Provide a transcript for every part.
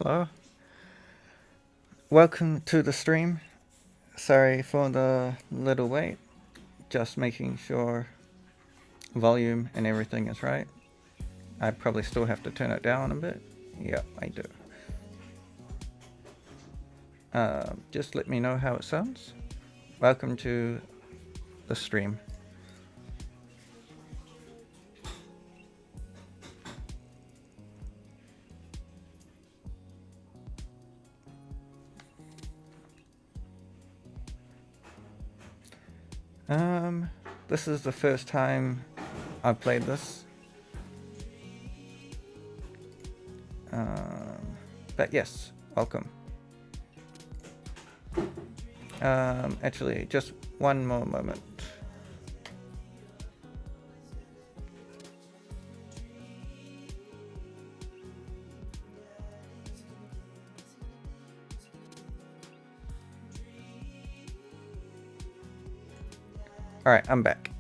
Hello. Welcome to the stream. Sorry for the little wait. Just making sure volume and everything is right. I probably still have to turn it down a bit. Yep, I do. Just let me know how it sounds. Welcome to the stream. This is the first time I've played this. But yes, welcome. Actually, just one more moment. Alright, I'm back.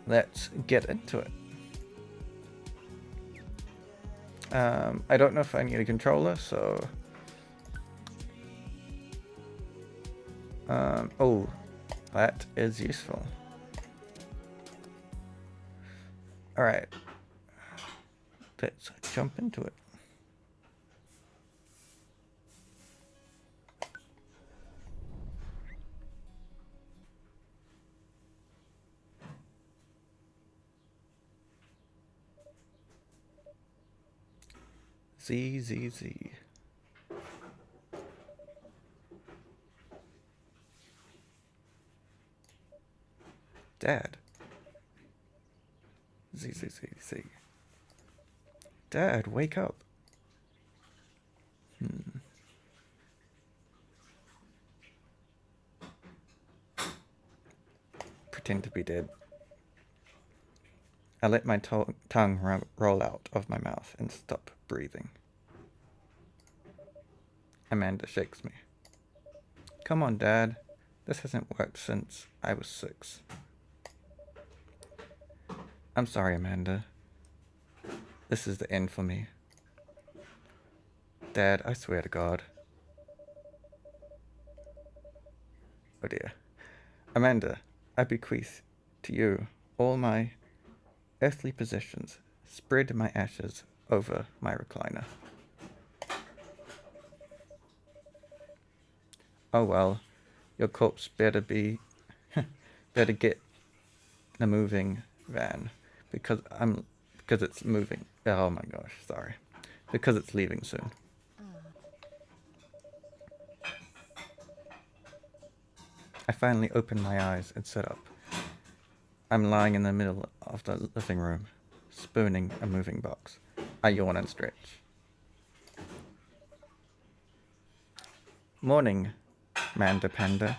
Let's get into it. I don't know if I need a controller, so... oh, that is useful. Alright. Let's jump into it. Z. Dad. Z. Dad, wake up. Pretend to be dead. I let my tongue roll out of my mouth and stop breathing. Amanda shakes me. Come on, Dad. This hasn't worked since I was 6. I'm sorry, Amanda. This is the end for me. Dad, I swear to God. Oh dear. Amanda, I bequeath to you all my earthly possessions. Spread my ashes over my recliner. Oh well, your corpse better get the moving van because it's moving. Oh my gosh, sorry. Because it's leaving soon. I finally opened my eyes and sat up. I'm lying in the middle of the living room, spooning a moving box. I yawn and stretch. Morning, Manda Panda.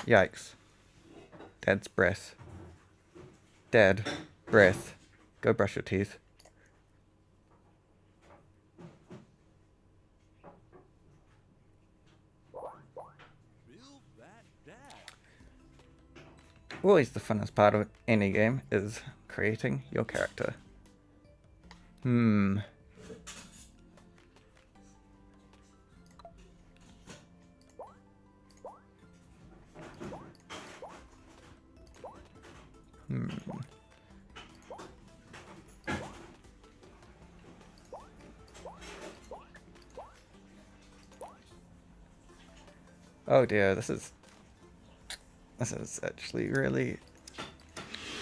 Yikes. Dad's breath. Dad, breath. Go brush your teeth. Always the funnest part of any game is creating your character. Oh dear, this is actually really...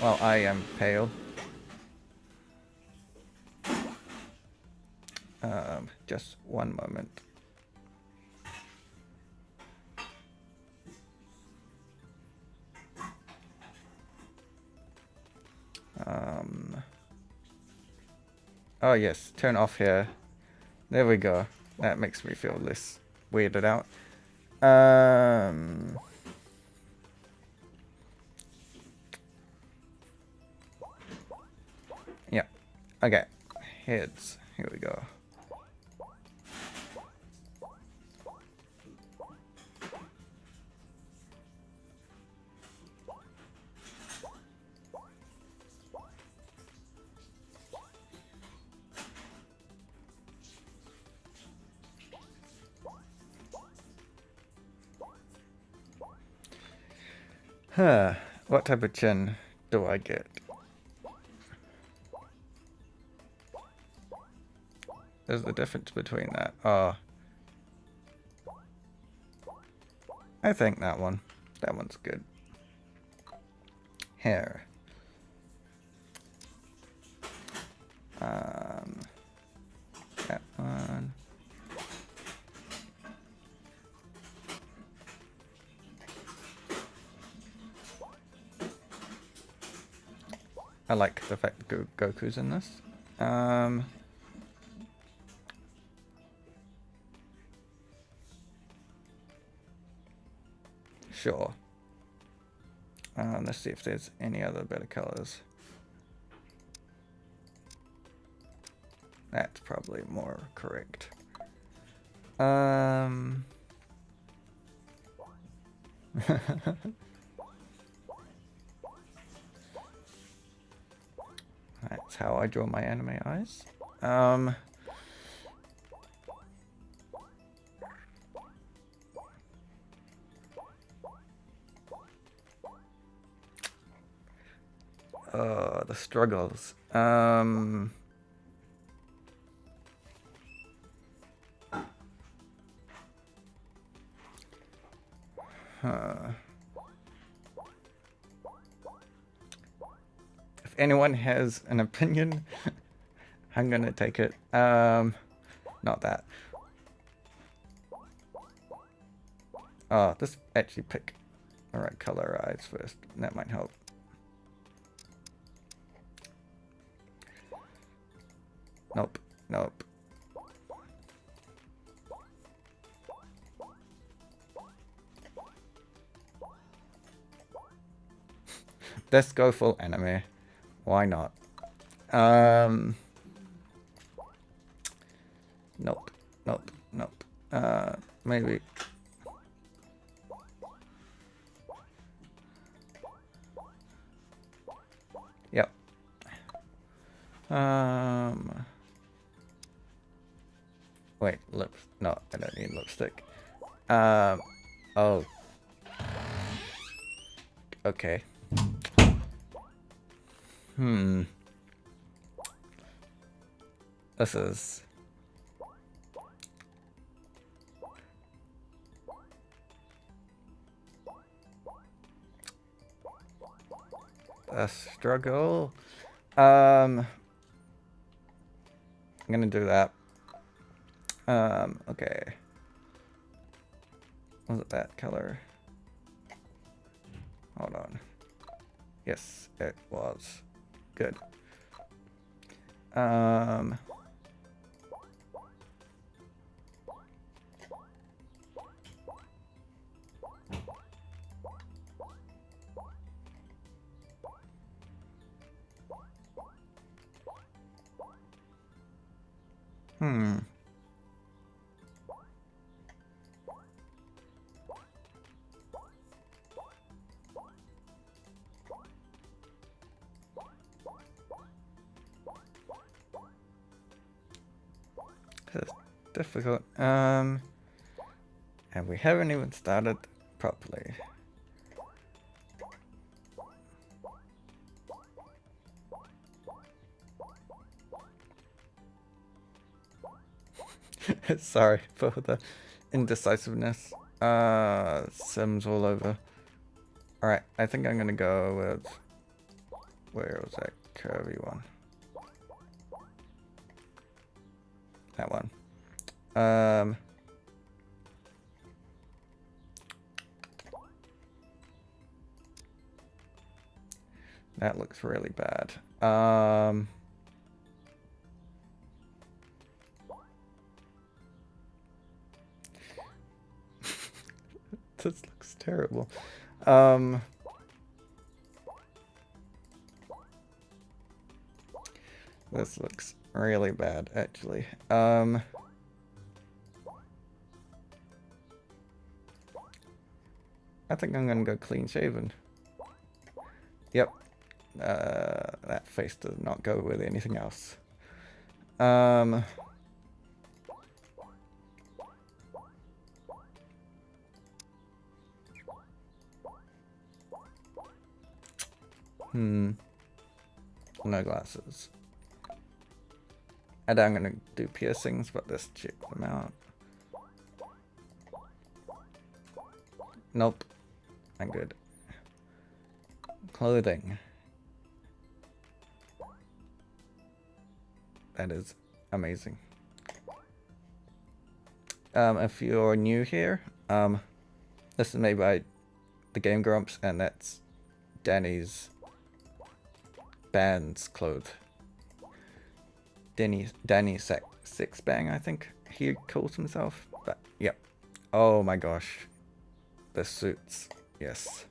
Well, I am pale. Just one moment. Oh yes, turn off here. There we go. That makes me feel less weirded out. Yeah. Okay. Heads. Here we go. Huh. What type of chin do I get? There's the difference between that. Oh. I think that one. That one's good. Hair. That one. I like the fact that Goku's in this. Sure. Let's see if there's any other better colors. That's probably more correct. That's how I draw my anime eyes. The struggles. If anyone has an opinion, I'm gonna take it. Not that. Oh, let's actually pick the right color eyes first. That might help. Nope. Nope. Let's go full anime. Why not? Nope. Nope. Nope. Maybe. Yep. Wait, lips. No, I don't need lipstick. Oh. Okay. This is... a struggle. I'm gonna do that. Okay. Was it that color? Hold on. Yes, it was. Good. It's difficult. And we haven't even started properly. Sorry for the indecisiveness. Sims all over. Alright, I think I'm gonna go with... Where was that curvy one? That one. That looks really bad. This looks terrible. This looks really bad, actually. I think I'm gonna go clean shaven. Yep. That face does not go with anything else. No glasses. And I'm gonna do piercings, but let's check them out. Nope. I'm good. Clothing. That is amazing. If you're new here, this is made by the Game Grumps, and that's Danny's band's clothes. Danny Six Bang, I think he calls himself. But yep. Oh my gosh, the suits. Yes.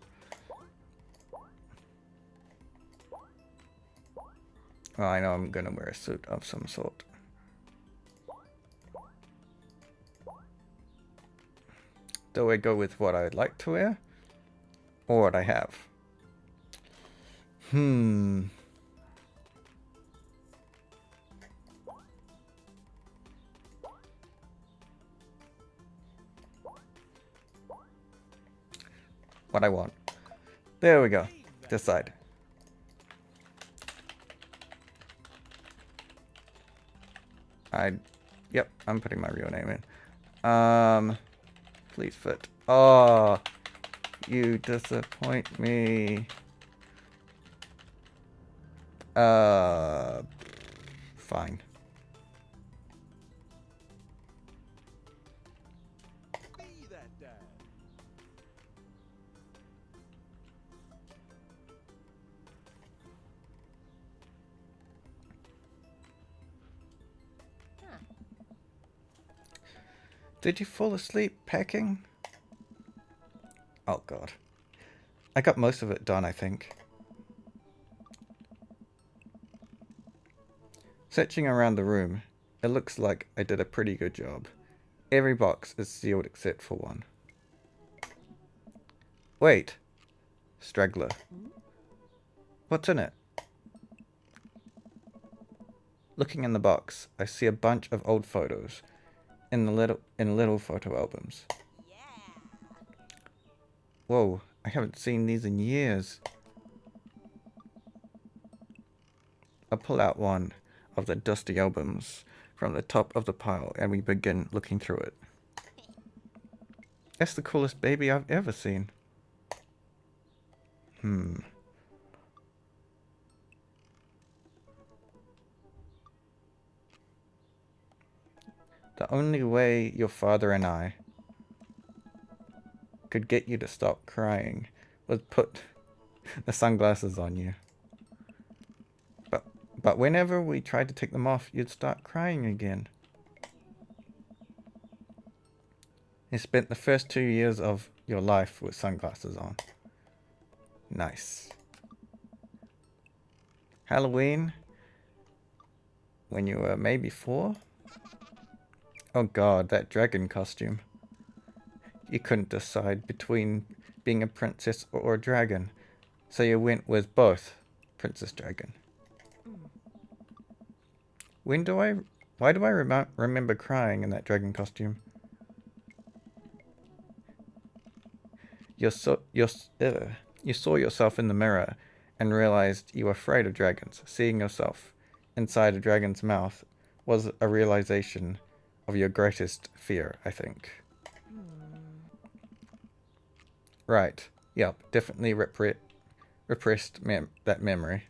Well, I know I'm gonna wear a suit of some sort. Do I go with what I'd like to wear? Or what I have? What I want. There we go. Decide. Yep, I'm putting my real name in. Please fit. Oh, you disappoint me. Fine. Did you fall asleep packing? Oh god. I got most of it done, I think. Searching around the room, it looks like I did a pretty good job. Every box is sealed except for one. Wait. Straggler. What's in it? Looking in the box, I see a bunch of old photos in little photo albums. Whoa, I haven't seen these in years. I'll pull out one of the dusty albums from the top of the pile and we begin looking through it. That's the coolest baby I've ever seen. The only way your father and I could get you to stop crying was put the sunglasses on you. But whenever we tried to take them off, you'd start crying again. You spent the first 2 years of your life with sunglasses on. Nice. Halloween? When you were maybe 4? Oh god, that dragon costume. You couldn't decide between being a princess or a dragon, so you went with both, Princess Dragon. Why do I remember crying in that dragon costume? You saw yourself in the mirror and realized you were afraid of dragons. Seeing yourself inside a dragon's mouth was a realization of your greatest fear, I think. Right. Yep, definitely repressed that memory.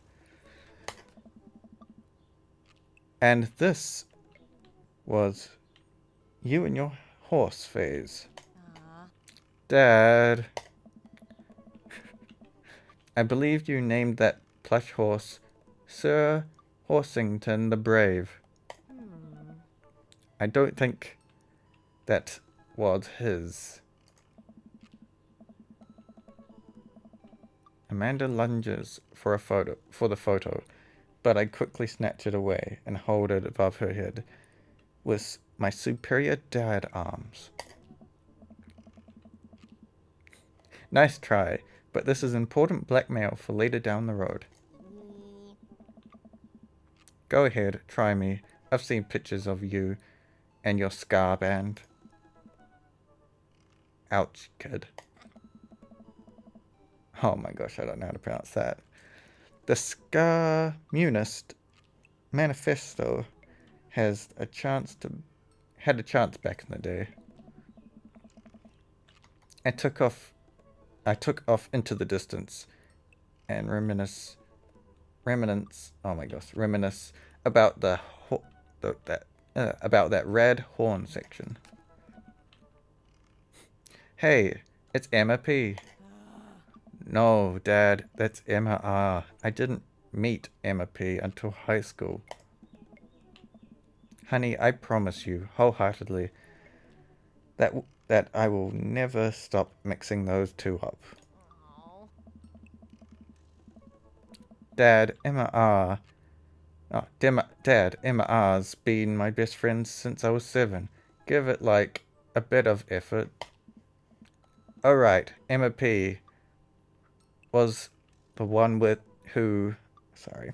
And this was you and your horse phase. Dad. I believe you named that plush horse Sir Horsington the Brave. I don't think that was his. Amanda lunges for the photo, but I quickly snatch it away and hold it above her head with my superior dad arms. Nice try, but this is important blackmail for later down the road. Go ahead, try me. I've seen pictures of you and your scar band. Ouch, kid. Oh my gosh, I don't know how to pronounce that. The Scar-Munist Manifesto had a chance back in the day. I took off into the distance and reminisce about about that red horn section. Hey, it's Emma P. No, Dad, that's Emma R. I didn't meet Emma P until high school. Honey, I promise you wholeheartedly that I will never stop mixing those two up. Dad, Emma R. Oh, Dad, Emma R's been my best friend since I was 7. Give it, like, a bit of effort. Alright, Emma P was the one sorry,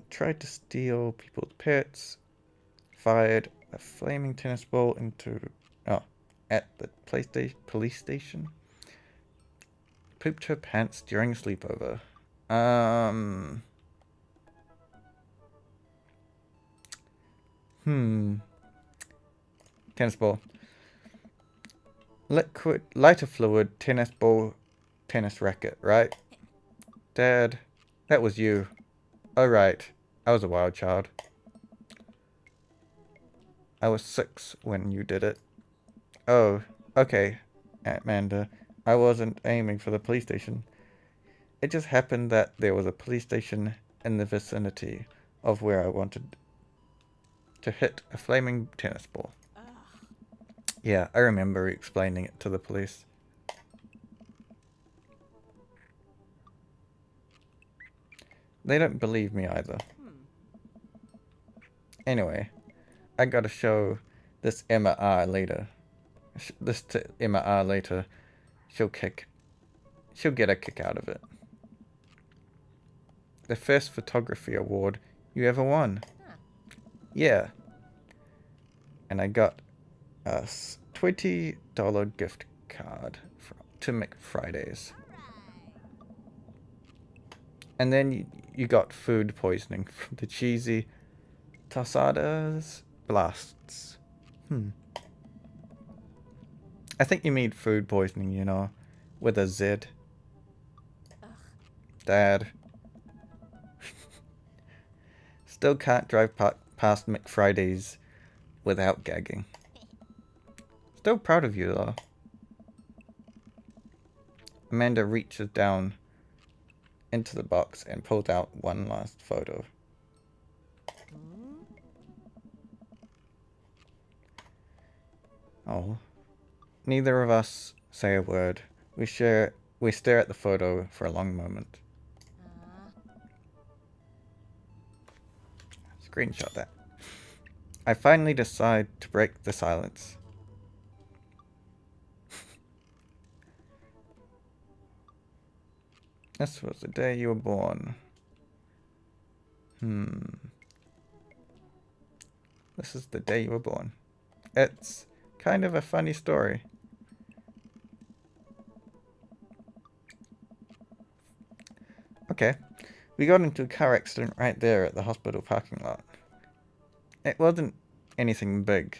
tried to steal people's pets, fired a flaming tennis ball at the police station, pooped her pants during a sleepover. Tennis ball. Lighter fluid, tennis ball, tennis racket, right? Dad, that was you. Oh, right. I was a wild child. I was 6 when you did it. Oh, okay, Amanda. I wasn't aiming for the police station. It just happened that there was a police station in the vicinity of where I wanted to hit a flaming tennis ball. Yeah, I remember explaining it to the police. They don't believe me either. Anyway, I gotta show this Emma R later. Emma R later. She'll get a kick out of it. The first photography award you ever won. Yeah. And I got a $20 gift card to McFridays. And then you got food poisoning from the cheesy tostadas blasts. I think you mean food poisoning, with a Z. Dad. Still can't drive past McFridays without gagging. Still proud of you, though. Amanda reaches down into the box and pulls out one last photo. Oh. Neither of us say a word. We stare at the photo for a long moment. Screenshot that. I finally decide to break the silence. This was the day you were born. This is the day you were born. It's kind of a funny story. Okay. We got into a car accident right there at the hospital parking lot. It wasn't anything big.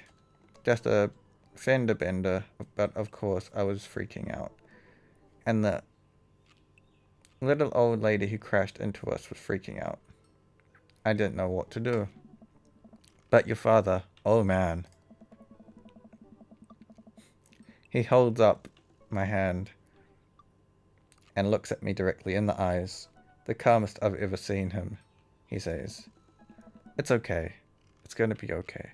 Just a fender bender, but of course I was freaking out. And the little old lady who crashed into us was freaking out. I didn't know what to do. But your father, oh man. He holds up my hand and looks at me directly in the eyes. The calmest I've ever seen him, he says. It's okay. It's gonna be okay.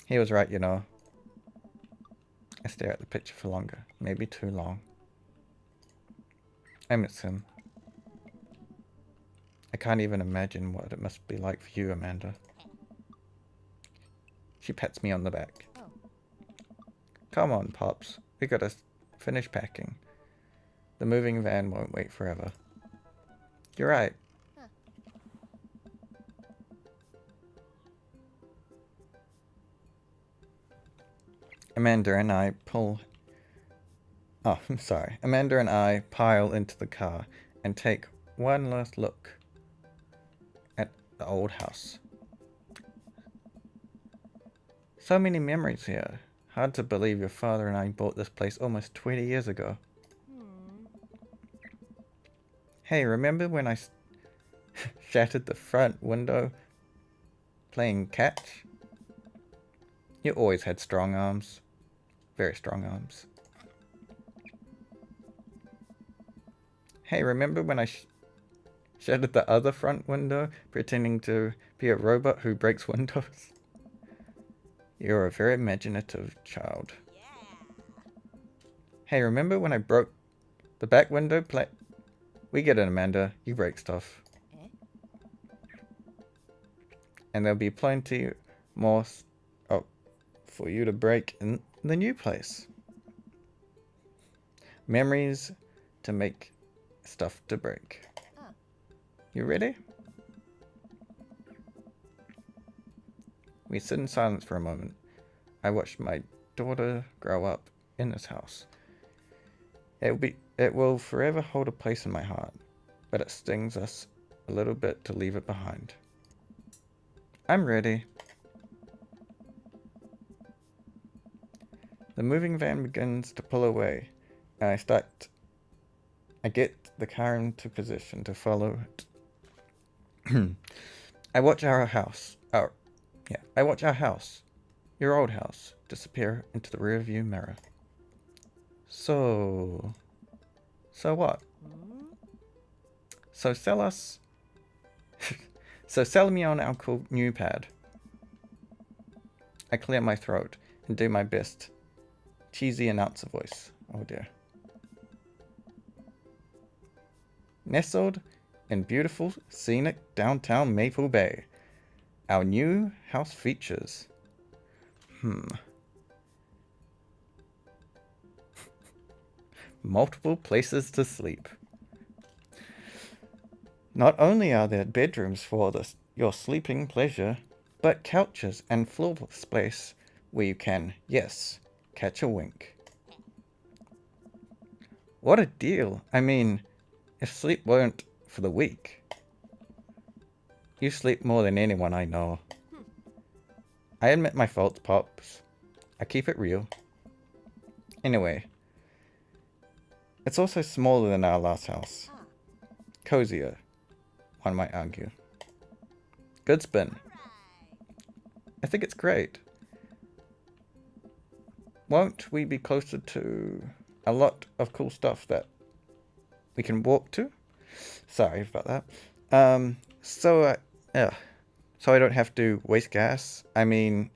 He was right, I stare at the picture for longer, maybe too long. I miss him. I can't even imagine what it must be like for you, Amanda. She pats me on the back. Come on, Pops. We gotta finish packing. The moving van won't wait forever. You're right. Amanda and I pull Oh, I'm sorry. Amanda and I pile into the car and take one last look at the old house. So many memories here. Hard to believe your father and I bought this place almost 20 years ago. Hey, remember when I shattered the front window playing catch? You always had strong arms. Very strong arms. Hey, remember when I shattered the other front window pretending to be a robot who breaks windows? You're a very imaginative child. Hey, remember when I broke the back window? We get it, Amanda. You break stuff. And there'll be plenty more for you to break in the new place. Memories to make stuff to break. You ready? We sit in silence for a moment. I watched my daughter grow up in this house. It will forever hold a place in my heart, but it stings us a little bit to leave it behind. I'm ready. The moving van begins to pull away, and I get the car into position to follow it. I watch our house, your old house, disappear into the rearview mirror. So what? So sell me on our cool new pad. I clear my throat and do my best cheesy announcer voice. Oh dear. Nestled in beautiful, scenic downtown Maple Bay, our new house features. Multiple places to sleep. Not only are there bedrooms for your sleeping pleasure, but couches and floor space where you can, yes, catch a wink. What a deal. I mean, if sleep weren't for the weak. You sleep more than anyone I know. I admit my faults, Pops. I keep it real. Anyway, it's also smaller than our last house. Cozier, one might argue. Good spin. I think it's great. Won't we be closer to a lot of cool stuff that we can walk to? Sorry about that. So I don't have to waste gas. I mean,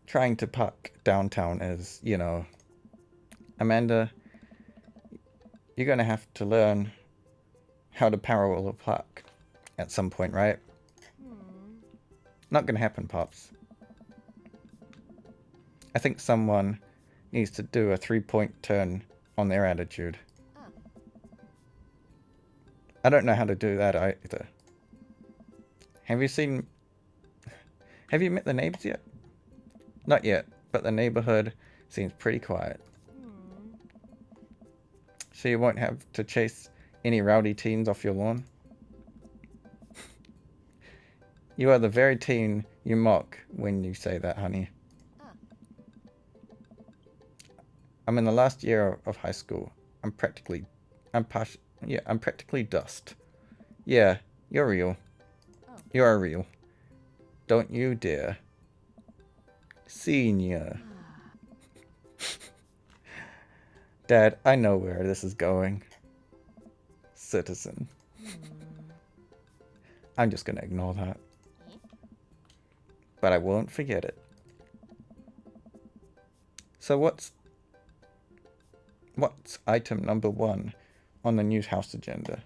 trying to park downtown is, Amanda, you're gonna have to learn how to parallel park at some point, right? Not gonna happen, Pops. I think someone needs to do a 3-point turn on their attitude. I don't know how to do that either. Have you met the neighbors yet? Not yet, but the neighborhood seems pretty quiet. So you won't have to chase any rowdy teens off your lawn? You are the very teen you mock when you say that, honey. I'm in the last year of high school. I'm practically dust. Yeah, you're real. You're real. Don't you dare. Senior. Dad, I know where this is going. Citizen. I'm just gonna ignore that. But I won't forget it. So what's item number 1 on the new house agenda?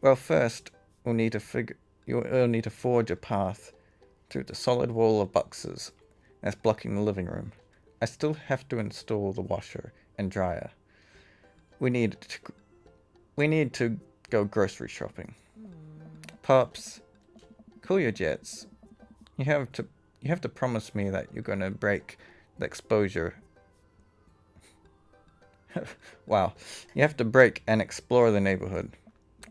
Well, first, you'll need to forge a path through the solid wall of boxes that's blocking the living room. I still have to install the washer and dryer. We need to go grocery shopping. Pops, Cool your jets. You have to promise me that you're gonna break the exposure. Wow. You have to break and explore the neighborhood.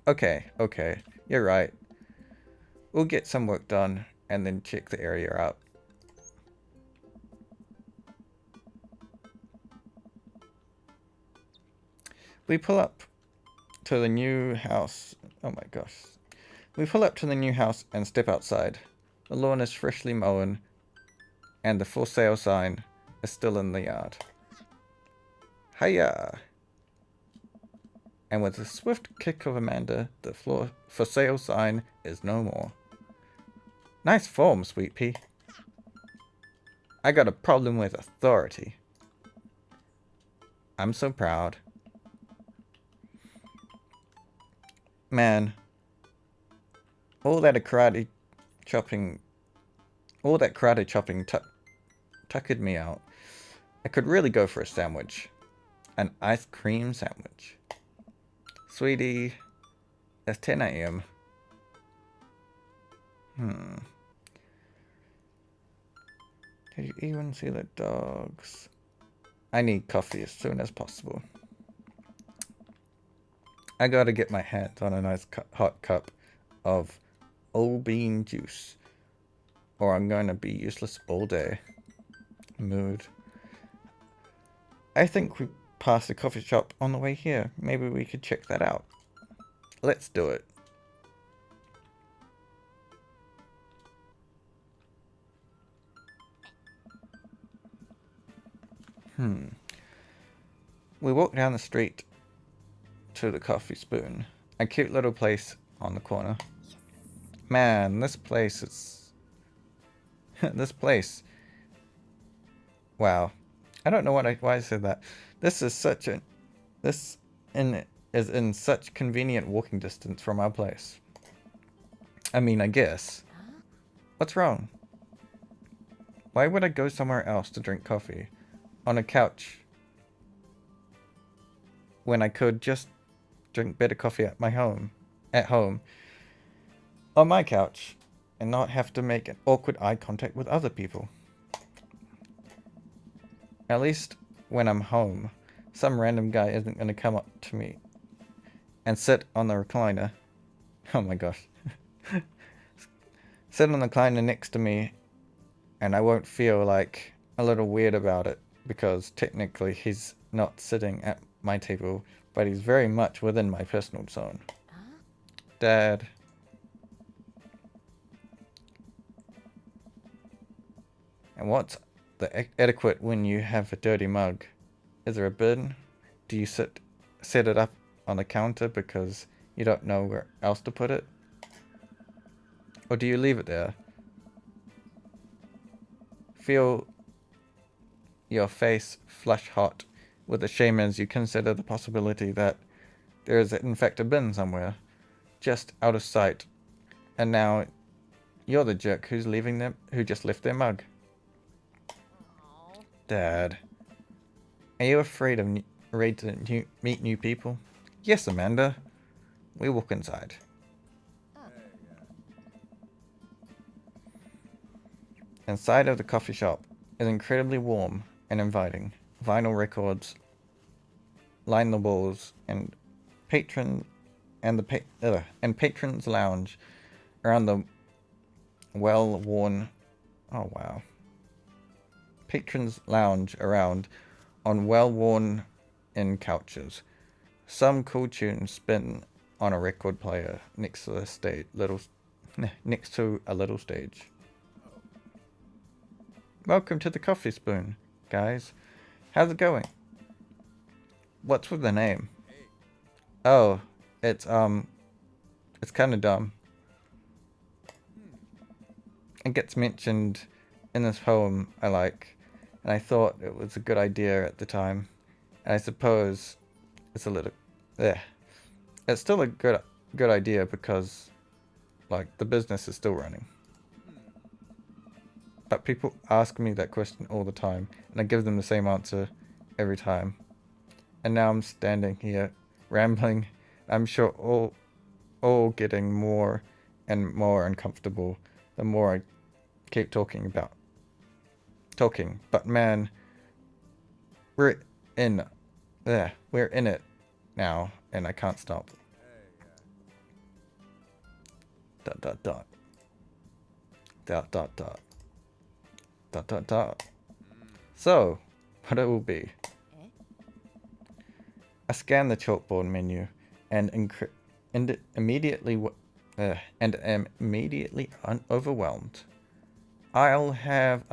Okay, okay. You're right. We'll get some work done and then check the area out. We pull up to the new house. Oh my gosh. We pull up to the new house and step outside. The lawn is freshly mown and the for sale sign is still in the yard. Hiya! And with a swift kick of Amanda, the for sale sign is no more. Nice form, Sweet Pea. I got a problem with authority. I'm so proud. Man, all that karate chopping tuckered me out. I could really go for a sandwich. An ice cream sandwich. Sweetie, it's 10 a.m. Did you even see the dogs? I need coffee as soon as possible. I gotta get my hands on a nice hot cup of old bean juice, or I'm gonna be useless all day. Mood. I think we passed a coffee shop on the way here. Maybe we could check that out. Let's do it. We walk down the street to the Coffee Spoon, a cute little place on the corner. Man, this place is... this place... Wow. I don't know why I said that. This is such a... This is in such convenient walking distance from our place. I mean, I guess. What's wrong? Why would I go somewhere else to drink coffee? On a couch. When I could just drink better coffee at my home. At home. On my couch. And not have to make an awkward eye contact with other people. At least when I'm home, some random guy isn't going to come up to me and sit on the recliner. Oh my gosh. Sit on the recliner next to me and I won't feel like a little weird about it because technically he's not sitting at my table, but he's very much within my personal zone. Dad. And what's the etiquette when you have a dirty mug? Is there a bin? Do you set it up on the counter because you don't know where else to put it? Or do you leave it there? Feel your face flush hot with the shame as you consider the possibility that there is in fact a bin somewhere, just out of sight, and now you're the jerk who just left their mug. Dad, are you afraid to meet new people? Yes, Amanda. We walk inside. Inside of the coffee shop is incredibly warm and inviting. Vinyl records line the walls, and patrons lounge around the well-worn. Oh wow. Patrons lounge around on well-worn-in couches. Some cool tunes spin on a record player next to a little stage. Welcome to the Coffee Spoon, guys. How's it going? What's with the name? Oh, it's kind of dumb. It gets mentioned in this poem I like, and I thought it was a good idea at the time. And I suppose it's a little, it's still a good idea because, like, the business is still running. But people ask me that question all the time, and I give them the same answer every time. And now I'm standing here, rambling. I'm sure all getting more and more uncomfortable the more I keep talking. But man, we're in we're in it now, and I can't stop. Dot dot dot dot dot dot dot dot dot. So, what it will be? I scan the chalkboard menu and immediately and am immediately overwhelmed. I'll have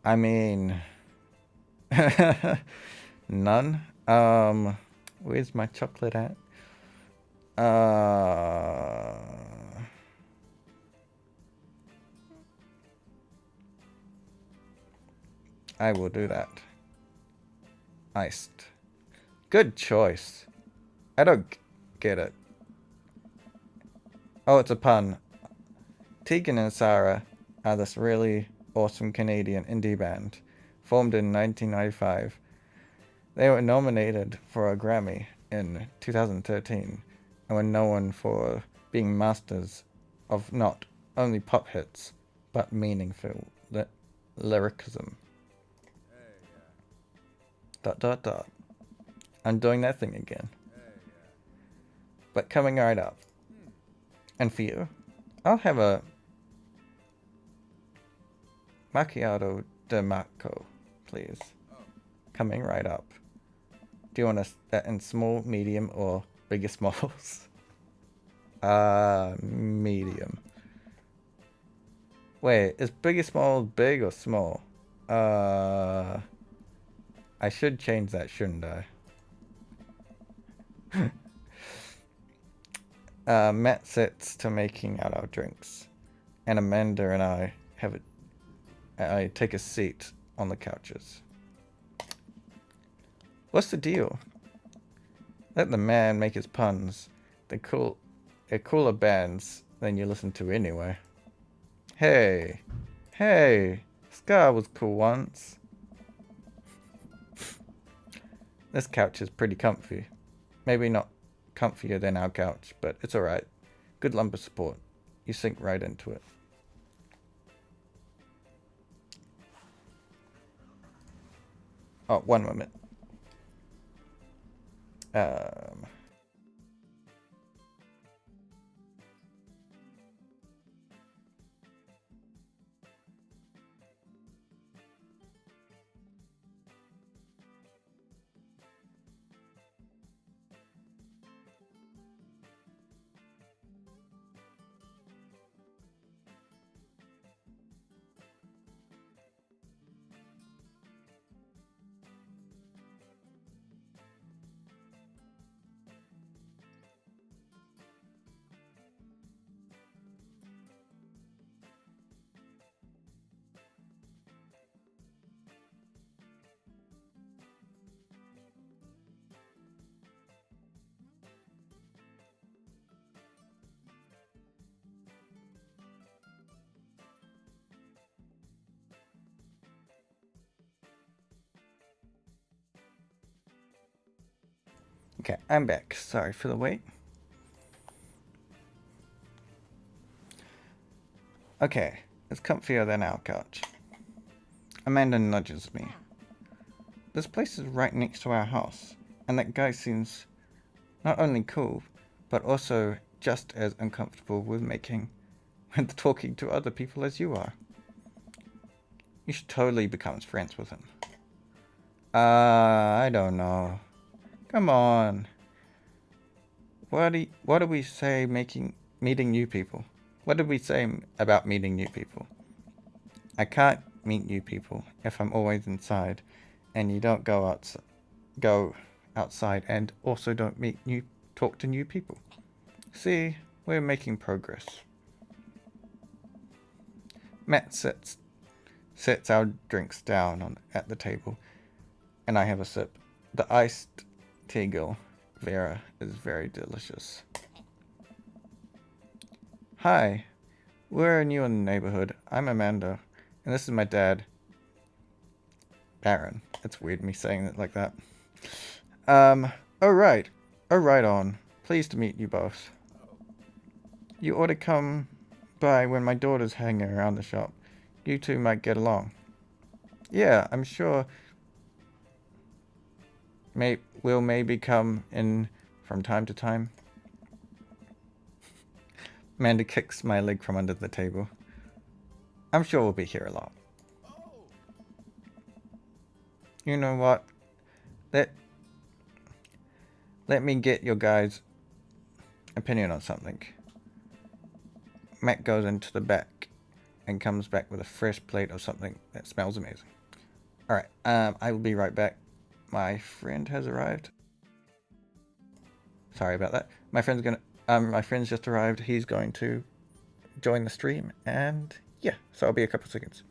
I mean, none. Where's my chocolate at? I will do that. Iced. Good choice. I don't get it. Oh, it's a pun. Tegan and Sarah are this really awesome Canadian indie band, formed in 1995. They were nominated for a Grammy in 2013 and were known for being masters of not only pop hits, but meaningful lyricism. Dot dot dot. I'm doing that thing again. But coming right up. And for you, I'll have a macchiato de maco, please. Coming right up. Do you want that in small, medium, or bigger smalls? Medium. Wait, is bigger small big or small? I should change that, shouldn't I? Matt sits to making out our drinks, and Amanda and I take a seat on the couches. What's the deal? Let the man make his puns. They're cooler bands than you listen to anyway. Hey, Scar was cool once. This couch is pretty comfy. Maybe not comfier than our couch, but it's alright. Good lumbar support. You sink right into it. Oh, one moment. Okay, I'm back. Sorry for the wait. Okay, it's comfier than our couch. Amanda nudges me. This place is right next to our house, and that guy seems not only cool, but also just as uncomfortable with talking to other people as you are. You should totally become friends with him. I don't know. Come on. What do we say meeting new people? What did we say about meeting new people? I can't meet new people if I'm always inside, and you don't go outside and also don't talk to new people. See, we're making progress. Matt sets our drinks down at the table, and I have a sip. The iced Tegel Vera is very delicious. Hi, we're new in the neighborhood. I'm Amanda, and this is my dad, Baron. It's weird me saying it like that. Alright. Alright on. Pleased to meet you both. You ought to come by when my daughter's hanging around the shop. You two might get along. Yeah, I'm sure we'll maybe come in from time to time. Amanda kicks my leg from under the table. I'm sure we'll be here a lot. You know what? Let me get your guys' opinion on something. Matt goes into the back and comes back with a fresh plate of something that smells amazing. Alright, I will be right back. My friend has arrived. Sorry about that. My friend's just arrived. He's going to join the stream, and yeah, so I'll be a couple seconds.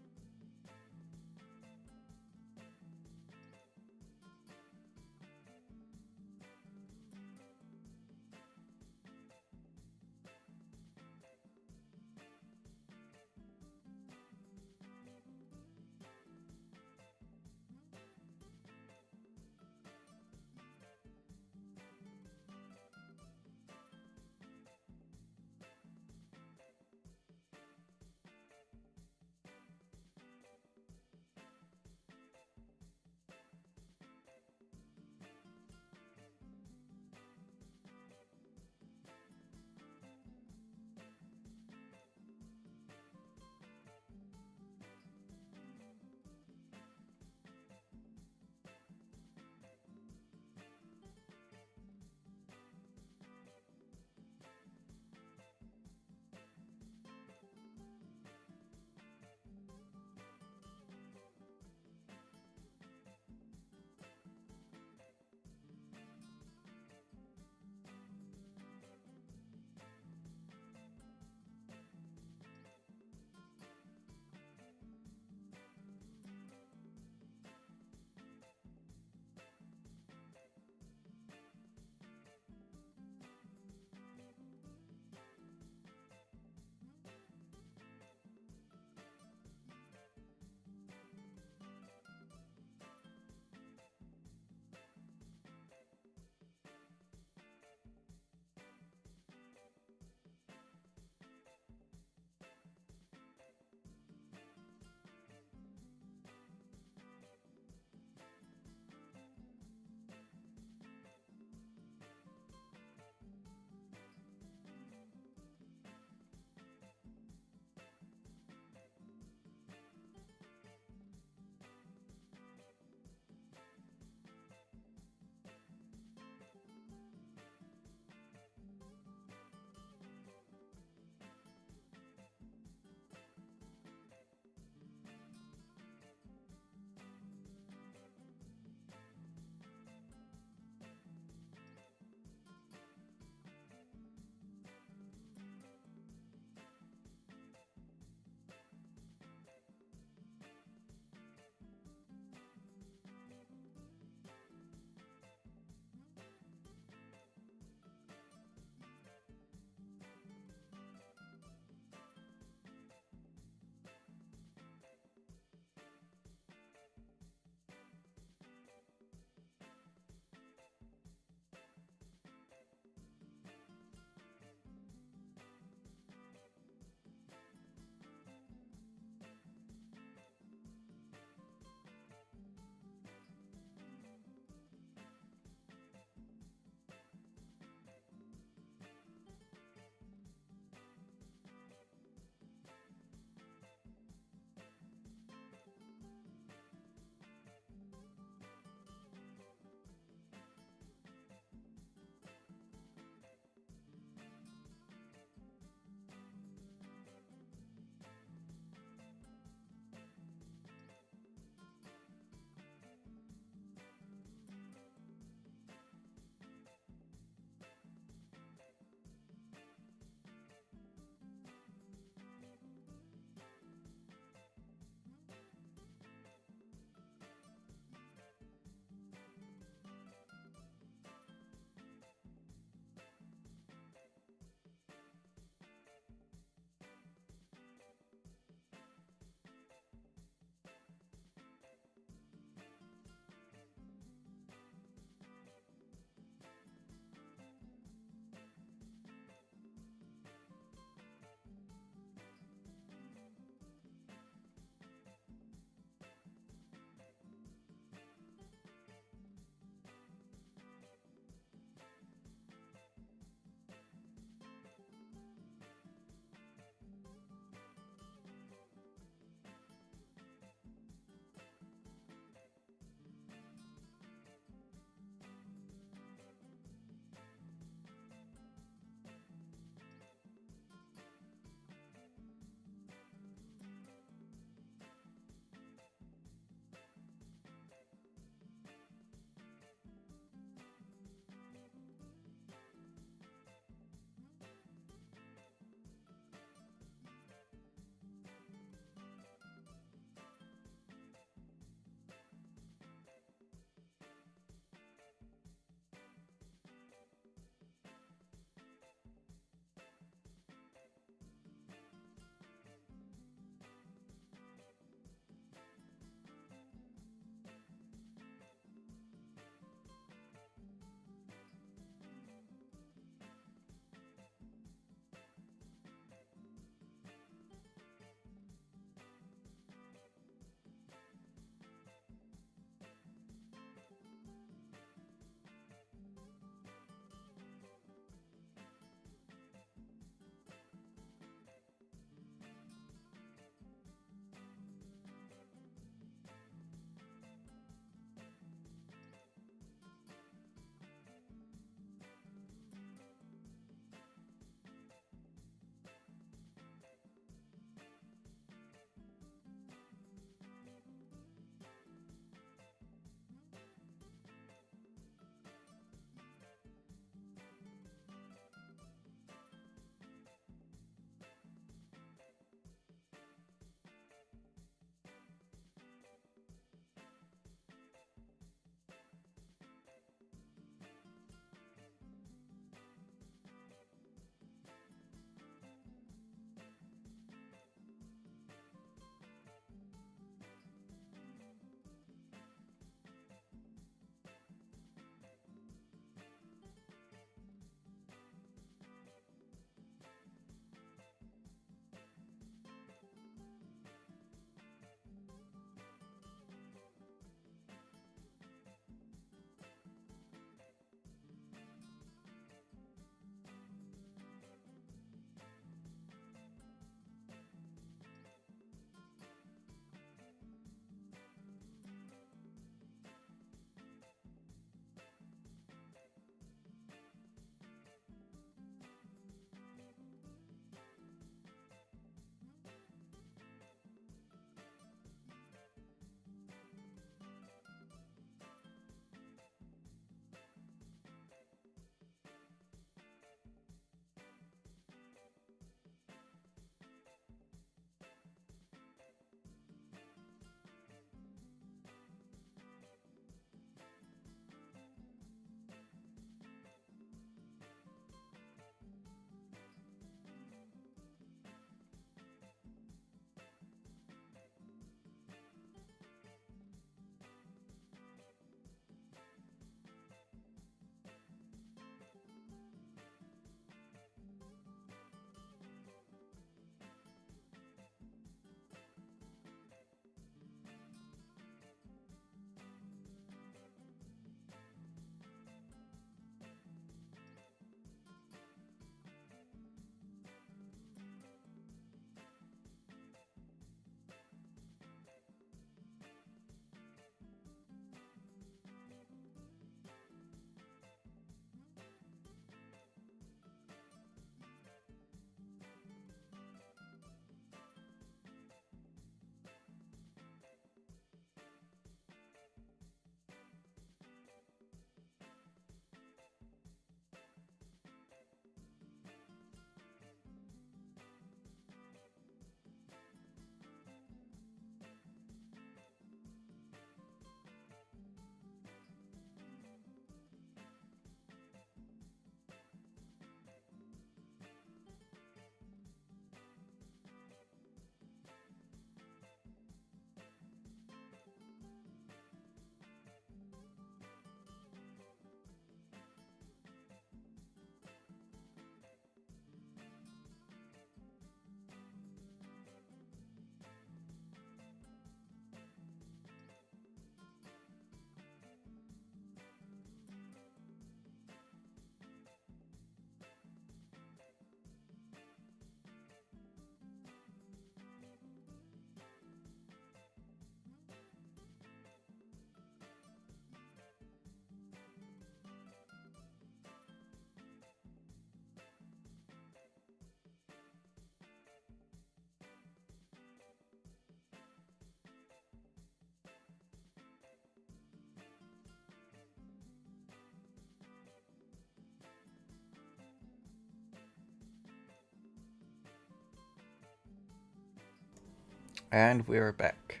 And we're back.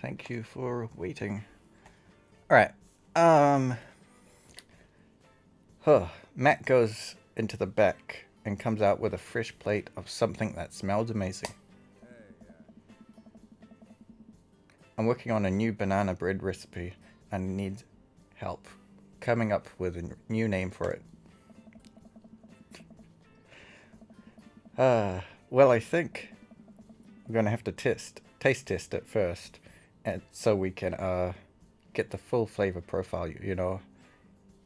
Thank you for waiting. Alright. Matt goes into the back and comes out with a fresh plate of something that smells amazing. I'm working on a new banana bread recipe and need help coming up with a new name for it. Well, I think we're gonna have to taste test it first, and so we can get the full flavor profile, you know,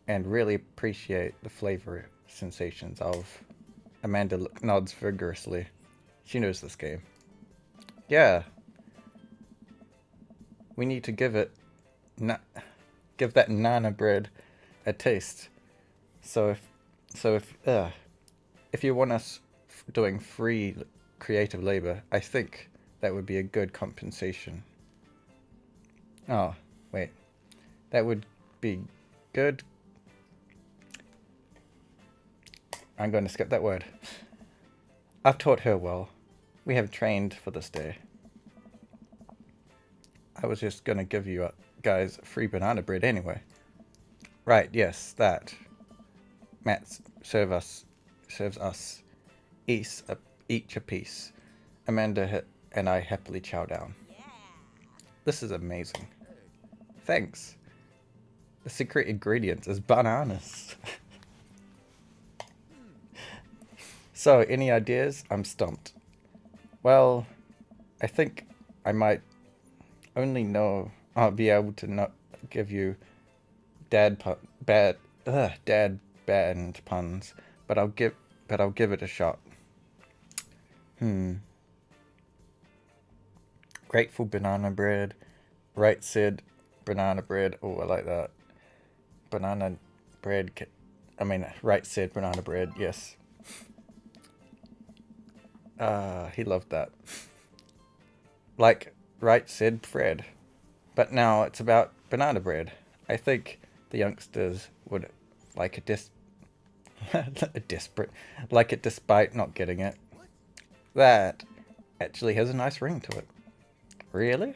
and really appreciate the flavor sensations of. Amanda nods vigorously. She knows this game. Yeah, we need to give that nana bread a taste. So if you want us doing free creative labor, I think that would be a good compensation. Oh, wait. That would be good. I'm going to skip that word. I've taught her well. We have trained for this day. I was just going to give you guys free banana bread anyway. Right, yes, that. Matt serves us each a piece. Amanda and I happily chow down. This is amazing. Thanks. The secret ingredient is bananas. So, any ideas? I'm stumped. Well, I think I might only know I'll be able to not give you dad band puns, but I'll give it a shot. Grateful banana bread. Right said banana bread. Oh, I like that. Banana bread. Right said banana bread. Yes. He loved that. Like right said Fred. But now it's about banana bread. I think the youngsters would like like it despite not getting it. That actually has a nice ring to it. Really?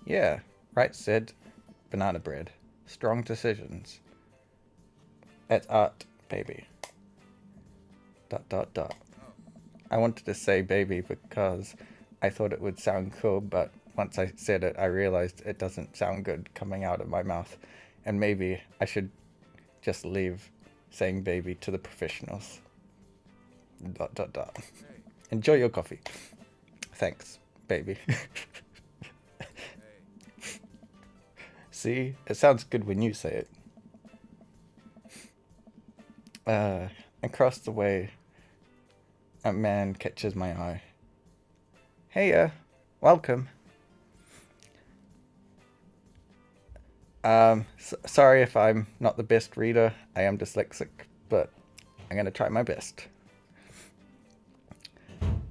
Yeah. Right said banana bread. Strong decisions. It's art, baby. ... I wanted to say baby because I thought it would sound cool, but once I said it, I realized it doesn't sound good coming out of my mouth, and maybe I should just leave saying baby to the professionals. ... Enjoy your coffee. Thanks, baby. See, it sounds good when you say it. Across the way, a man catches my eye. Hey, welcome. Sorry if I'm not the best reader. I am dyslexic, but I'm gonna try my best.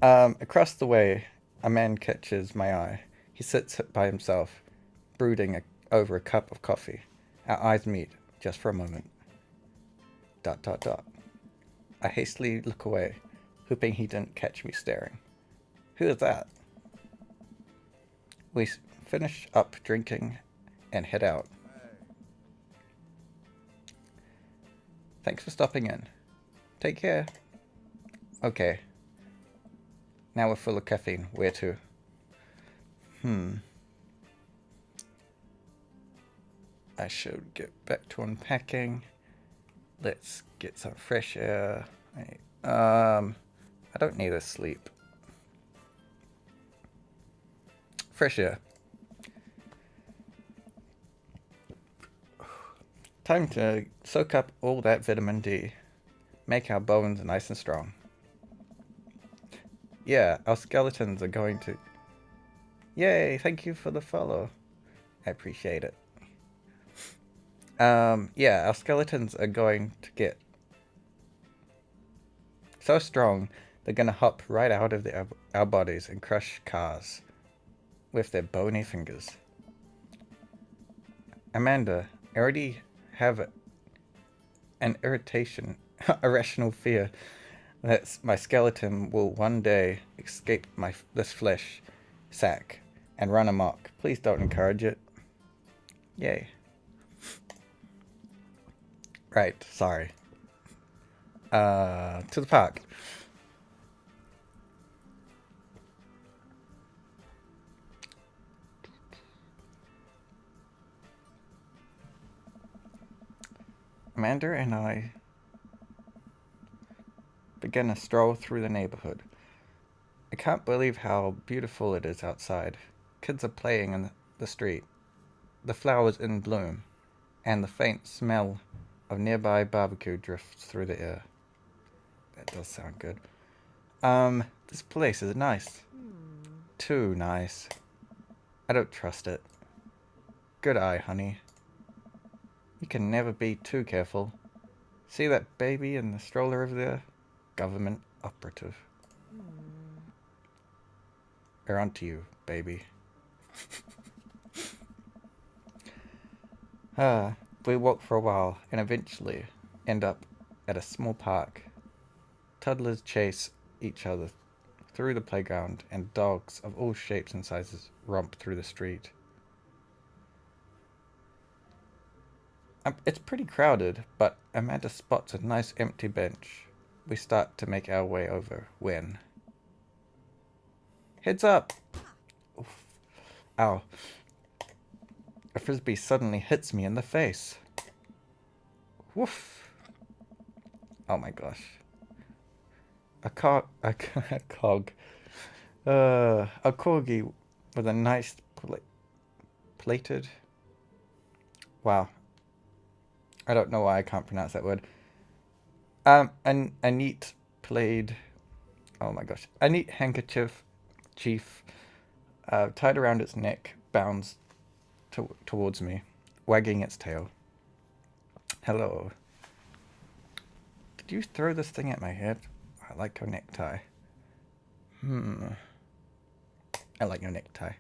Across the way, a man catches my eye. He sits by himself, brooding over a cup of coffee. Our eyes meet, just for a moment. ... I hastily look away, hoping he didn't catch me staring. Who is that? We finish up drinking and head out. Thanks for stopping in. Take care. Okay. Now we're full of caffeine. Where to? I should get back to unpacking. Let's get some fresh air. I don't need a sleep. Fresh air. Time to soak up all that vitamin D. Make our bones nice and strong. Yeah, our skeletons are going to... Yay, thank you for the follow. I appreciate it. Yeah, our skeletons are going to get so strong, they're gonna hop right out of our bodies and crush cars with their bony fingers. Amanda, I already have an irritation, irrational fear That my skeleton will one day escape this flesh sack and run amok. Please don't encourage it. Yay. Right, sorry. To the park. Amanda and I began a stroll through the neighborhood. I can't believe how beautiful it is outside. Kids are playing in the street, the flowers in bloom, and the faint smell of nearby barbecue drifts through the air. That does sound good. This place is nice. Too nice. I don't trust it. Good eye, honey. You can never be too careful. See that baby in the stroller over there? Government operative. They're onto you, baby. We walk for a while and eventually end up at a small park. Toddlers chase each other through the playground and dogs of all shapes and sizes romp through the street. It's pretty crowded, but Amanda spots a nice empty bench. We start to make our way over when... Heads up! Oof. Ow. A frisbee suddenly hits me in the face. Woof. Oh my gosh. A corgi with a nice plated... Wow. I don't know why I can't pronounce that word. A neat plaid... Oh my gosh. A neat handkerchief tied around its neck bounds towards me, wagging its tail. Hello. Did you throw this thing at my head? I like your necktie. I like your necktie.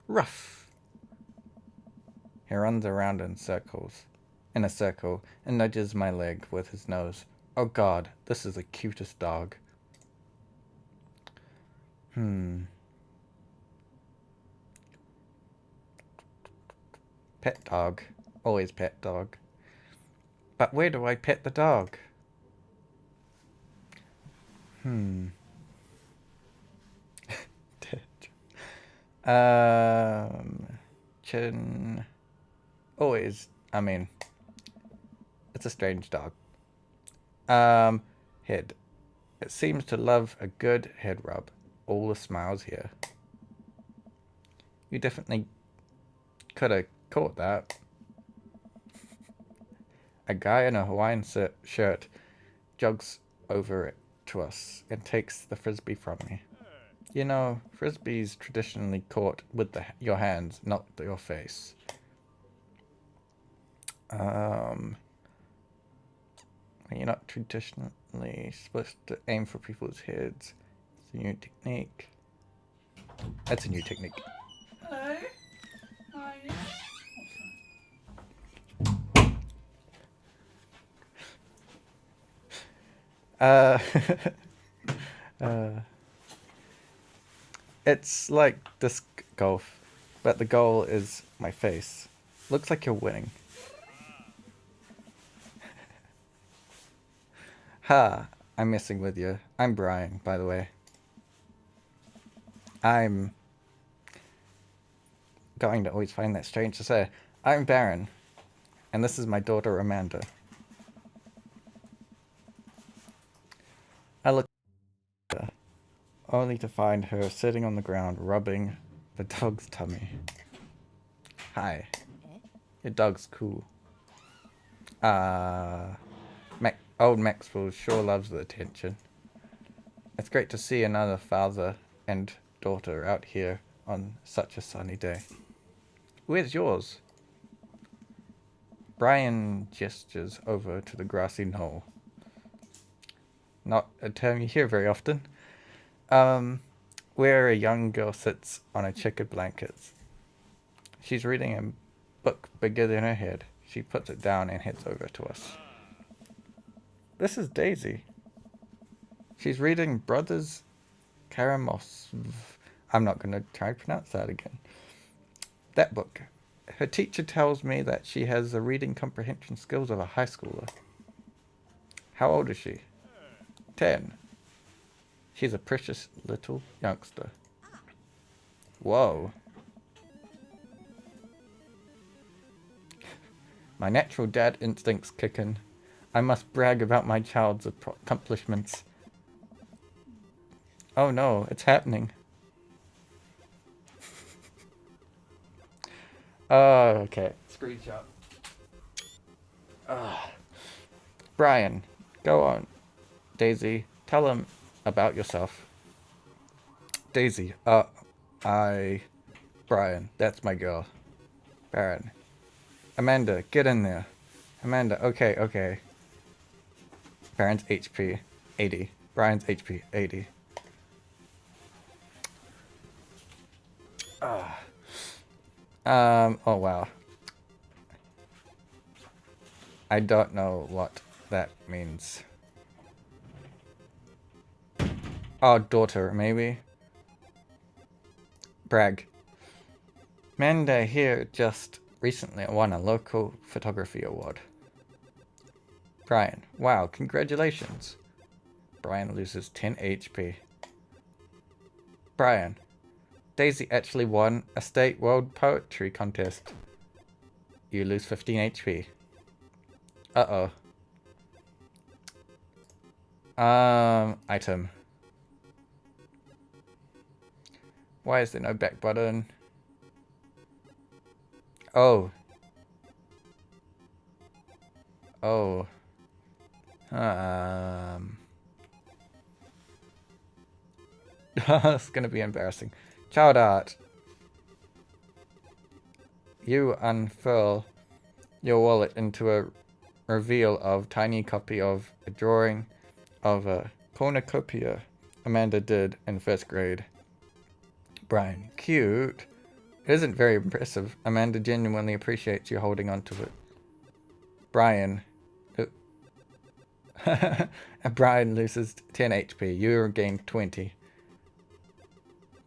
Ruff. He runs around in a circle, and nudges my leg with his nose. Oh god, this is the cutest dog. Pet dog. Always pet dog. But where do I pet the dog? Chin. Always. I mean, it's a strange dog. Head. It seems to love a good head rub. All the smiles here. You definitely could have caught that. A guy in a Hawaiian shirt jogs over it to us and takes the frisbee from me. You know, frisbee's traditionally caught with your hands, not your face. You're not traditionally supposed to aim for people's heads. It's a new technique. That's a new technique. Hello. How are you? It's like disc golf, but the goal is my face. Looks like you're winning. Ha! I'm messing with you. I'm Brian, by the way. I'm going to always find that strange to say. I'm Baron, and this is my daughter Amanda. I look at her, only to find her sitting on the ground rubbing the dog's tummy. Hi. Your dog's cool. Old Maxwell sure loves the attention. It's great to see another father and daughter out here on such a sunny day. Where's yours? Brian gestures over to the grassy knoll. Not a term you hear very often. Where a young girl sits on a checkered blanket. She's reading a book bigger than her head. She puts it down and heads over to us. This is Daisy. She's reading Brothers Karamazov. I'm not going to try to pronounce that again. That book. Her teacher tells me that she has the reading comprehension skills of a high schooler. How old is she? 10. She's a precious little youngster. Whoa. My natural dad instincts kick in. I must brag about my child's accomplishments. Oh no, it's happening. Okay. Screenshot. Brian, go on. Daisy, tell him about yourself. Daisy, Brian, that's my girl. Baron. Amanda, get in there. Amanda, okay. Baron's HP, 80. Brian's HP, 80. Oh wow. I don't know what that means. Oh, daughter, maybe? Brag. Amanda here just recently won a local photography award. Brian, wow, congratulations. Brian loses 10 HP. Brian, Daisy actually won a state world poetry contest. You lose 15 HP. Uh-oh. Item. Why is there no back button? Oh. Oh. It's gonna be embarrassing. Child art. You unfurl your wallet into a reveal of tiny copy of a drawing of a cornucopia Amanda did in 1st grade. Brian, cute. It isn't very impressive. Amanda genuinely appreciates you holding on to it. Brian. Brian loses 10 HP. You regain 20.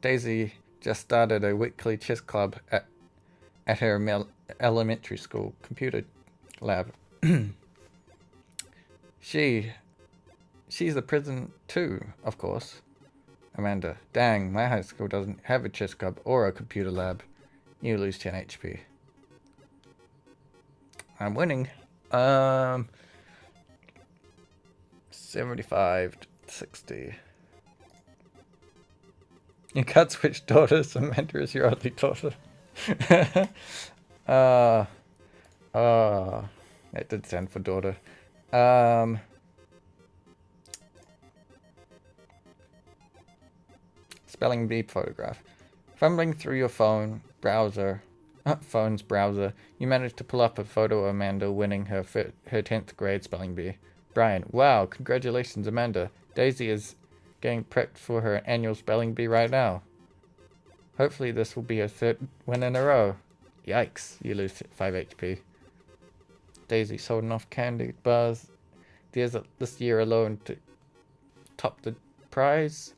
Daisy just started a weekly chess club at her elementary school computer lab. She's the prison too, of course. Amanda, dang, my high school doesn't have a chess club or a computer lab. You lose 10 HP. I'm winning. 75 to 60. You can't switch daughters. Amanda is your only daughter. That did stand for daughter. Spelling bee photograph. Fumbling through your phone's browser, you managed to pull up a photo of Amanda winning her 10th grade spelling bee. Brian, wow, congratulations, Amanda. Daisy is getting prepped for her annual spelling bee right now. Hopefully this will be her 3rd win in a row. Yikes, you lose 5 HP. Daisy holding off candy bars this year alone to top the prize.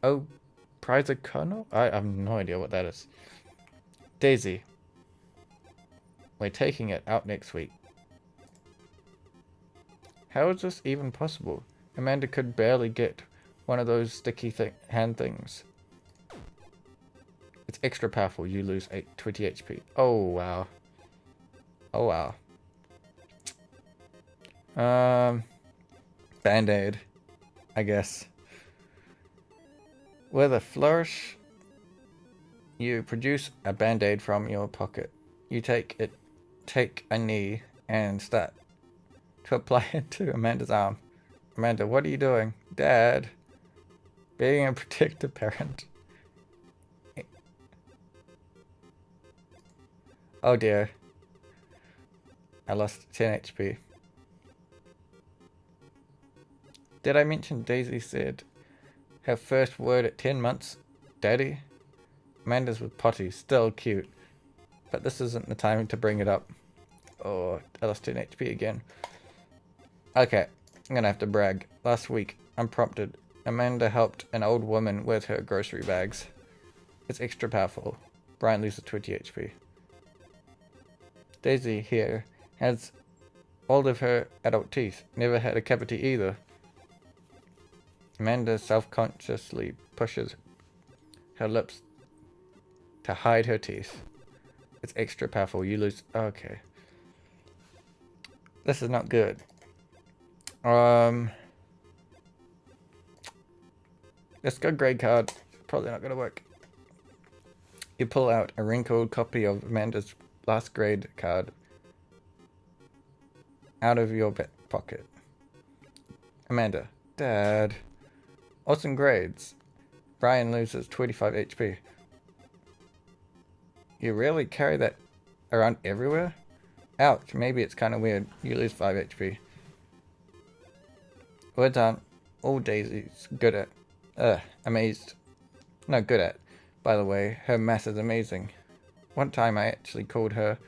Oh, prize a kernel? I have no idea what that is. Daisy, we're taking it out next week. How is this even possible? Amanda could barely get one of those sticky hand things. It's extra powerful. You lose 20 HP. Oh, wow. Oh, wow. Band-Aid, I guess. With a flourish, you produce a Band-Aid from your pocket. You take a knee and start to apply it to Amanda's arm. Amanda, what are you doing? Dad, being a protective parent. Oh dear. I lost 10 HP. Did I mention Daisy said her first word at 10 months? Daddy? Amanda's with Potty, still cute. But this isn't the time to bring it up. Oh, I lost 10 HP again. Okay. I'm gonna have to brag. Last week, unprompted, Amanda helped an old woman with her grocery bags. It's extra powerful. Brian loses 20 HP. Daisy here has all of her adult teeth. Never had a cavity either. Amanda self-consciously pushes her lips to hide her teeth. It's extra powerful. You lose. Okay. This is not good. Let's go grade card. Probably not gonna work. You pull out a wrinkled copy of Amanda's last grade card out of your back pocket. Amanda. Dad. Awesome grades. Brian loses 25 HP. You really carry that around everywhere? Ouch, maybe it's kind of weird. You lose 5 HP. Words aren't all Daisy's good at. Amazed. No, good at. By the way, her math is amazing. One time I actually called her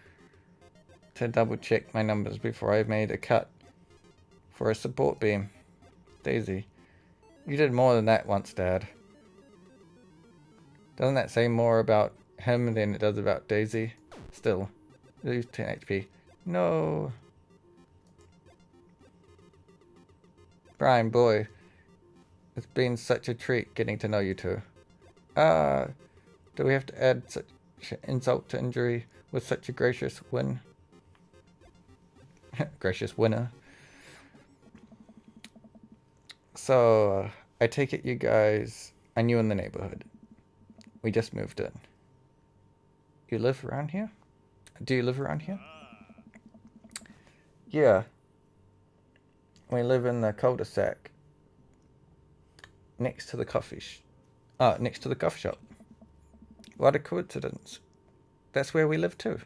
to double check my numbers before I made a cut for a support beam. Daisy. You did more than that once, Dad. Doesn't that say more about him than it does about Daisy? Still, lose 10 HP. No. Brian, boy, it's been such a treat getting to know you two. Do we have to add such insult to injury with such a gracious win? Gracious winner. So, I take it you guys are new in the neighborhood. We just moved in. You live around here? Do you live around here? Yeah. We live in the cul-de-sac. Next to the coffee shop. What a coincidence. That's where we live too.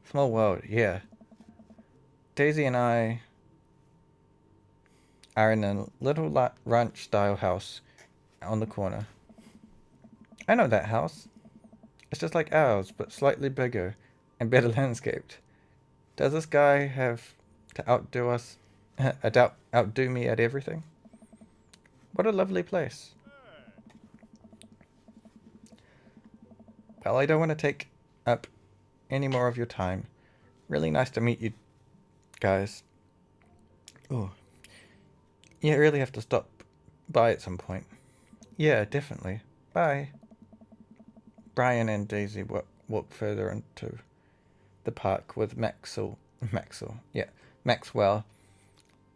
Small world, yeah. Daisy and I are in a little ranch-style house on the corner. I know that house. It's just like ours, but slightly bigger and better landscaped. Does this guy have to outdo us? Outdo me at everything? What a lovely place. Well, I don't want to take up any more of your time. Really nice to meet you guys. Oh. You really have to stop by at some point. Yeah, definitely. Bye. Brian and Daisy walk further into the park with Maxwell,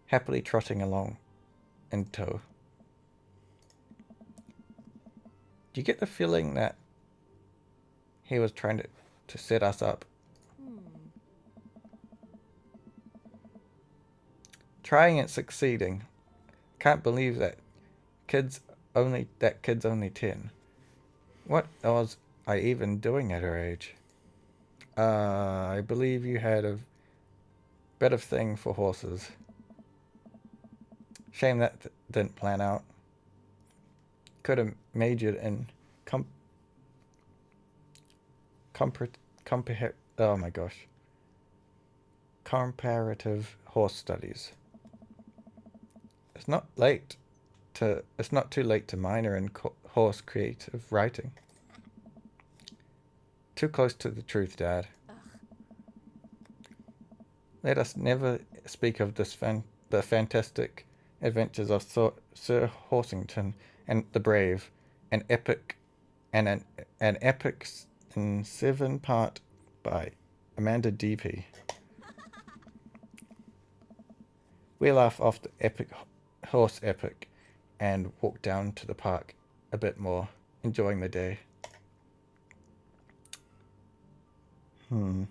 happily trotting along in tow. Do you get the feeling that he was trying to set us up? Trying and succeeding. Can't believe that kid's only 10. What was I even doing at her age? I believe you had a bit of thing for horses. Shame that didn't plan out. Could have majored in comparative horse studies. It's not too late to minor in horse creative writing. Too close to the truth, Dad. Let us never speak of the fantastic adventures of Sir Horsington and the Brave, an epic in 7-part by Amanda D.P. We laugh off the horse epic and walk down to the park a bit more, enjoying the day. I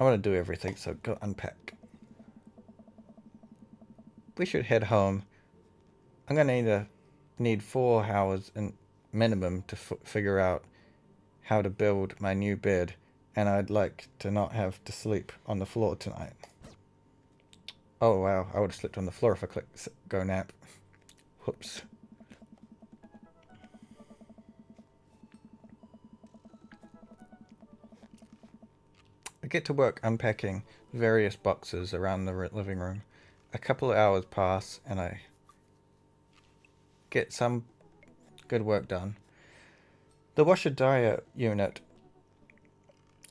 want to do everything, so go unpack. We should head home. I'm gonna need 4 hours in minimum to figure out how to build my new bed, and I'd like to not have to sleep on the floor tonight. Oh wow, I would have slept on the floor if I clicked go nap. Whoops. I get to work unpacking various boxes around the living room. A couple of hours pass and I get some good work done. The washer-dryer unit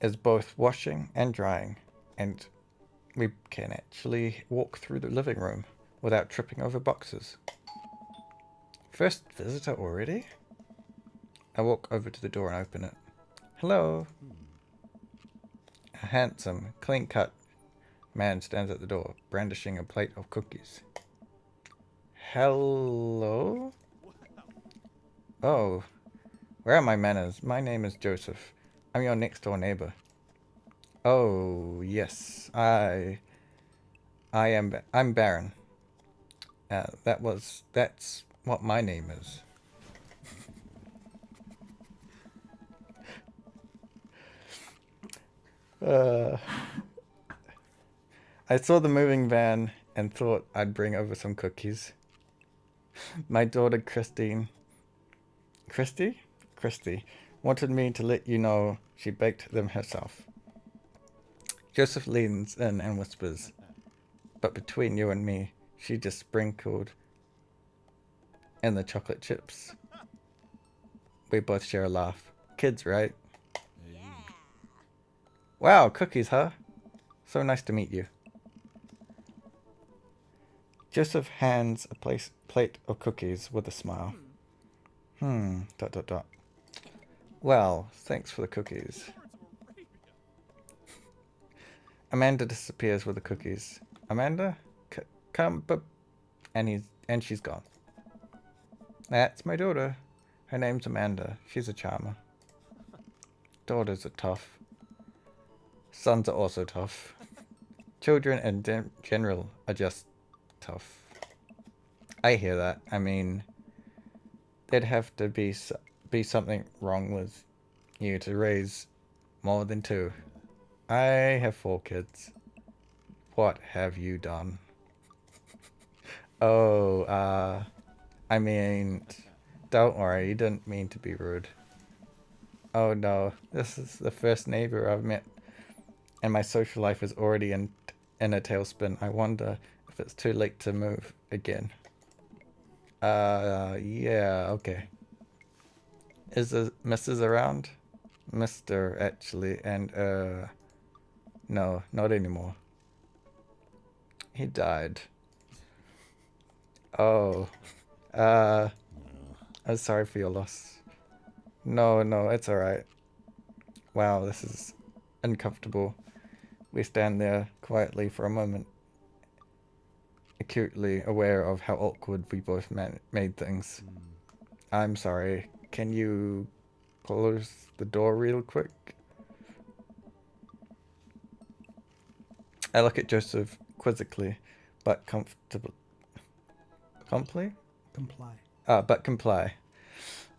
is both washing and drying, and we can actually walk through the living room without tripping over boxes. First visitor already? I walk over to the door and open it. Hello. A handsome, clean-cut man stands at the door, brandishing a plate of cookies. Hello? Oh, where are my manners? My name is Joseph. I'm your next-door neighbor. Oh, yes, I'm Baron. That's what my name is. I saw the moving van and thought I'd bring over some cookies. My daughter Christy, wanted me to let you know she baked them herself. Joseph leans in and whispers, but between you and me, she just sprinkled in the chocolate chips. We both share a laugh. Kids, right? Yeah. Wow, cookies, huh? So nice to meet you. Joseph hands a plate of cookies with a smile. Dot dot dot. Well, thanks for the cookies. Amanda disappears with the cookies. Amanda? Come, but... And she's gone. That's my daughter. Her name's Amanda. She's a charmer. Daughters are tough. Sons are also tough. Children in general are just tough. I hear that. I mean, there'd have to be something wrong with you to raise more than 2. I have 4 kids. What have you done? Oh, I mean, don't worry, you didn't mean to be rude. Oh no, this is the first neighbor I've met, and my social life is already in a tailspin. I wonder if it's too late to move again. Yeah, okay. Is the Mrs. around? Mr. actually, and no, not anymore. He died. Oh, I'm sorry for your loss. No, it's alright. Wow, this is uncomfortable. We stand there quietly for a moment, acutely aware of how awkward we both made things. I'm sorry. Can you close the door real quick? I look at Joseph quizzically, but comfortably. Comply. But comply.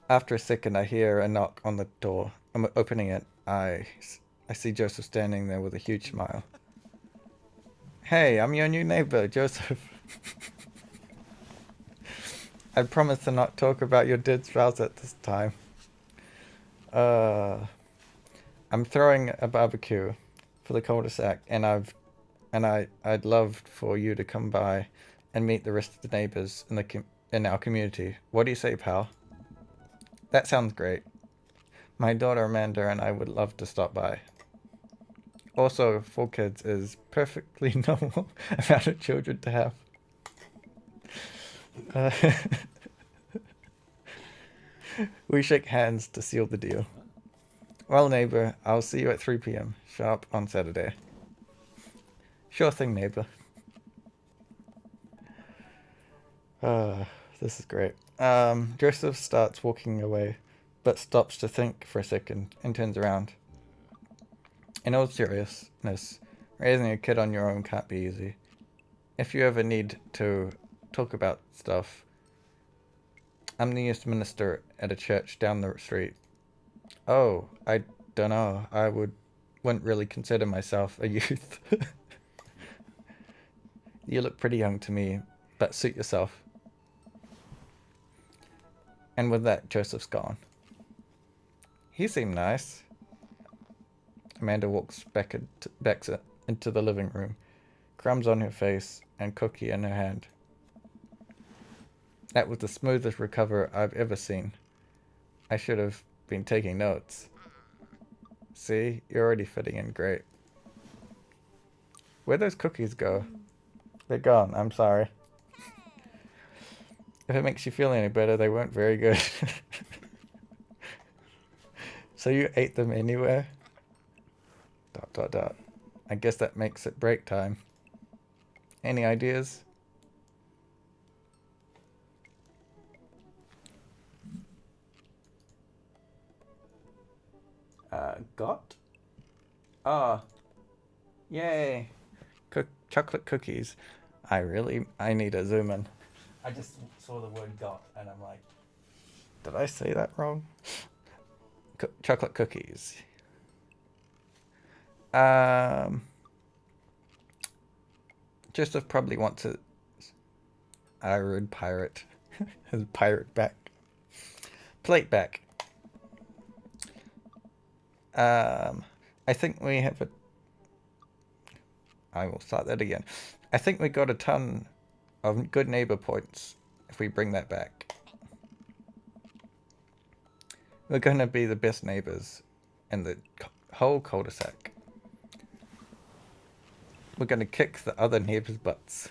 After a second, I hear a knock on the door. I'm opening it. I see Joseph standing there with a huge smile. Hey, I'm your new neighbor, Joseph. I promise to not talk about your dead spouse at this time. I'm throwing a barbecue for the cul-de-sac, and I'd love for you to come by and meet the rest of the neighbors in our community. What do you say, pal? That sounds great. My daughter Amanda and I would love to stop by. Also, 4 kids is perfectly normal amount of children to have. We shake hands to seal the deal. Well, neighbor, I'll see you at 3 p.m. sharp on Saturday. Sure thing, neighbor. This is great. Joseph starts walking away, but stops to think for a second and turns around. In all seriousness, raising a kid on your own can't be easy. If you ever need to talk about stuff, I'm the youth minister at a church down the street. Oh, I don't know. I wouldn't really consider myself a youth. You look pretty young to me, but suit yourself. And with that, Joseph's gone. He seemed nice. Amanda walks back into the living room, crumbs on her face and cookie in her hand. That was the smoothest recover I've ever seen. I should have been taking notes. See, you're already fitting in great. Where'd those cookies go? They're gone, I'm sorry. If it makes you feel any better, they weren't very good. So you ate them anywhere? ... I guess that makes it break time. Any ideas? Got? Ah. Yay. Chocolate cookies. I need a zoom in. I just saw the word got and I'm like, did I say that wrong? Chocolate cookies. Joseph probably wants to... I would pirate. His pirate back. Plate back. I think we have a... I will start that again. I think we got a ton of good neighbor points if we bring that back. We're going to be the best neighbors in the whole cul-de-sac. We're going to kick the other neighbors' butts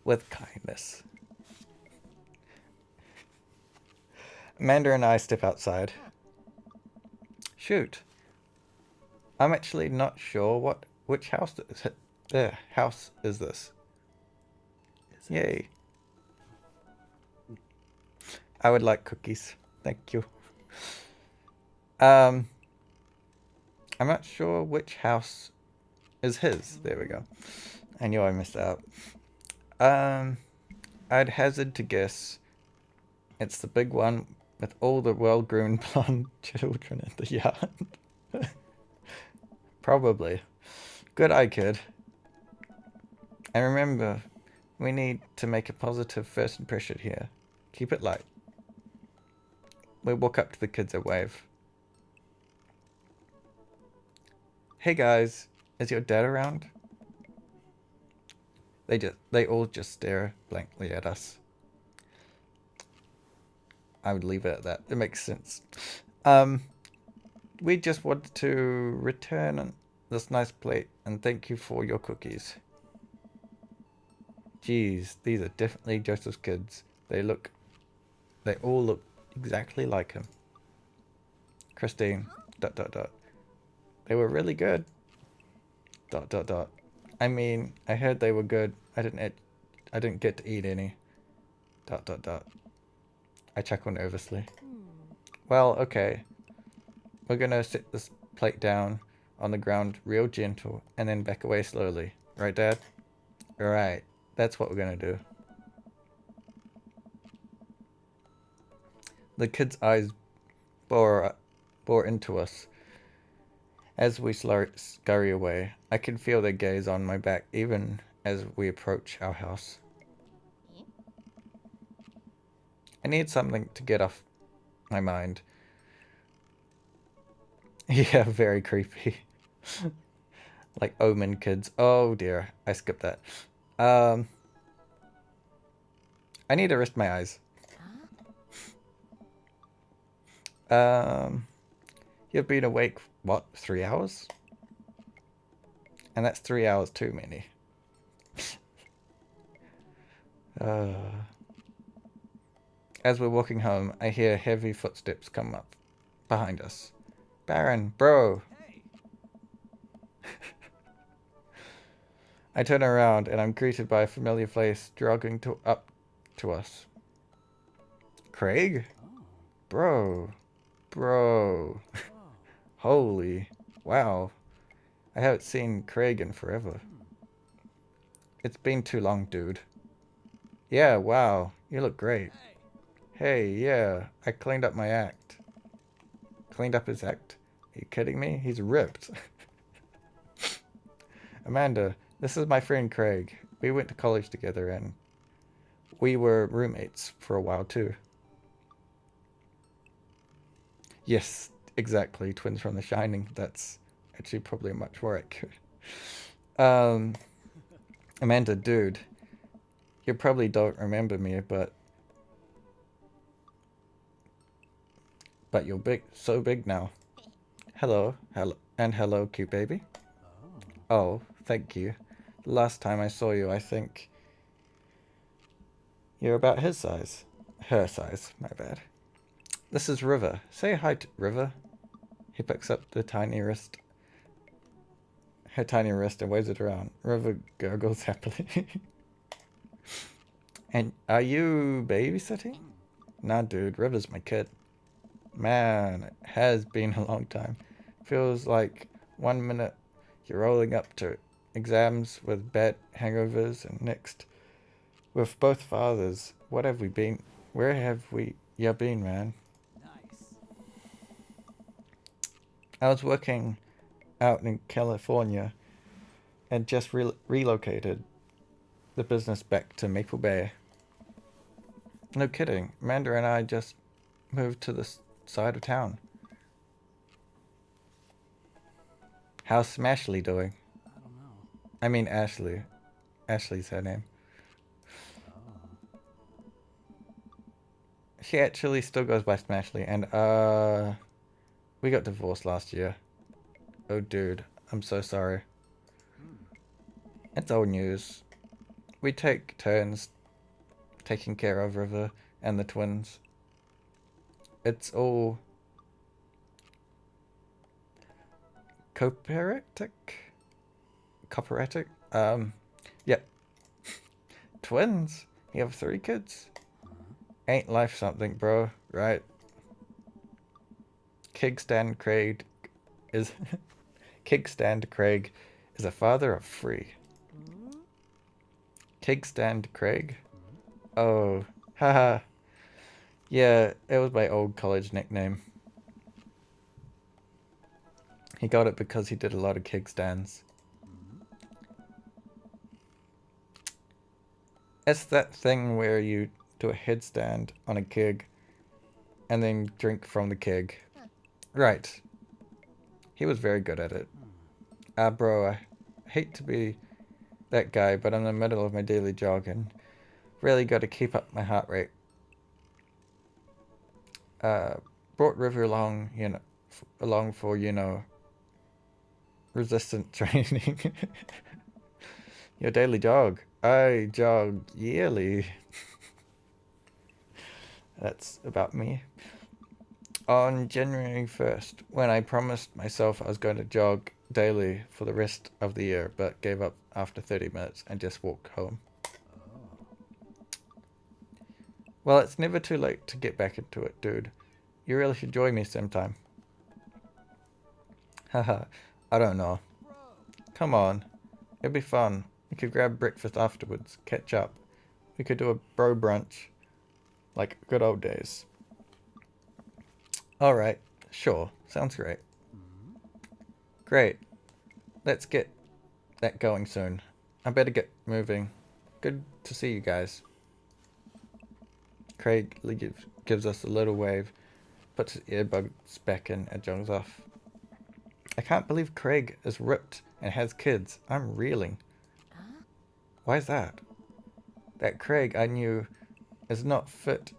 with kindness. Amanda and I step outside. Shoot. I'm actually not sure which house is this. Yay. I would like cookies. Thank you. I'm not sure which house is his. There we go. I knew I missed out. I'd hazard to guess it's the big one with all the well-groomed blonde children in the yard. Probably. Good eye, kid. And remember, we need to make a positive first impression here. Keep it light. We walk up to the kids and wave. Hey guys, is your dad around? They all just stare blankly at us. I would leave it at that. It makes sense. We just wanted to return this nice plate and thank you for your cookies. Geez, these are definitely Joseph's kids. They all look exactly like him. Christine, ... They were really good. ... I mean, I heard they were good. I didn't get to eat any. ... I chuckle nervously. Well, okay. We're gonna sit this plate down on the ground real gentle and then back away slowly. Right, Dad? Right. That's what we're gonna do. The kids' eyes bore into us as we scurry away. I can feel their gaze on my back even as we approach our house. I need something to get off my mind. Yeah, very creepy. Like Omen kids. Oh dear, I skipped that. I need to rest my eyes. You've been awake, what, 3 hours? And that's 3 hours too many. As we're walking home, I hear heavy footsteps come up behind us. Baron, bro. I turn around and I'm greeted by a familiar face jogging up to us. Craig? Bro. Holy. Wow. I haven't seen Craig in forever. It's been too long, dude. Yeah, wow. You look great. Hey, yeah. I cleaned up my act. Cleaned up his act? Are you kidding me? He's ripped. Amanda, this is my friend Craig. We went to college together and we were roommates for a while too. Yes, exactly. Twins from The Shining. That's actually probably much more accurate. Um, Amanda, dude, you probably don't remember me, but you're big, so big now. Hello, hello, cute baby. Oh, thank you. Last time I saw you, I think you're about his size. Her size, my bad. This is River. Say hi to River. He picks up her tiny wrist and waves it around. River gurgles happily. And are you babysitting? Nah, dude, River's my kid. Man, it has been a long time. Feels like 1 minute you're rolling up to exams with bad hangovers, and next with both fathers. What have we been? Where have we you been, man? Nice. I was working out in California and just relocated the business back to Maple Bay. No kidding. Amanda and I just moved to this side of town. How's Smashley doing? I don't know. I mean Ashley. Ashley's her name. Oh. She actually still goes by Smashley, and we got divorced last year. Oh dude, I'm so sorry. It's old news. We take turns taking care of River and the twins. It's all cooperatic? Cooperatic? Yep. Twins? You have 3 kids? Ain't life something, bro, right? Kickstand Craig is Kickstand Craig is a father of 3. Kickstand Craig? Oh, haha. Yeah, it was my old college nickname. He got it because he did a lot of kickstands. It's that thing where you do a headstand on a keg and then drink from the keg. Right. He was very good at it. Bro, I hate to be that guy, but I'm in the middle of my daily jog and really got to keep up my heart rate. Brought River along, along for, resistant training. Your daily jog. I jog yearly. That's about me. On January 1st, when I promised myself I was going to jog daily for the rest of the year, but gave up after 30 minutes and just walked home. Well, it's never too late to get back into it, dude. You really should join me sometime. Haha, I don't know. Come on. It'd be fun. We could grab breakfast afterwards, catch up. We could do a bro brunch. Like good old days. Alright, sure. Sounds great. Great. Let's get that going soon. I better get moving. Good to see you guys. Craig gives us a little wave, puts his earbuds back in, and jogs off. I can't believe Craig is ripped and has kids. I'm reeling. Why is that? That Craig I knew is not fit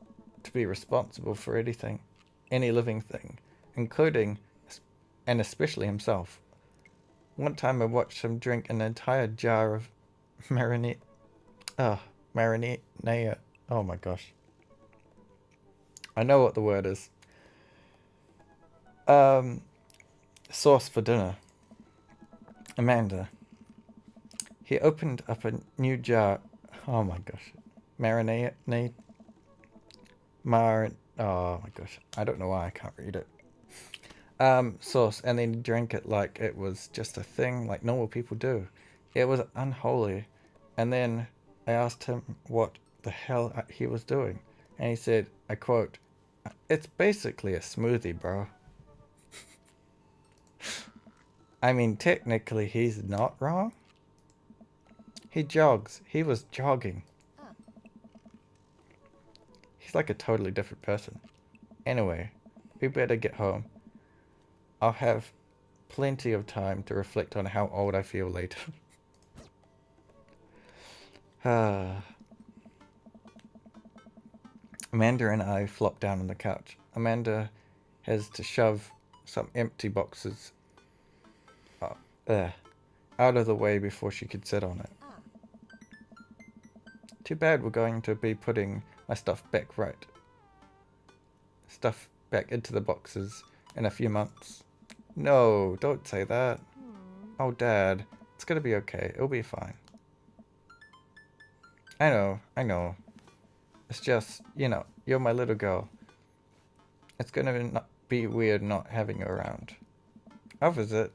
to be responsible for any living thing, including and especially himself. One time I watched him drink an entire jar of marinade. Oh my gosh. I know what the word is. Sauce for dinner. Amanda. He opened up a new jar. Oh my gosh. Marinade. Oh my gosh. I don't know why I can't read it. Sauce, and then drank it like it was just a thing, like normal people do. It was unholy. And then I asked him what the hell he was doing. And he said, I quote, "It's basically a smoothie, bro." I mean, technically he's not wrong. He jogs. He was jogging. He's like a totally different person. Anyway, we better get home. I'll have plenty of time to reflect on how old I feel later. Amanda and I flop down on the couch. Amanda has to shove some empty boxes out of the way before she could sit on it. Too bad we're going to be putting my stuff back into the boxes in a few months. No, don't say that. Oh, Dad, it's gonna be okay. It'll be fine. I know. It's just, you're my little girl. It's gonna be weird not having you around. I'll visit,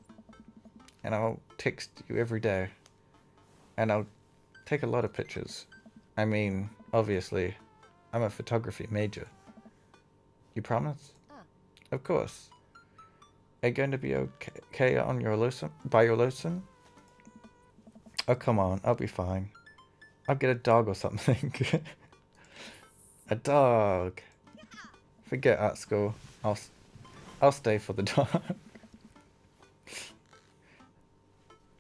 and I'll text you every day, and I'll take a lot of pictures. I mean, obviously, I'm a photography major. You promise? Of course. Are you going to be okay on your lonesome? By your lonesome? Oh, come on, I'll be fine. I'll get a dog or something. A dog. Forget art school. I'll stay for the dog.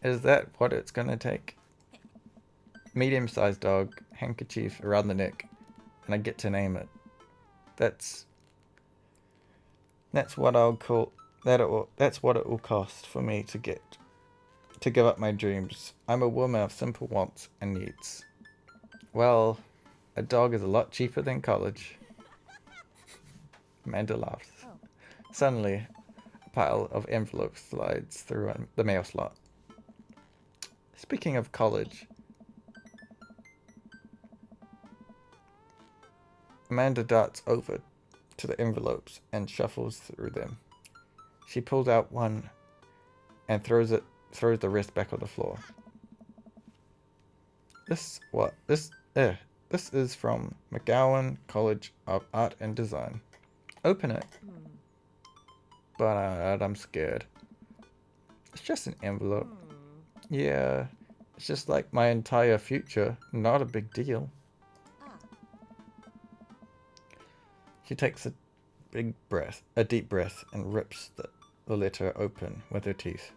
Is that what it's gonna take? Medium-sized dog, handkerchief around the neck, and I get to name it. That's what I'll call that's what it will cost for me to give up my dreams. I'm a woman of simple wants and needs. Well, a dog is a lot cheaper than college. Amanda laughs. Suddenly, a pile of envelopes slides through the mail slot. Speaking of college, Amanda darts over to the envelopes and shuffles through them. She pulls out one and throws the rest back on the floor. This is from McGowan College of Art and Design. Open it. But I'm scared. It's just an envelope. Yeah, it's just like my entire future. Not a big deal. She takes a deep breath, and rips the letter open with her teeth.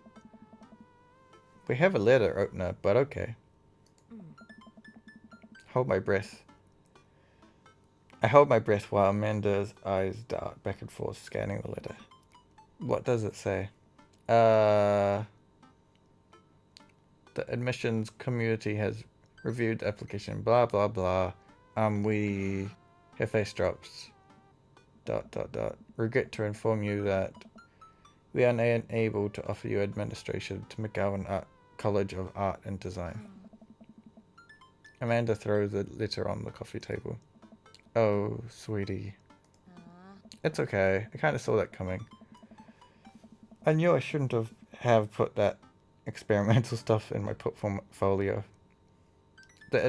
We have a letter opener, but okay. Hold my breath. I hold my breath while Amanda's eyes dart back and forth, scanning the letter. What does it say? The admissions community has reviewed the application, blah, blah, blah. Her face drops. ... Regret to inform you that we are unable to offer you administration to McGowan College of Art and Design. Amanda throws the letter on the coffee table. Oh, sweetie. It's okay. I kind of saw that coming. I knew I shouldn't have put that experimental stuff in my portfolio. The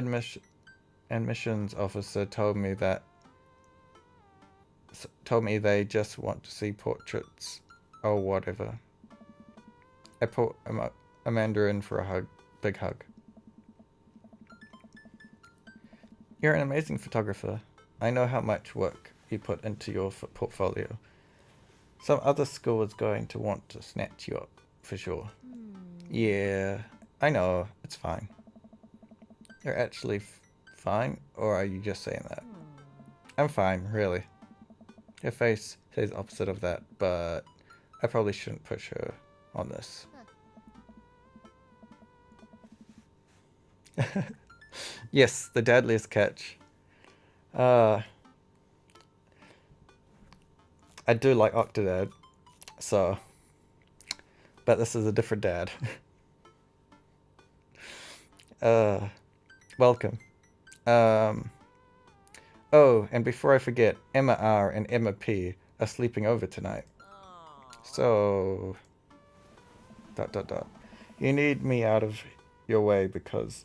admissions officer told me they just want to see portraits or whatever. I put Amanda in for a big hug. You're an amazing photographer. I know how much work you put into your portfolio. Some other school is going to want to snatch you up, for sure. Yeah, I know. It's fine. You're actually fine, or are you just saying that? I'm fine, really. Her face says opposite of that, but I probably shouldn't push her on this. Yes, the deadliest catch. I do like Octodad, so... But this is a different dad. Welcome. Oh, and before I forget, Emma R and Emma P are sleeping over tonight. So... ... You need me out of your way because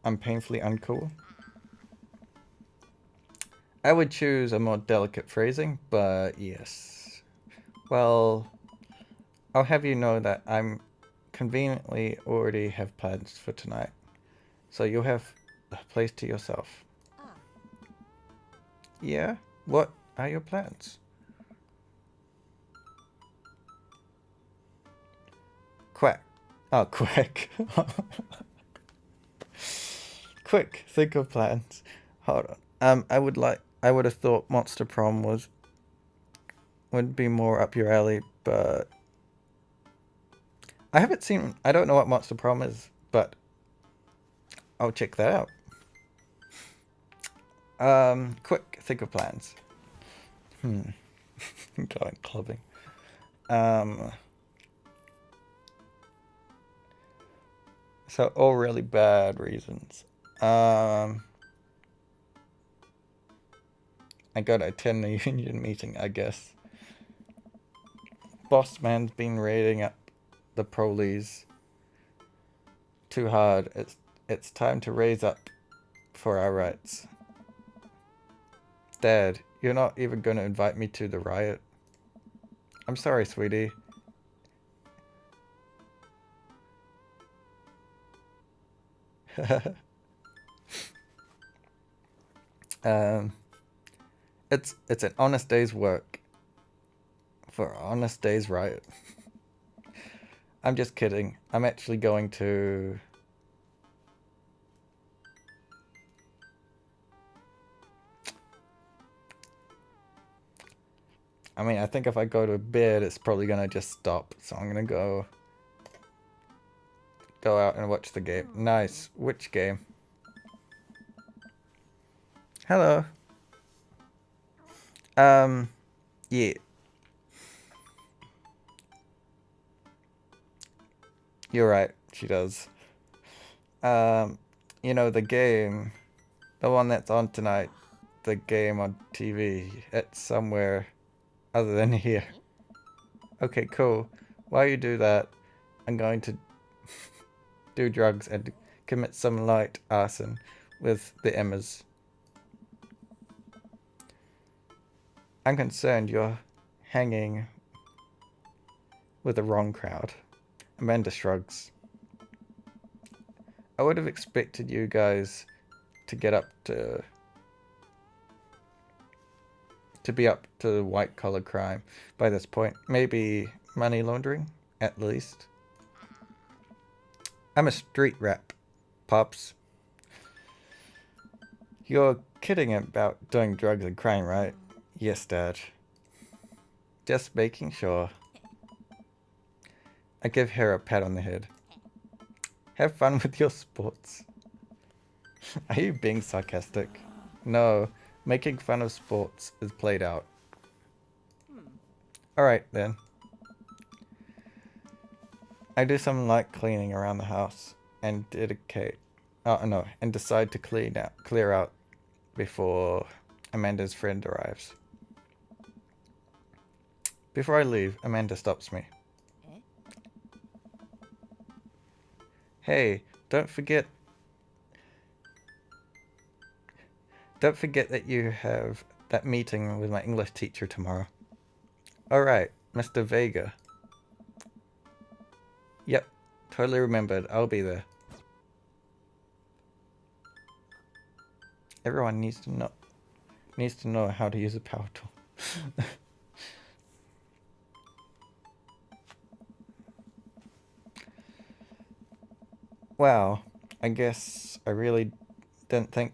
I'm painfully uncool? I would choose a more delicate phrasing, but yes. Well, I'll have you know that I'm conveniently already have plans for tonight. So you'll have the place to yourself. Yeah? What are your plans? Quack. Oh, quack. Quick, think of plans. Hold on. I would have thought Monster Prom would be more up your alley, but I don't know what Monster Prom is, but I'll check that out. Quick, think of plans. Going clubbing. So all really bad reasons. I gotta attend the union meeting, I guess. Boss man's been raiding up the prolies too hard. It's time to raise up for our rights. Dad, you're not even gonna invite me to the riot? I'm sorry, sweetie. It's an honest day's work for an honest day's riot. I'm just kidding. I'm actually going to... I mean, I think if I go to bed, it's probably gonna just stop. So I'm gonna go out and watch the game. Nice. Which game? Hello. Yeah. You're right. She does. You know, the game, the one that's on tonight, the game on TV, it's somewhere other than here. Okay, cool. While you do that, I'm going to do drugs and commit some light arson with the Emmas. I'm concerned you're hanging with the wrong crowd. Amanda shrugs. I would have expected you guys to get up to be up to white collar crime by this point. Maybe money laundering, at least. I'm a street rat, Pops. You're kidding about doing drugs and crime, right? Yes, Dad. Just making sure. I give her a pat on the head. Have fun with your sports. Are you being sarcastic? No, making fun of sports is played out. Alright then. I do some light cleaning around the house and decide to clear out before Amanda's friend arrives. Before I leave, Amanda stops me. Hey, don't forget that you have that meeting with my English teacher tomorrow. Alright, Mr. Vega. Yep, totally remembered. I'll be there. Everyone needs to know how to use a power tool. Wow, I guess I really didn't think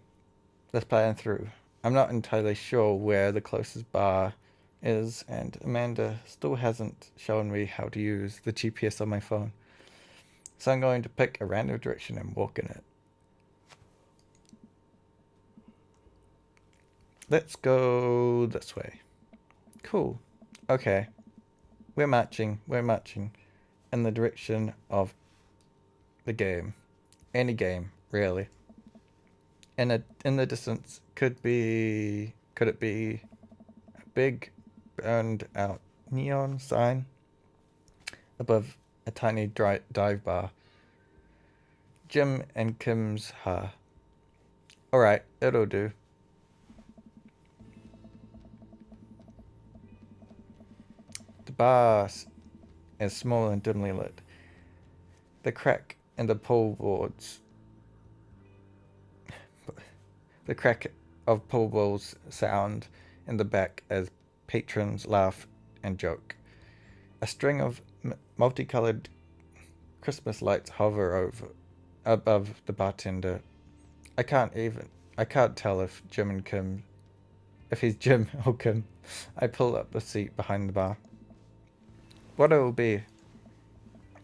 this plan through. I'm not entirely sure where the closest bar is, and Amanda still hasn't shown me how to use the GPS on my phone. So I'm going to pick a random direction and walk in it. Let's go this way. Cool. Okay. We're marching in the direction of the game. Any game, really. In the distance could it be a big burned out neon sign above a tiny dive bar. Jim and Kim's Ha. Alright, it'll do. The bar is small and dimly lit. The crack in the pool boards. The crack of pool balls sound in the back as patrons laugh and joke. A string of multicolored Christmas lights hover above the bartender. I can't tell if he's Jim or Kim. I pull up the seat behind the bar. What it will be?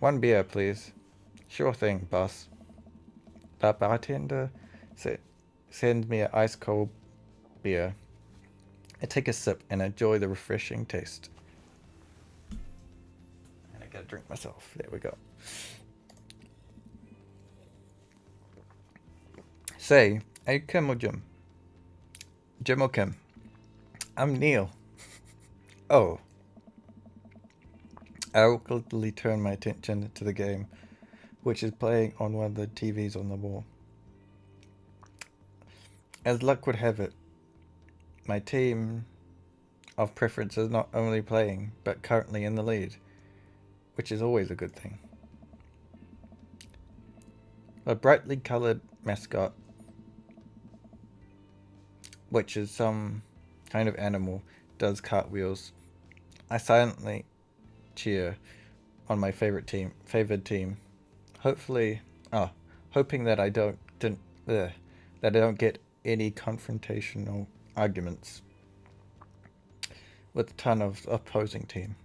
One beer, please. Sure thing, boss. The bartender sends me an ice cold beer. I take a sip and enjoy the refreshing taste. And I gotta drink myself. There we go. Say, are you Kim or Jim? Jim or Kim? I'm Neil. Oh. I awkwardly turn my attention to the game, which is playing on one of the TVs on the wall. As luck would have it, my team of preference is not only playing, but currently in the lead, which is always a good thing. A brightly coloured mascot, which is some kind of animal, does cartwheels. I silently cheer on my favored team. Hoping that I don't get any confrontational arguments with a ton of opposing team.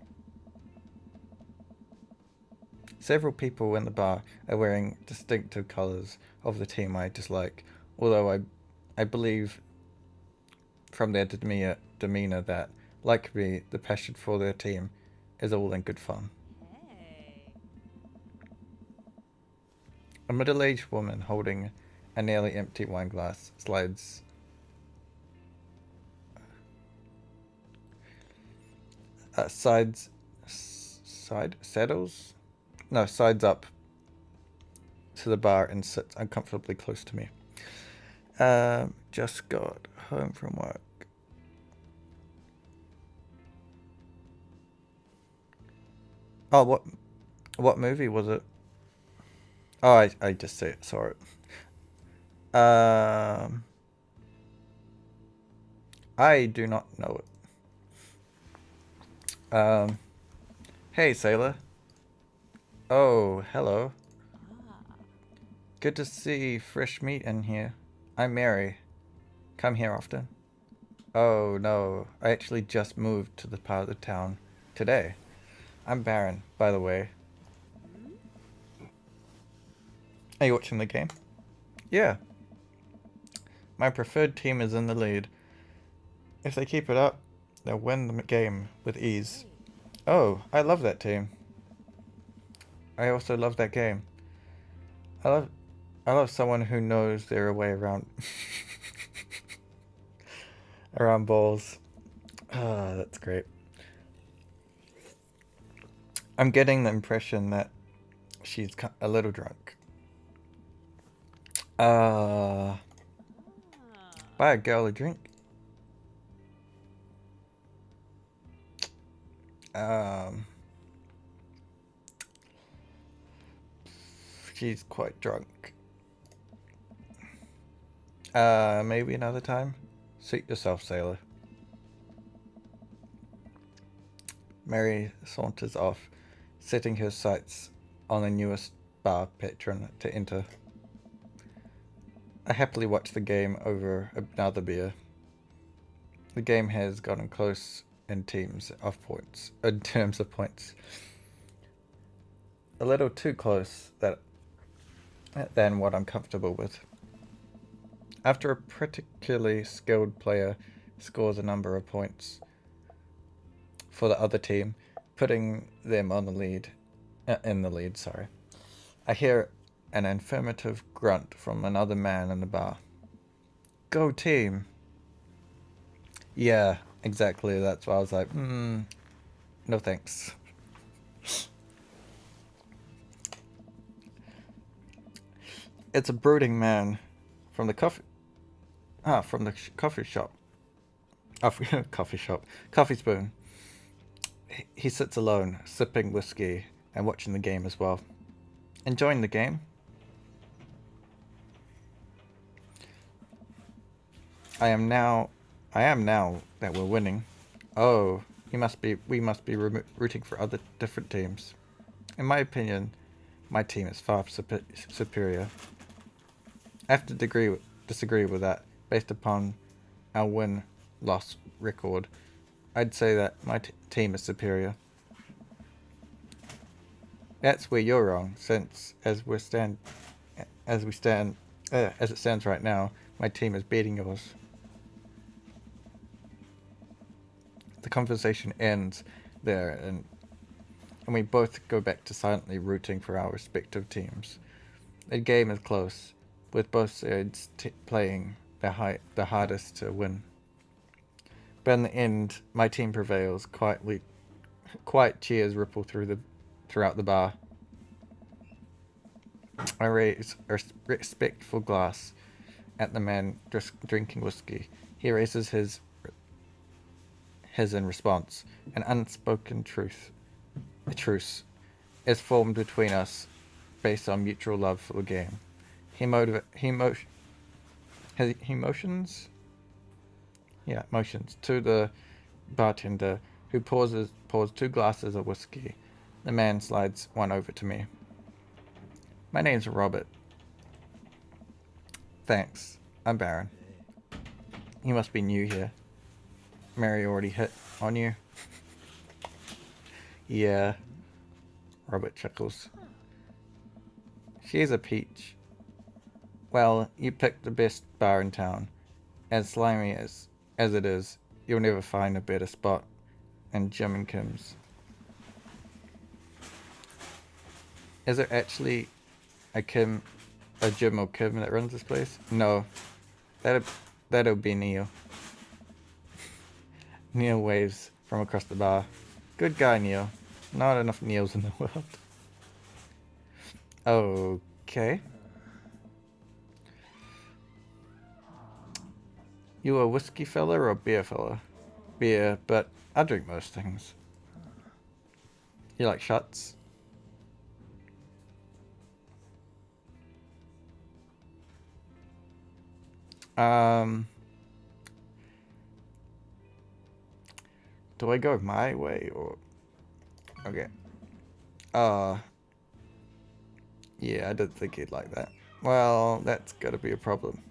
Several people in the bar are wearing distinctive colours of the team I dislike, although I believe from their demeanour that, like me, the passion for their team is all in good fun. Hey. A middle-aged woman holding a nearly empty wine glass sides up to the bar and sits uncomfortably close to me. Just got home from work. Oh, what movie was it? Oh, I just saw it. I do not know it. Hey, sailor. Oh, hello. Good to see fresh meat in here. I'm Mary. Come here often. Oh, no. I actually just moved to the part of the town today. I'm Baron, by the way. Are you watching the game? Yeah. My preferred team is in the lead. If they keep it up, they'll win the game with ease. Oh, I love that team. I also love that game. I love someone who knows their way around around balls. Ah, that's great. I'm getting the impression that she's a little drunk. Buy a girl a drink. She's quite drunk. Maybe another time. Suit yourself, sailor. Mary saunters off, setting her sights on the newest bar patron to enter. I happily watch the game over another beer. The game has gotten close in terms of points. A little too close than what I'm comfortable with. After a particularly skilled player scores a number of points for the other team, putting them in the lead, I hear an affirmative grunt from another man in the bar. Go team! Yeah, exactly, that's why I was like, no thanks. It's a brooding man from the coffee shop. Coffee spoon. He sits alone, sipping whiskey and watching the game as well. Enjoying the game? I am now that we're winning. Oh, we must be rooting for other different teams. In my opinion, my team is far superior. I have to disagree with that. Based upon our win-loss record, I'd say that my team is superior. That's where you're wrong, since as it stands right now, my team is beating yours. The conversation ends there, and we both go back to silently rooting for our respective teams. The game is close, with both sides playing the hardest to win. But in the end, my team prevails. Quiet cheers ripple throughout the bar. I raise a respectful glass at the man drinking whiskey. He raises his in response. An unspoken truce is formed between us based on mutual love for the game. He motions to the bartender, who pours 2 glasses of whiskey. The man slides one over to me. My name's Robert. Thanks. I'm Baron. You must be new here. Mary already hit on you? Yeah. Robert chuckles. She's a peach. Well, you picked the best bar in town. As slimy as it is, you'll never find a better spot than Jim and Kim's. Is there actually a Jim or Kim that runs this place? No. That'll be Neil. Neil waves from across the bar. Good guy, Neil. Not enough Neils in the world. Okay. You a whiskey fella or a beer fella? Beer, but I drink most things. You like shots? Do I go my way or... Okay. Yeah, I didn't think he'd like that. Well, that's gotta be a problem.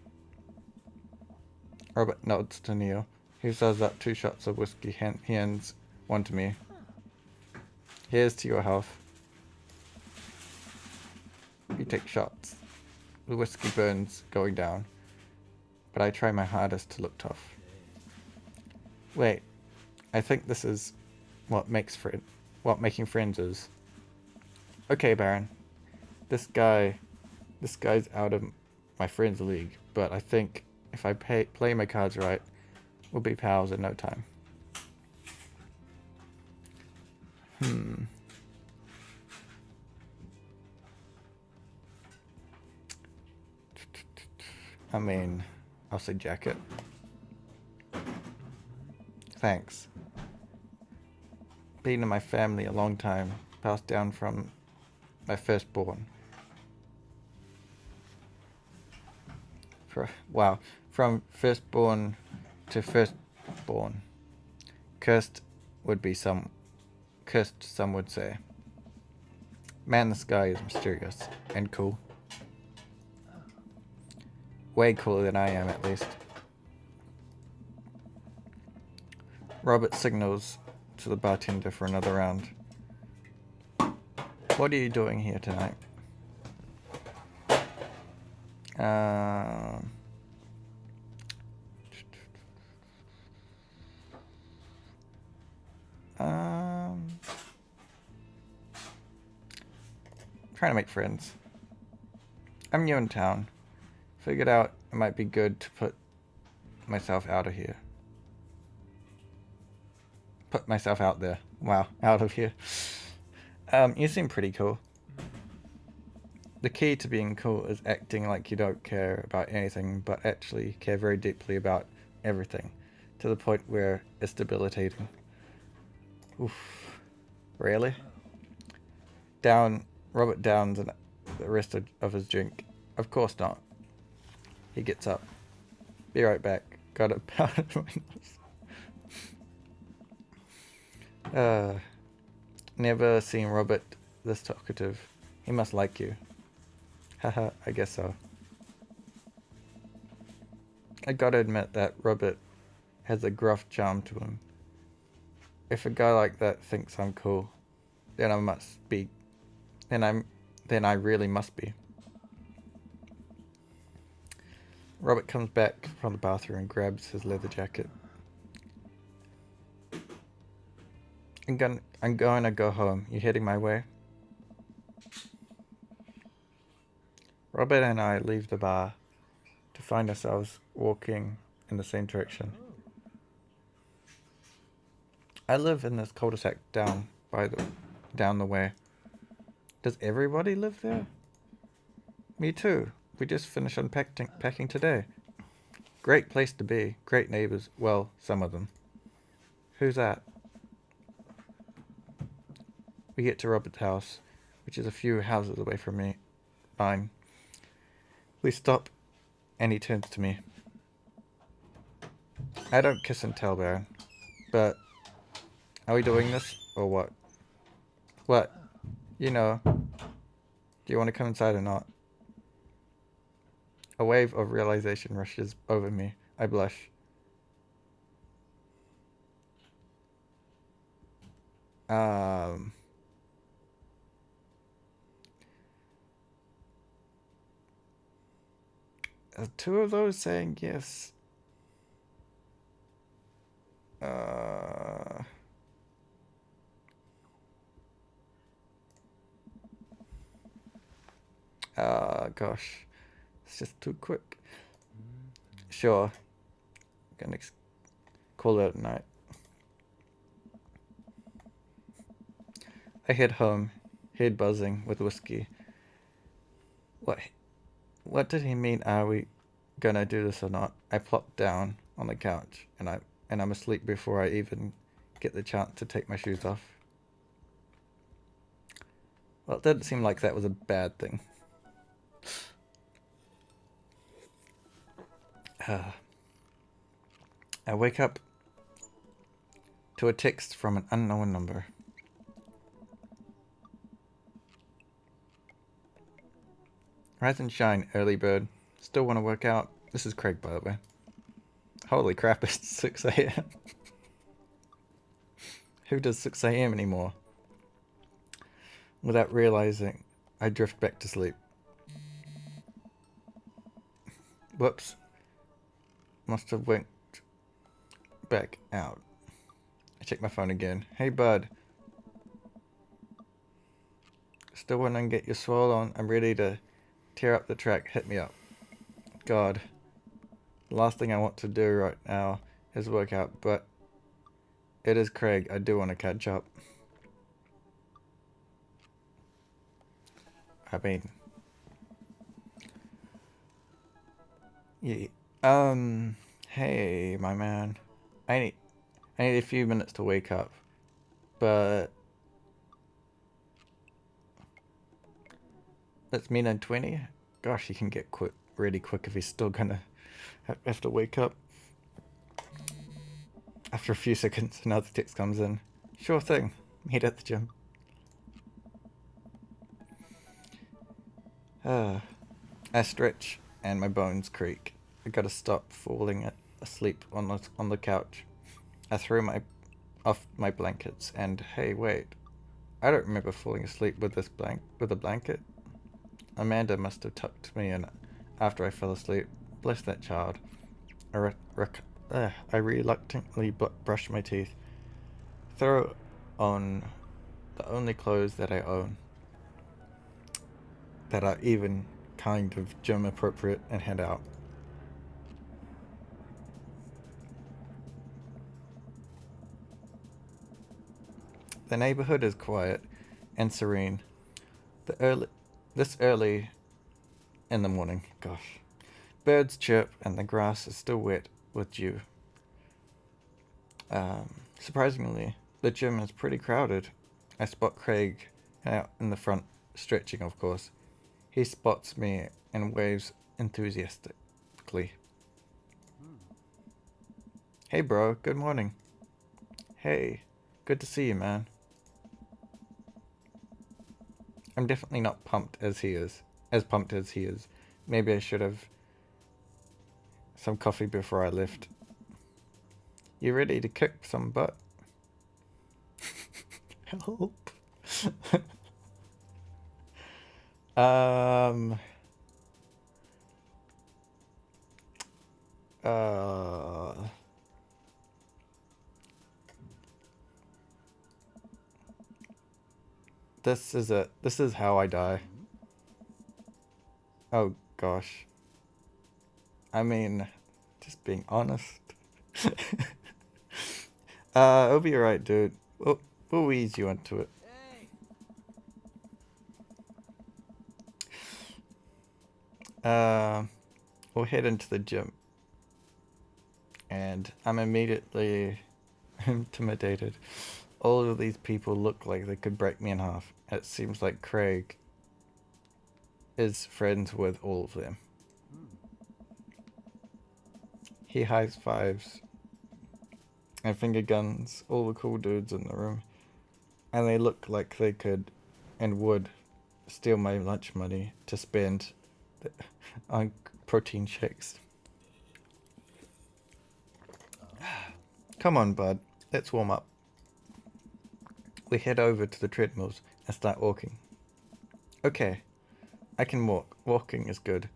Robert nods to Neil. He serves up 2 shots of whiskey. He hands one to me. Here's to your health. You take shots. The whiskey burns going down, but I try my hardest to look tough. Wait, I think this is what making friends is. Okay, Baron. This guy's out of my friends' league, but I think if I play my cards right, we'll be pals in no time. I mean, I'll say jacket. Thanks. Been in my family a long time, passed down from my firstborn. Wow, from firstborn to firstborn. Cursed, some would say. Man, this guy is mysterious and cool. Way cooler than I am, at least. Robert signals to the bartender for another round. What are you doing here tonight? Trying to make friends. I'm new in town. Figured out it might be good to put myself out of here. Put myself out there. Wow, out of here. You seem pretty cool. The key to being cool is acting like you don't care about anything, but actually care very deeply about everything, to the point where it's debilitating. Oof. Really? Robert downs the rest of his drink. Of course not. He gets up. Be right back. Got a powder in my nose. Never seen Robert this talkative. He must like you. Haha, I guess so. I gotta admit that Robert has a gruff charm to him. If a guy like that thinks I'm cool, then I must be. Then I really must be. Robert comes back from the bathroom and grabs his leather jacket. I'm going to go home. You heading my way? Robert and I leave the bar to find ourselves walking in the same direction. I live in this cul-de-sac down the way. Does everybody live there? Me too. We just finished packing today. Great place to be. Great neighbors. Well, some of them. Who's that? We get to Robert's house, which is a few houses away from mine. We stop, and he turns to me. I don't kiss and tell, Baron. But, are we doing this, or what? What? You know. Do you want to come inside or not? A wave of realization rushes over me. I blush. Two of those saying yes. Gosh. It's just too quick. Sure. Gonna call it a night. I head home, head buzzing with whiskey. What did he mean? Are we gonna do this or not? I plop down on the couch and I'm asleep before I even get the chance to take my shoes off. Well, it didn't seem like that was a bad thing. I wake up to a text from an unknown number. Rise and shine, early bird. Still want to work out? This is Craig, by the way. Holy crap, it's 6 a.m. Who does 6 a.m. anymore? Without realizing, I drift back to sleep. Whoops. Must have winked back out. I check my phone again. Hey, bud. Still want to get your swirl on? I'm ready to tear up the track. Hit me up. God. The last thing I want to do right now is work out, but it is Craig. I do want to catch up. I mean... Yeah. Hey, my man. I need a few minutes to wake up, but let's meet in 20. Gosh, he can get really quick if he's still gonna have to wake up. After a few seconds, another text comes in. Sure thing. Meet at the gym. I stretch and my bones creak. I gotta stop falling asleep on the couch. I throw off my blankets and hey, wait. I don't remember falling asleep with a blanket. Amanda must have tucked me in after I fell asleep. Bless that child. I reluctantly brush my teeth. Throw on the only clothes that I own that are even kind of gym appropriate and head out. The neighborhood is quiet and serene. This early in the morning, gosh. Birds chirp and the grass is still wet with dew. Surprisingly, the gym is pretty crowded. I spot Craig out in the front, stretching, of course. He spots me and waves enthusiastically. Hey, bro, good morning. Hey, good to see you, man. I'm definitely not pumped as he is. As pumped as he is. Maybe I should have some coffee before I left. You ready to kick some butt? Help. um. Uh. This is it. This is how I die. Oh gosh. I mean, just being honest. It'll be alright, dude. We'll ease you into it. We'll head into the gym. And I'm immediately intimidated. All of these people look like they could break me in half. It seems like Craig is friends with all of them. He high fives and finger guns all the cool dudes in the room. And they look like they could and would steal my lunch money to spend on protein shakes. Come on, bud. Let's warm up. We head over to the treadmills and start walking. Okay, I can walk. Walking is good.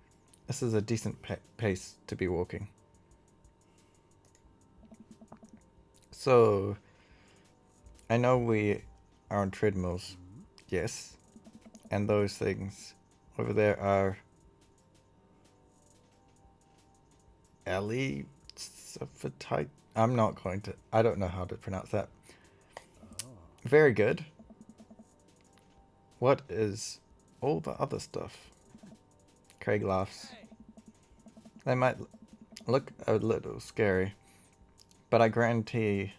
This is a decent pace to be walking. So, I know we are on treadmills. Yes. And those things over there are Aliphatite. I'm not going to. I don't know how to pronounce that. Very good. What is all the other stuff? Craig laughs. They might look a little scary, but I guarantee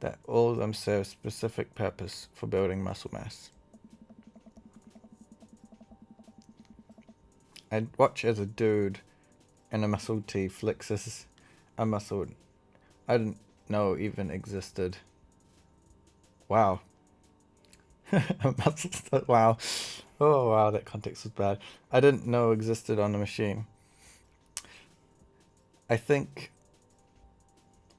that all of them serve specific purpose for building muscle mass. I watch as a dude in a muscle tee flexes a muscle I didn't know even existed. Wow. Wow. Oh wow, that context was bad. I didn't know existed on the machine. I think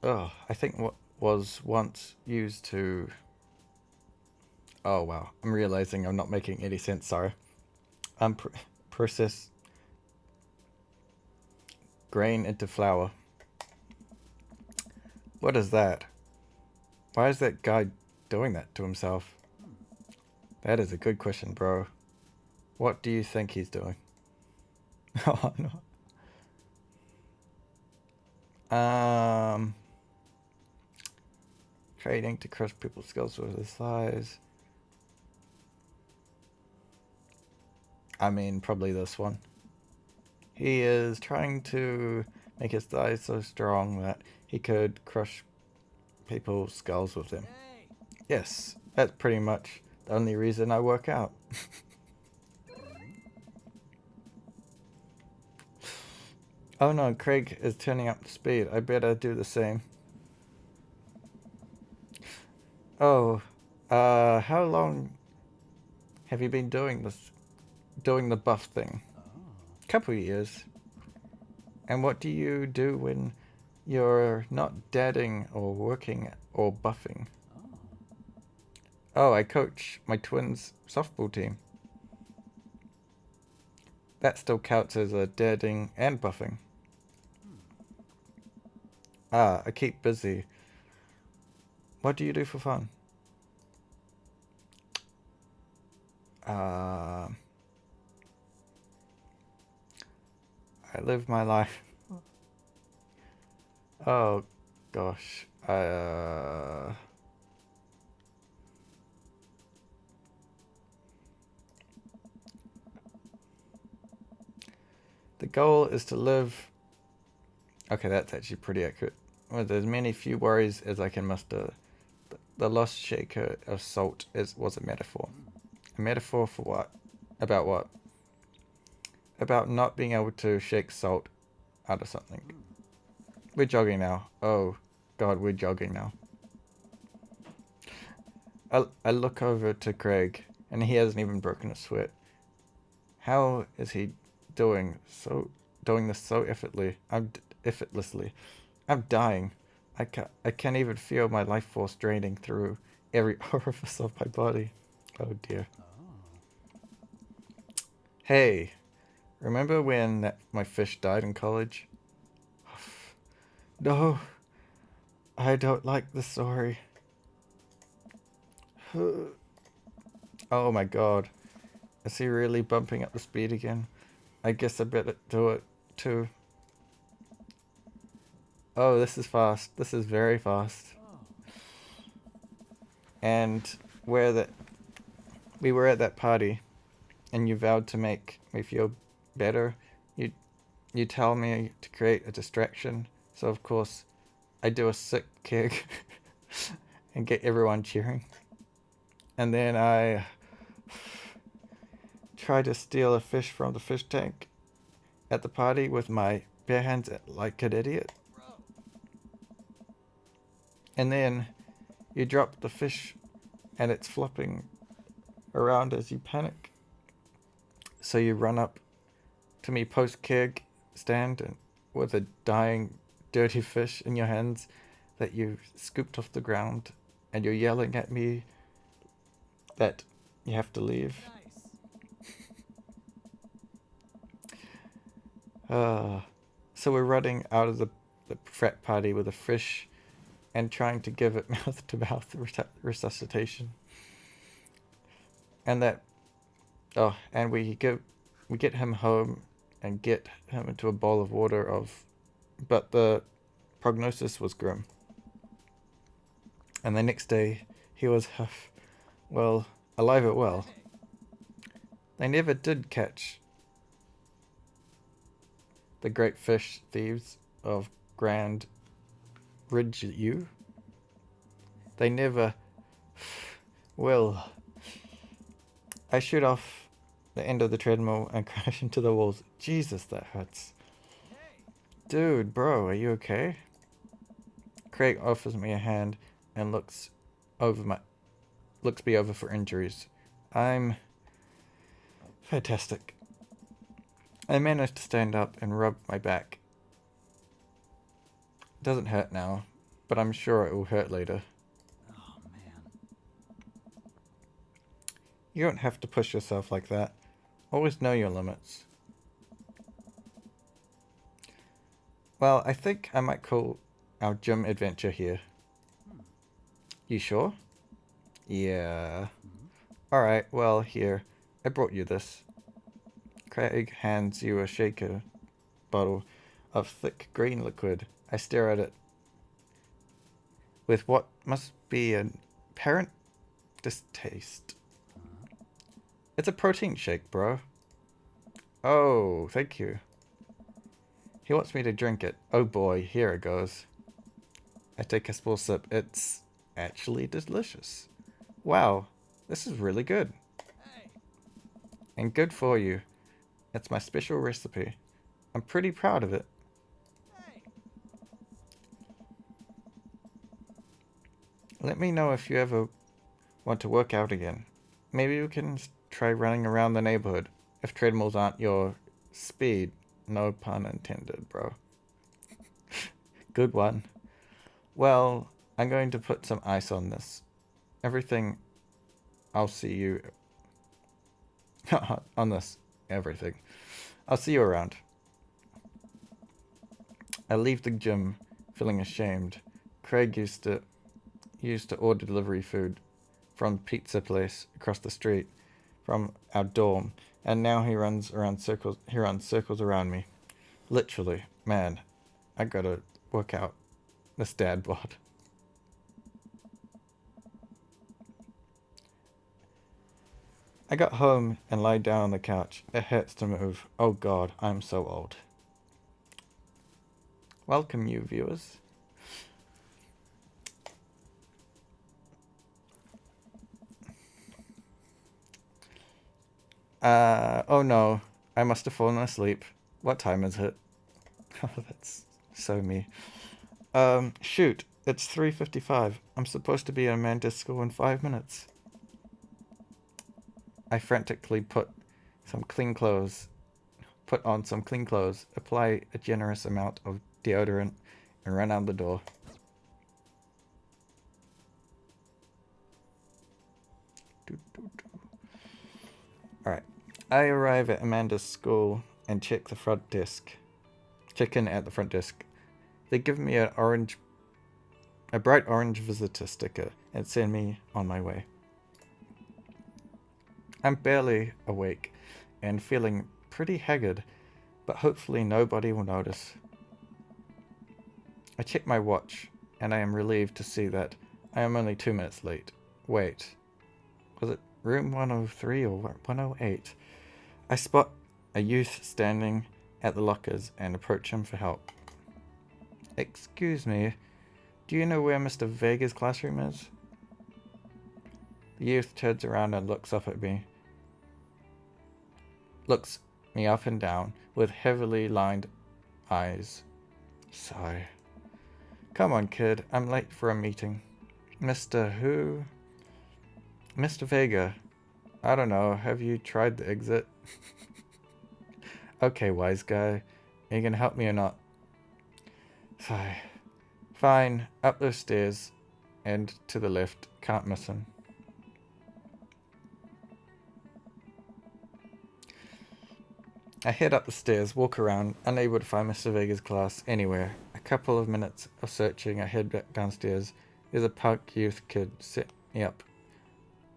what was once used to... Oh wow, I'm realizing I'm not making any sense, sorry. Process grain into flour. What is that? Why is that guy doing that to himself? That is a good question, bro. What do you think he's doing? Oh no. Trading to crush people's skulls with his thighs. I mean, probably this one. He is trying to make his thighs so strong that he could crush people's skulls with them. Yes, that's pretty much the only reason I work out. Oh no, Craig is turning up the speed. I better do the same. Oh, how long have you been doing this? Doing the buff thing? Couple years. And what do you do when you're not dadding or working or buffing? Oh, I coach my twins' softball team. That still counts as a dadding and buffing. Ah, I keep busy. What do you do for fun? I live my life. Oh, gosh. The goal is to live... Okay, that's actually pretty accurate. With as many few worries as I can muster. The lost shaker of salt was a metaphor. A metaphor for what? About what? About not being able to shake salt out of something. We're jogging now. Oh, God, we're jogging now. I look over to Craig and he hasn't even broken a sweat. How is he doing this so effortlessly? I'm dying. I can't even feel my life force draining through every orifice of my body. Oh dear. Oh. Hey, remember when my fish died in college? No, I don't like the story. Oh my god. Is he really bumping up the speed again? I guess I better do it too. Oh, this is fast. This is very fast. Oh. And where that we were at that party, and you vowed to make me feel better. You you tell me to create a distraction. So of course, I do a sick kick and get everyone cheering. And then I try to steal a fish from the fish tank at the party with my bare hands like an idiot. And then you drop the fish and it's flopping around as you panic. So you run up to me post keg stand and with a dying, dirty fish in your hands that you scooped off the ground, and you're yelling at me that you have to leave. Nice. So we're running out of the frat party with a fish and trying to give it mouth to mouth resuscitation. And that, and we get him home and get him into a bowl of water but the prognosis was grim. And the next day, he was, well, alive at well. They never did catch the great fish thieves of Grand Ridge U. They never will. I shoot off the end of the treadmill and crash into the walls. Jesus, that hurts. Dude, bro, are you okay? Craig offers me a hand and looks me over for injuries. I'm fantastic. I managed to stand up and rub my back. It doesn't hurt now, but I'm sure it will hurt later. Oh, man. You don't have to push yourself like that. Always know your limits. Well, I think I might call our gym adventure here. You sure? Yeah. Alright, well, here. I brought you this. Craig hands you a shaker bottle of thick green liquid. I stare at it with what must be an apparent distaste. It's a protein shake, bro. Oh, thank you. He wants me to drink it. Oh boy, here it goes. I take a small sip. It's actually delicious. Wow, this is really good. And good for you. It's my special recipe. I'm pretty proud of it. Let me know if you ever want to work out again. Maybe we can try running around the neighborhood. If treadmills aren't your speed. No pun intended, bro. Good one. Well, I'm going to put some ice on this. Everything. I'll see you. On this. Everything. I'll see you around. I leave the gym feeling ashamed. Craig used to order delivery food from pizza place across the street from our dorm, and now he runs circles around me. Literally, man, I gotta work out this dad bod. I got home and lied down on the couch. It hurts to move. Oh god, I'm so old. Welcome, you viewers. Oh no, I must have fallen asleep. What time is it? Oh, that's so me. Shoot, it's 3:55. I'm supposed to be in Amanda's school in 5 minutes. I frantically put on some clean clothes, apply a generous amount of deodorant, and run out the door. Alright. I arrive at Amanda's school and check in at the front desk. They give me a bright orange visitor sticker and send me on my way. I'm barely awake and feeling pretty haggard, but hopefully nobody will notice. I check my watch, and I am relieved to see that I am only 2 minutes late. Wait, was it room 103 or 108? I spot a youth standing at the lockers and approach him for help. Excuse me, do you know where Mr. Vega's classroom is? The youth turns around and looks up and down with heavily lined eyes. Sigh. Come on, kid, I'm late for a meeting. Mr. who? Mr. Vega. I don't know, have you tried the exit? Okay, wise guy. Are you gonna help me or not? Sigh. Fine, up those stairs and to the left. Can't miss him. I head up the stairs, walk around, unable to find Mr. Vega's class anywhere. A couple of minutes of searching, I head back downstairs. There's a punk youth kid set me up.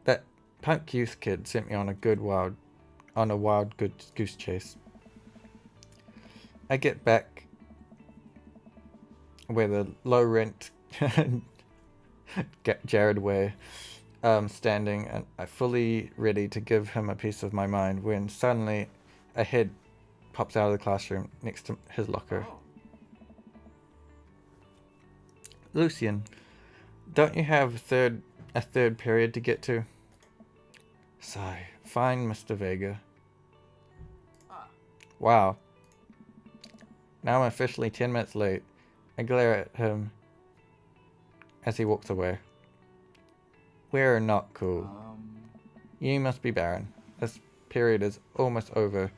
That punk youth kid sent me on a wild goose chase. I get back where the low rent Jared Way standing, and I'm fully ready to give him a piece of my mind when suddenly a head pops out of the classroom next to his locker. Oh. Lucian, don't you have a third period to get to? Sigh. Fine, Mr. Vega. Wow. Now I'm officially 10 minutes late. I glare at him as he walks away. We're not cool. You must be Baron. This period is almost over.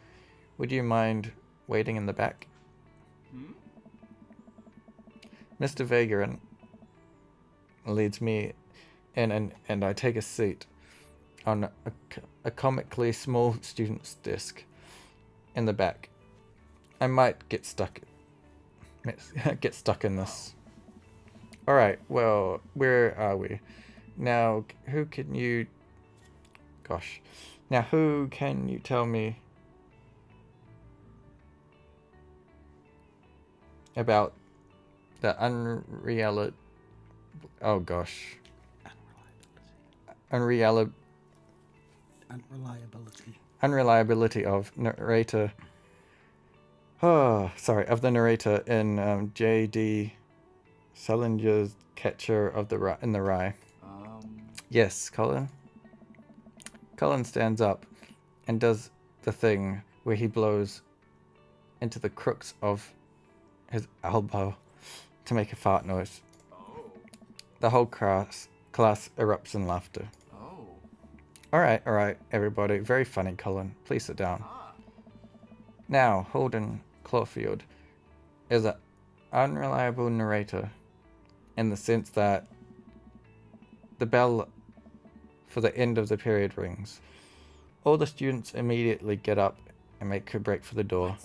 Would you mind waiting in the back? Mr. Vega leads me in and I take a seat on a comically small student's desk in the back. I might get stuck in this. Alright, well, where are we? Now, who can you tell me about the unreliability of narrator. Of the narrator in J.D. Salinger's Catcher in the Rye. Yes, Colin. Colin stands up and does the thing where he blows into the crooks of his elbow to make a fart noise. The whole class erupts in laughter. Alright, everybody. Very funny, Colin. Please sit down. Now, Holden Caulfield is an unreliable narrator in the sense that the bell for the end of the period rings. All the students immediately get up and make a break for the door.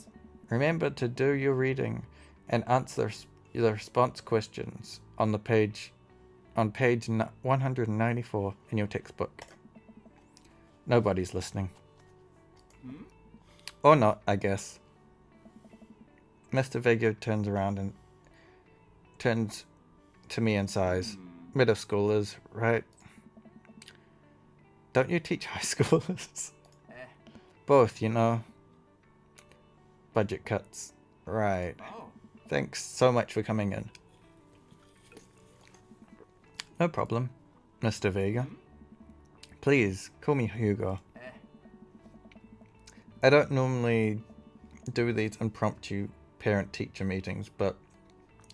Remember to do your reading and answer the response questions on page 194 in your textbook. Nobody's listening. Or not, I guess. Mr. Vega turns around and turns to me and sighs. Middle schoolers, right? Don't you teach high schoolers? Both, you know. Budget cuts. Right. Thanks so much for coming in. No problem, Mr. Vega. Please, call me Hugo. I don't normally do these impromptu parent-teacher meetings, but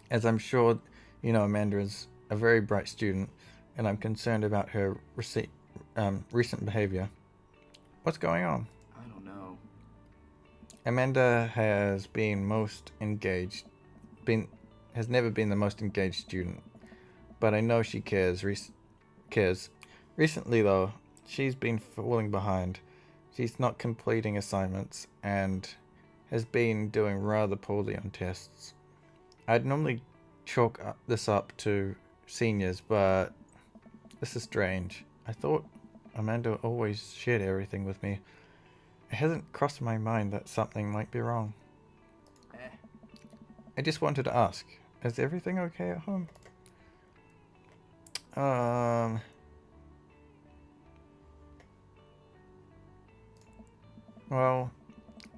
as I'm sure you know, Amanda is a very bright student, and I'm concerned about her recent behavior. What's going on? I don't know. Amanda has been most engaged. Has never been the most engaged student, but I know she cares. Cares. Recently, though, she's been falling behind. She's not completing assignments and has been doing rather poorly on tests. I'd normally chalk this up to seniors, but this is strange. I thought Amanda always shared everything with me. It hasn't crossed my mind that something might be wrong. I just wanted to ask, is everything okay at home? Well,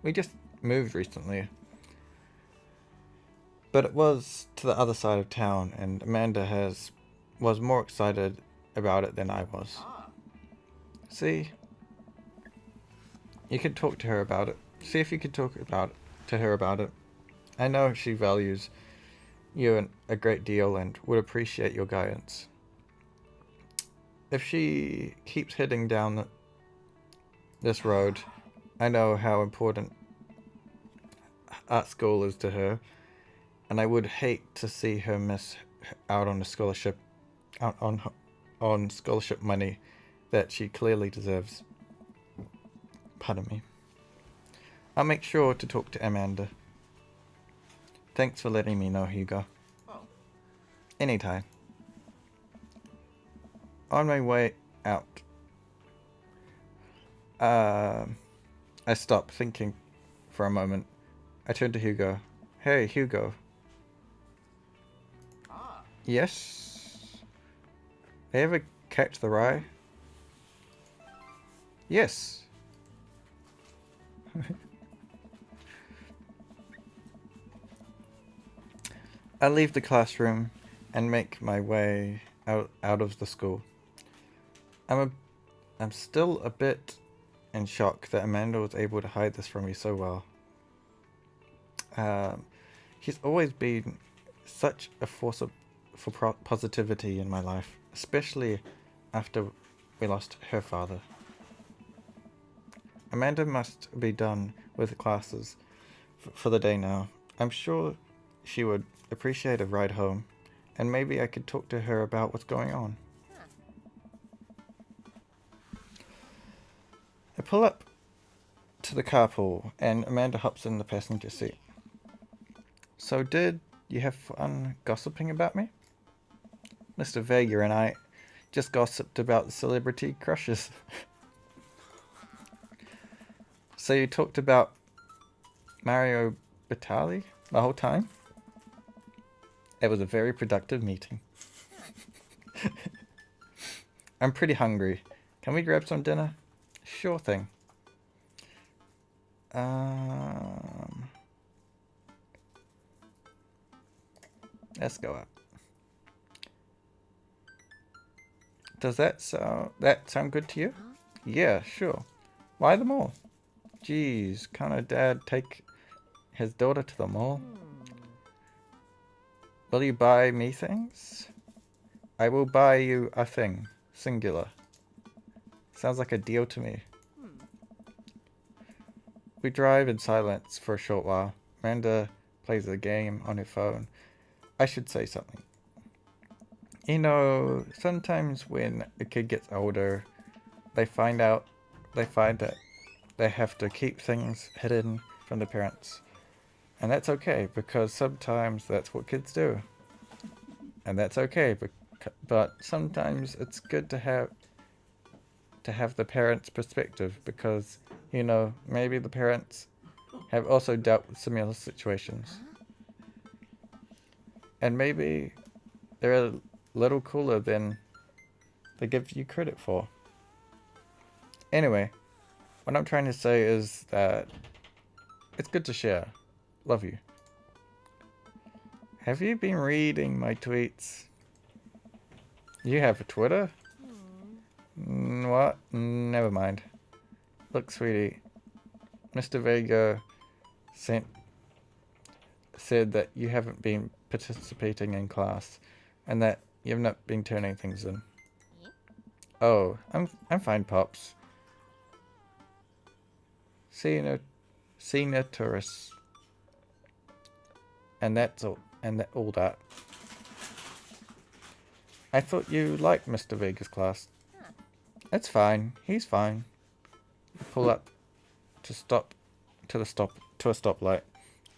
we just moved recently. But it was to the other side of town, and Amanda was more excited about it than I was. See, you could talk to her about it. See if you could to her about it. I know she values you a great deal and would appreciate your guidance. If she keeps heading down this road, I know how important art school is to her, and I would hate to see her miss out on a scholarship, out on scholarship money that she clearly deserves. Pardon me. I'll make sure to talk to Amanda. Thanks for letting me know, Hugo. Oh. Anytime. On my way out, I stopped thinking for a moment. I turned to Hugo. Hey, Hugo. Yes? Ever catch the rye? Yes. I leave the classroom and make my way out of the school. I'm still a bit in shock that Amanda was able to hide this from me so well. She's always been such a force for positivity in my life, especially after we lost her father. Amanda must be done with classes for the day now. I'm sure she would appreciate a ride home, and maybe I could talk to her about what's going on. I pull up to the carpool, and Amanda hops in the passenger seat. So did you have fun gossiping about me? Mr. Vega and I just gossiped about celebrity crushes. So you talked about Mario Batali the whole time? It was a very productive meeting. I'm pretty hungry. Can we grab some dinner? Sure thing. Let's go out. Does that sound good to you? Yeah, sure. Why the mall? Geez, can't a dad take his daughter to the mall? Will you buy me things? I will buy you a thing. Singular. Sounds like a deal to me. We drive in silence for a short while. Amanda plays a game on her phone. I should say something. You know, sometimes when a kid gets older, they find that they have to keep things hidden from the parents. And that's okay, because sometimes that's what kids do. And that's okay, but sometimes it's good to have the parents' perspective, because, you know, maybe the parents have also dealt with similar situations. And maybe they're a little cooler than they give you credit for. Anyway, what I'm trying to say is that it's good to share. Love you. Have you been reading my tweets? You have a Twitter? What? Never mind. Look, sweetie. Mr. Vega said that you haven't been participating in class and that you've not been turning things in. Oh, I'm fine, Pops. senior tourists, and that's all, all that. I thought you liked Mr. Vega's class. It's fine. He's fine. Pull up to a stoplight,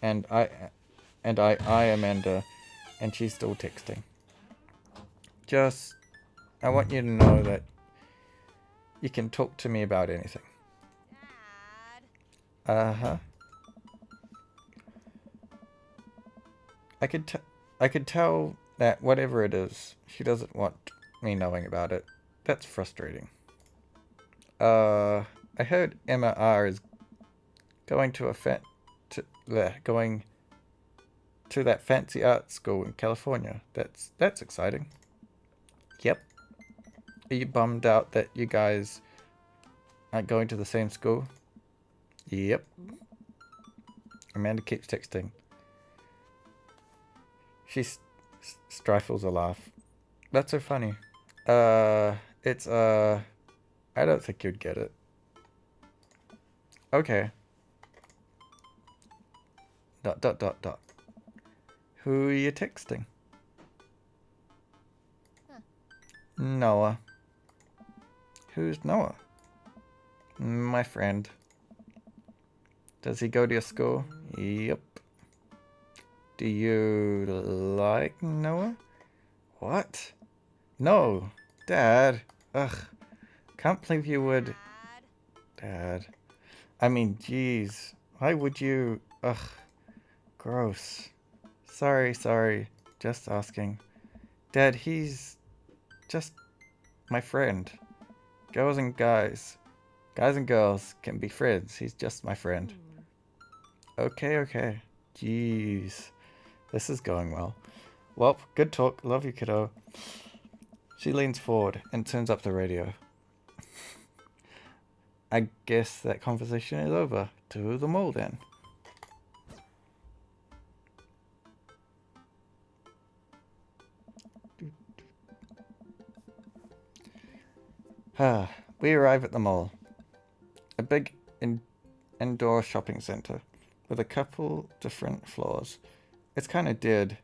and I Amanda, and she's still texting. Just, I want you to know that you can talk to me about anything. Uh-huh. I could tell that whatever it is, she doesn't want me knowing about it. That's frustrating. I heard Emma R is going to going to that fancy art school in California. That's exciting. Yep. Are you bummed out that you guys aren't going to the same school? Yep. Amanda keeps texting. She stifles a laugh. That's so funny. I don't think you'd get it. Okay. ... Who are you texting? Noah. Who's Noah? My friend. Does he go to your school? Yep. Do you like Noah? What? No. Dad. Ugh. Can't believe you would. Dad. I mean, jeez. Why would you? Ugh. Gross. Sorry. Just asking. Dad, he's just my friend. Girls and guys and girls can be friends. He's just my friend. Okay. Jeez. This is going well. Well, good talk. Love you, kiddo. She leans forward and turns up the radio. I guess that conversation is over. To the mall then. We arrive at the mall. A big indoor shopping center with a couple different floors. It's kind of dead,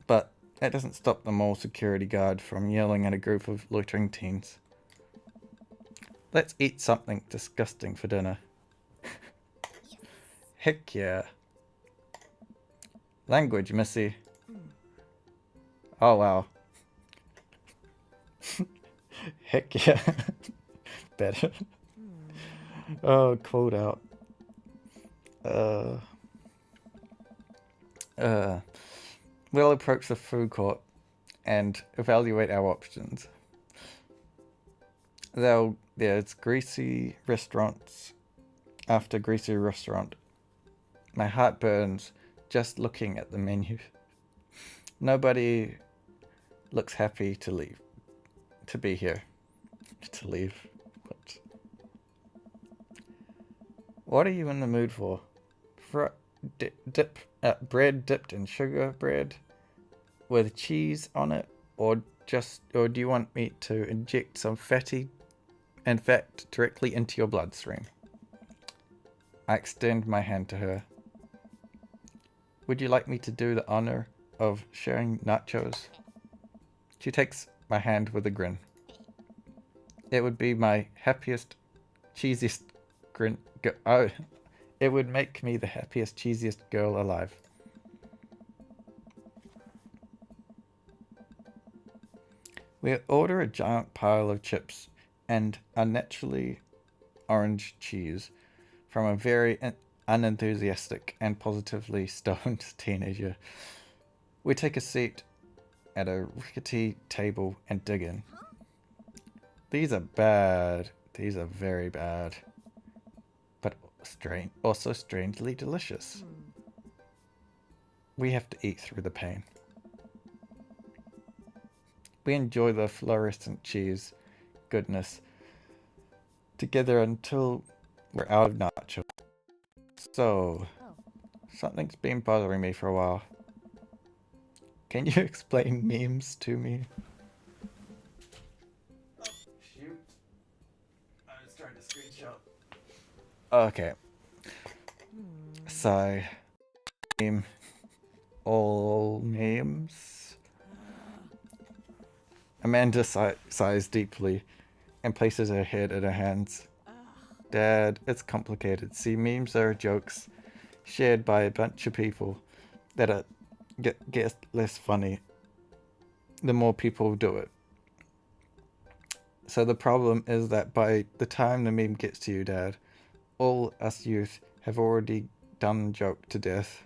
but that doesn't stop the mall security guard from yelling at a group of loitering teens. Let's eat something disgusting for dinner. Heck yeah. Language, Missy. Oh wow. Heck yeah. Better. Oh, quote out. We'll approach the food court and evaluate our options. There's greasy restaurants after greasy restaurant. My heart burns just looking at the menu. Nobody looks happy to leave. To be here. To leave. What are you in the mood for? Bread dipped in sugar bread with cheese on it, or do you want me to inject some fat directly into your bloodstream? I extend my hand to her. Would you like me to do the honor of sharing nachos? She takes my hand with a grin. It would be my happiest, cheesiest grin. It would make me the happiest, cheesiest girl alive. We order a giant pile of chips and unnaturally orange cheese from a very unenthusiastic and positively stoned teenager. We take a seat at a rickety table and dig in. These are bad. These are very bad. But also strangely delicious. We have to eat through the pain. We enjoy the fluorescent cheese goodness together until we're out of nachos. So, something's been bothering me for a while. Can you explain memes to me? Oh, shoot. I was trying to screenshot. Okay. So, meme. All memes. Amanda sighs deeply and places her head in her hands. Dad, it's complicated. See, memes are jokes shared by a bunch of people that are get less funny the more people do it. So the problem is that by the time the meme gets to you, Dad, all us youth have already done joke to death.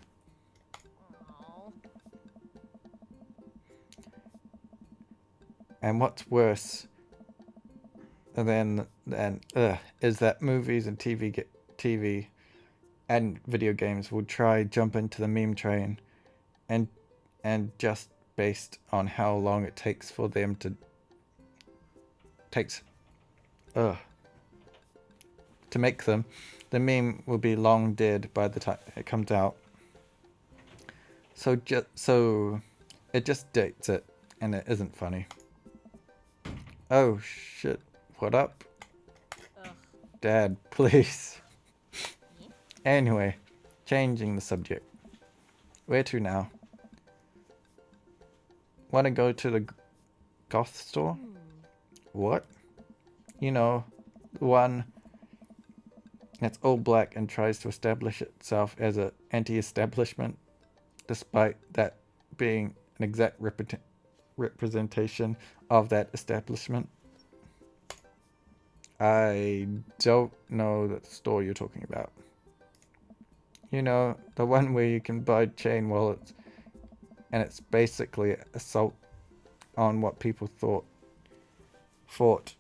And what's worse than is that movies and TV and video games will try jump into the meme train, and just based on how long it takes for them takes uh to make them, the meme will be long dead by the time it comes out. So it just dates it, and it isn't funny. Oh shit! What up, Dad? Please. Anyway, changing the subject. Where to now? Want to go to the goth store? What? You know, the one that's all black and tries to establish itself as an anti-establishment, despite that being an exact representation of that establishment. I don't know the store you're talking about. You know, the one where you can buy chain wallets, and it's basically assault on what people fought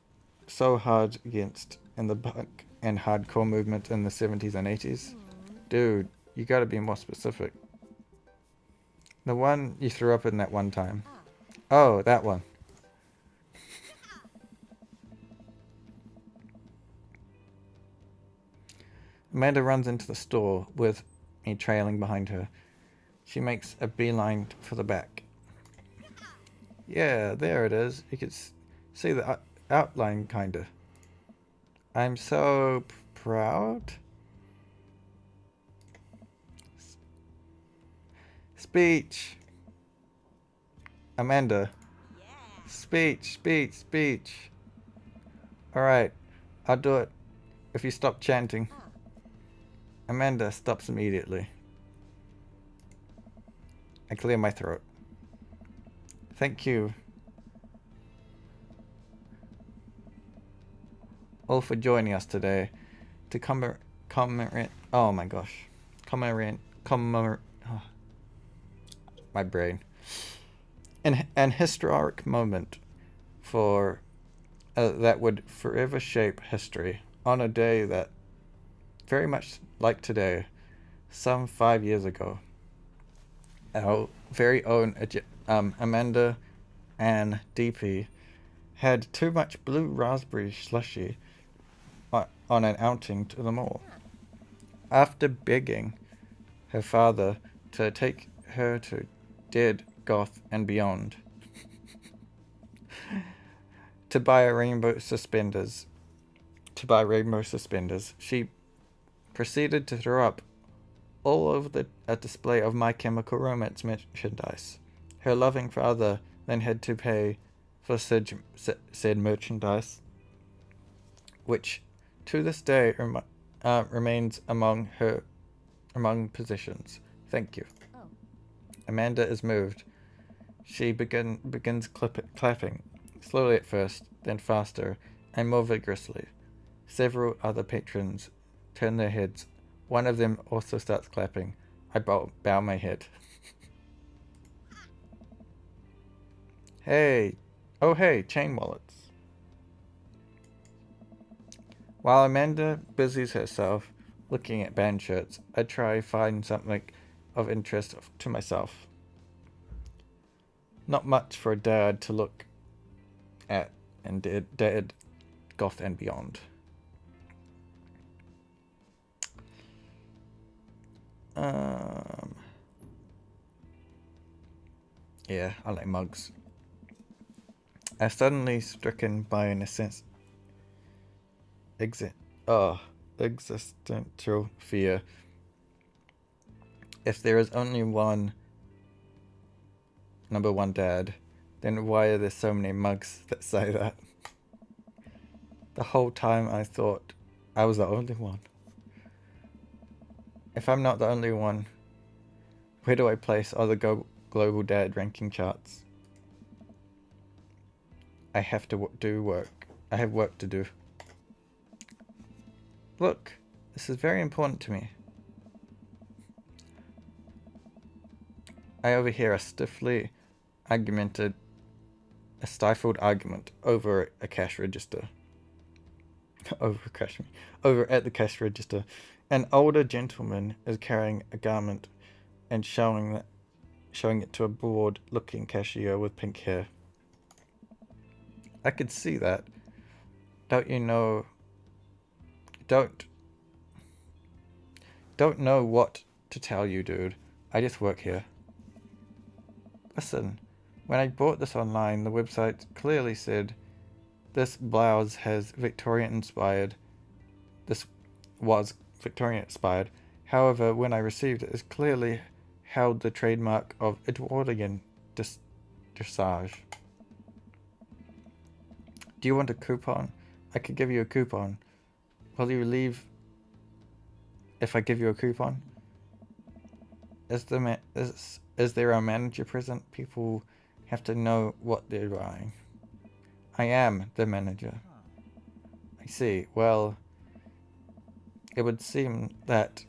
so hard against in the punk and hardcore movement in the 70s and 80s. Dude, you gotta be more specific. The one you threw up in that one time. Oh, that one. Amanda runs into the store with me trailing behind her. She makes a beeline for the back. Yeah, there it is. You can see the outline, kinda. I'm so proud. Speech. Amanda. Speech. Alright, I'll do it if you stop chanting. Amanda stops immediately. I clear my throat. Thank you all for joining us today to commemorate. Oh my gosh. Oh, my brain. An historic moment for that would forever shape history on a day that, very much like today, some 5 years ago, our very own Amanda and DP had too much blue raspberry slushy on an outing to the mall. After begging her father to take her to Dead, Goth, and Beyond to buy rainbow suspenders, she proceeded to throw up all over a display of My Chemical Romance merchandise. Her loving father then had to pay for said merchandise, which to this day remains among possessions. Thank you. Amanda is moved. She begins clapping, slowly at first, then faster, and more vigorously. Several other patrons turn their heads. One of them also starts clapping. I bow my head. Hey! Oh hey, chain wallets. While Amanda busies herself looking at band shirts, I try to find something of interest to myself. Not much for a dad to look at and Dead, Goth, and Beyond. Yeah, I like mugs. I'm suddenly stricken by an existential fear. If there is only one number one dad, then why are there so many mugs that say that? The whole time I thought I was the only one. If I'm not the only one, where do I place other global dad ranking charts? I have to do work. I have work to do. Look, this is very important to me. I overhear a stifled argument over a cash register. Over at the cash register. An older gentleman is carrying a garment and showing it to a bored-looking cashier with pink hair. I could see that. Don't know what to tell you, dude. I just work here. Listen, when I bought this online, the website clearly said this blouse has Victorian inspired. This was Victorian inspired. However, when I received it clearly held the trademark of Edwardian dressage. Do you want a coupon? I could give you a coupon. Will you leave if I give you a coupon? Is there a manager present? People have to know what they're buying. I am the manager. I see. Well, it would seem that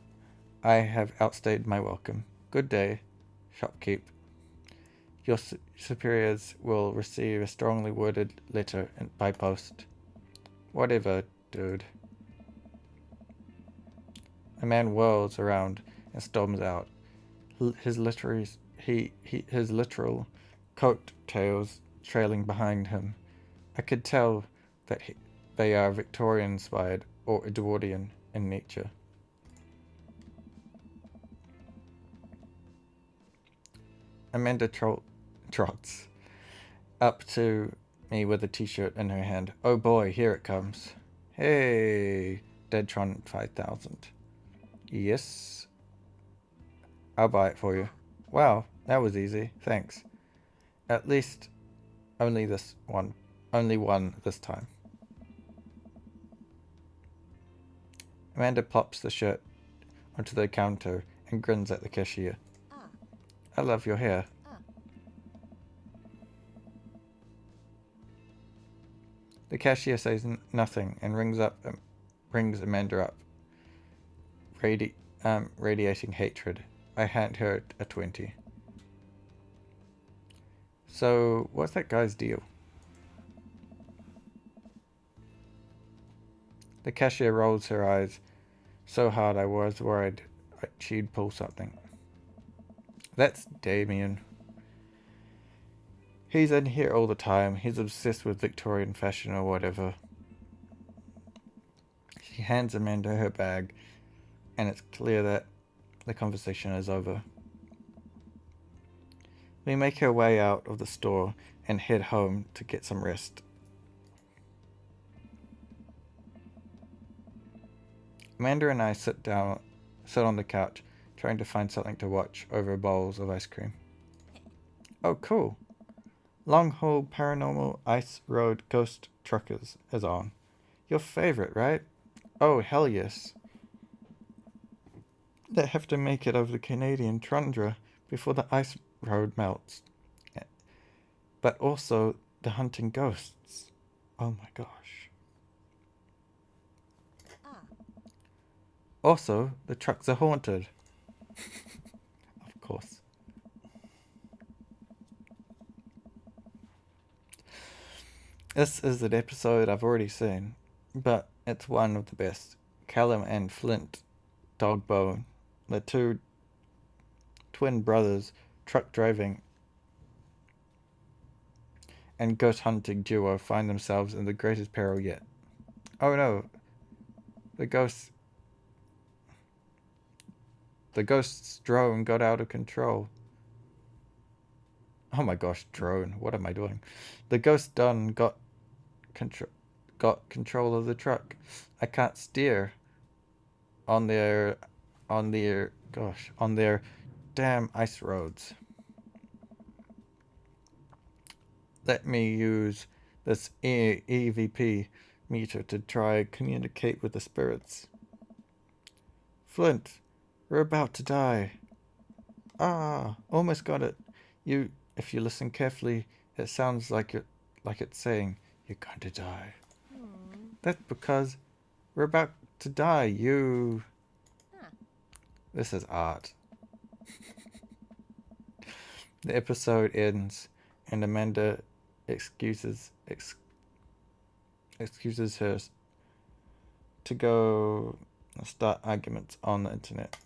I have outstayed my welcome. Good day, shopkeep. Your superiors will receive a strongly worded letter by post. Whatever, dude. A man whirls around and storms out. His literal coat-tails trailing behind him. I could tell that they are Victorian-inspired or Edwardian in nature. Amanda trots up to me with a t-shirt in her hand. Oh boy, here it comes. Hey, Deadtron 5000. Yes. I'll buy it for you. Wow, that was easy. Thanks. At least only one this time. Amanda plops the shirt onto the counter and grins at the cashier. I love your hair. The cashier says nothing and rings Amanda up, radiating hatred. I hand her a 20. So, what's that guy's deal? The cashier rolls her eyes so hard I was worried she'd pull something. That's Damien. He's in here all the time. He's obsessed with Victorian fashion or whatever. She hands Amanda her bag, and it's clear that the conversation is over. We make our way out of the store and head home to get some rest. Amanda and I sit on the couch, trying to find something to watch over bowls of ice cream. Oh, cool. Long Haul Paranormal Ice Road Ghost Truckers is on. Your favorite, right? Oh, hell yes. They have to make it over the Canadian tundra before the ice road melts. But also the hunting ghosts. Oh my gosh. Also, the trucks are haunted. Of course. This is an episode I've already seen, but it's one of the best. Callum and Flint Dogbone, the two twin brothers, truck driving and ghost hunting duo, find themselves in the greatest peril yet. Oh no, the ghost's drone got out of control. Oh my gosh, drone, what am I doing? The ghost done got control of the truck. I can't steer. on their damn ice roads. Let me use this EVP meter to try communicate with the spirits. Flint, we're about to die. Ah, almost got it. If you listen carefully, it sounds like it's saying you're going to die. That's because we're about to die. This is art. The episode ends, and Amanda excuses her to go start arguments on the internet.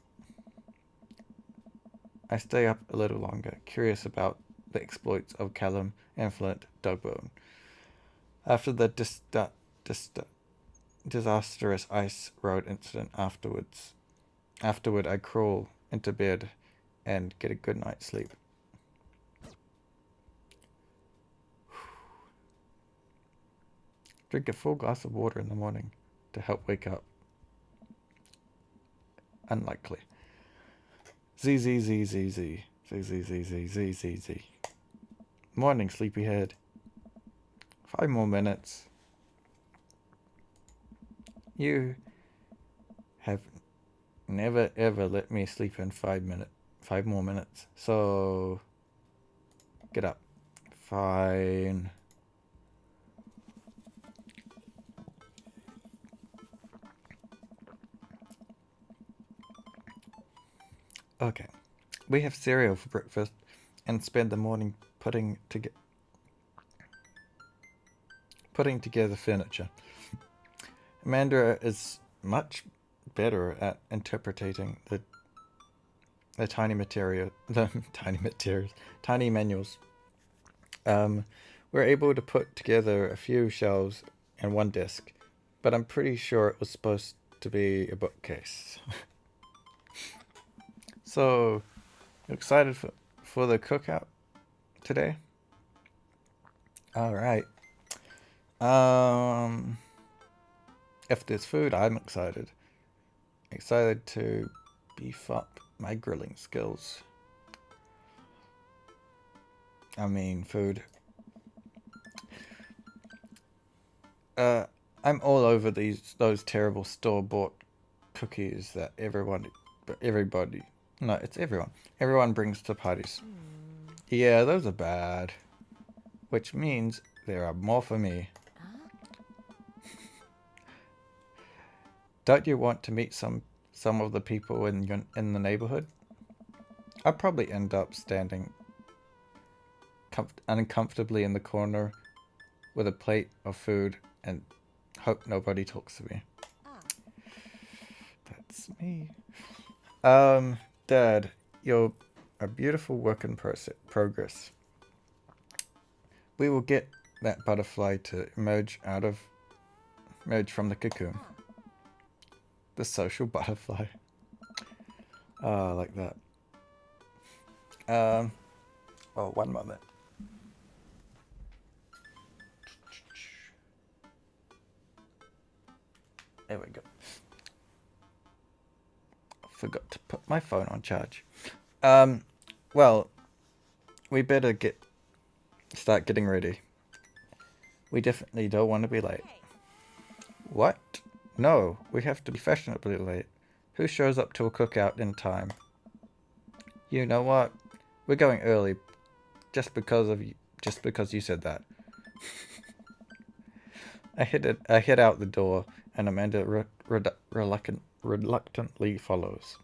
I stay up a little longer, curious about the exploits of Callum and Flint Dugbone. After the disastrous ice road incident afterward I crawl into bed and get a good night's sleep. Drink a full glass of water in the morning to help wake up. Unlikely. Z. Morning, sleepyhead. 5 more minutes. You have never ever let me sleep in 5 more minutes. So get up. Fine. Okay. We have cereal for breakfast and spend the morning putting together furniture. Amanda is much better at interpreting the tiny manuals. We're able to put together a few shelves and one desk, but I'm pretty sure it was supposed to be a bookcase. So, excited for the cookout today? Alright. If there's food, I'm excited. Excited to beef up my grilling skills. I mean, food. I'm all over those terrible store-bought cookies that everyone brings to parties. Yeah, those are bad. Which means there are more for me. Don't you want to meet some of the people in the neighborhood? I'll probably end up standing uncomfortably in the corner with a plate of food and hope nobody talks to me. That's me. Dad, you're a beautiful work in progress. We will get that butterfly to emerge from the cocoon. The social butterfly. I like that. Oh, one moment. There we go. Forgot to put my phone on charge. Well, we better start getting ready. We definitely don't want to be late. What? No, we have to be fashionably late. Who shows up to a cookout in time? You know what? We're going early, just because you said that. I head out the door, and Amanda reluctantly follows.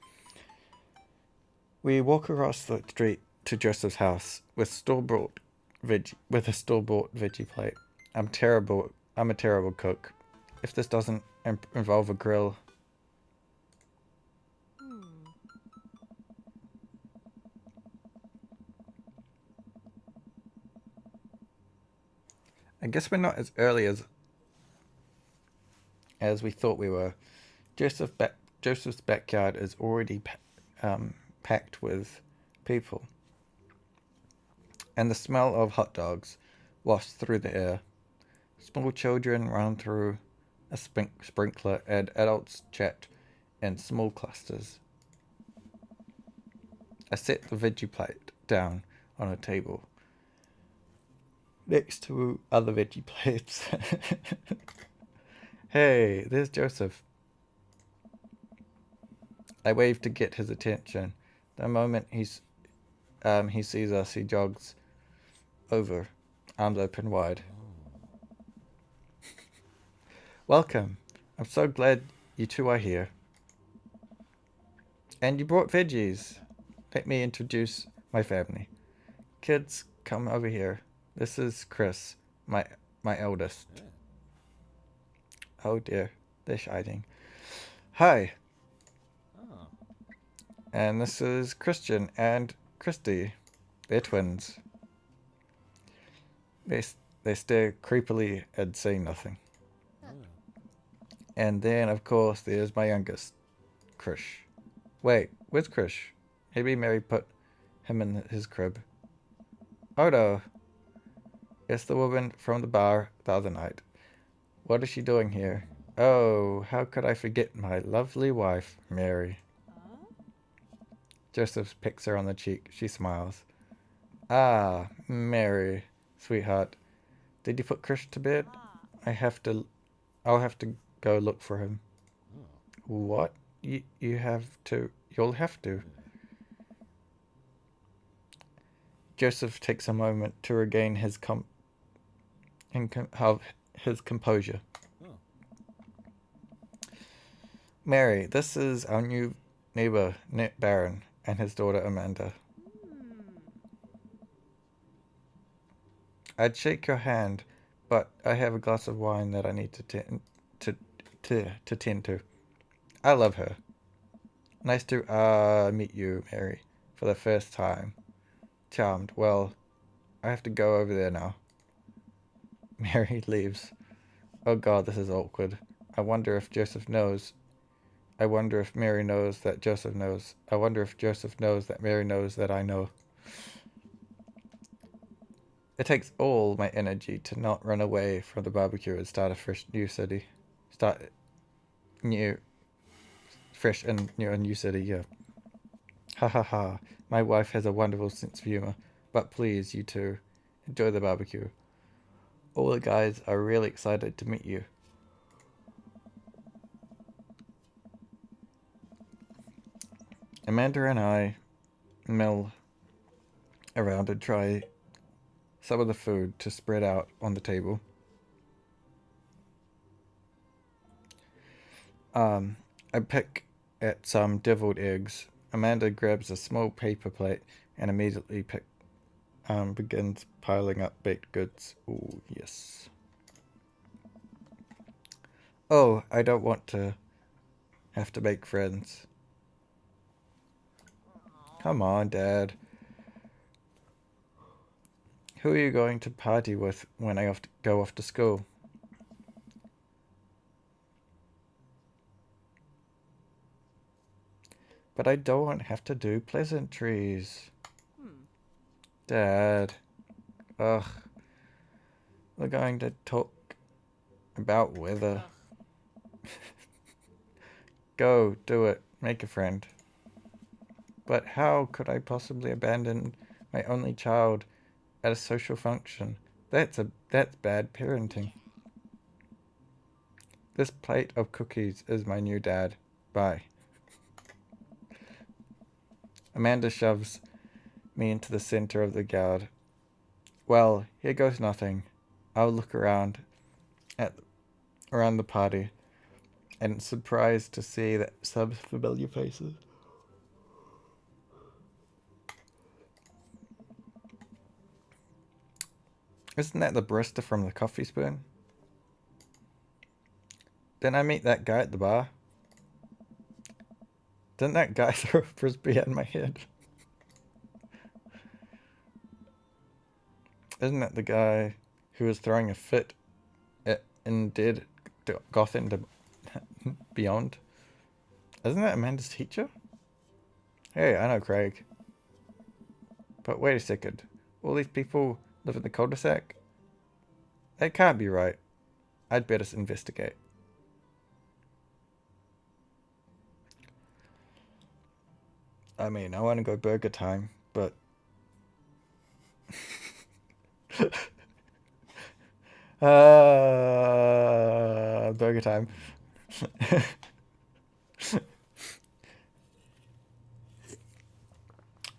We walk across the street to Joseph's house with a store-bought veggie plate. I'm a terrible cook. If this doesn't involve a grill. I guess we're not as early as we thought we were. Joseph's backyard is already packed with people, and the smell of hot dogs wafts through the air. Small children run through a sprinkler, and adults chat in small clusters. I set the veggie plate down on a table next to other veggie plates. Hey, there's Joseph. I wave to get his attention. The moment he sees us, he jogs over, arms open wide. Welcome. I'm so glad you two are here. And you brought veggies. Let me introduce my family. Kids, come over here. This is Chris, my eldest. Oh dear, they're hiding. Hi. Oh. And this is Christian and Christy. They're twins. They stare creepily and say nothing. And then, of course, there's my youngest, Krish. Wait, where's Krish? Maybe Mary put him in his crib. Oh no. It's the woman from the bar the other night. What is she doing here? Oh, how could I forget my lovely wife, Mary? Joseph picks her on the cheek. She smiles. Ah, Mary, sweetheart. Did you put Krish to bed? I'll have to go look for him. What? You have to. You'll have to. Joseph takes a moment to regain his composure. Mary, this is our new neighbor, TheSlayerBaron, and his daughter Amanda. I'd shake your hand, but I have a glass of wine that I need to tend to. I love her. Nice to meet you, Mary, for the first time. Charmed. Well, I have to go over there now. Mary leaves. Oh God, this is awkward. I wonder if Joseph knows. I wonder if Mary knows that Joseph knows. I wonder if Joseph knows that Mary knows that I know. It takes all my energy to not run away from the barbecue and start a fresh new city. Fresh and new a new city, yeah. Ha ha ha. My wife has a wonderful sense of humor. But please, you two, enjoy the barbecue. All the guys are really excited to meet you. Amanda and I mill around and try some of the food to spread out on the table. I pick at some deviled eggs. Amanda grabs a small paper plate and immediately begins piling up baked goods. Ooh, yes. Oh, I don't want to have to make friends. Come on, Dad. Who are you going to party with when I go off to school? But I don't have to do pleasantries. Dad. Ugh. We're going to talk about weather. Go, do it. Make a friend. But how could I possibly abandon my only child at a social function? That's bad parenting. This plate of cookies is my new dad. Bye. Amanda shoves me into the center of the yard. Well, here goes nothing. I'll look around the party, and surprised to see that some familiar faces. Isn't that the barista from the Coffee Spoon? Didn't I meet that guy at the bar? Didn't that guy throw a frisbee at my head? Isn't that the guy who was throwing a fit and did goth into Beyond? Isn't that Amanda's teacher? Hey, I know Craig. But wait a second. All these people live in the cul-de-sac? That can't be right. I'd better investigate. I mean, I want to go burger time, but burger time.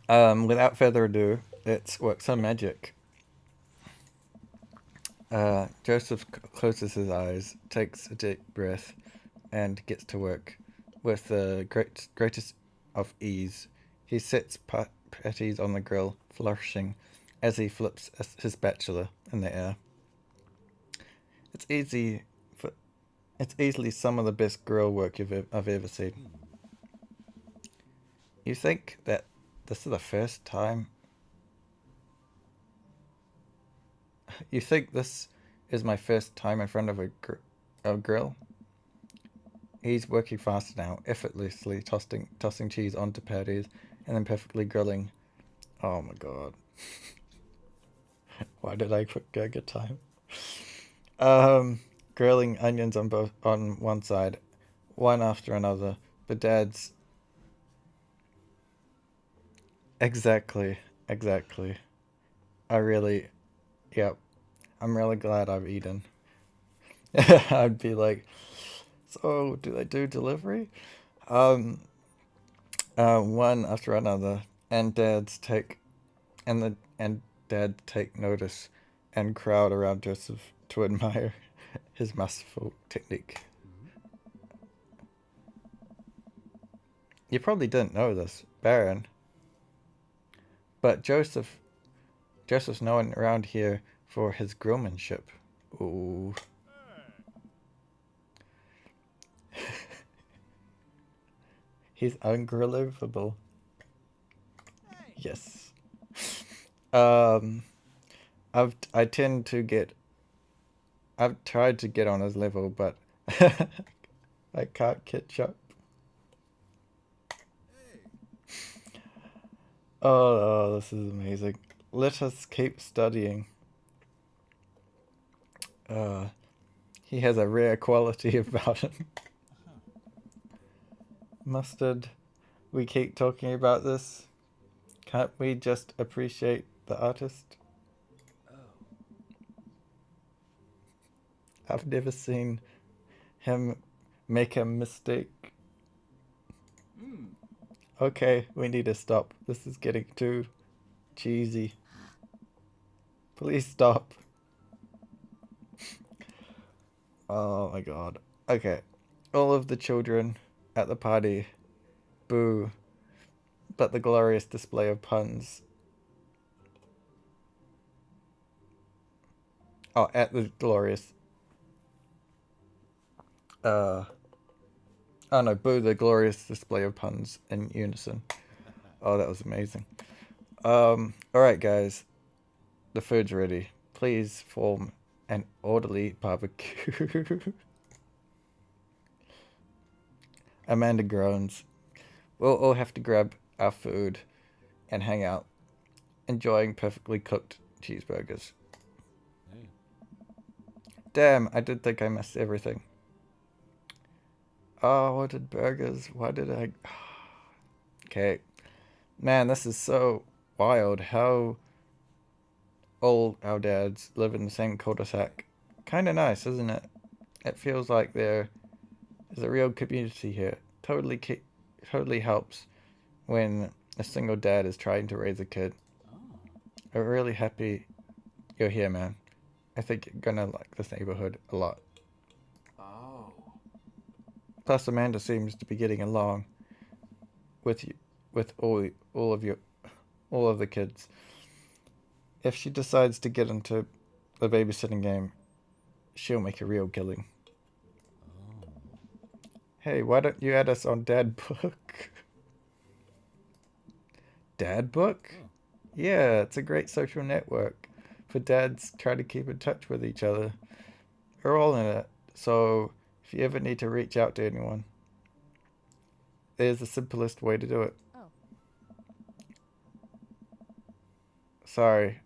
Without further ado, let's work some magic. Joseph closes his eyes, takes a deep breath, and gets to work. With the greatest of ease, he sets patties on the grill, flourishing as he flips his spatula in the air. It's easy, for, it's easily some of the best grill work I've ever seen. You think that this is the first time? You think this is my first time in front of a grill? He's working fast now, effortlessly tossing cheese onto patties and then perfectly grilling. Oh my god. Why did I put burger time? Grilling onions on one side, one after another. But Dad's exactly. I really, yep. I'm really glad I've eaten. I'd be like, so do they do delivery? Um, one after another, and Dad take notice, and crowd around Joseph to admire his masterful technique. You probably didn't know this, Baron, but Joseph's known around here for his grillmanship. Ooh. He's ungrillable. Yes. Um, I tend to get. I've tried to get on his level, but I can't catch up. Oh, this is amazing. Let us keep studying. Uh, he has a rare quality about him. Mustard, we keep talking about this. Can't we just appreciate the artist? I've never seen him make a mistake. Okay, we need to stop. This is getting too cheesy. Please stop. Oh my god. Okay. All of the children at the party boo, but the glorious display of puns. Oh, at the glorious. Oh no, boo the glorious display of puns in unison. Oh, that was amazing. Alright, guys. The food's ready. Please form an orderly barbecue. Amanda groans. We'll all have to grab our food and hang out, enjoying perfectly cooked cheeseburgers. Hey. Damn, I did think I missed everything. Oh, I wanted burgers. Why did I... Okay. Man, this is so wild. How all our dads live in the same cul-de-sac. Kinda nice, isn't it? It feels like there is a real community here. Totally helps when a single dad is trying to raise a kid. I'm really happy you're here, man. I think you're gonna like this neighborhood a lot. Oh. Plus, Amanda seems to be getting along with you, with all of the kids. If she decides to get into the babysitting game, she'll make a real killing. Hey, why don't you add us on Dad Book? Dad Book? Oh. Yeah, it's a great social network for dads trying to keep in touch with each other. We're all in it, so if you ever need to reach out to anyone, there's the simplest way to do it. Oh. Sorry,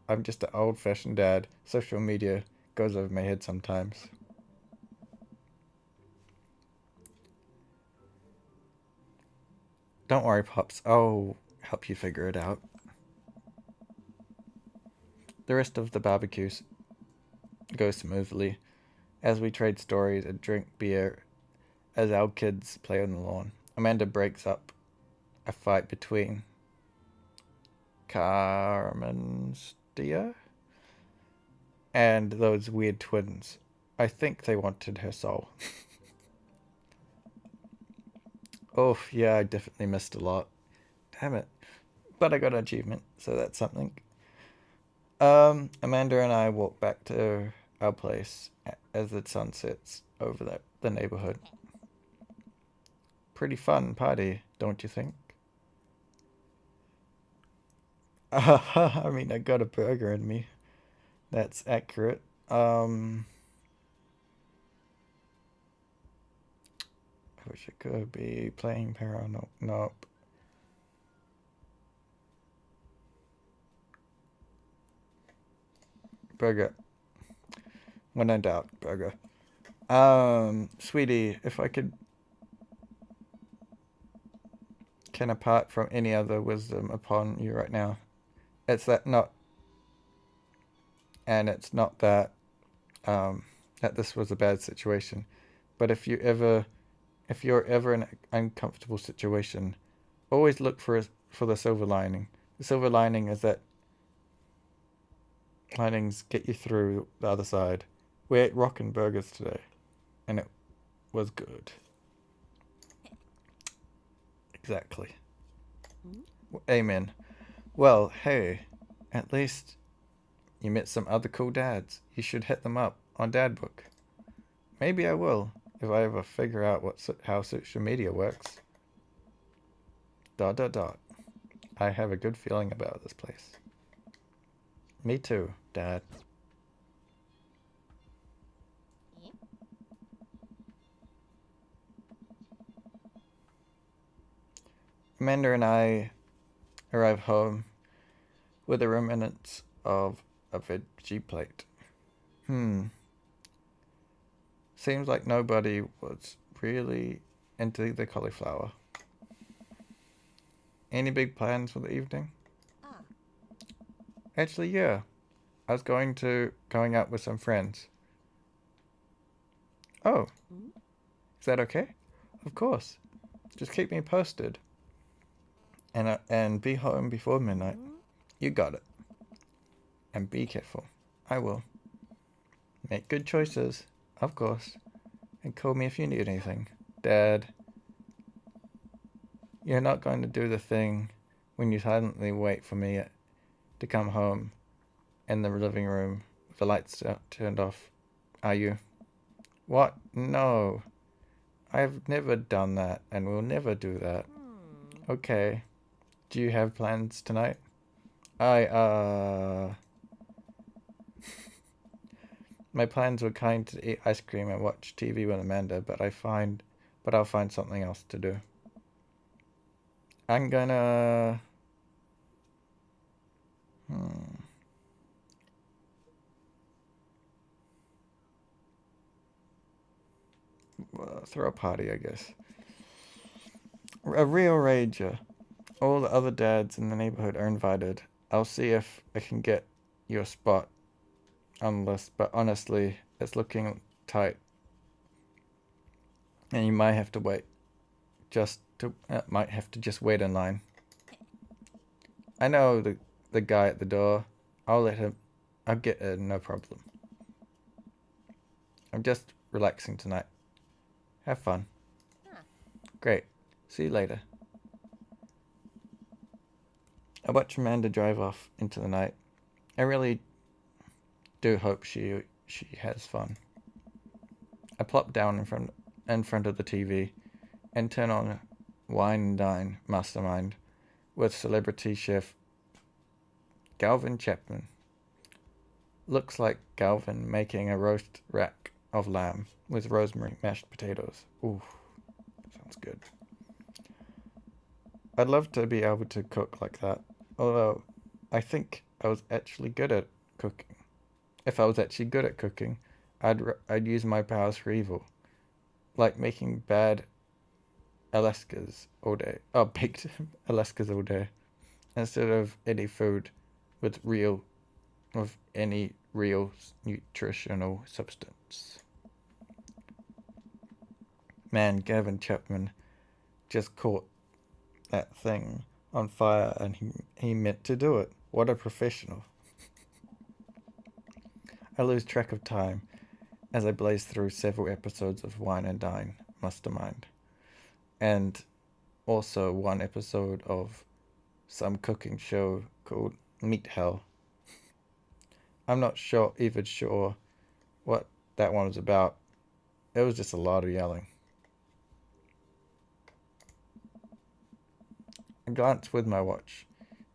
I'm just an old-fashioned dad. Social media goes over my head sometimes. Don't worry, Pops. I'll help you figure it out. The rest of the barbecue goes smoothly as we trade stories and drink beer as our kids play on the lawn. Amanda breaks up a fight between Carmen's Dia and those weird twins. I think they wanted her soul. Oh, yeah, I definitely missed a lot. Damn it. But I got an achievement, so that's something. Amanda and I walk back to our place as the sun sets over the neighborhood. Pretty fun party, don't you think? I mean, I got a burger in me. That's accurate. I wish I could be playing Parano. Nope. Burger. When in doubt, burger. Sweetie, if I could can impart from any other wisdom upon you right now, it's that not, and it's not that, that this was a bad situation, but if you're ever in an uncomfortable situation, always look for the silver lining. The silver lining is that linings get you through the other side. We ate rockin' burgers today, and it was good. Exactly. Amen. Well, hey, at least you met some other cool dads. You should hit them up on Dad Book. Maybe I will if I ever figure out how social media works. Dot dot dot. I have a good feeling about this place. Me too, Dad. Amanda and I arrive home with the remnants of a veggie plate. Seems like nobody was really into the cauliflower. Any big plans for the evening? Actually, yeah. I was going out with some friends. Oh, is that okay? Of course. Just keep me posted. And be home before midnight. You got it. And be careful. I will. Make good choices, of course. And call me if you need anything. Dad, you're not going to do the thing when you silently wait for me to come home in the living room with the lights turned off, are you? What? No. I've never done that and will never do that. Okay. Do you have plans tonight? I, My plans were kind to eat ice cream and watch TV with Amanda, but I'll find something else to do. I'm gonna... throw a party, I guess. A real rager. All the other dads in the neighborhood are invited. I'll see if I can get you a spot on the list, but honestly, it's looking tight. And you might have to just wait in line. I know the guy at the door. I'll get in, no problem. I'm just relaxing tonight. Have fun. Great. See you later. I watch Amanda drive off into the night. I really do hope she has fun. I plop down in front of the TV and turn on Wine and Dine Mastermind with celebrity chef Galvin Chapman. Looks like Galvin making a roast rack of lamb with rosemary mashed potatoes. Ooh, sounds good. I'd love to be able to cook like that, although I think I was actually good at cooking. If I was actually good at cooking, I'd use my powers for evil, like making bad Alaska's all day. Oh, baked Alaska's all day. Instead of any food with any real nutritional substance. Man, Gavin Chapman just caught that thing on fire and he meant to do it. What a professional. I lose track of time as I blaze through several episodes of Wine and Dine Mastermind, and also one episode of some cooking show called Meat Hell. I'm not even sure what that one was about. It was just a lot of yelling. I glance with my watch.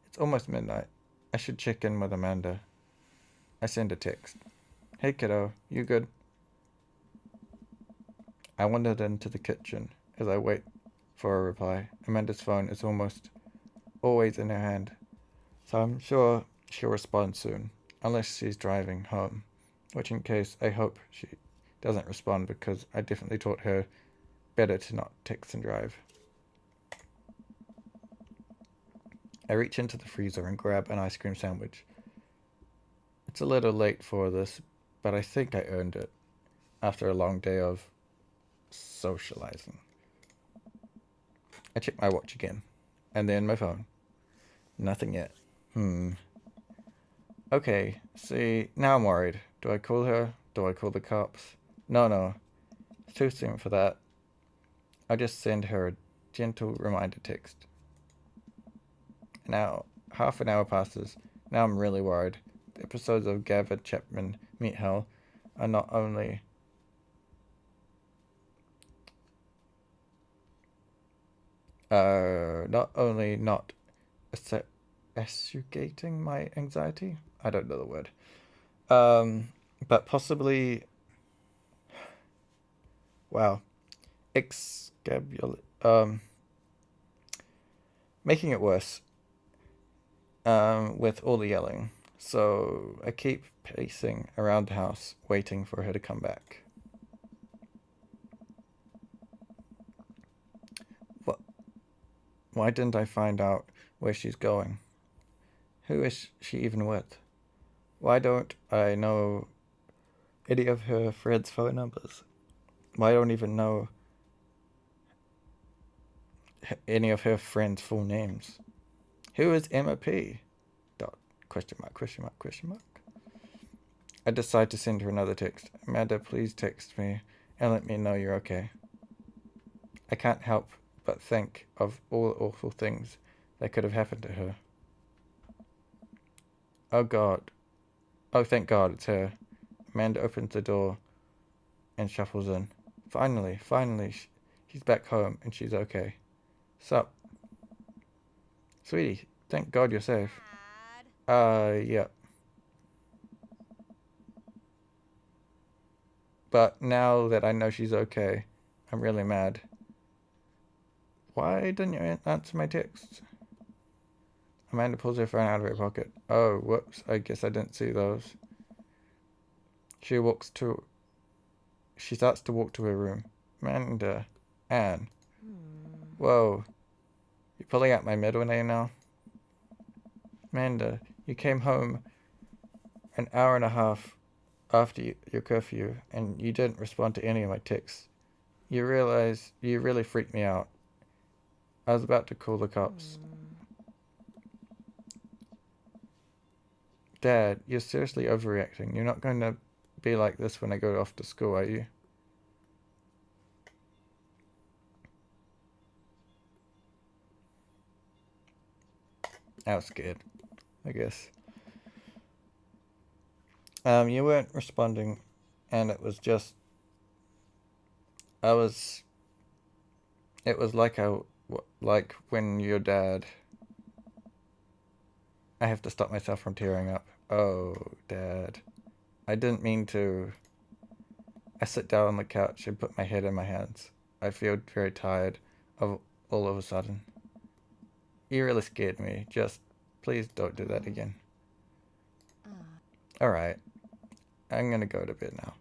It's almost midnight. I should check in with Amanda. I send a text. Hey kiddo, you good? I wandered into the kitchen as I wait for a reply. Amanda's phone is almost always in her hand, so I'm sure she'll respond soon, unless she's driving home, which in case I hope she doesn't respond because I definitely taught her better to not text and drive. I reach into the freezer and grab an ice cream sandwich. It's a little late for this, but I think I earned it after a long day of socializing. I check my watch again, and then my phone. Nothing yet. Okay, see, now I'm worried. Do I call her? Do I call the cops? No, it's too soon for that. I'll just send her a gentle reminder text. Now, half an hour passes. Now I'm really worried. The episodes of Gavin Chapman Meet Hell are not only not assuating my anxiety. I don't know the word. But possibly, wow, making it worse. With all the yelling. So I keep pacing around the house, waiting for her to come back. What? Why didn't I find out where she's going? Who is she even with? Why don't I know any of her friends' phone numbers? Why don't I even know any of her friends' full names? Who is Emma P? Dot, question mark, question mark, question mark. I decide to send her another text. Amanda, please text me and let me know you're okay. I can't help but think of all the awful things that could have happened to her. Oh God. Oh, thank God, it's her. Amanda opens the door and shuffles in. Finally, she's back home and she's okay. Sup? Sweetie, thank God you're safe. Yeah. But now that I know she's okay, I'm really mad. Why didn't you answer my texts? Amanda pulls her phone out of her pocket. Oh, whoops, I guess I didn't see those. She starts to walk to her room. Amanda. Anne. Whoa. You're pulling out my middle name now? Amanda, you came home an hour and a half after your curfew, and you didn't respond to any of my texts. You realize you really freaked me out. I was about to call the cops. Dad, you're seriously overreacting. You're not going to be like this when I go off to school, are you? I was scared, I guess. You weren't responding, and it was like when your dad. I have to stop myself from tearing up. Oh, Dad. I didn't mean to. I sit down on the couch and put my head in my hands. I feel very tired all of a sudden. You really scared me. Just please don't do that again. Alright. I'm gonna go to bed now.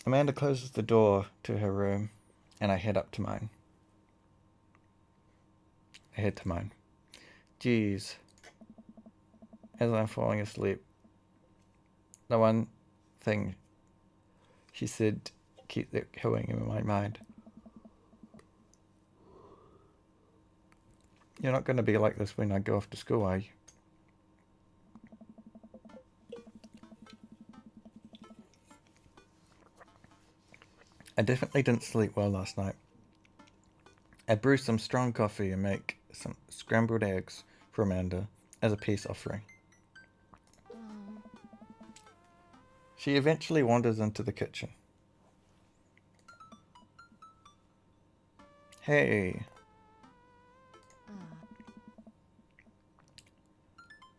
Amanda closes the door to her room, and I head to mine. Geez. As I'm falling asleep, the one thing she said keeps echoing in my mind. You're not going to be like this when I go off to school, are you? I definitely didn't sleep well last night. I brew some strong coffee and make some scrambled eggs for Amanda as a peace offering. She eventually wanders into the kitchen. Hey.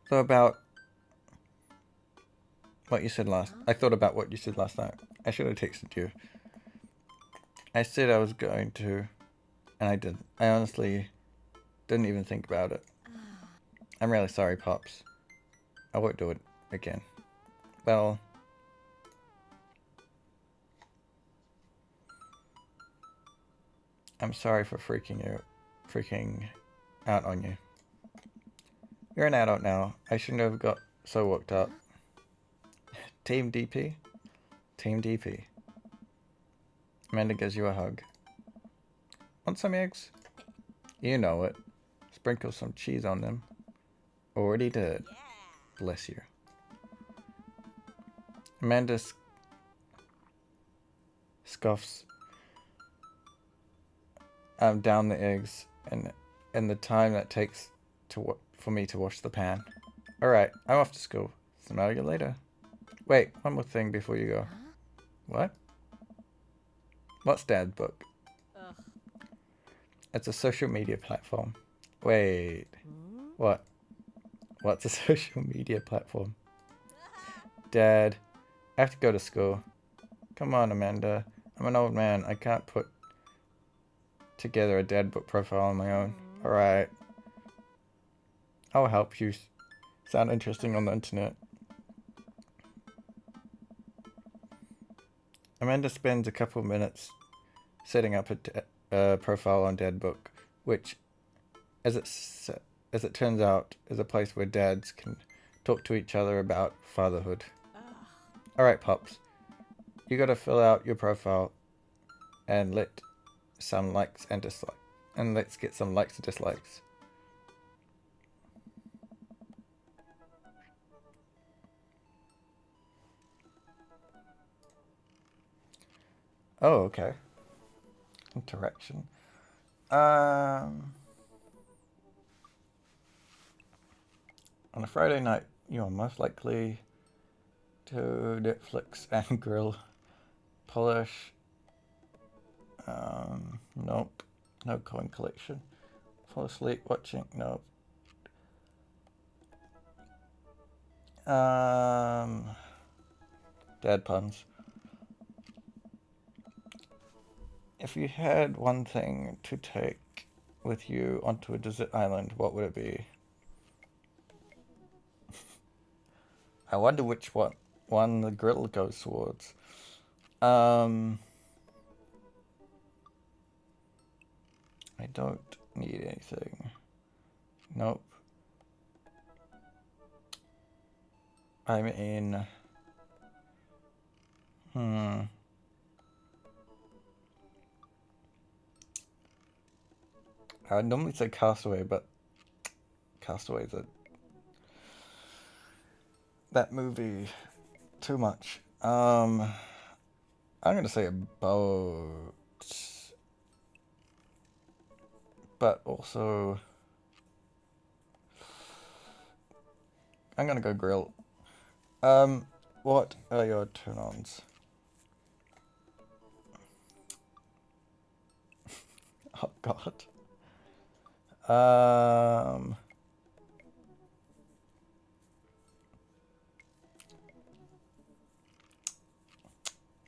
So about what you said last... I thought about what you said last night. I should have texted you. I said I was going to, and I didn't. I honestly didn't even think about it. I'm really sorry, Pops. I won't do it again. Well... I'm sorry for freaking out on you. You're an adult now. I shouldn't have got so worked up. Team DP? Team DP. Amanda gives you a hug. Want some eggs? You know it. Sprinkle some cheese on them. Already did. Bless you. Amanda scoffs down the eggs and the time that takes for me to wash the pan. Alright, I'm off to school. Smell you later. Wait, one more thing before you go. What? What's Dad's book? It's a social media platform. Wait. What? What's a social media platform? Dad, I have to go to school. Come on, Amanda. I'm an old man. I can't put together a dad book profile on my own. Alright. I'll help you sound interesting on the internet. Amanda spends a couple of minutes setting up a profile on Dad Book, which, as it turns out, is a place where dads can talk to each other about fatherhood. Alright, Pops. You gotta fill out your profile and let's get some likes and dislikes. Oh, okay. Interaction. On a Friday night, you are most likely to Netflix and grill. Polish. Nope. No coin collection. Fall asleep watching. Nope. Dad puns. If you had one thing to take with you onto a desert island, what would it be? I wonder which one the grill goes towards. I don't need anything. Nope. I mean... I would normally say Castaway, but Castaway's that movie too much. I'm gonna say a boat, but also I'm gonna go grill. What are your turn-ons? Oh God.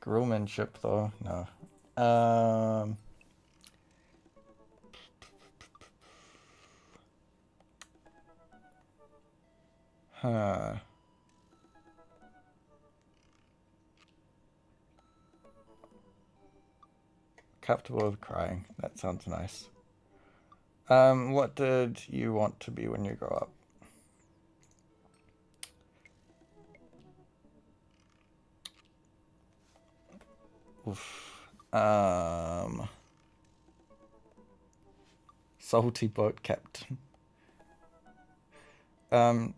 Grillmanship though, no. Huh. Comfortable with crying. That sounds nice. What did you want to be when you grow up? Oof. Salty boat captain. Um,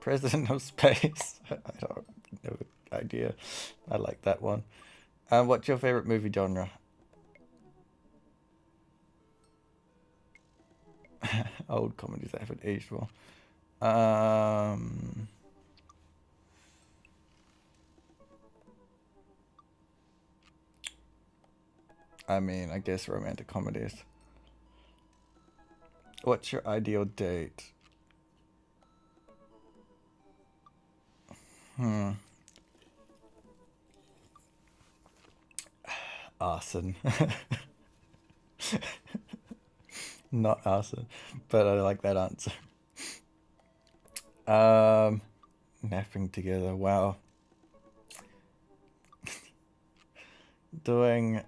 President of Space. I don't know idea. I like that one. What's your favorite movie genre? Old comedies that haven't aged well. I mean, I guess romantic comedies. What's your ideal date? Arson. Not arson, but I like that answer. Napping together. Wow. Doing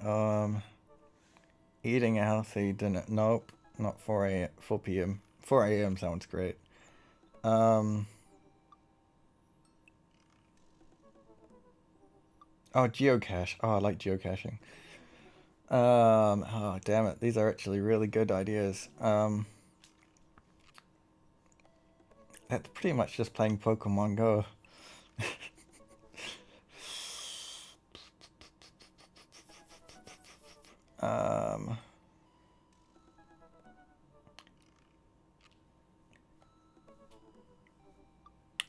eating a healthy dinner. Nope, not 4 p.m. 4 a.m. sounds great. Oh, geocache. Oh, I like geocaching. Oh, damn it. These are actually really good ideas. That's pretty much just playing Pokemon Go.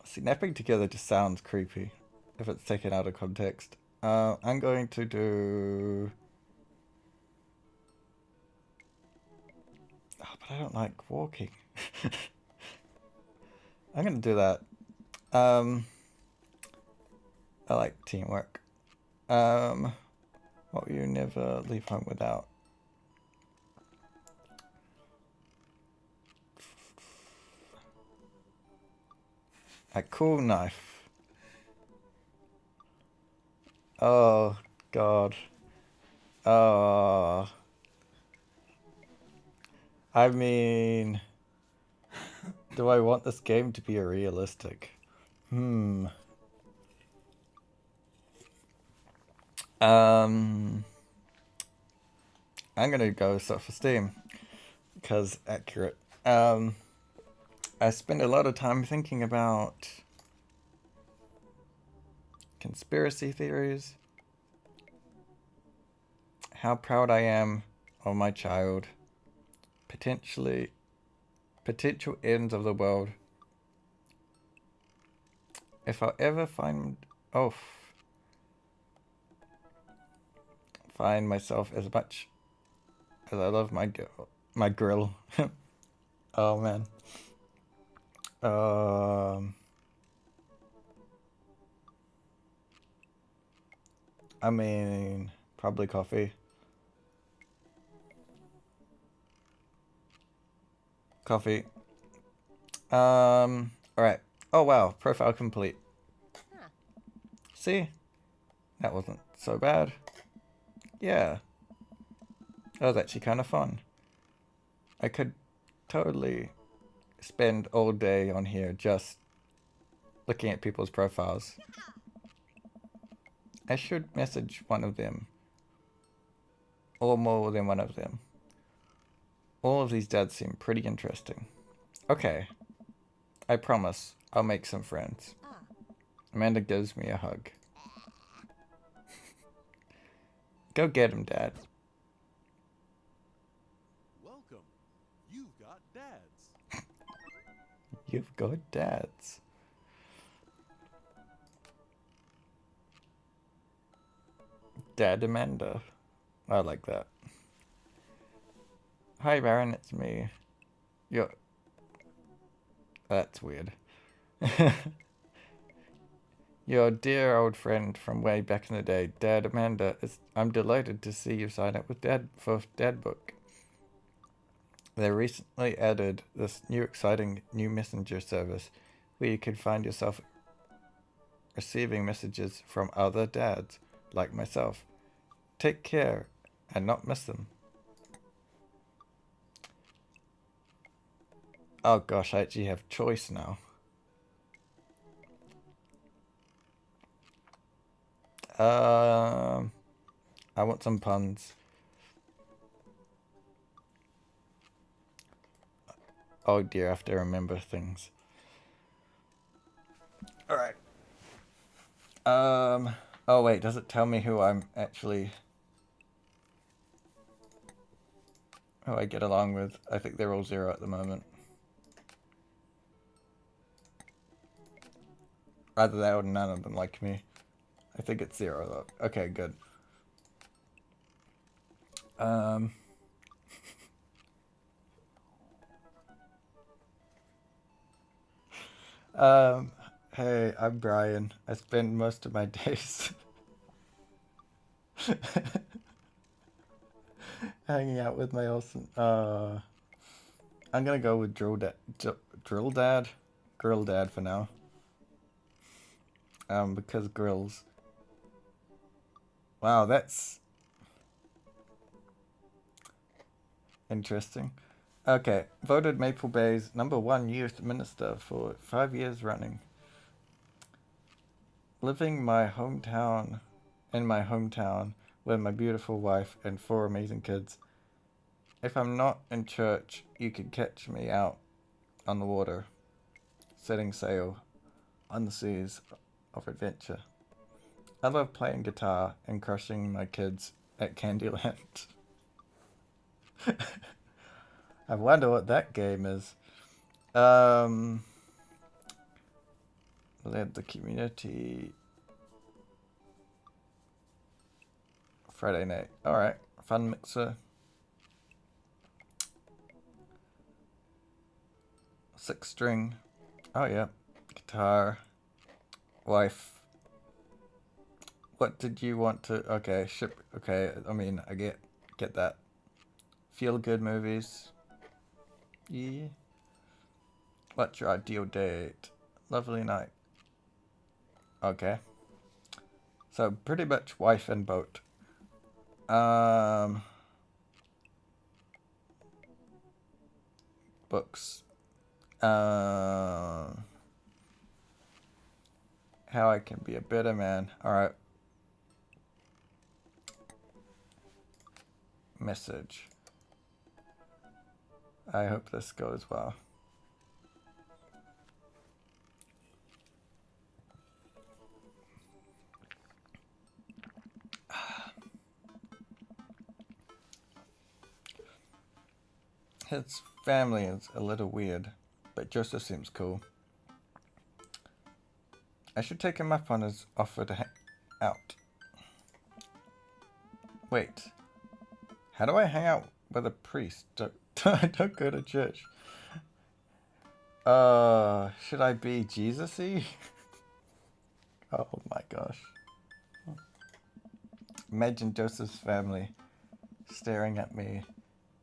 See, napping together just sounds creepy if it's taken out of context. I'm going to do... Oh, but I don't like walking. I'm going to do that. I like teamwork. What will you never leave home without? A cool knife. Oh, God. Oh. I mean... Do I want this game to be realistic? I'm gonna go self-esteem. Because accurate. I spend a lot of time thinking about conspiracy theories, how proud I am of my child, potential ends of the world. If I ever find myself as much as I love my grill. Oh man. I mean, probably coffee. Coffee. Alright. Oh wow, profile complete. See? That wasn't so bad. Yeah. That was actually kind of fun. I could totally spend all day on here just looking at people's profiles. I should message one of them. Or more than one of them. All of these dads seem pretty interesting. Okay. I promise I'll make some friends. Amanda gives me a hug. Go get him, Dad. Welcome. You've got dads. You've got dads. Dad Amanda. I like that. Hi, Baron, it's me. That's weird. Your dear old friend from way back in the day, Dad Amanda. I'm delighted to see you sign up with Dad for Dad Book. They recently added this exciting new messenger service where you can find yourself receiving messages from other dads like myself. Take care and not miss them. Oh gosh, I actually have choice now. I want some puns. Oh dear, I have to remember things. Alright. Oh wait, does it tell me who I'm actually... who I get along with? I think they're all 0 at the moment. Either that or none of them like me. I think it's 0 though. Okay, good. Hey, I'm Brian. I spend most of my days hanging out with my awesome. I'm gonna go with Drill Dad, Grill Dad for now. Because grills. Wow, that's interesting. Okay, voted Maple Bay's #1 youth minister for 5 years running. Living in my hometown with my beautiful wife and 4 amazing kids. If I'm not in church, you can catch me out on the water, setting sail on the seas of adventure. I love playing guitar and crushing my kids at Candyland. I wonder what that game is. Led the community Friday night. Alright, fun mixer. 6 string. Oh yeah. Guitar. Wife. What did you want to... Okay, ship... Okay, I mean, I get that. Feel good movies. Yeah. What's your ideal date? Lovely night. Okay. So, pretty much wife and boat. Books. How I can be a better man. Alright. Message. I hope this goes well. His family is a little weird, but Joseph seems cool. I should take him up on his offer to hang out. Wait. How do I hang out with a priest? Don't go to church. Should I be Jesus-y? Oh my gosh. Imagine Joseph's family staring at me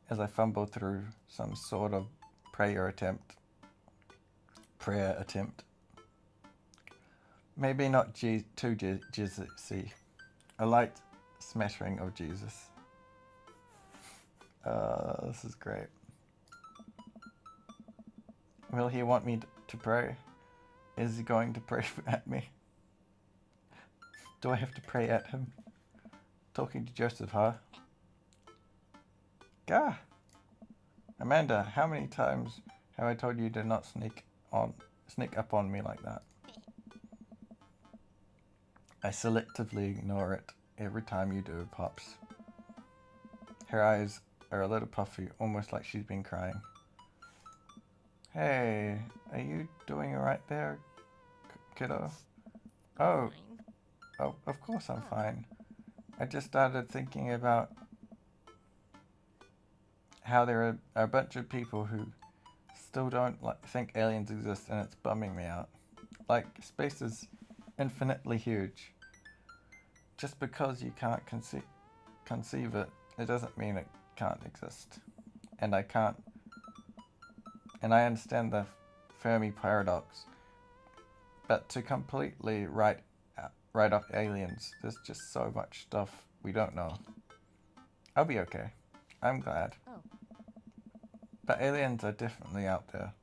as I fumble through some sort of prayer attempt. Maybe not too Jesus-y. A light smattering of Jesus. This is great. Will he want me to pray? Is he going to pray at me? Do I have to pray at him? Talking to Joseph, huh? Gah! Amanda, how many times have I told you to not sneak up on me like that? I selectively ignore it every time you do, Pops. Her eyes are a little puffy, almost like she's been crying. Hey, are you doing alright there, kiddo? Oh, of course I'm fine. I just started thinking about how there are a bunch of people who still don't think aliens exist, and it's bumming me out. Like, space is infinitely huge. Just because you can't conceive it, it doesn't mean it can't exist. And I understand the Fermi paradox, But to completely write off aliens, there's just so much stuff we don't know. I'll be okay. I'm glad. Oh. But aliens are definitely out there.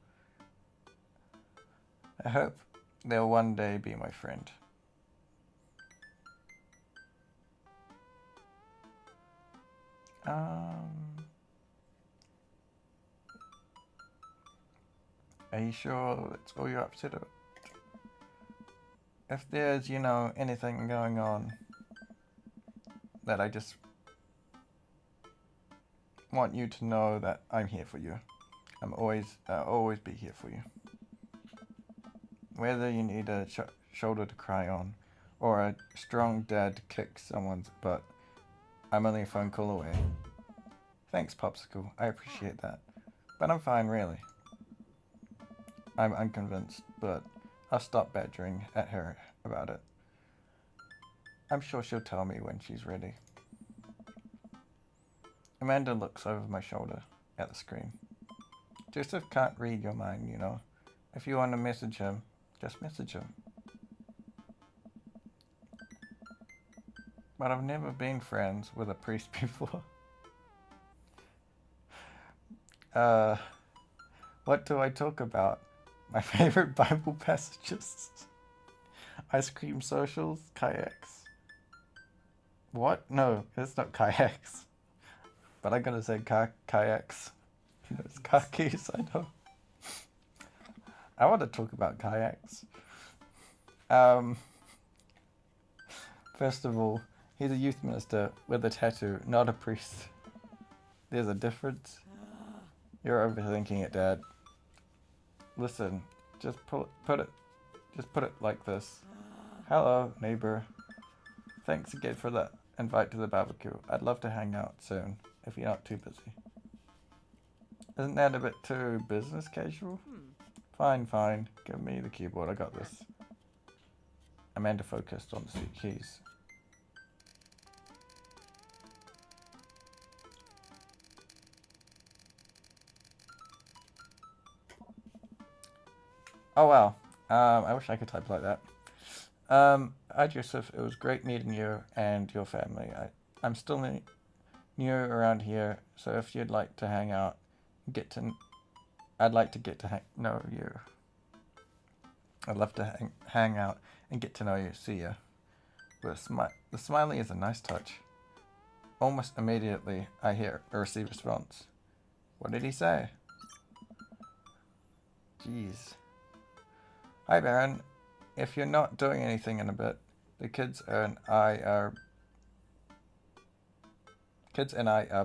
I hope they'll one day be my friend. Are you sure that's all you're upset about? If there's, anything going on that I just want you to know that I'm here for you. I'll always be here for you. Whether you need a shoulder to cry on or a strong dad to kick someone's butt, I'm only a phone call away. Thanks, Popsicle. I appreciate that. But I'm fine, really. I'm unconvinced, but I'll stop badgering at her about it. I'm sure she'll tell me when she's ready. Amanda looks over my shoulder at the screen. Joseph can't read your mind, If you want to message him, just message him. But I've never been friends with a priest before. What do I talk about? My favorite Bible passages. Ice cream socials, kayaks. What? No, it's not kayaks. But I'm gonna say kayaks. It's car keys, I know. I want to talk about kayaks. First of all, he's a youth minister with a tattoo, not a priest. There's a difference. You're overthinking it, Dad. Listen, just put it like this. Hello, neighbor. Thanks again for the invite to the barbecue. I'd love to hang out soon, if you're not too busy. Isn't that a bit too business casual? Fine. Give me the keyboard. I got this. Amanda focused on the keys. Oh wow. I wish I could type like that. Hi Joseph, it was great meeting you and your family. I'm still new around here, so if you'd like to hang out, I'd like to get to know you. I'd love to hang out and get to know you. See ya. The smiley is a nice touch. Almost immediately, I receive a response. What did he say? Jeez. Hi, Baron. If you're not doing anything in a bit, the kids and I are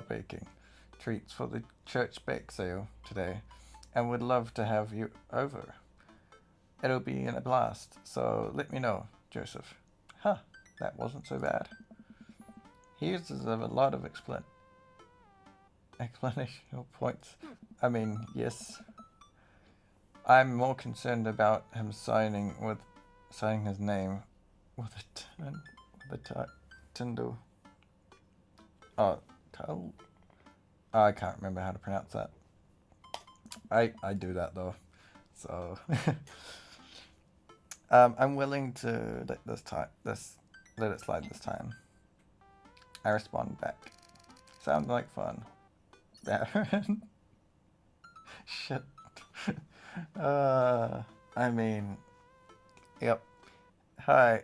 baking treats for the church bake sale today, and would love to have you over. It'll be a blast, so let me know, Joseph. Huh, that wasn't so bad. He uses a lot of explanational points. I mean, yes. I'm more concerned about him signing his name with a Tyndall. Oh, I can't remember how to pronounce that. I do that though, so I'm willing to let it slide this time. I respond back. Sounds like fun, Baron. Shit. I mean, yep. Hi.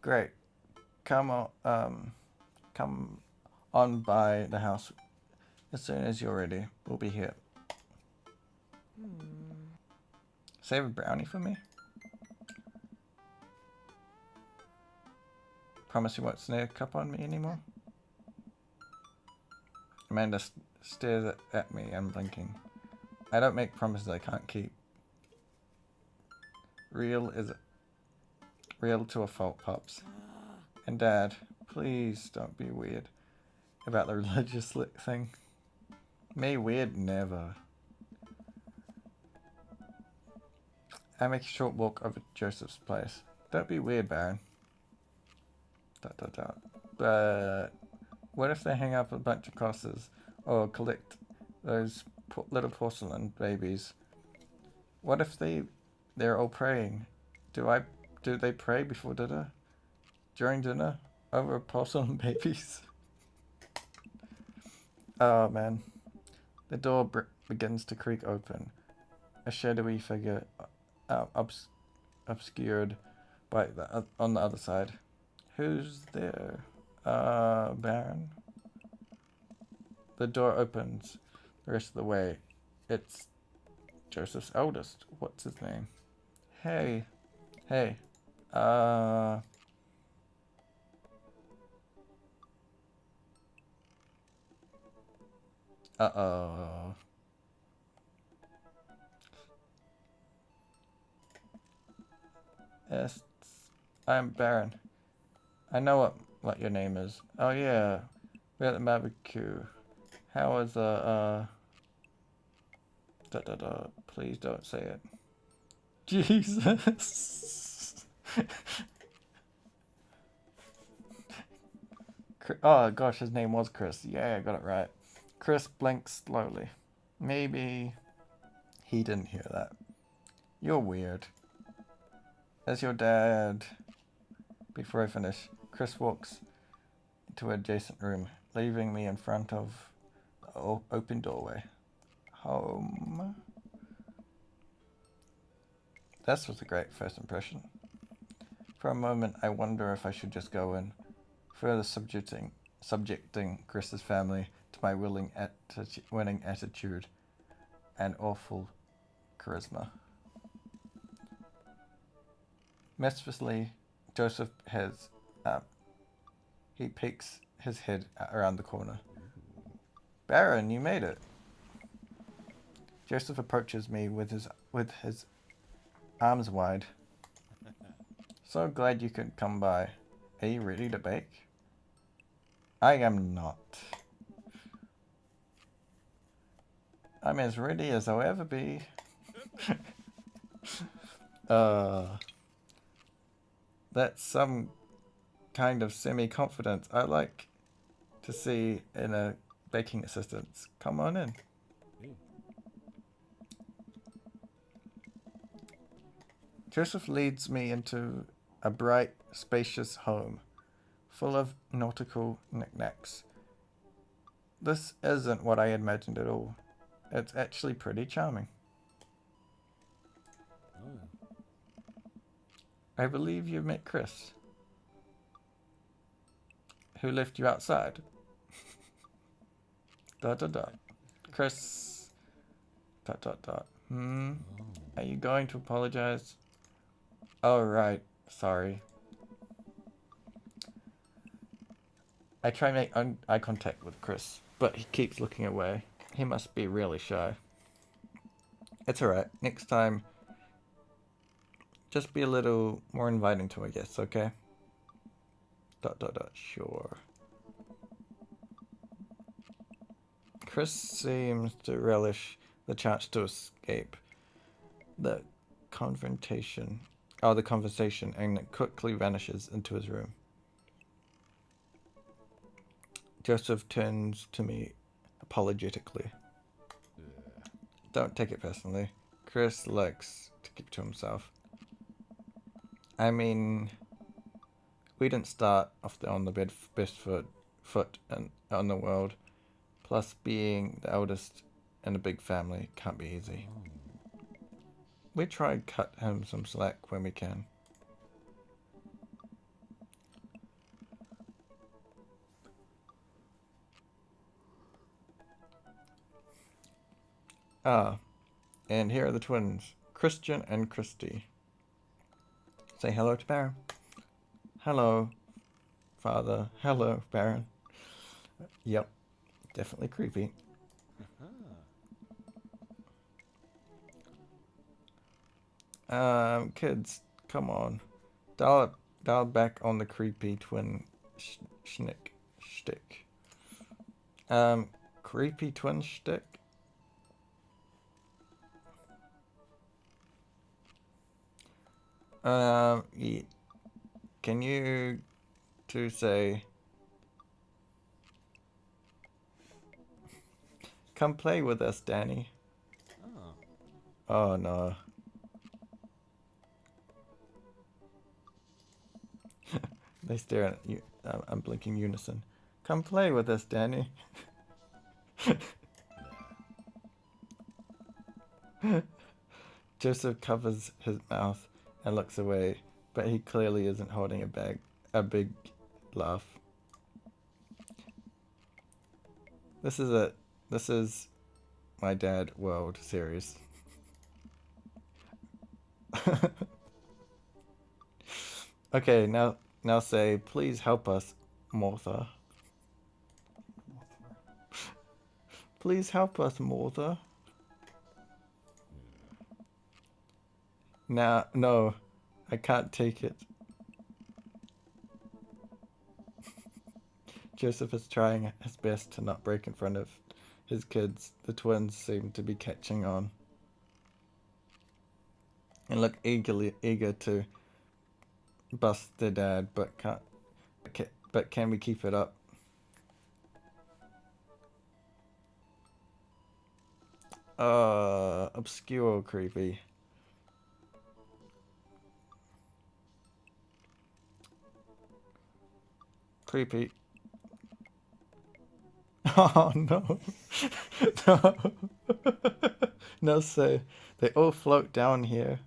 Great. Come on by the house as soon as you're ready. We'll be here. Save a brownie for me? Promise you won't sneak up on me anymore? Amanda stares at me, unblinking. I don't make promises I can't keep. Real to a fault, Pops. And Dad, please don't be weird about the religious thing. Me weird? Never. I make a short walk over to Joseph's place. Don't be weird, Baron. ... But what if they hang up a bunch of crosses or collect those little porcelain babies. What if they're all praying? Do they pray before dinner? During dinner? Over porcelain babies? Oh man. The door begins to creak open. A shadowy figure obscured by on the other side. Who's there? Baron? The door opens the rest of the way. It's Joseph's eldest. What's his name? Hey. Hey. Uh-oh. Yes, I'm Baron. I know what your name is. Oh yeah, we're at the barbecue. How was please don't say it. Jesus. Oh gosh, his name was Chris. Yeah, I got it right. Chris blinks slowly. Maybe he didn't hear that. You're weird. As your dad. Before I finish, Chris walks into an adjacent room, leaving me in front of the open doorway. Home. This was a great first impression. For a moment, I wonder if I should just go in, further subjecting Chris's family to my winning attitude and awful charisma. Mischievously, Joseph he peeks his head around the corner. Baron, you made it. Joseph approaches me with his arms wide. So glad you could come by. Are you ready to bake? I am not. I'm as ready as I'll ever be. That's some kind of semi-confidence I like to see in a baking assistant. Come on in. Joseph leads me into a bright, spacious home, full of nautical knickknacks. This isn't what I imagined at all. It's actually pretty charming. I believe you've met Chris, who left you outside. Dot dot dot. Chris. Dot dot dot. Are you going to apologize? Oh right, sorry. I try to make eye contact with Chris, but he keeps looking away. He must be really shy. It's alright. Next time, just be a little more inviting to my guests, okay? Dot dot dot. Sure. Chris seems to relish the chance to escape the conversation, and quickly vanishes into his room. Joseph turns to me apologetically. Don't take it personally. Chris likes to keep to himself. I mean, we didn't start off on the best foot in the world. Plus, being the eldest in a big family can't be easy. We try and cut him some slack when we can. And here are the twins, Christian and Christy. Say hello to Baron. Hello, Father. Hello, Baron. Yep, definitely creepy. Kids, come on. Dial back on the creepy twin shtick. Creepy twin shtick? Can you two say... Come play with us, Danny. Oh. Oh no. They stare at you. I'm blinking unison. Come play with us, Danny. Joseph covers his mouth and looks away, but he clearly isn't holding a big laugh. This is my dad world series. Okay, now say, please help us, Martha. Please help us, Martha. Now, no, I can't take it. Joseph is trying his best to not break in front of his kids. The twins seem to be catching on and look eager to bust their dad, but can't. But can we keep it up? Obscure, creepy. Creepy. Oh no. No. No, sir. They all float down here.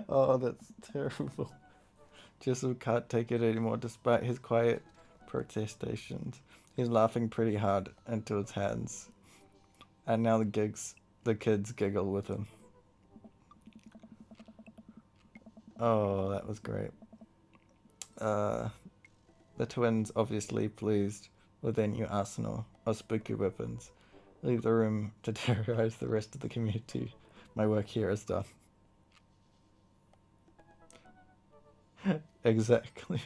Oh, that's terrible. Joseph can't take it anymore despite his quiet protestations. He's laughing pretty hard into his hands. And now the kids giggle with him. Oh, that was great. The twins obviously pleased with their new arsenal of spooky weapons. Leave the room to terrorize the rest of the community. My work here is done. Exactly.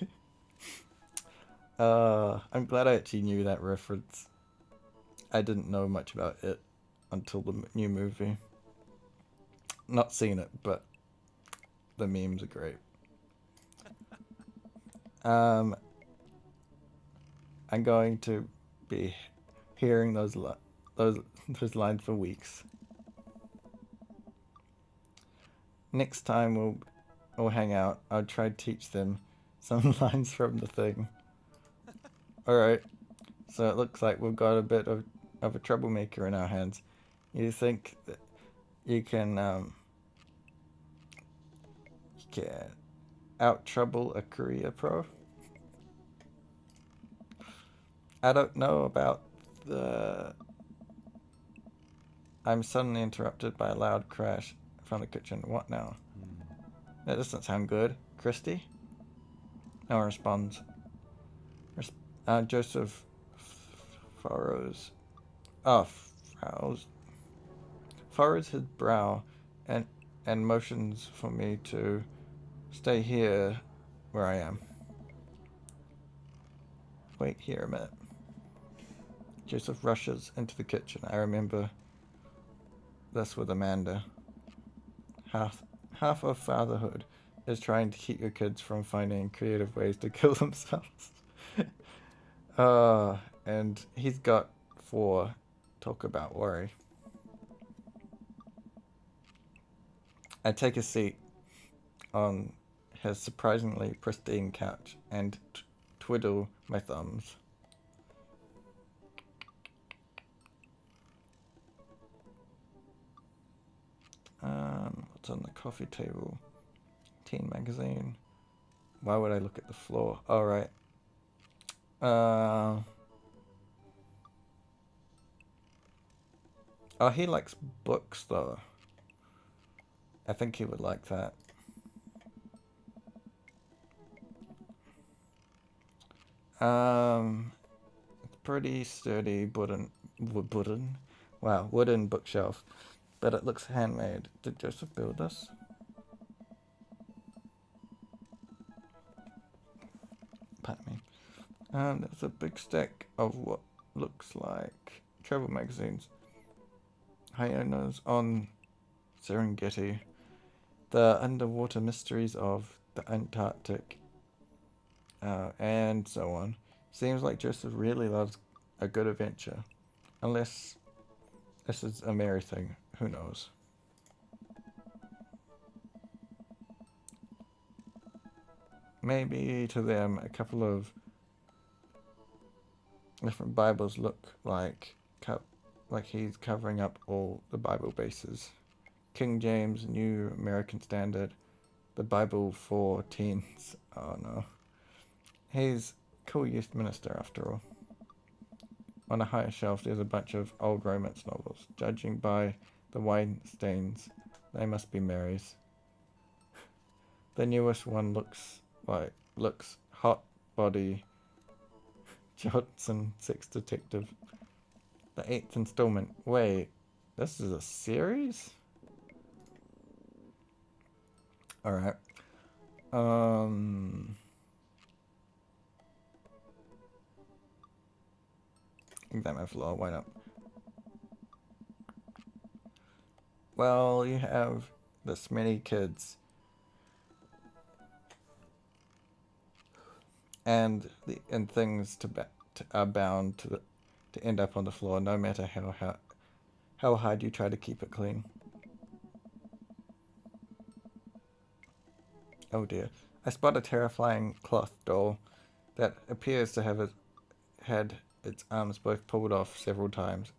I'm glad I actually knew that reference. I didn't know much about it until the new movie. Not seen it, but the memes are great. I'm going to be hearing those lines for weeks. Next time we'll hang out. I'll try to teach them some lines from the thing. All right. So it looks like we've got a bit of a troublemaker in our hands. You think that you can out trouble a career pro? I don't know about the... I'm suddenly interrupted by a loud crash from the kitchen. What now? That doesn't sound good. Christy? No one responds. Joseph furrows... Oh, furrows his brow and motions for me to stay here where I am. Wait here a minute. Joseph rushes into the kitchen. I remember this with Amanda. Half of fatherhood is trying to keep your kids from finding creative ways to kill themselves. And he's got 4. Talk about worry. I take a seat on his surprisingly pristine couch and twiddle my thumbs. What's on the coffee table? Teen magazine. Why would I look at the floor? All right. Oh, he likes books though. I think he would like that. It's pretty sturdy wooden bookshelf, but it looks handmade. Did Joseph build this? Pardon me. There's a big stack of what looks like travel magazines. Hyenas on Serengeti. The underwater mysteries of the Antarctic. and so on. Seems like Joseph really loves a good adventure. Unless this is a Mary thing. Who knows? Maybe to them a couple of different Bibles look like he's covering up all the Bible bases. King James, New American Standard, the Bible for teens. Oh no. He's a cool youth minister after all. On a higher shelf there's a bunch of old romance novels. Judging by the wine stains, they must be Mary's. The newest one looks hot body Johnson, Six Detective. The 8th installment. Wait, this is a series? Alright. Examine floor, why not? Well, you have this many kids. And things are bound to end up on the floor, no matter how hard you try to keep it clean. Oh dear. I spot a terrifying cloth doll that appears to have had its arms both pulled off several times.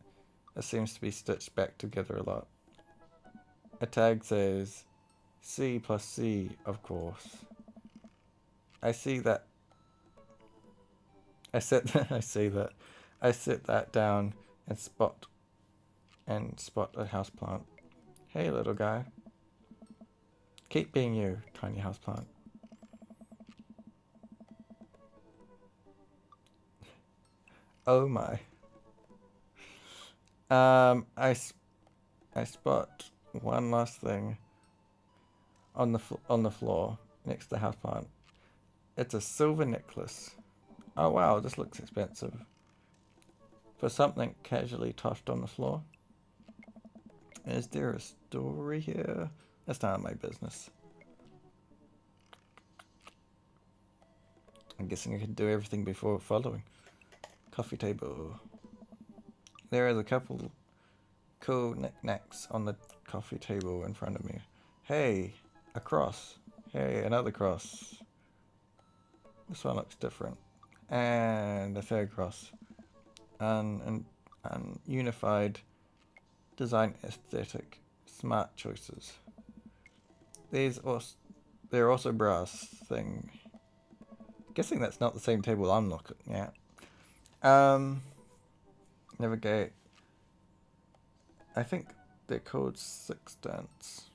It seems to be stitched back together a lot. A tag says C plus C, of course. I see that. I sit that down and spot a houseplant. Hey, little guy. Keep being you, tiny houseplant. Oh my. I spot one last thing on the floor next to the houseplant. It's a silver necklace. Oh wow, this looks expensive. For something casually tossed on the floor. Is there a story here? That's none of my business. I'm guessing I can do everything before following. Coffee table. There is a couple cool knickknacks on the coffee table in front of me. Hey, a cross. Hey, another cross. This one looks different. And a third cross. And unified design aesthetic. Smart choices. They're also brass thing. Guessing that's not the same table I'm looking at. Navigate. I think they're called sextants.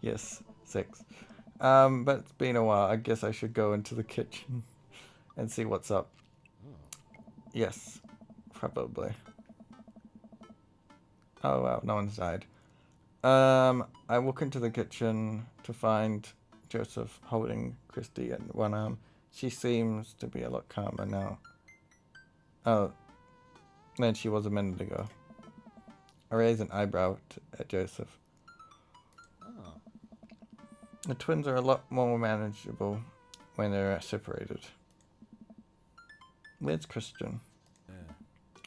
Yes, 6. But it's been a while. I guess I should go into the kitchen and see what's up. Yes, probably. Oh wow, no one's died. I walk into the kitchen to find Joseph holding Christy in one arm. She seems to be a lot calmer now. Oh, than she was a minute ago. I raise an eyebrow at Joseph. Oh. The twins are a lot more manageable when they're separated. Where's Christian? Yeah.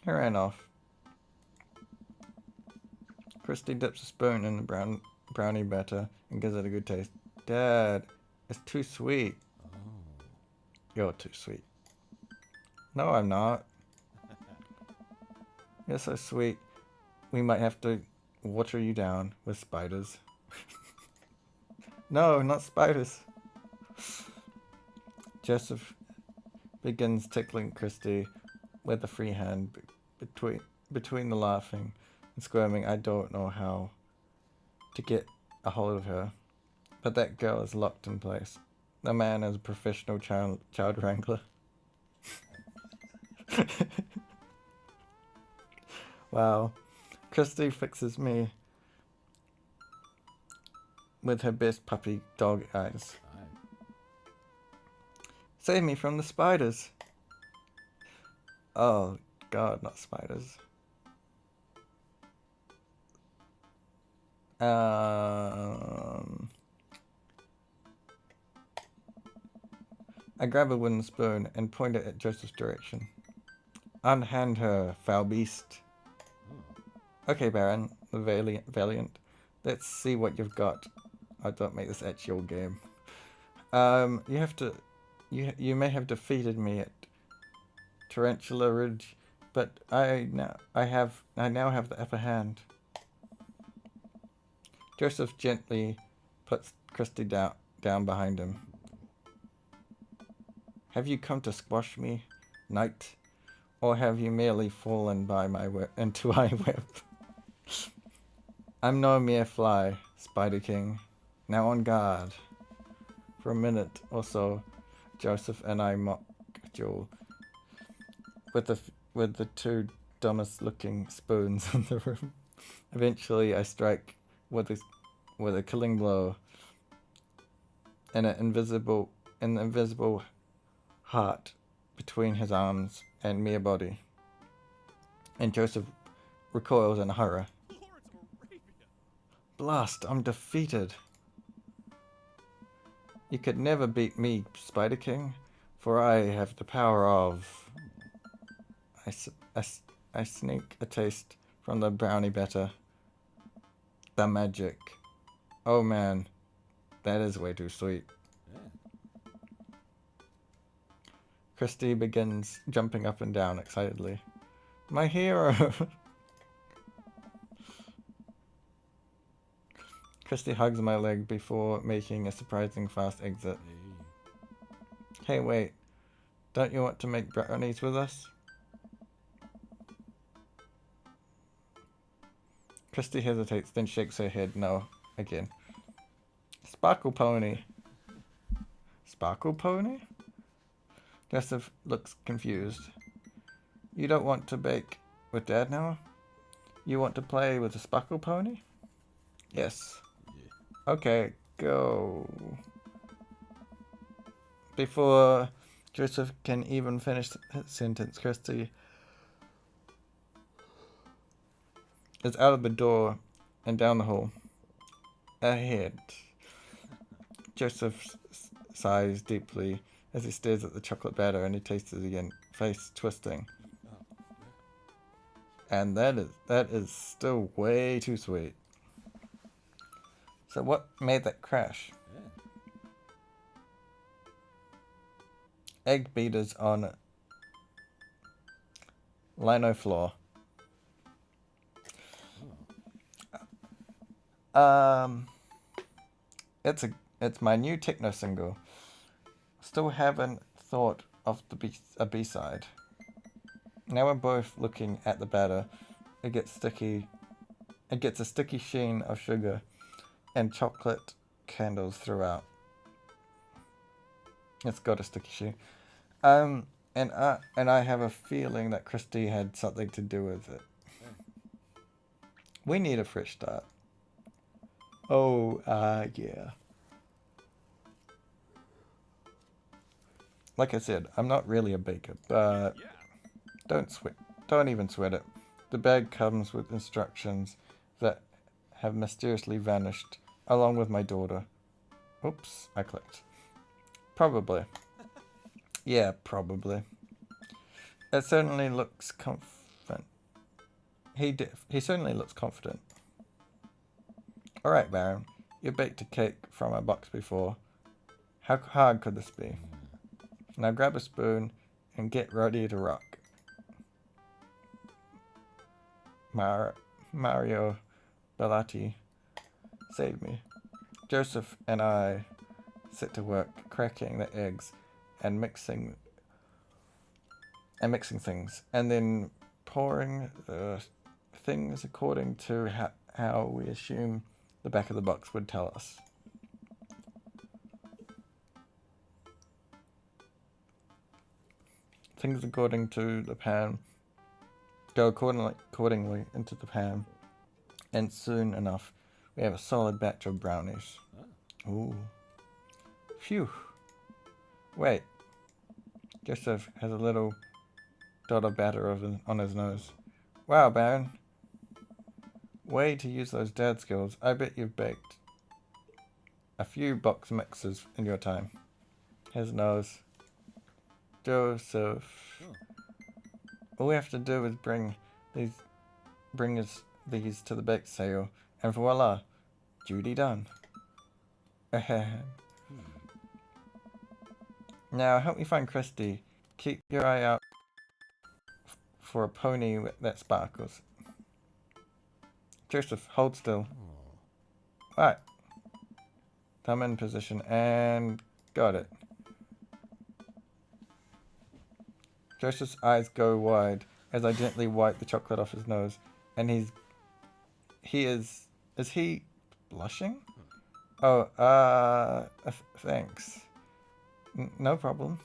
He ran off. Christy dips a spoon in the brownie batter and gives it a good taste. Dad, it's too sweet. Oh. You're too sweet. No, I'm not. You're so sweet. We might have to water you down with spiders. No, not spiders. Joseph begins tickling Christy with a free hand between the laughing and squirming. I don't know how to get a hold of her, but that girl is locked in place. The man is a professional child wrangler. Wow. Christy fixes me with her best puppy dog eyes. Aye. Save me from the spiders. Oh god, not spiders. Um I grab a wooden spoon and point it at Joseph's direction. Unhand her, foul beast. Okay, Baron, the valiant. Let's see what you've got. I don't make this actual game. You have to. You may have defeated me at Tarantula Ridge, but I now have the upper hand. Joseph gently puts Christy down behind him. Have you come to squash me, knight, or have you merely fallen by my into my web? I'm no mere fly, Spider King. Now on guard. For a minute or so, Joseph and I mock duel with the two dumbest looking spoons in the room. Eventually, I strike with a killing blow, and an invisible heart between his arms and mere body. And Joseph recoils in horror. Lawrence of Arabia! Blast! I'm defeated. You could never beat me, Spider King, for I have the power of. I sneak a taste from the brownie batter. The magic. Oh man, that is way too sweet. Christy begins jumping up and down excitedly. My hero! Christy hugs my leg before making a surprising fast exit. Hey, wait. Don't you want to make brownies with us? Christy hesitates, then shakes her head no again. Sparkle Pony. Sparkle Pony? Joseph looks confused. You don't want to bake with Dad now? You want to play with the Sparkle Pony? Yes. Okay, go. Before Joseph can even finish his sentence, Christy is out of the door and down the hall. Ahead. Joseph sighs deeply as he stares at the chocolate batter and he tastes it again, face twisting. And that is still way too sweet. So what made that crash? Egg beaters on lino floor. It's my new techno single. Still haven't thought of a B-side. Now we're both looking at the batter. It gets sticky. It gets a sticky sheen of sugar and chocolate candles throughout. It's got a sticky sheen. And I have a feeling that Christy had something to do with it. We need a fresh start. Oh, yeah. Like I said, I'm not really a baker, but don't even sweat it. The bag comes with instructions that have mysteriously vanished, along with my daughter. Oops, I clicked. Probably. Yeah, probably. It certainly looks confident. He certainly looks confident. Alright, Baron. You baked a cake from a box before. How hard could this be? Now grab a spoon and get ready to rock. Mario Bellati, save me. Joseph and I set to work cracking the eggs and mixing things, and then pouring the things according to how we assume the back of the box would tell us. Things according to the pan go accordingly into the pan, and soon enough we have a solid batch of brownies. Ooh. Phew. Wait. Joseph has a little dot of batter on his nose. Wow, Baron. Way to use those dad skills. I bet you've baked a few box mixes in your time. His nose. Joseph. Oh. All we have to do is bring these to the bake sale, and voila, duty done. Now help me find Christy. Keep your eye out for a pony that sparkles. Joseph, hold still. Right. Thumb in position and got it. Joseph's eyes go wide as I gently wipe the chocolate off his nose, and is he blushing? Oh, thanks. No problem.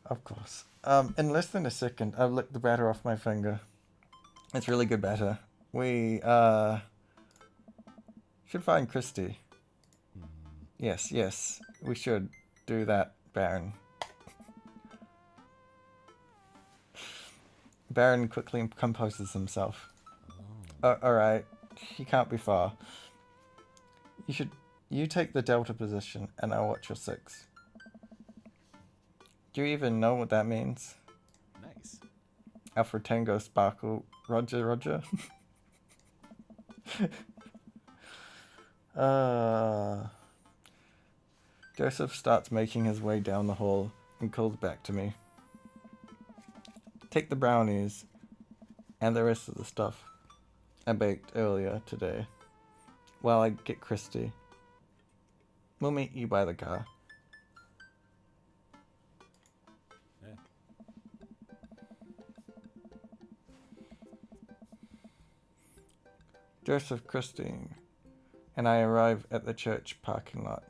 Of course. In less than a second, I've licked the batter off my finger. It's really good batter. We, should find Christy. Yes, we should do that, Baron. Baron quickly composes himself. Alright, he can't be far. You take the delta position, and I'll watch your 6. Do you even know what that means? Nice. Alpha Tango Sparkle, Roger. Joseph starts making his way down the hall and calls back to me. Take the brownies and the rest of the stuff I baked earlier today while I get Christy. We'll meet you by the car. Yeah. Joseph, Christy, and I arrive at the church parking lot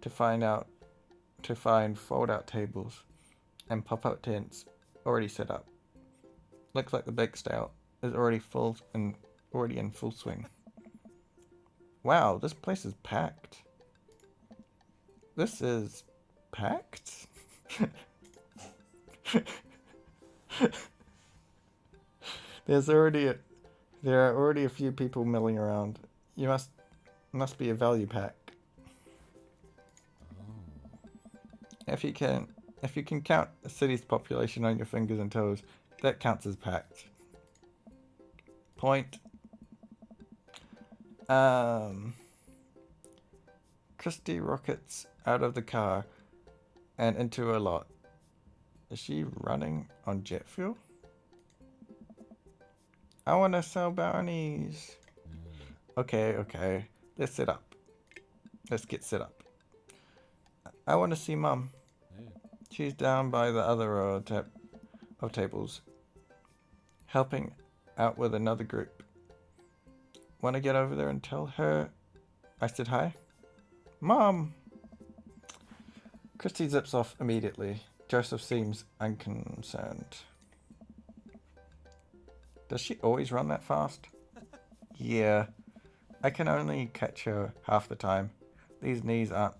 to find fold-out tables and pop-up tents already set up. Looks like the bake sale is already in full swing. Wow, this place is packed. This is packed? There are already a few people milling around. You must be a value pack. If you can count a city's population on your fingers and toes, that counts as packed. Point. Christy rockets out of the car and into a lot. Is she running on jet fuel? I want to sell brownies. Okay. Let's sit up. Let's get set up. I want to see Mum. Yeah. She's down by the other row of tables, helping out with another group. Want to get over there and tell her I said hi? Mom! Christy zips off immediately. Joseph seems unconcerned. Does she always run that fast? Yeah. I can only catch her half the time. These knees aren't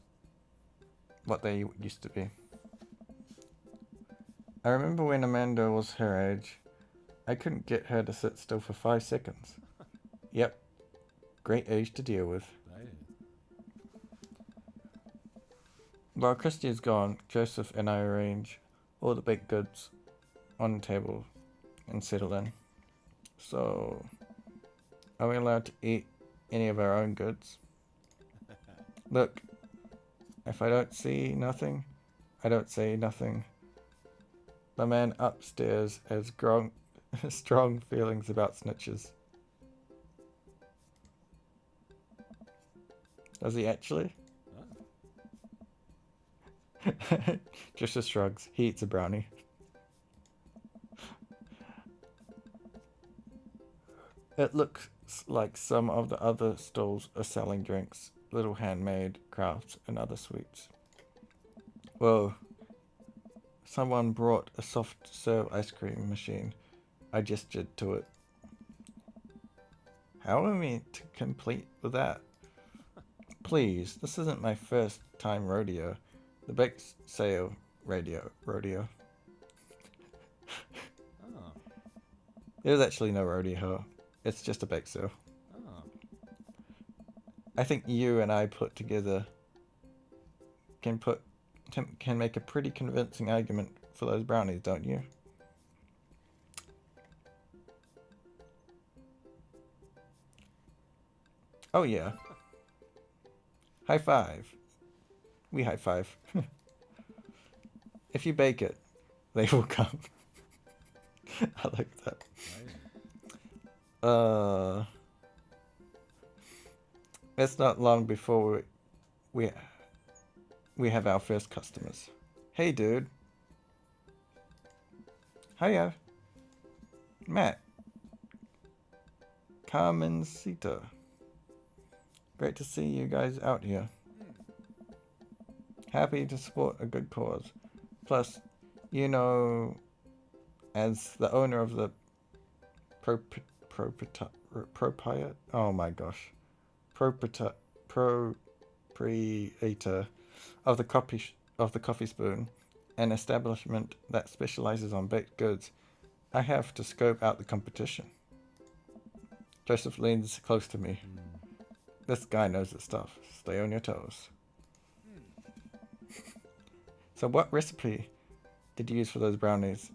what they used to be. I remember when Amanda was her age, I couldn't get her to sit still for 5 seconds. Yep. Great age to deal with. Right. While Christy is gone, Joseph and I arrange all the baked goods on the table and settle in. So, are we allowed to eat any of our own goods? Look, if I don't see nothing, I don't say nothing. The man upstairs has strong feelings about snitches. Does he actually? Just shrugs. He eats a brownie. It looks like some of the other stalls are selling drinks, little handmade crafts, and other sweets. Whoa. Someone brought a soft serve ice cream machine. I gestured to it. How are we to complete with that? Please, this isn't my first time rodeo. The bake sale rodeo. Oh. There's actually no rodeo. It's just a bake sale. Oh. I think you and I put together can make a pretty convincing argument for those brownies, don't you? Oh yeah. High five. We high five. If you bake it, they will come. I like that. Right. It's not long before we have our first customers. Hey, dude. Hiya. Matt. Carmencita. Great to see you guys out here. Happy to support a good cause. Plus, you know, as the owner of the proprietor. Oh my gosh. Proprietor of the coffee spoon, an establishment that specializes on baked goods, I have to scope out the competition. Joseph leans close to me. This guy knows his stuff. Stay on your toes. So what recipe did you use for those brownies?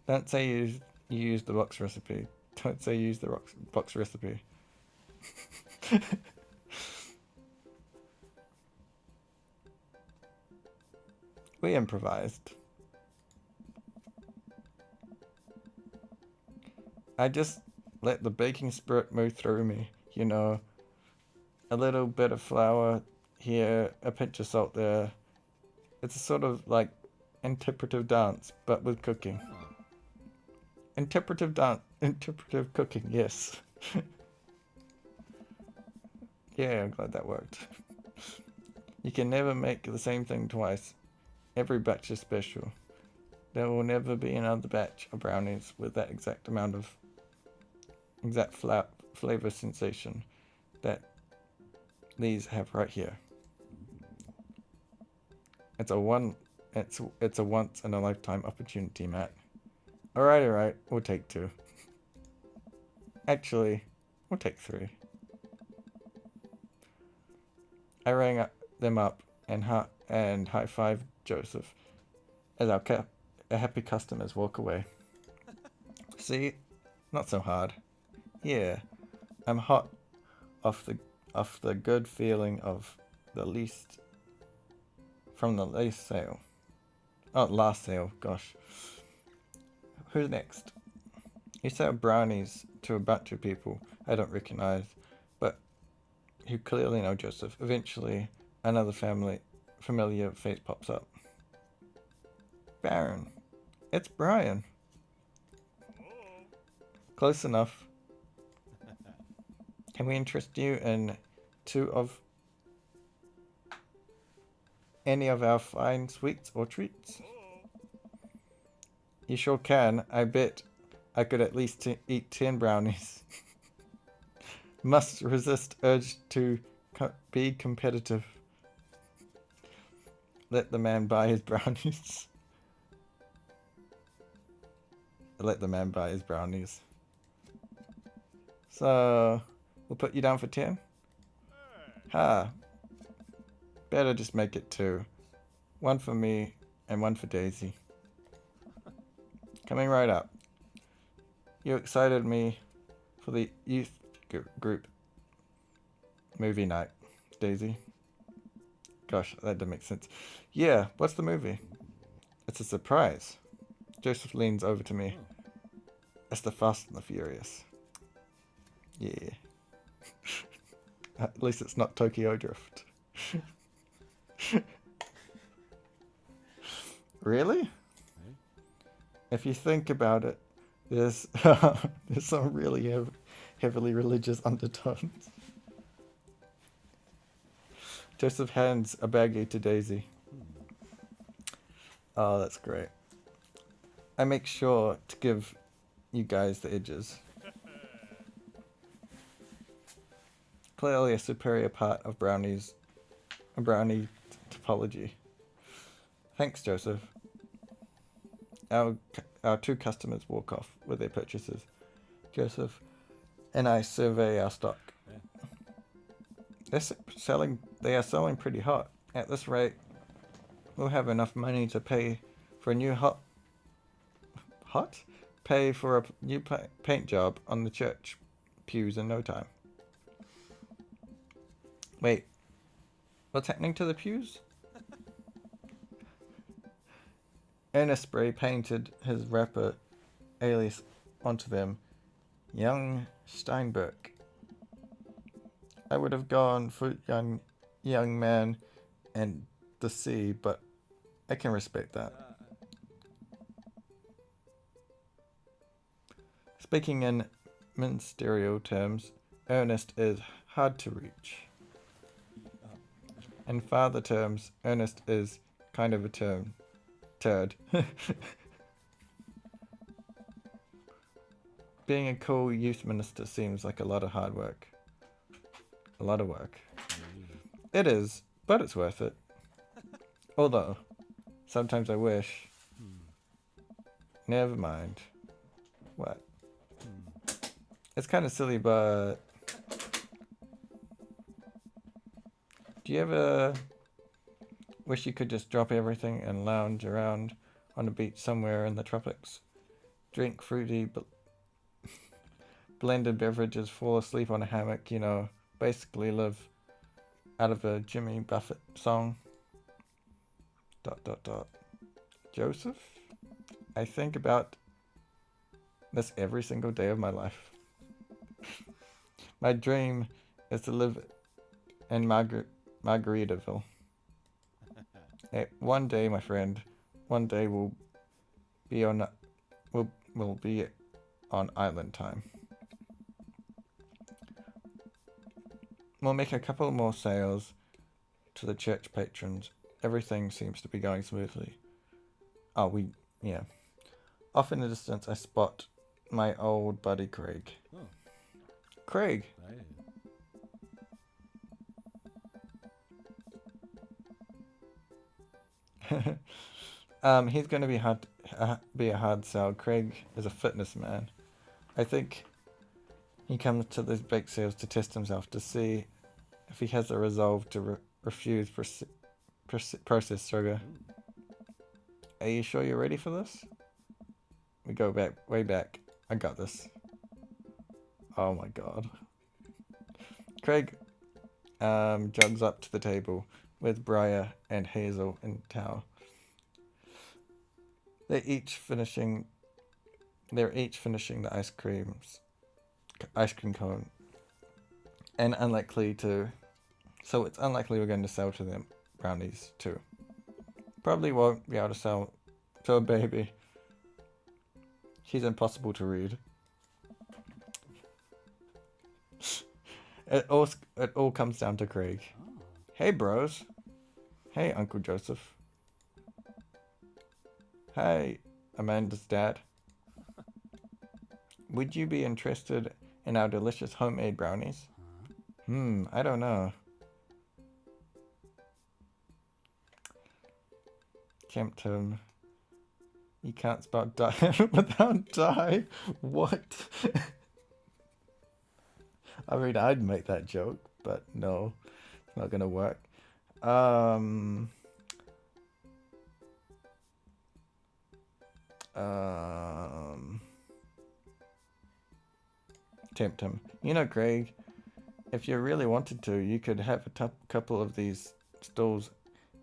Don't say you used the box recipe. Don't say you used the box recipe. We improvised. I just let the baking spirit move through me, you know. A little bit of flour here, a pinch of salt there. It's a sort of like interpretive dance, but with cooking. Interpretive cooking, yes. Yeah, I'm glad that worked. You can never make the same thing twice. Every batch is special. There will never be another batch of brownies with that exact amount of flavor sensation that these have right here. It's a once in a lifetime opportunity, Matt. Alright, we'll take 2. Actually, we'll take 3. I rang them up and high-fived Joseph as our happy customers walk away. See? Not so hard. Yeah, I'm hot off the good feeling of from the last sale. Oh, last sale, gosh. Who's next? You sell brownies to a bunch of people I don't recognize, but who clearly know Joseph. Eventually, another familiar face pops up. Baron. It's Brian. Close enough. Can we interest you in any of our fine sweets or treats? You sure can. I bet I could at least eat 10 brownies. Must resist urge to be competitive. Let the man buy his brownies. Let the man buy his brownies. So, we'll put you down for 10? Ha. Better just make it 2. 1 for me and 1 for Daisy. Coming right up. You excited me for the youth group movie night, Daisy. Gosh, that didn't make sense. Yeah, what's the movie? It's a surprise. Joseph leans over to me. It's the Fast and the Furious. Yeah. At least it's not Tokyo Drift. Really? If you think about it, there's some really heavily religious undertones. Joseph hands a baggie to Daisy. Oh, that's great. I make sure to give you guys the edges. Clearly a superior part of brownie topology. Thanks, Joseph. Our 2 customers walk off with their purchases. Joseph and I survey our stock. They are selling pretty hot. At this rate, we'll have enough money to pay for a new pay for a new paint job on the church pews in no time. Wait, what's happening to the pews? Ernest spray painted his rapper alias onto them. Young Steinberg. I would have gone for young man and the sea, but I can respect that. Speaking in ministerial terms, Ernest is hard to reach. In father terms, Ernest is kind of a turd. Being a cool youth minister seems like a lot of hard work. A lot of work. It is, but it's worth it. Although, sometimes I wish. Never mind. What? It's kind of silly, but... Do you ever wish you could just drop everything and lounge around on a beach somewhere in the tropics? Drink fruity blended beverages, fall asleep on a hammock, you know, basically live out of a Jimmy Buffett song. ... Joseph? I think about this every single day of my life. My dream is to live in Margaritaville. One day, my friend, one day we'll be on island time. We'll make a couple more sales to the church patrons. Everything seems to be going smoothly. Yeah. Off in the distance, I spot my old buddy Craig. Oh. Craig! He's going to be a hard sell. Craig is a fitness man. I think he comes to these bake sales to test himself, to see if he has the resolve to refuse processed sugar. Are you sure you're ready for this? We go way back. I got this. Oh my god. Craig jogs up to the table with Briar and Hazel in tow. They're each finishing the ice cream cone. And so it's unlikely we're going to sell to them brownies too. Probably won't be able to sell to a baby. She's impossible to read. It all comes down to Craig. Oh. Hey bros. Hey Uncle Joseph. Hey Amanda's dad. Would you be interested in our delicious homemade brownies? I don't know. Tempt him. You can't spell die without die. What? I mean, I'd make that joke, but no, it's not gonna work. Tempt him. You know, Craig, if you really wanted to, you could have a couple of these stalls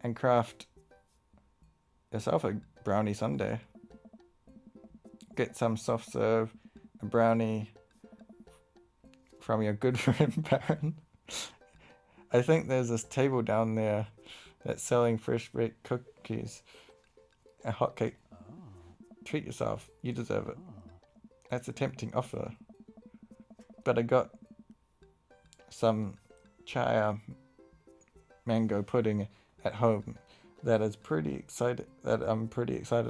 and craft yourself a brownie sundae. Get some soft serve, a brownie from your good friend Baron. I think there's this table down there that's selling fresh baked cookies, a hot cake. Oh. Treat yourself, you deserve it. Oh. That's a tempting offer. But I got some chaya mango pudding at home that I'm pretty excited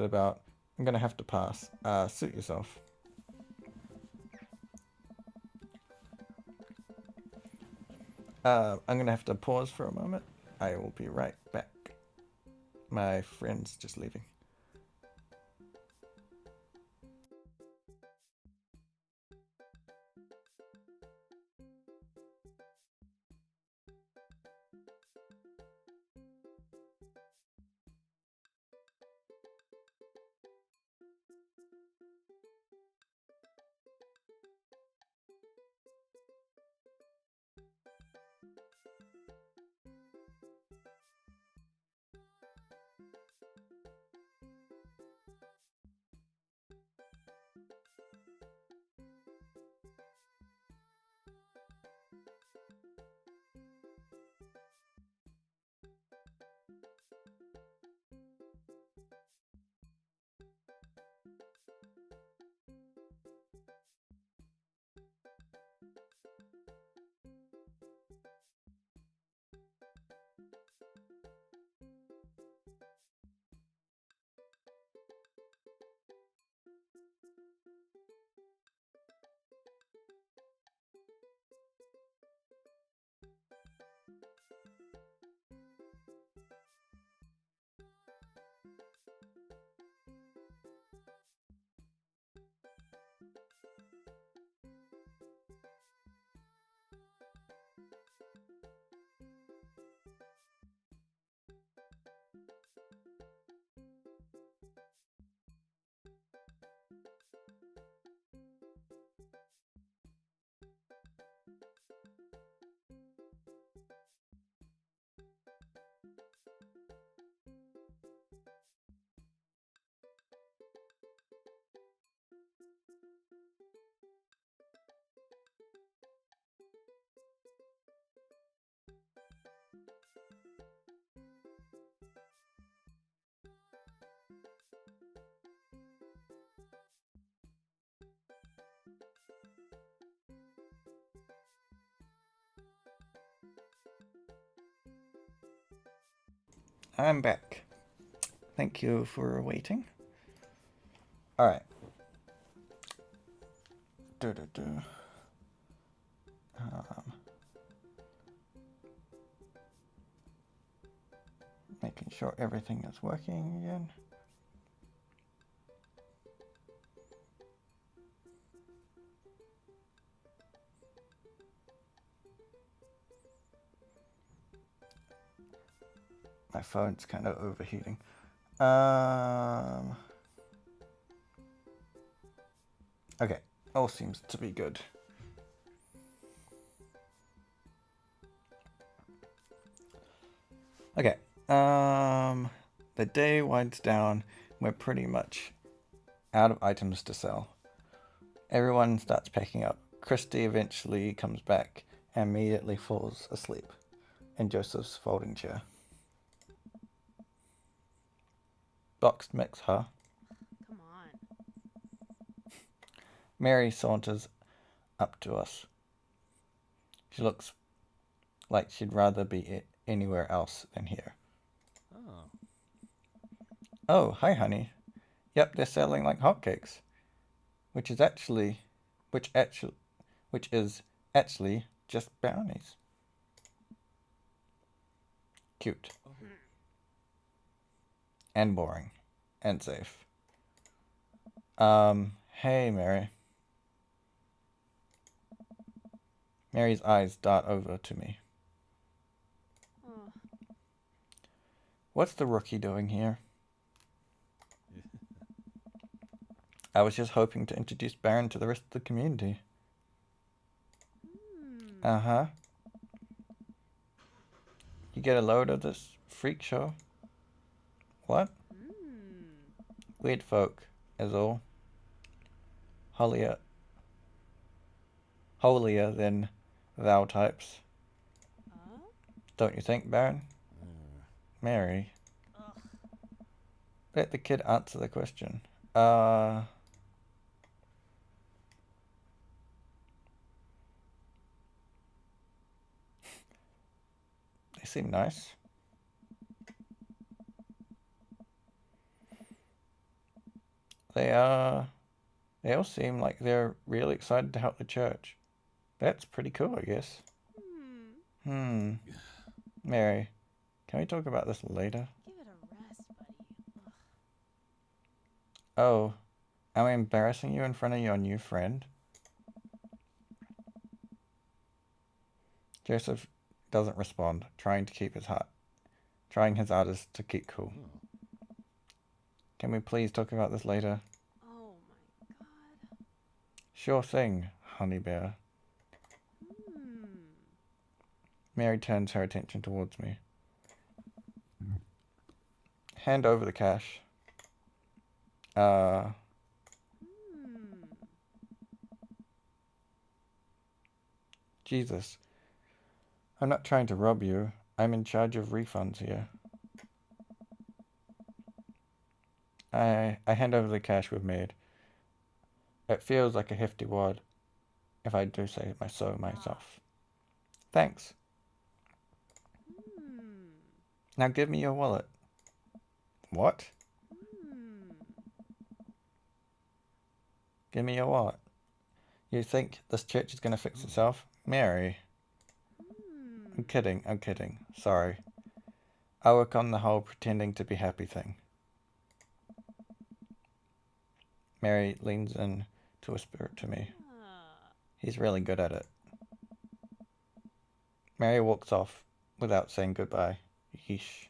about. I'm gonna have to pass. Suit yourself. I'm gonna have to pause for a moment. I will be right back. My friend's just leaving. I'm back. Thank you for waiting. Alright. Making sure everything is working again. My phone's kind of overheating. Okay, all seems to be good. Okay, the day winds down. We're pretty much out of items to sell. Everyone starts packing up. Christy eventually comes back and immediately falls asleep in Joseph's folding chair. Boxed mix, huh? Come on. Mary saunters up to us. She looks like she'd rather be anywhere else than here. Oh. Oh, hi, honey. Yep, they're selling like hotcakes, which is actually just brownies. Cute. And boring. And safe. Hey, Mary. Mary's eyes dart over to me. Oh. What's the rookie doing here? I was just hoping to introduce Baron to the rest of the community. Uh-huh. You get a load of this freak show? What? Weird folk, is all. Holier than thou types. Don't you think, Baron? Mary. Let the kid answer the question. They seem nice. They all seem like they're really excited to help the church. That's pretty cool, I guess. Mary, can we talk about this later? Give it a rest, buddy. Ugh. Oh, am I embarrassing you in front of your new friend? Joseph doesn't respond, trying his hardest to keep cool. Can we please talk about this later? Oh my god. Sure thing, honey bear. Mary turns her attention towards me. Hand over the cash. Jesus. I'm not trying to rob you. I'm in charge of refunds here. I hand over the cash we've made. It feels like a hefty wad, if I do say so myself. Thanks. Now give me your wallet. What? Give me your wallet. You think this church is going to fix itself? Mary. I'm kidding. Sorry. I work on the whole pretending to be happy thing. Mary leans in to whisper it to me. He's really good at it. Mary walks off without saying goodbye. Yeesh. ...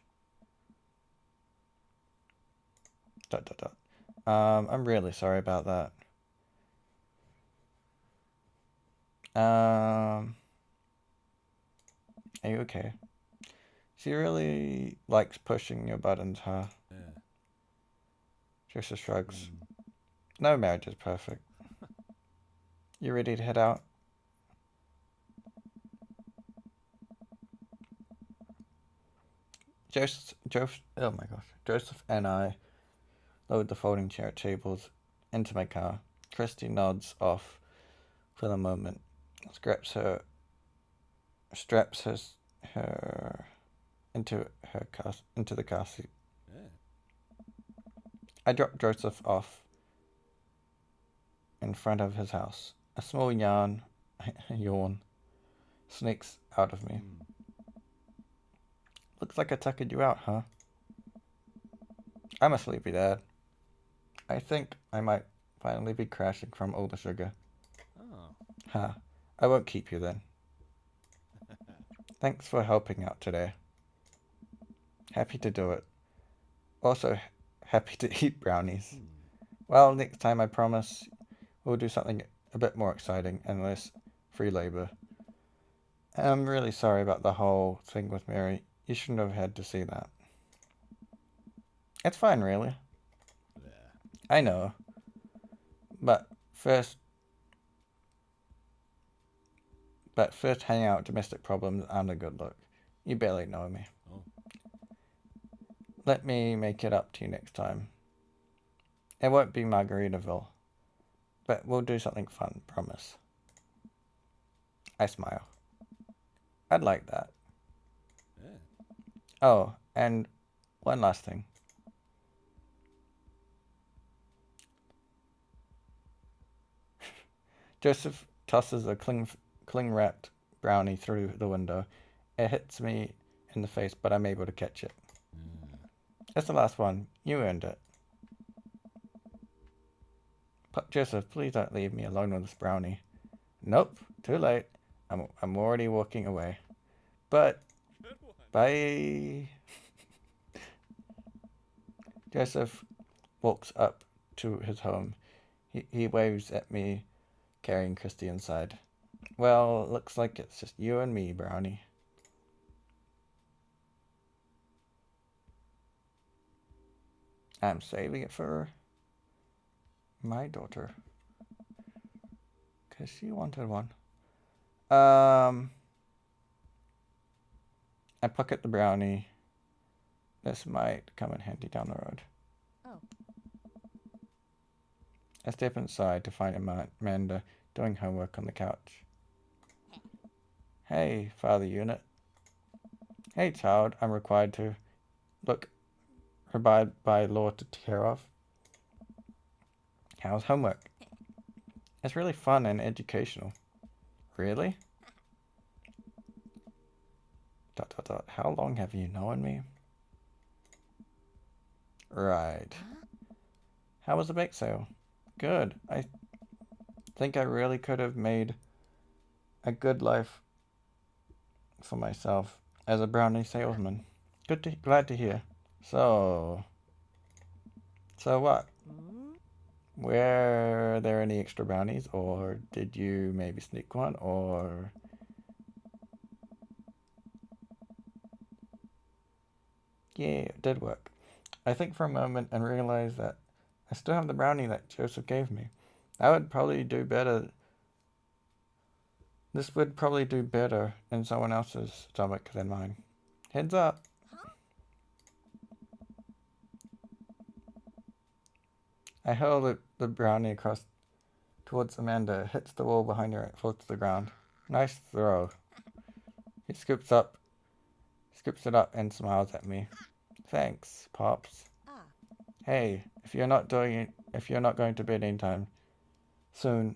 I'm really sorry about that. Are you okay? She really likes pushing your buttons, huh? Yeah. Joseph shrugs. No marriage is perfect. You ready to head out? Joseph and I load the folding chair tables into my car. Christy nods off for the moment, straps her into the car seat. Yeah. I drop Joseph off in front of his house. A small yawn sneaks out of me. Looks like I tuckered you out, huh? I'm a sleepy dad. I think I might finally be crashing from all the sugar. Oh. Huh. I won't keep you then. Thanks for helping out today. Happy to do it. Also, happy to eat brownies. Well, next time I promise we'll do something a bit more exciting and less free labor. I'm really sorry about the whole thing with Mary. You shouldn't have had to see that. It's fine, really. Yeah. I know. But first hanging out domestic problems aren't a good look. You barely know me. Oh. Let me make it up to you next time. It won't be Margaritaville, but we'll do something fun, promise. I smile. I'd like that. Yeah. Oh, and one last thing. Joseph tosses a cling-wrapped brownie through the window. It hits me in the face, but I'm able to catch it. It's the last one. You earned it. Joseph, please don't leave me alone with this brownie. Nope, too late. I'm already walking away. But bye. Joseph walks up to his home. He waves at me, carrying Christy inside. Well, looks like it's just you and me, Brownie. I'm saving it for my daughter, 'cause she wanted one. I pocket the brownie. This might come in handy down the road. Oh. I step inside to find Amanda doing homework on the couch. Hey, Father Unit. Hey, child, I'm required to abide by law to take care of. How's homework? It's really fun and educational. Really? ... How long have you known me? Right. How was the bake sale? Good. I think I really could have made a good life for myself as a brownie salesman. Glad to hear. So what? Were there any extra brownies, or did you maybe sneak one, or... Yeah, it did work. I think for a moment and realized that I still have the brownie that Joseph gave me. That would probably do better. This would probably do better in someone else's stomach than mine. Heads up. I hurl the brownie across towards Amanda. It hits the wall behind her and falls to the ground. Nice throw. He scoops it up and smiles at me. Thanks, Pops. Hey, if you're not going to bed anytime soon,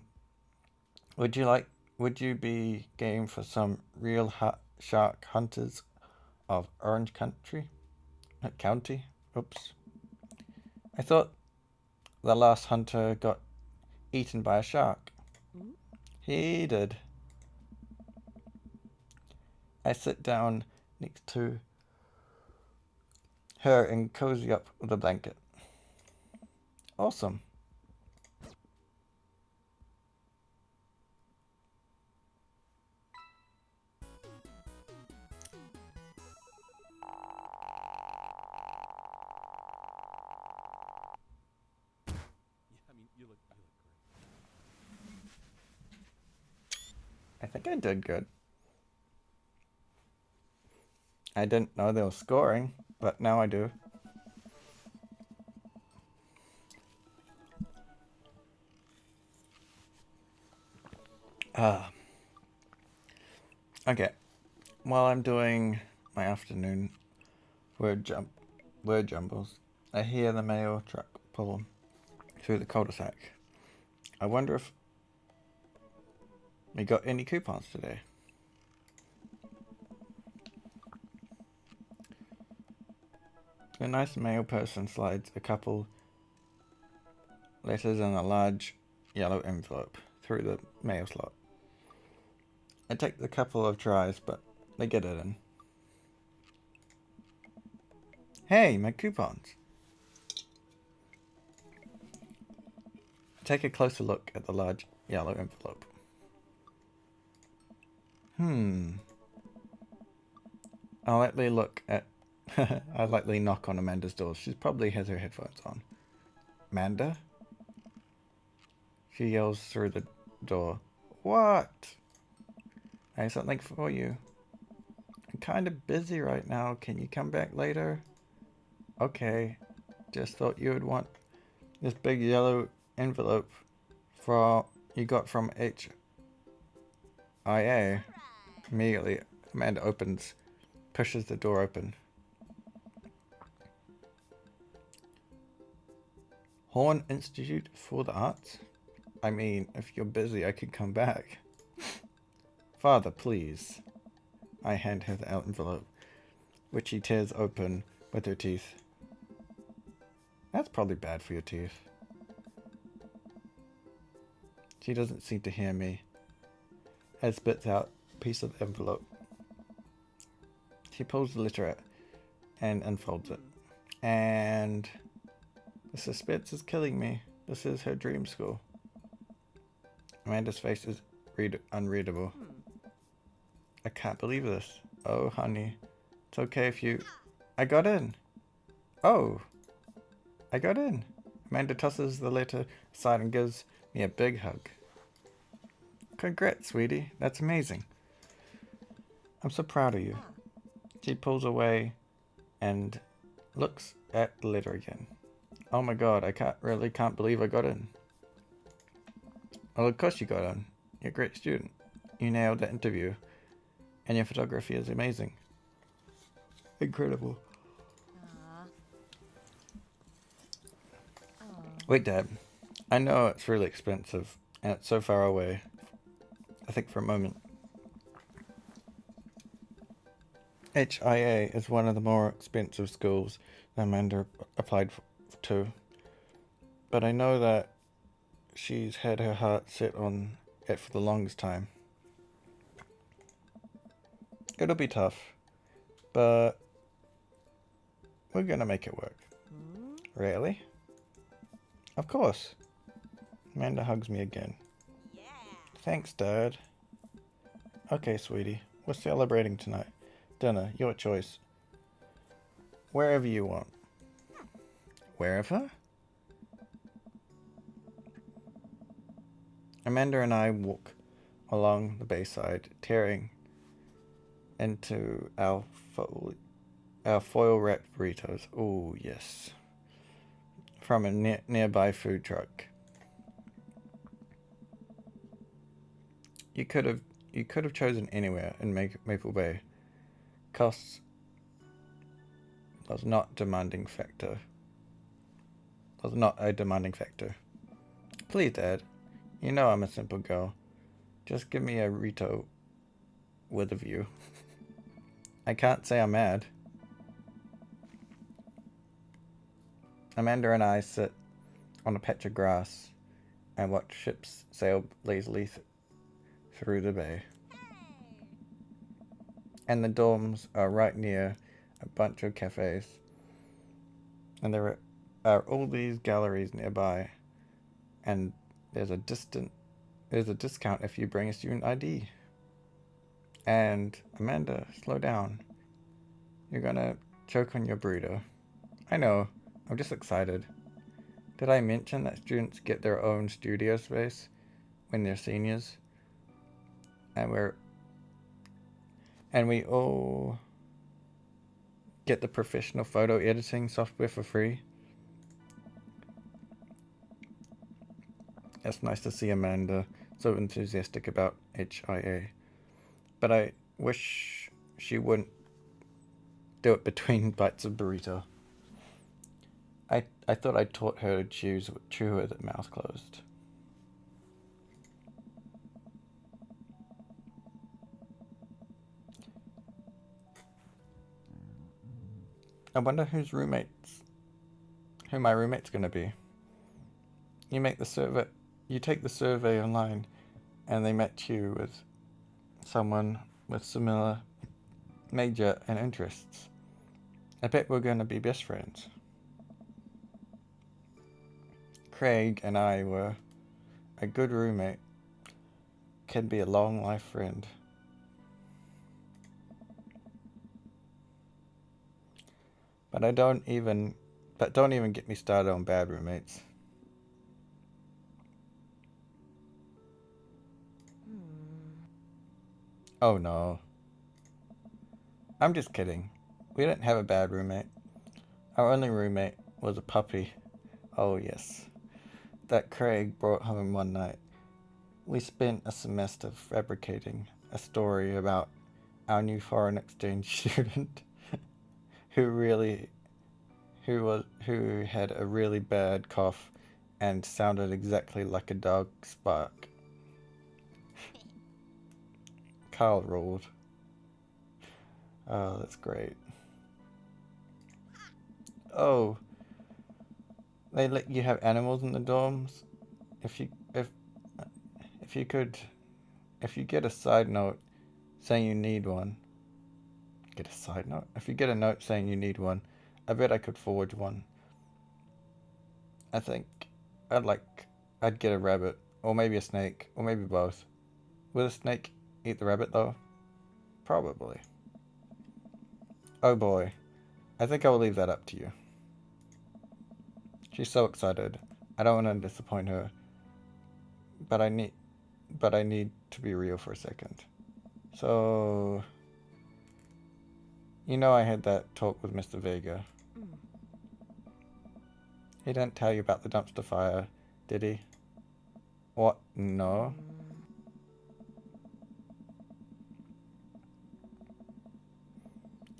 would you be game for some real shark hunters of Orange County? Oops. I thought the last hunter got eaten by a shark. He did. I sit down next to her and cozy up with a blanket. Awesome. Yeah, I mean, you look great. I think I did good. I didn't know there was scoring, but now I do. Okay. While I'm doing my afternoon Word jumbles. I hear the mail truck pull through the cul-de-sac. I wonder if we got any coupons today. The nice mail person slides a couple letters in a large yellow envelope through the mail slot. It takes a couple of tries, but they get it in. Hey, my coupons! Take a closer look at the large yellow envelope. I'll lightly look at... I lightly knock on Amanda's door. She probably has her headphones on. Amanda? She yells through the door. What? I have something for you. I'm kind of busy right now. Can you come back later? Okay. Just thought you would want this big yellow envelope you got from HIA. Immediately, Amanda pushes the door open. Horn Institute for the Arts? I mean, if you're busy, I could come back. Father, please. I hand her the envelope, which she tears open with her teeth. That's probably bad for your teeth. She doesn't seem to hear me. And spits out a piece of the envelope. She pulls the letter out and unfolds it. And the suspense is killing me. This is her dream school. Amanda's face is unreadable. I can't believe this. Oh, honey. It's okay if you... I got in. Oh. I got in. Amanda tosses the letter aside and gives me a big hug. Congrats, sweetie. That's amazing. I'm so proud of you. She pulls away and looks at the letter again. Oh my god, I can't believe I got in. Well, of course you got in. You're a great student. You nailed the interview. And your photography is amazing. Incredible. Wait, Dad. I know it's really expensive, and it's so far away. I think for a moment. HIA is one of the more expensive schools that Amanda applied to. But I know that she's had her heart set on it for the longest time. It'll be tough, but we're gonna make it work. Really? Of course. Amanda hugs me again. Yeah. Thanks, Dad. Okay, sweetie. We're celebrating tonight. Dinner, your choice. Wherever you want. Wherever? Amanda and I walk along the bayside, tearing into our foil-wrapped burritos. Oh, yes. From a nearby food truck. You could have chosen anywhere in Maple Bay. Costs was not a demanding factor. Please, Dad. You know I'm a simple girl. Just give me a burrito with a view. I can't say I'm mad. Amanda and I sit on a patch of grass and watch ships sail lazily through the bay. And the dorms are right near a bunch of cafes. And there are all these galleries nearby. And there's a discount if you bring a student ID. And Amanda, slow down. You're gonna choke on your burrito. I know, I'm just excited. Did I mention that students get their own studio space when they're seniors? And we all get the professional photo editing software for free. It's nice to see Amanda so enthusiastic about HIA. But I wish she wouldn't do it between bites of burrito. I thought I taught her to chew with her mouth closed. I wonder who my roommate's gonna be. You take the survey online, and they match you with someone with similar major and interests. I bet we're gonna be best friends. Craig and I were a good roommate. Can be a long life friend. But don't even get me started on bad roommates. Oh no. I'm just kidding. We didn't have a bad roommate. Our only roommate was a puppy. Oh yes. That Craig brought home one night. We spent a semester fabricating a story about our new foreign exchange student who had a really bad cough and sounded exactly like a dog's bark. Carl ruled. Oh, that's great. Oh, they let you have animals in the dorms? If you get a side note saying you need one. Get a side note? If you get a note saying you need one, I bet I could forge one. I think I'd get a rabbit, or maybe a snake, or maybe both. Will a snake eat the rabbit though? Probably. Oh boy. I think I will leave that up to you. She's so excited. I don't want to disappoint her. But I need to be real for a second. So, I had that talk with Mr. Vega. He didn't tell you about the dumpster fire, did he? What? No.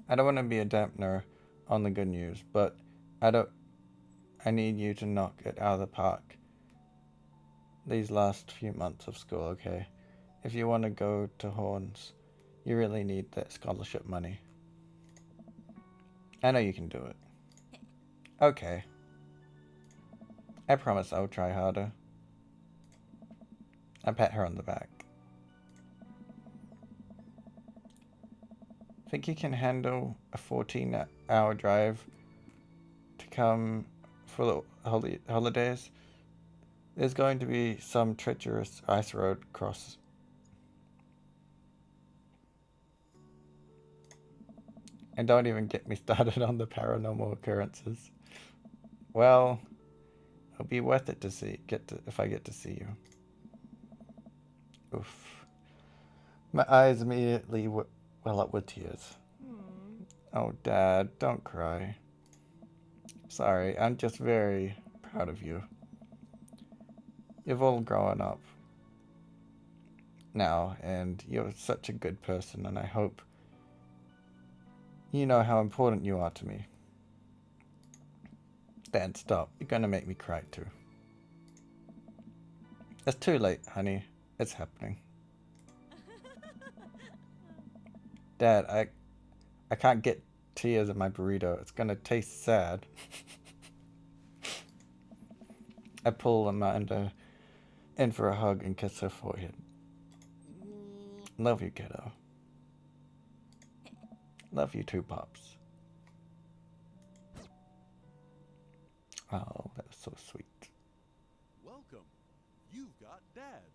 I don't want to be a dampener on the good news, but I need you to knock it out of the park these last few months of school, okay? If you want to go to Horns, you really need that scholarship money. I know you can do it. Okay. I promise I'll try harder. I pat her on the back. Think you can handle a 14-hour drive to come for the holidays? There's going to be some treacherous ice road cross. And don't even get me started on the paranormal occurrences. Well, it'll be worth it if I get to see you. Oof. My eyes immediately well up with tears. Oh, Dad, don't cry. Sorry, I'm just very proud of you. You've all grown up now, and you're such a good person, and I hope you know how important you are to me. Dad, stop. You're gonna make me cry too. It's too late, honey. It's happening. Dad, I can't get tears in my burrito. It's gonna taste sad. I pull Amanda in for a hug and kiss her forehead. Love you, kiddo. Love you too, Pops. Oh, that was so sweet. Welcome. You've got dads.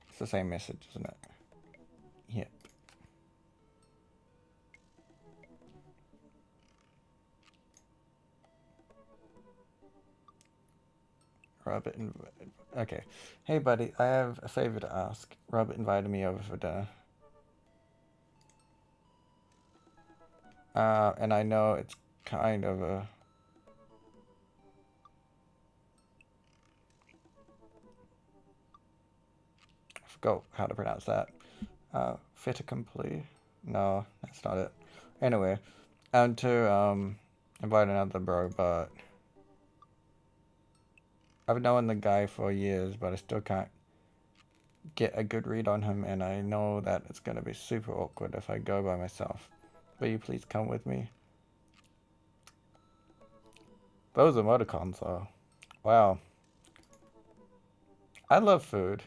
It's the same message, isn't it? Yep. Robert okay. Hey, buddy, I have a favor to ask. Robert invited me over for dinner. And I know it's kind of a... I forgot how to pronounce that. Fait accompli? No, that's not it. Anyway, I want to invite another bro, but I've known the guy for years, but I still can't get a good read on him, and I know that it's going to be super awkward if I go by myself. Will you please come with me? Those emoticons, though. Wow. I love food.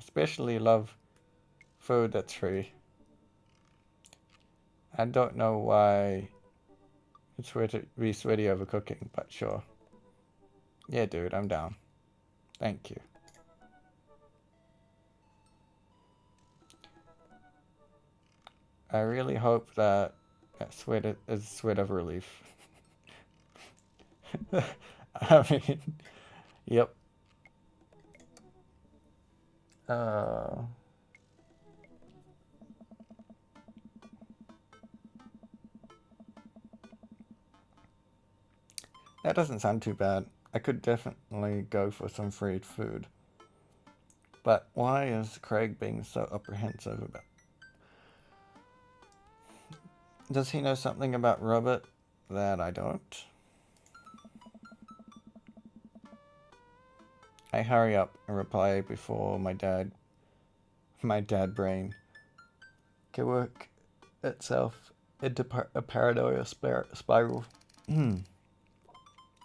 Especially love food that's free. I don't know why it's weird to be sweaty over cooking, but sure. Yeah, dude, I'm down. Thank you. I really hope that sweat is a sweat of relief. I mean, yep. That doesn't sound too bad. I could definitely go for some free food. But why is Craig being so apprehensive about... Does he know something about Robert that I don't? I hurry up and reply before my dad brain can work itself into a paranoia spiral.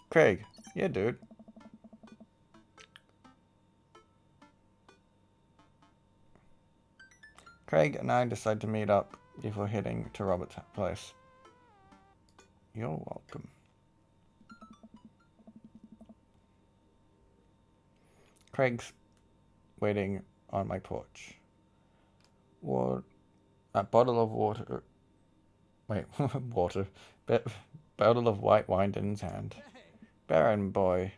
Craig, yeah, dude. Craig and I decide to meet up before heading to Robert's place. You're welcome. Craig's waiting on my porch. A bottle of water. Wait, water. Bottle of white wine in his hand. Baron boy,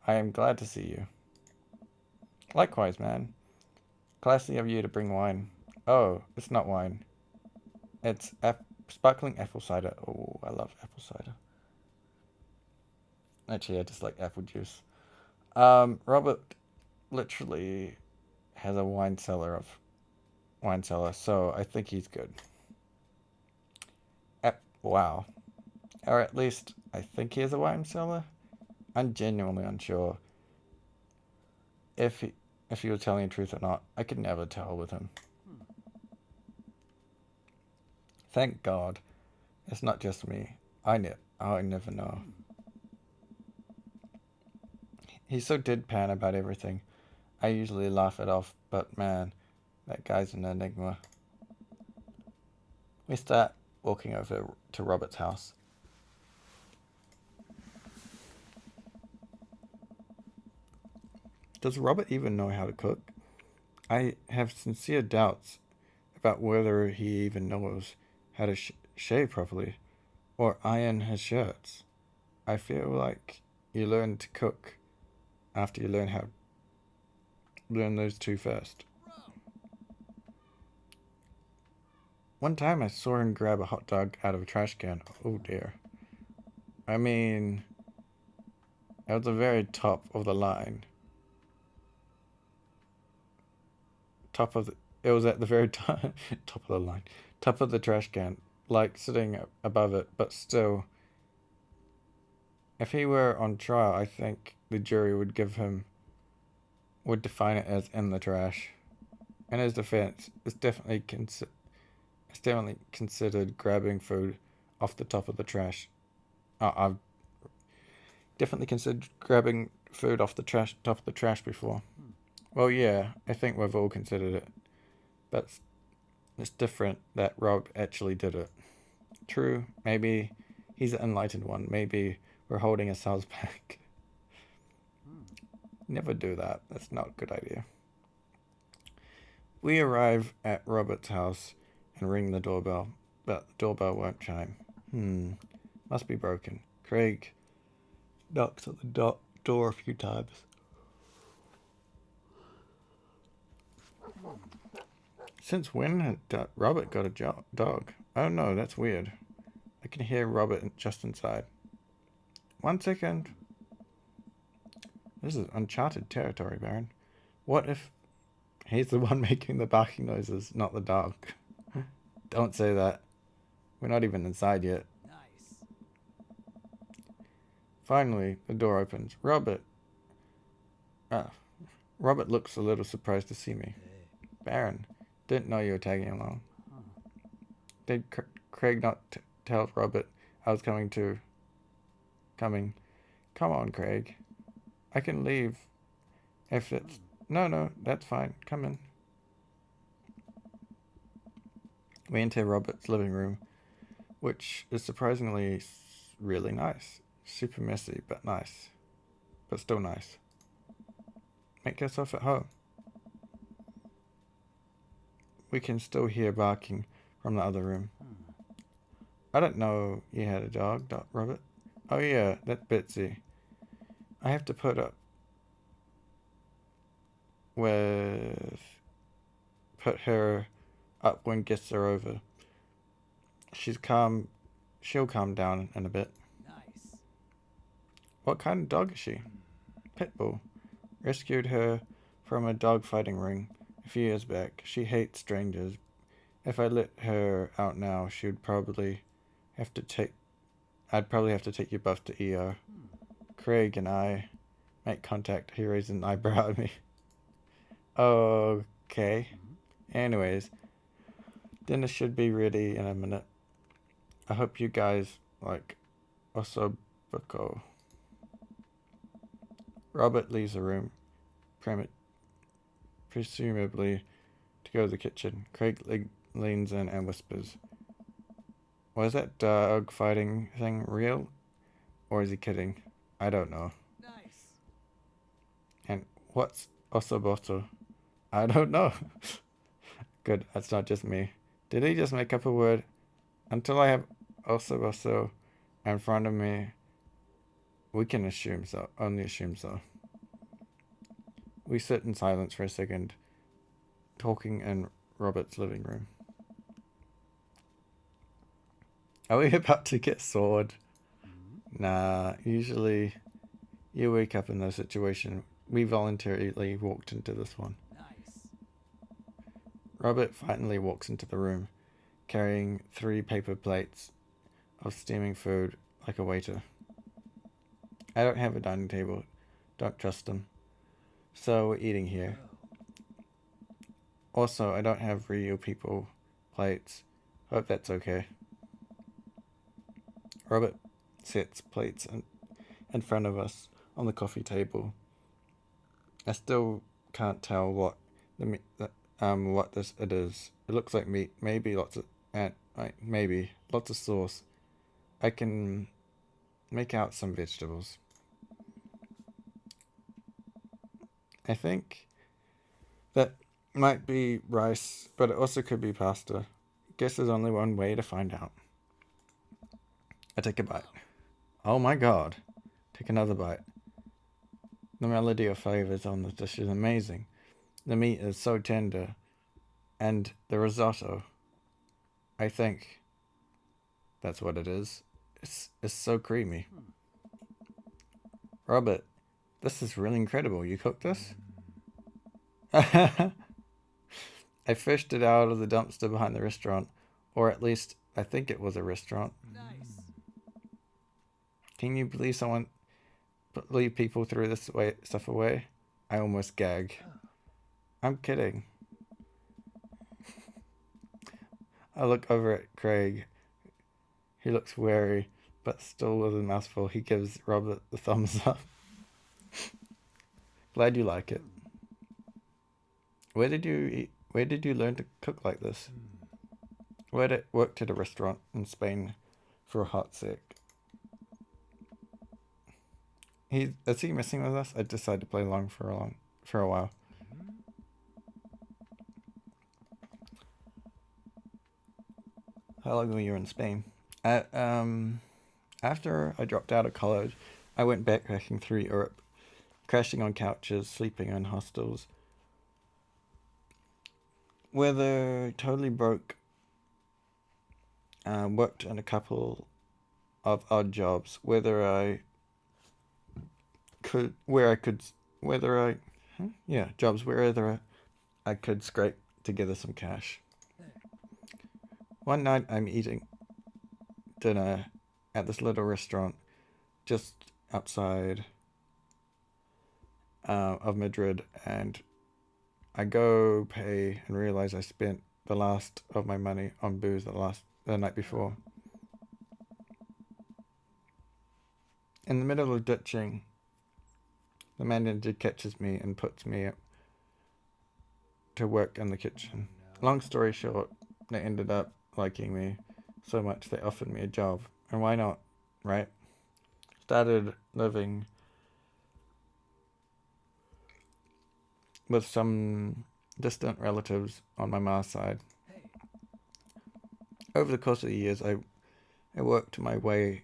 I am glad to see you. Likewise, man. Classy of you to bring wine. Oh, it's not wine. It's sparkling apple cider. Oh, I love apple cider. Actually, I just like apple juice. Robert literally has a wine cellar, so I think he's good. Wow. Or at least, I think he has a wine cellar. I'm genuinely unsure if he was telling the truth or not. I could never tell with him. Thank God. It's not just me. I never know. He's so deadpan about everything. I usually laugh it off, but man, that guy's an enigma. We start walking over to Robert's house. Does Robert even know how to cook? I have sincere doubts about whether he even knows how to shave properly or iron his shirts. I feel like you learn to cook after you learn those two first. One time I saw him grab a hot dog out of a trash can. Oh dear. I mean, it was the very top of the line. It was at the very top of the line. Top of the trash can. Like sitting above it, but still. If he were on trial, I think the jury would define it as in the trash. In his defense, it's definitely considered grabbing food off the top of the trash. I've definitely considered grabbing food off the top of the trash before. Well, yeah, I think we've all considered it. But it's different that Rob actually did it. True, maybe he's an enlightened one. Maybe we're holding ourselves back. Never do that. That's not a good idea. We arrive at Robert's house and ring the doorbell, but the doorbell won't chime. Must be broken. Craig knocks at the door a few times. Since when had Robert got a dog? Oh no, that's weird. I can hear Robert just inside. 1 second. This is uncharted territory, Baron. What if he's the one making the barking noises, not the dog? Don't say that. We're not even inside yet. Nice. Finally, the door opens. Robert. Robert looks a little surprised to see me. Baron, didn't know you were tagging along. Did Craig not tell Robert I was coming? Come on, Craig. I can leave if it's... No, that's fine. Come in. We enter Robert's living room, which is surprisingly really nice. Super messy, but nice. But still nice. Make yourself at home. We can still hear barking from the other room. I don't know you had a dog, Robert. Oh yeah, that's Betsy. I have to put her up when guests are over. She'll calm down in a bit. Nice. What kind of dog is she? Pitbull. Rescued her from a dog fighting ring a few years back. She hates strangers. If I let her out now, I'd probably have to take you both to ER. Craig and I make contact. He raised an eyebrow at me. Okay. Anyways, dinner should be ready in a minute. I hope you guys like ossobuco. Robert leaves the room, presumably to go to the kitchen. Craig leans in and whispers, "Was that dog fighting thing real? Or is he kidding? I don't know." Nice. And what's ossobuco? I don't know. Good, that's not just me. Did he just make up a word? Until I have ossobuco in front of me, we can assume so. Only assume so. We sit in silence for a second, talking in Robert's living room. Are we about to get sawed? Nah, usually you wake up in those situations. We voluntarily walked into this one. Nice. Robert finally walks into the room, carrying 3 paper plates of steaming food like a waiter. I don't have a dining table. Don't trust them. So we're eating here. Also, I don't have real people plates. Hope that's okay. Robert sets plates in front of us on the coffee table. I still can't tell what it is. It looks like meat. Maybe lots of sauce. I can make out some vegetables. I think that might be rice, but it also could be pasta. Guess there's only one way to find out. I take a bite. Oh my god. Take another bite. The melody of flavors on the dish is amazing. The meat is so tender. And the risotto, I think that's what it is. It's so creamy. Robert, this is really incredible. You cooked this? I fished it out of the dumpster behind the restaurant. Or at least, I think it was a restaurant. Nice. Can you believe people threw this stuff away? I almost gag. I'm kidding. I look over at Craig. He looks wary, but still with a mouthful. He gives Robert the thumbs up. Glad you like it. Where did you learn to cook like this? Worked at a restaurant in Spain for a hot sec. Is he messing with us? I decided to play along for a while. How long were you in Spain? After I dropped out of college, I went backpacking through Europe, crashing on couches, sleeping in hostels. Weather totally broke worked in a couple of odd jobs, jobs where I could scrape together some cash. One night I'm eating dinner at this little restaurant just outside of Madrid, and I go pay and realize I spent the last of my money on booze the night before. In the middle of ditching, the manager catches me and puts me to work in the kitchen. Long story short, they ended up liking me so much they offered me a job. And why not, right? Started living with some distant relatives on my ma's side. Over the course of the years, I worked my way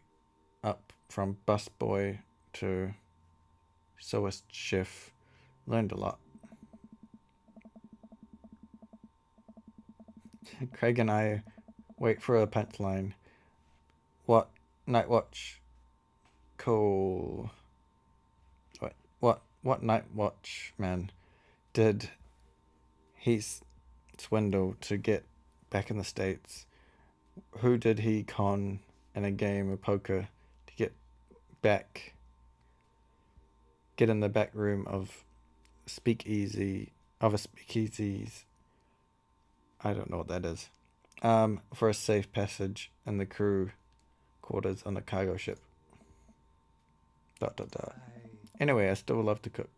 up from busboy to sous chef. Learned a lot. Craig and I wait for a punchline. What night watch call? What night watchman did he swindle to get back in the States? Who did he con in a game of poker to get in the back room of a speakeasies? I don't know what that is. For a safe passage in the crew quarters on the cargo ship. ... Anyway, I still love to cook.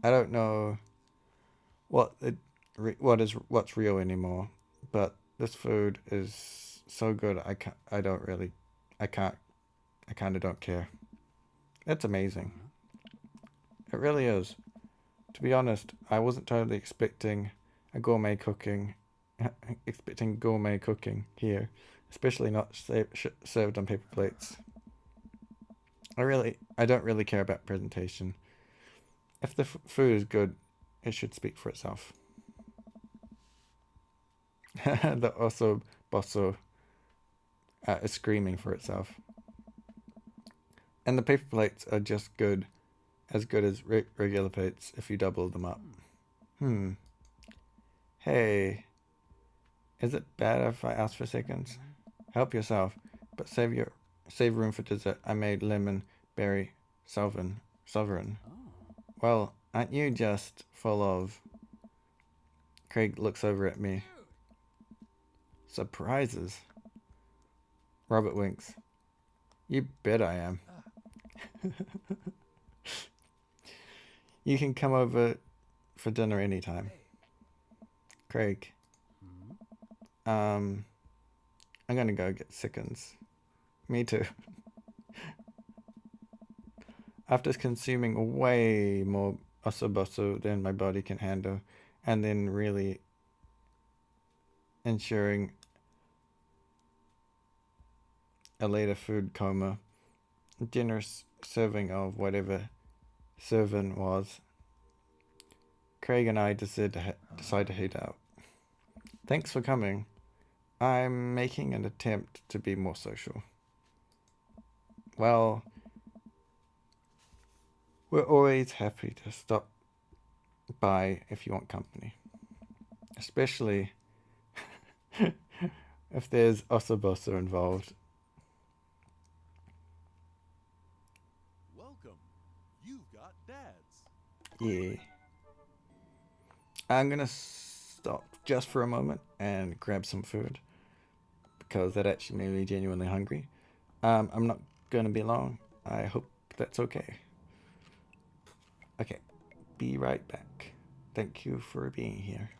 I don't know what's real anymore, but this food is so good. I kind of don't care. It's amazing. It really is. To be honest, I wasn't totally expecting gourmet cooking here, especially not served on paper plates. I don't really care about presentation. If the food is good, it should speak for itself. The oso bosso is screaming for itself. And the paper plates are just as good as regular plates if you double them up. Hey, is it bad if I ask for seconds? Help yourself, but save room for dessert. I made lemon berry sovereign. Well, aren't you just full of... Craig looks over at me. Surprises. Robert winks. You bet I am. You can come over for dinner anytime. Craig. I'm gonna go get seconds. Me too. After consuming way more osoboso than my body can handle, and then really ensuring a later food coma, a generous serving of whatever serving was, Craig and I decide to head out. Thanks for coming. I'm making an attempt to be more social. Well, we're always happy to stop by if you want company. Especially if there's osoboso involved. Welcome. You've got dads. Yeah. I'm gonna stop just for a moment and grab some food, because that actually made me genuinely hungry. I'm not gonna be long. I hope that's okay. Okay, be right back. Thank you for being here.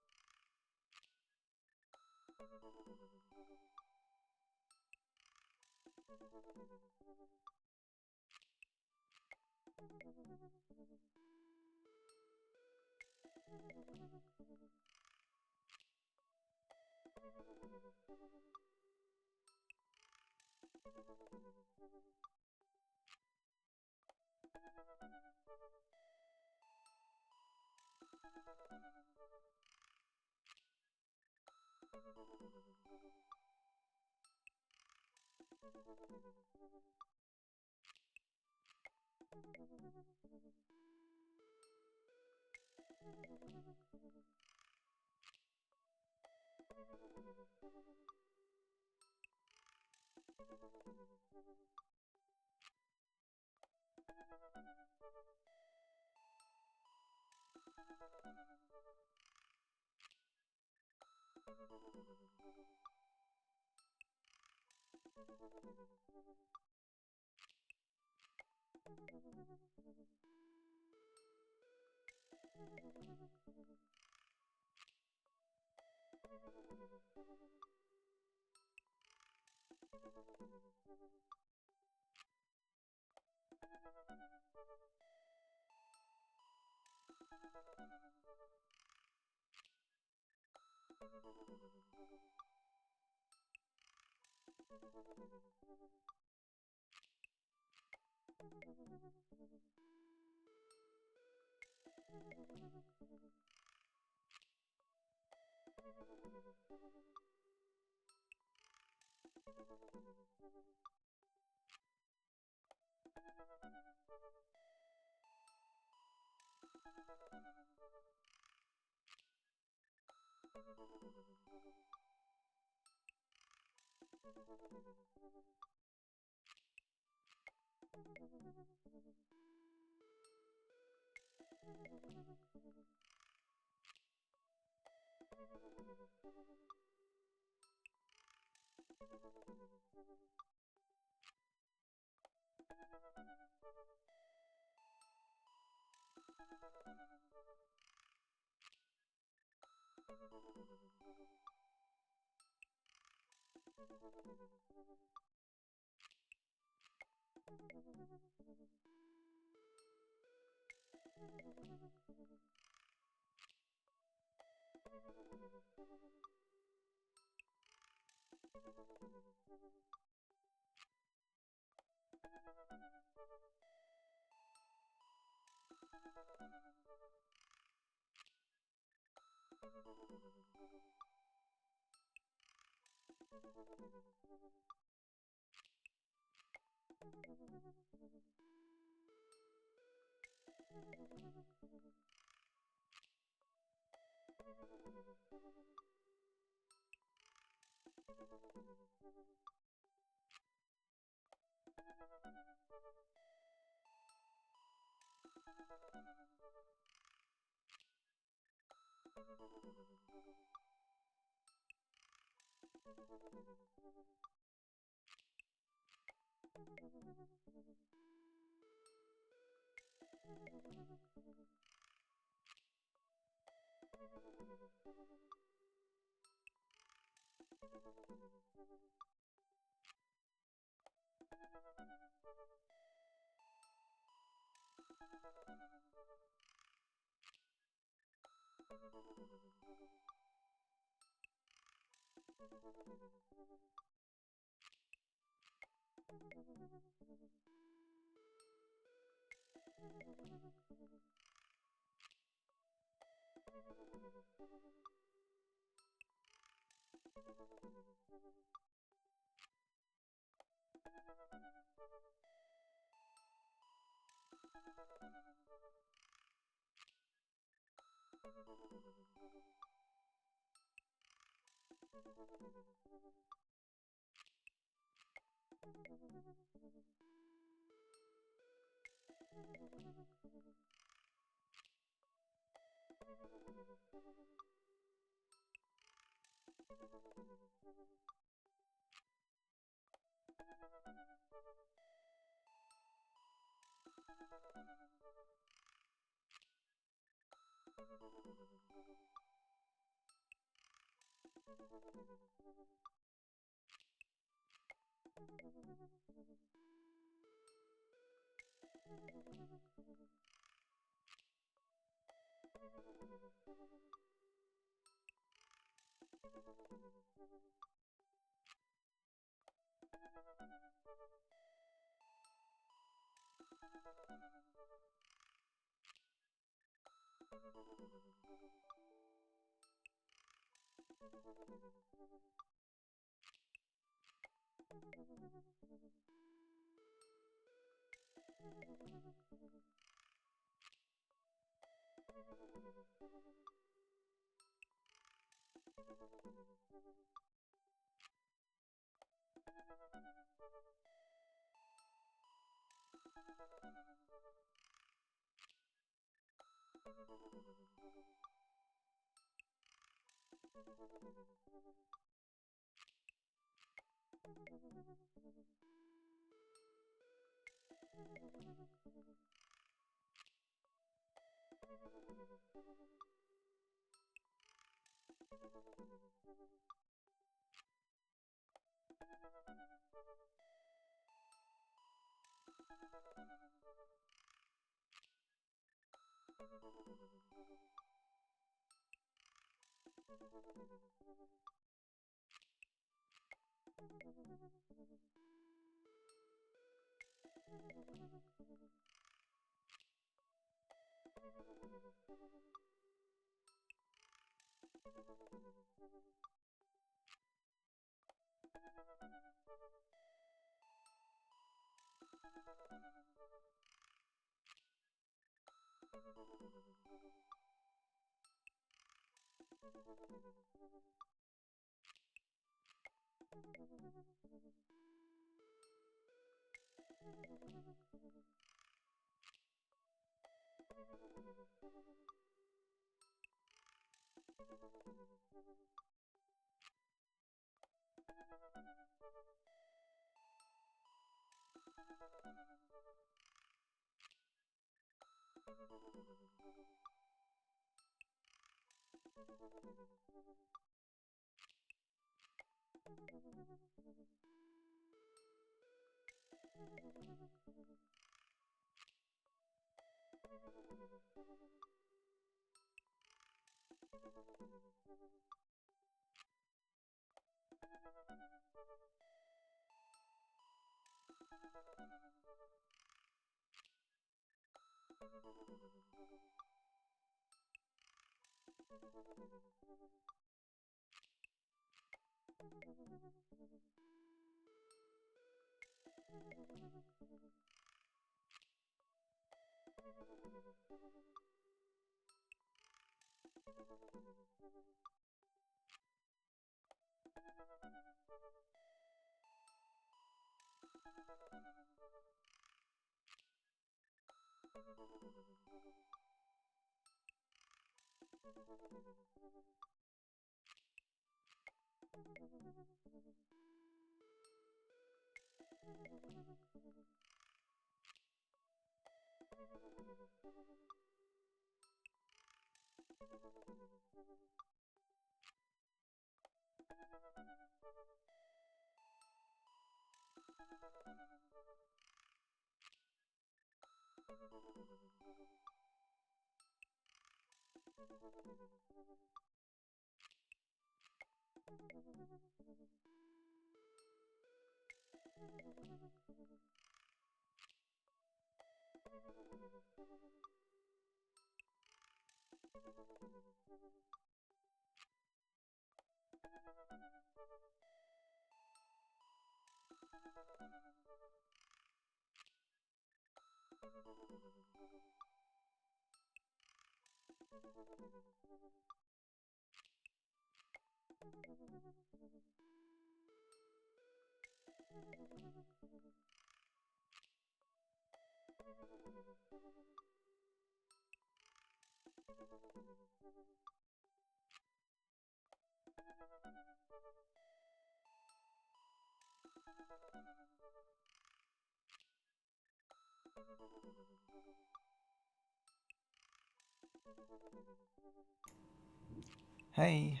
Hey,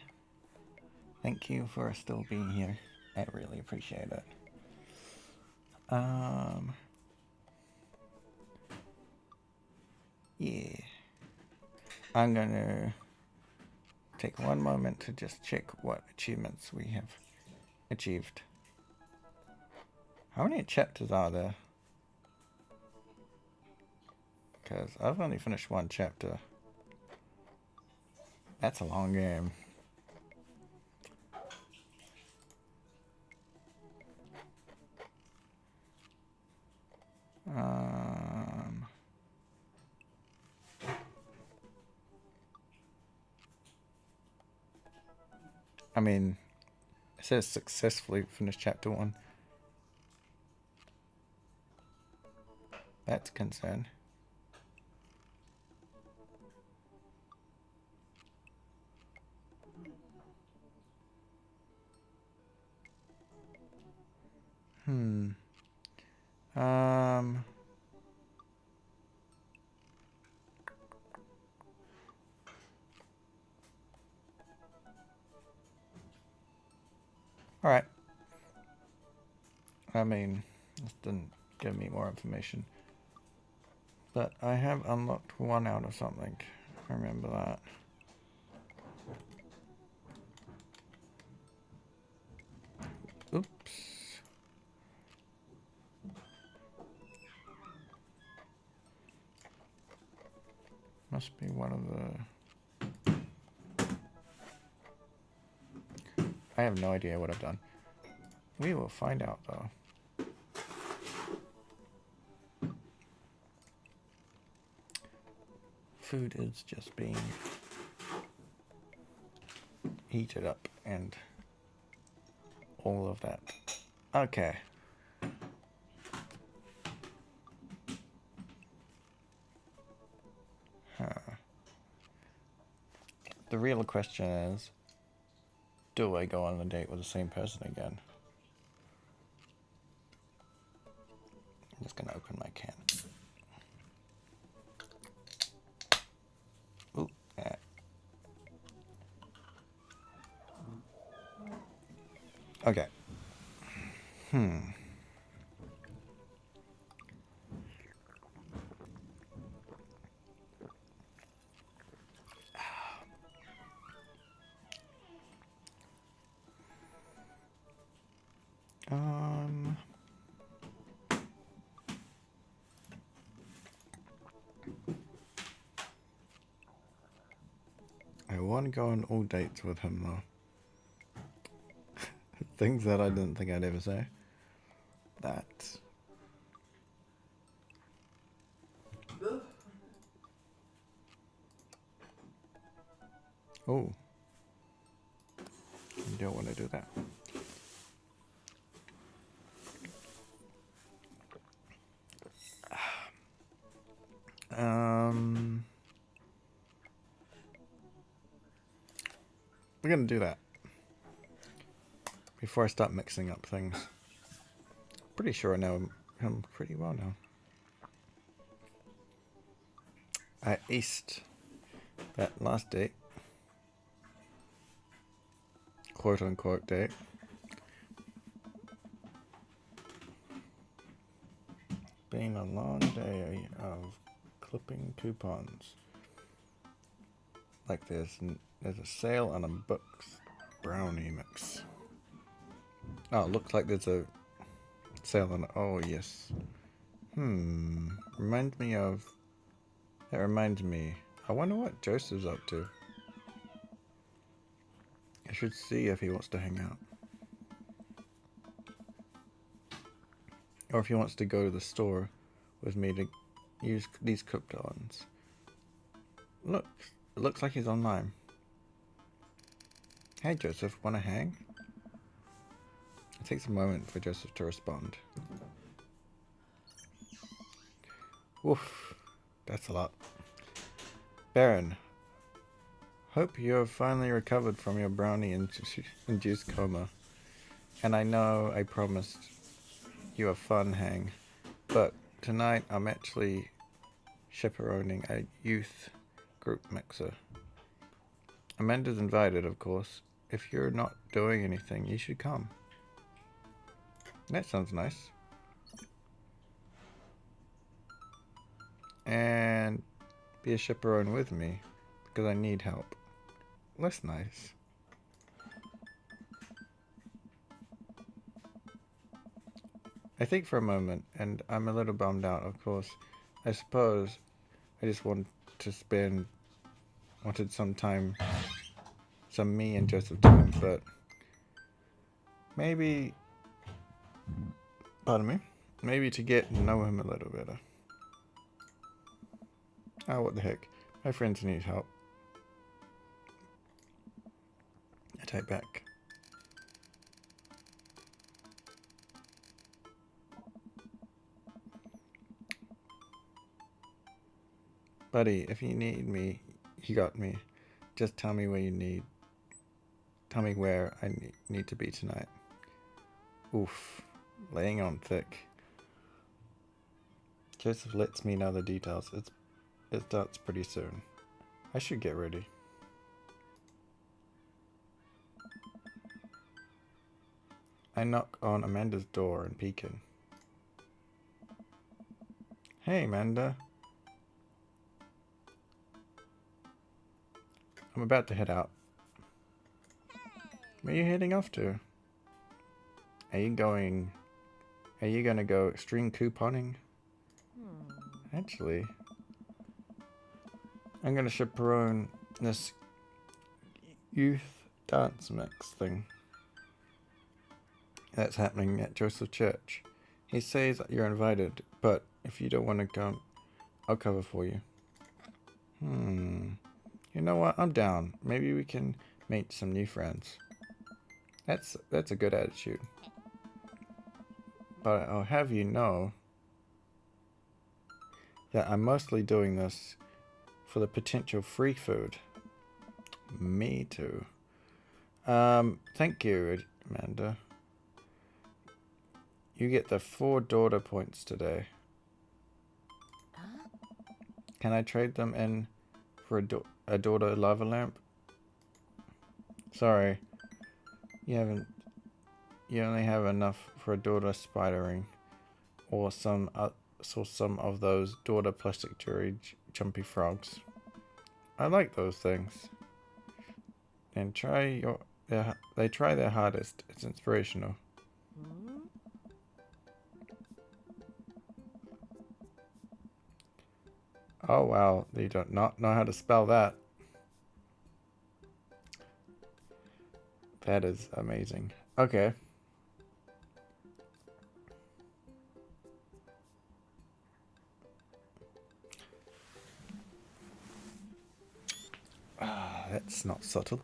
thank you for still being here. I really appreciate it. Yeah. I'm gonna take one moment to just check what achievements we have achieved. How many chapters are there? Because I've only finished one chapter. That's a long game. I mean, it says successfully finished chapter 1. That's a concern. Um. Alright. I mean, this didn't give me more information. But I have unlocked 1 out of something. Remember that. Oops. Must be one of the... I have no idea what I've done. We will find out, though. Food is just being heated up and all of that. Okay. The real question is, do I go on a date with the same person again? I'm just gonna open my can. Ooh, Okay. I want to go on all dates with him, though. Things that I didn't think I'd ever say. That. Oh. You don't want to do that. We're gonna do that before I start mixing up things. Pretty sure I know him pretty well now. I aced that last date, quote unquote date. Been a long day of clipping coupons. Like there's a sale on a books brownie mix. Oh, looks like there's a sale on. Oh yes. Reminds me of. That reminds me. I wonder what Joseph's up to. I should see if he wants to hang out. Or if he wants to go to the store with me to use these coupons. Look, it looks like he's online. Hey Joseph, wanna hang? It takes a moment for Joseph to respond. Woof, that's a lot. Baron, hope you have finally recovered from your brownie-induced coma. And I know I promised you a fun hang, but tonight I'm actually chaperoning a youth group mixer. Amanda's invited, of course. If you're not doing anything, you should come. That sounds nice. And be a chaperone with me, because I need help. That's nice. I think for a moment, and I'm a little bummed out, of course. I suppose I just wanted some time, some me and Joseph time, but maybe, pardon me, maybe to get to know him a little better. Oh, what the heck. My friends need help. I take back. Buddy, if you need me, you got me. Just tell me where you need. Tell me where I need to be tonight. Oof. Laying on thick. Joseph lets me know the details. It starts pretty soon. I should get ready. I knock on Amanda's door and peek in. Hey, Amanda. I'm about to head out. Where are you heading off to? Are you gonna go extreme couponing? Actually, I'm gonna chaperone this youth dance mix thing that's happening at Joseph Church. He says you're invited, but if you don't want to come, I'll cover for you. You know what? I'm down. Maybe we can meet some new friends. That's a good attitude. But I'll have you know that I'm mostly doing this for the potential free food. Me too. Thank you, Amanda. You get the 4 daughter points today. Can I trade them in for a daughter lava lamp? Sorry, you only have enough for a daughter spider ring, or some of those daughter plastic jewelry jumpy frogs. I like those things. And they try their hardest. It's inspirational. Oh wow, they do not know how to spell that. That is amazing. Okay. That's not subtle.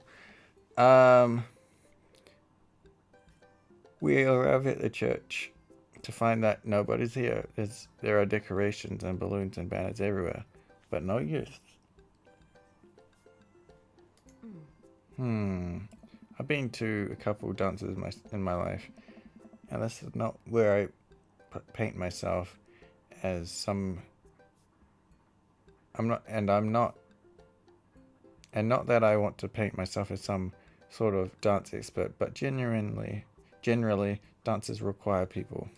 We arrive at the church to find that nobody's here. There are decorations and balloons and banners everywhere, but no youth. I've been to a couple dances in my life, and this is not where I paint myself as some. I'm not, and not that I want to paint myself as some sort of dance expert, but generally, dances require people,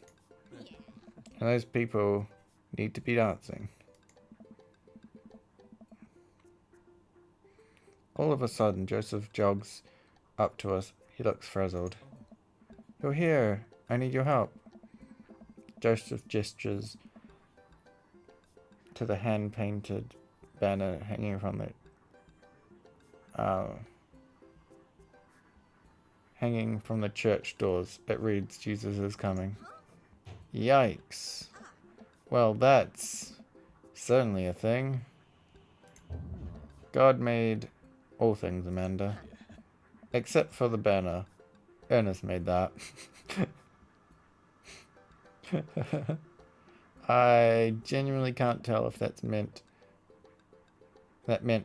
and those people need to be dancing. All of a sudden, Joseph jogs up to us. He looks frazzled. You're here. I need your help. Joseph gestures to the hand-painted banner hanging from the church doors. It reads, Jesus is coming. Yikes. Well, that's certainly a thing. God made all things, Amanda. Except for the banner. Ernest made that. I genuinely can't tell if that meant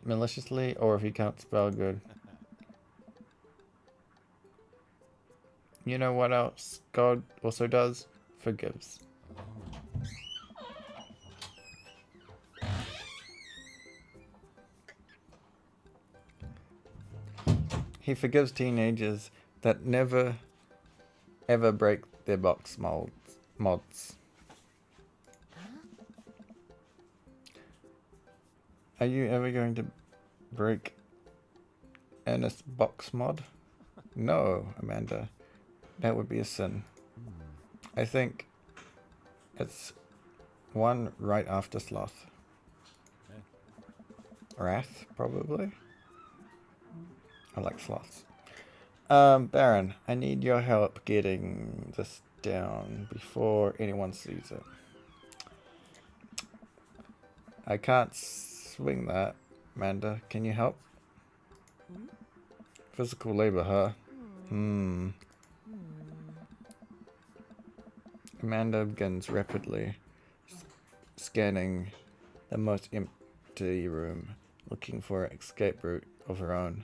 maliciously or if he can't spell good. You know what else God also does? Forgives. He forgives teenagers that never ever break their box mods. Are you ever going to break Ernest's box mod? No, Amanda. That would be a sin. I think it's one right after sloth. Wrath, probably. I like sloths. Baron, I need your help getting this down before anyone sees it. I can't swing that, Amanda. Can you help? Physical labor, huh? Amanda begins rapidly scanning the most empty room, looking for an escape route of her own.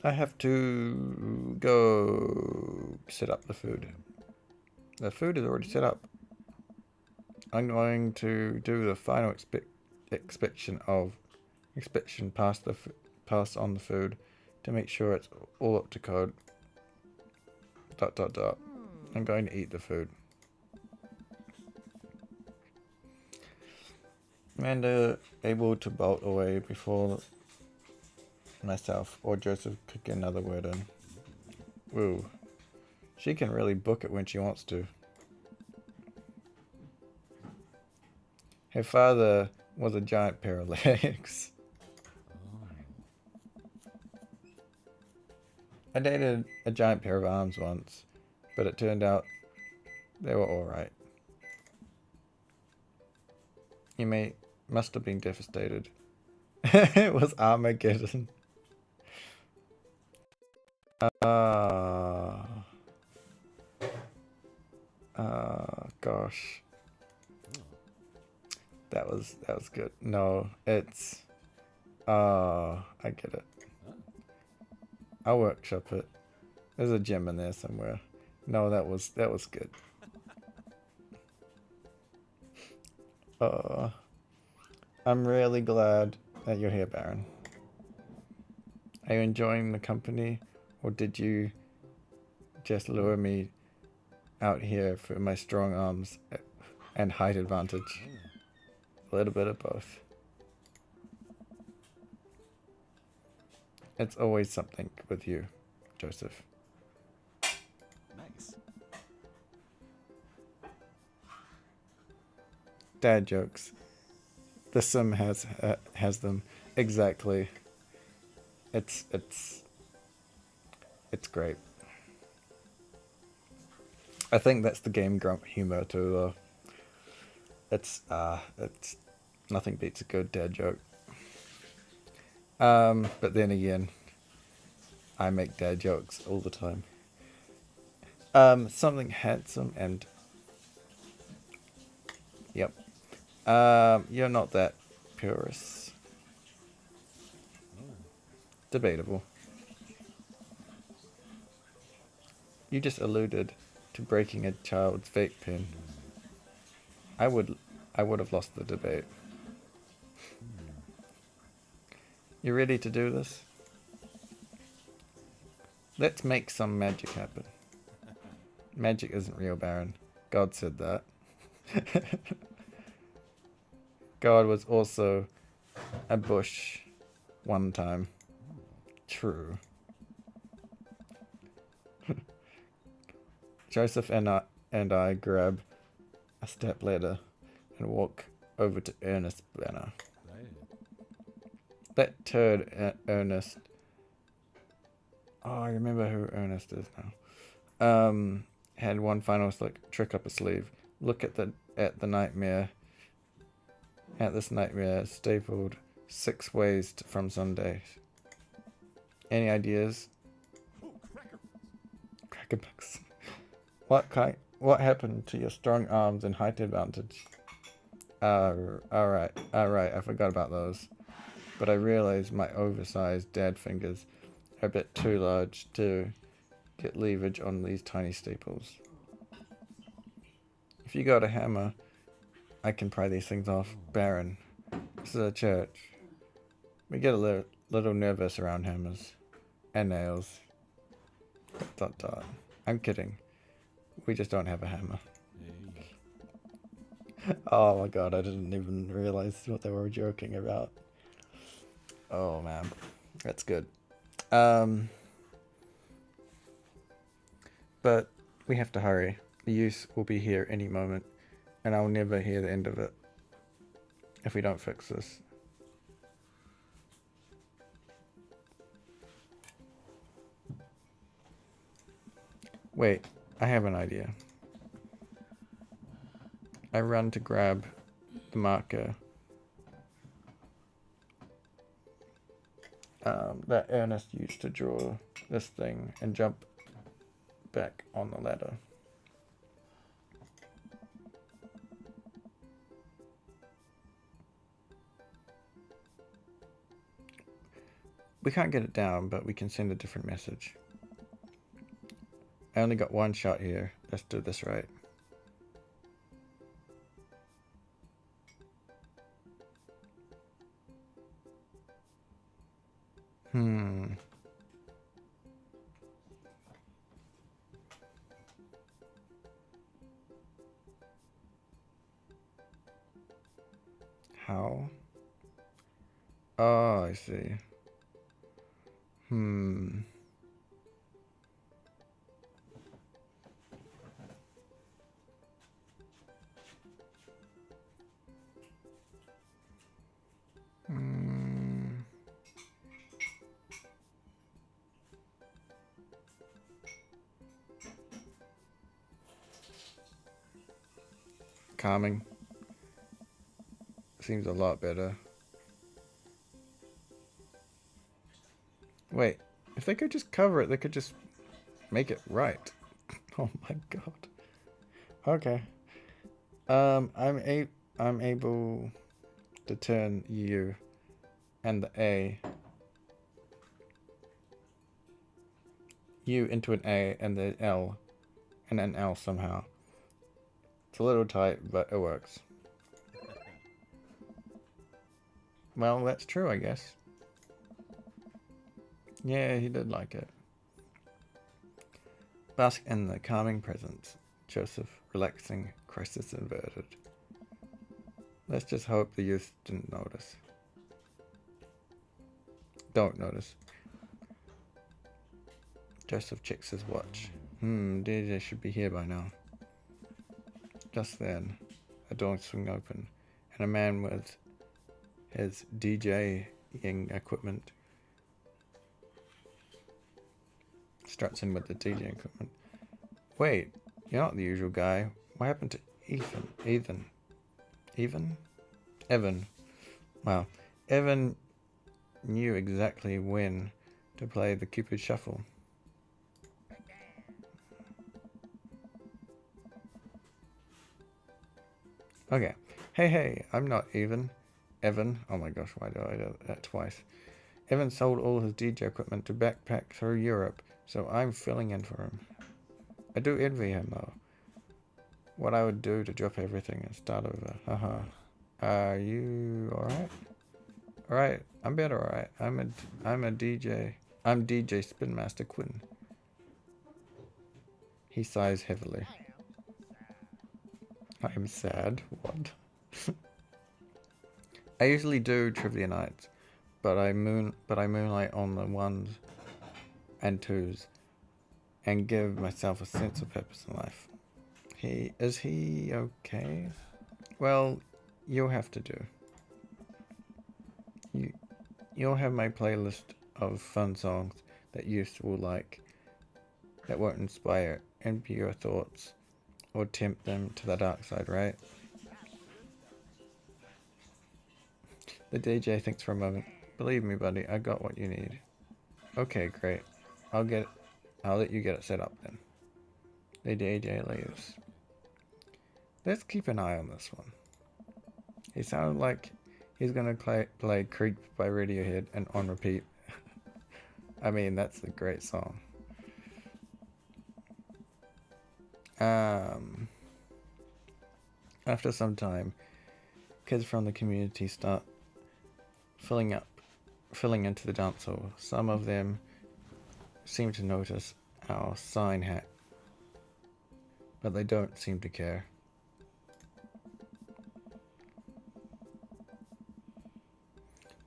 I have to go set up the food. The food is already set up. I'm going to do the final inspection pass on the food to make sure it's all up to code. ... I'm going to eat the food. Amanda able to bolt away before myself or Joseph could get another word in. Woo. She can really book it when she wants to. Her father was a giant pair of legs. I dated a giant pair of arms once, but it turned out they were alright. You must have been devastated. It was Armageddon. Gosh. That was good. No, it's I get it. I'll workshop it. There's a gem in there somewhere. No, that was good. I'm really glad that you're here, Baron. Are you enjoying the company, or did you just lure me out here for my strong arms and height advantage? A little bit of both. It's always something with you, Joseph. Nice. Dad jokes. The sim has them exactly. It's great. I think that's the Game Grump humor too, though. It's nothing beats a good dad joke. But then again, I make dad jokes all the time. Something handsome and yep. You're not that purist. Debatable. You just alluded to breaking a child's vape pen. I would have lost the debate. You ready to do this? Let's make some magic happen. Magic isn't real, Baron. God said that. God was also a bush one time. True. Joseph and I grab a step ladder and walk over to Ernest's banner. That turd Ernest. Oh, I remember who Ernest is now. Had one final trick up his sleeve. Look at the nightmare. At this nightmare stapled 6 ways from Sunday. Any ideas? Crackerbucks. What happened to your strong arms and height advantage? Alright, I forgot about those. But I realized my oversized dad fingers are a bit too large to get leverage on these tiny staples. If you got a hammer, I can pry these things off. Baron, this is a church. We get a little nervous around hammers. And nails. ... I'm kidding. We just don't have a hammer. Oh my god, I didn't even realize what they were joking about. Oh man, that's good. But we have to hurry. The youth will be here any moment, and I'll never hear the end of it if we don't fix this. Wait, I have an idea. I run to grab the marker that Ernest used to draw this thing and jump back on the ladder. We can't get it down, but we can send a different message. I only got one shot here. Let's do this right. How? Oh, I see. Calming. Seems a lot better. Wait, if they could just cover it, they could just make it right. Oh my god. Okay. I'm able to turn U and the A U into an A and the L and an L somehow. It's a little tight, but it works. Well, that's true, I guess. Yeah, he did like it. Bask in the calming presence. Joseph, relaxing, crisis inverted. Let's just hope the youth didn't notice. Don't notice. Joseph checks his watch. DJ should be here by now. Just then, a door swung open, and a man with his DJing equipment struts in with the DJ equipment. Wait, you're not the usual guy. What happened to Ethan? Evan. Wow. Evan knew exactly when to play the Cupid Shuffle. Okay. Hey, I'm not Evan. Oh my gosh, why do I do that twice? Evan sold all his DJ equipment to backpack through Europe, so I'm filling in for him. I do envy him though. What I would do to drop everything and start over. Haha. Are you alright? Alright, I'm better alright. I'm a DJ. I'm DJ Spin Master Quinn. He sighs heavily. I am sad. What? I usually do trivia nights, but I moonlight on the ones and twos and give myself a sense of purpose in life. Is he okay? Well, you'll have to do. You'll have my playlist of fun songs that youth will like, that won't inspire impure thoughts or tempt them to the dark side, right? The DJ thinks for a moment. Believe me, buddy, I got what you need. Okay, great. I'll let you get it set up then. The DJ leaves. Let's keep an eye on this one. He sounded like he's gonna play Creep by Radiohead and on repeat. I mean, that's a great song. After some time, kids from the community start filling into the dance hall. Some of them seem to notice our sign hat, but they don't seem to care.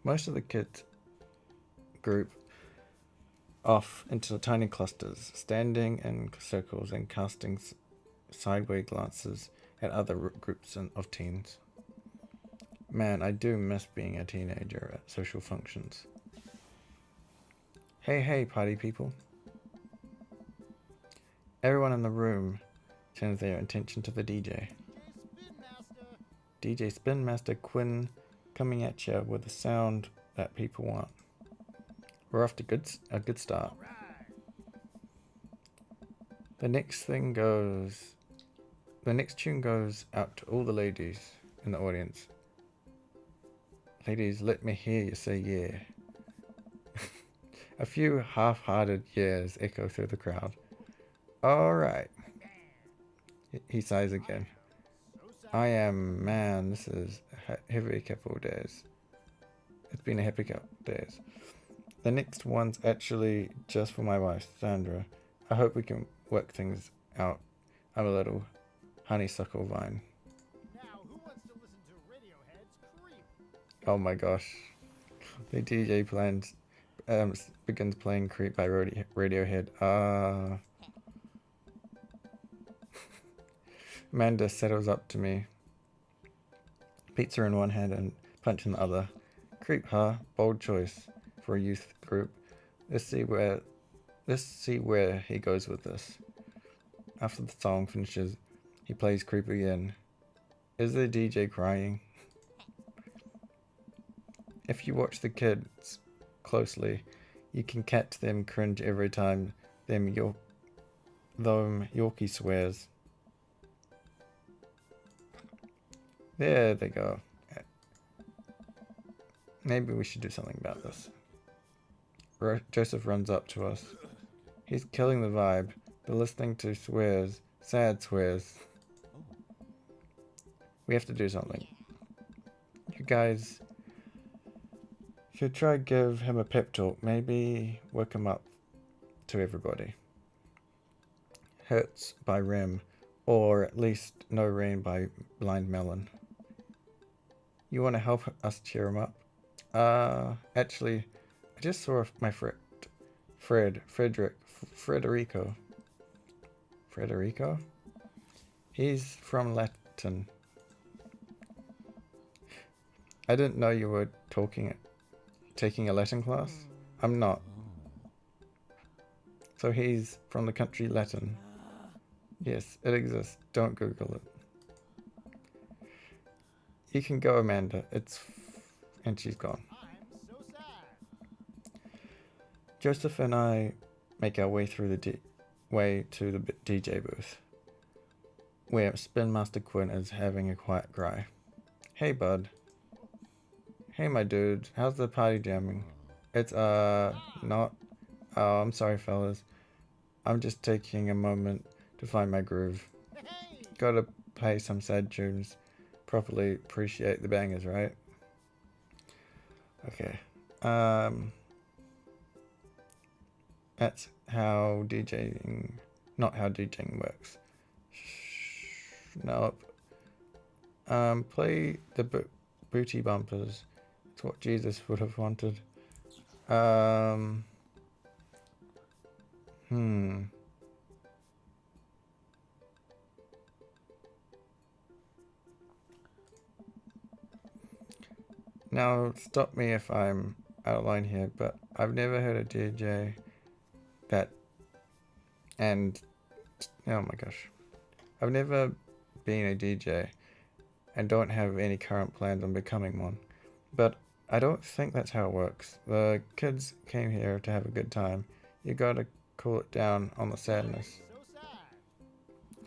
Most of the kids group off into tiny clusters, standing in circles and casting sideways glances at other groups of teens. Man, I do miss being a teenager at social functions. Hey, party people. Everyone in the room turns their attention to the DJ. DJ Spin Master Quinn coming at you with the sound that people want. We're off to a good start. The next tune goes out to all the ladies in the audience. Ladies, let me hear you say yeah. A few half-hearted yeahs echo through the crowd. Alright. He sighs again. This is a heavy couple of days. It's been a happy couple of days. The next one's actually just for my wife, Sandra. I hope we can work things out. I'm a little honeysuckle vine. Now, who wants to listen to Radiohead's Creep? Oh my gosh. The DJ begins playing Creep by Radiohead. Amanda settles up to me. Pizza in one hand and punch in the other. Creep, huh? Bold choice for a youth group. Let's see where he goes with this. After the song finishes, he plays Creep again. Is the DJ crying? If you watch the kids closely, you can catch them cringe every time them Yorkie swears. There they go. Maybe we should do something about this. Joseph runs up to us. He's killing the vibe. They're listening to swears. Sad swears. We have to do something. You guys should try give him a pep talk. Maybe work him up to everybody. Hurts by Rem, or at least No Rain by Blind Melon. You want to help us cheer him up? Actually, I just saw my Federico. Federico? He's from Latin. I didn't know you were taking a Latin class. I'm not. So he's from the country Latin. Yes, it exists. Don't Google it. You can go, Amanda. And she's gone. I'm so sad. Joseph and I make our way through to the DJ booth, where Spin Master Quinn is having a quiet cry. Hey, bud. Hey, my dude. How's the party jamming? It's not. Oh, I'm sorry, fellas. I'm just taking a moment to find my groove. Hey! Gotta play some sad tunes. Properly appreciate the bangers, right? Okay. That's how DJing. Not how DJing works. Nope. Play the booty bumpers. It's what Jesus would have wanted. Hmm. Now, stop me if I'm out of line here, but I've never heard a DJ that. And. Oh my gosh. I've never been a DJ and don't have any current plans on becoming one. But I don't think that's how it works. The kids came here to have a good time. You gotta cool it down on the sadness. So sad.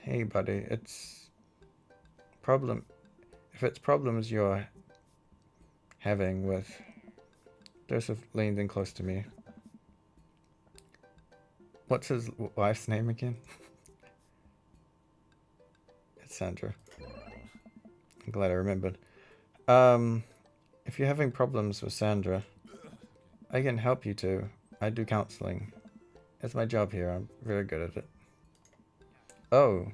Hey, buddy, it's problem. If it's problems you're having with. Joseph leaned in close to me. What's his wife's name again? It's Sandra. I'm glad I remembered. If you're having problems with Sandra, I can help you too. I do counseling. It's my job here. I'm very good at it. Oh,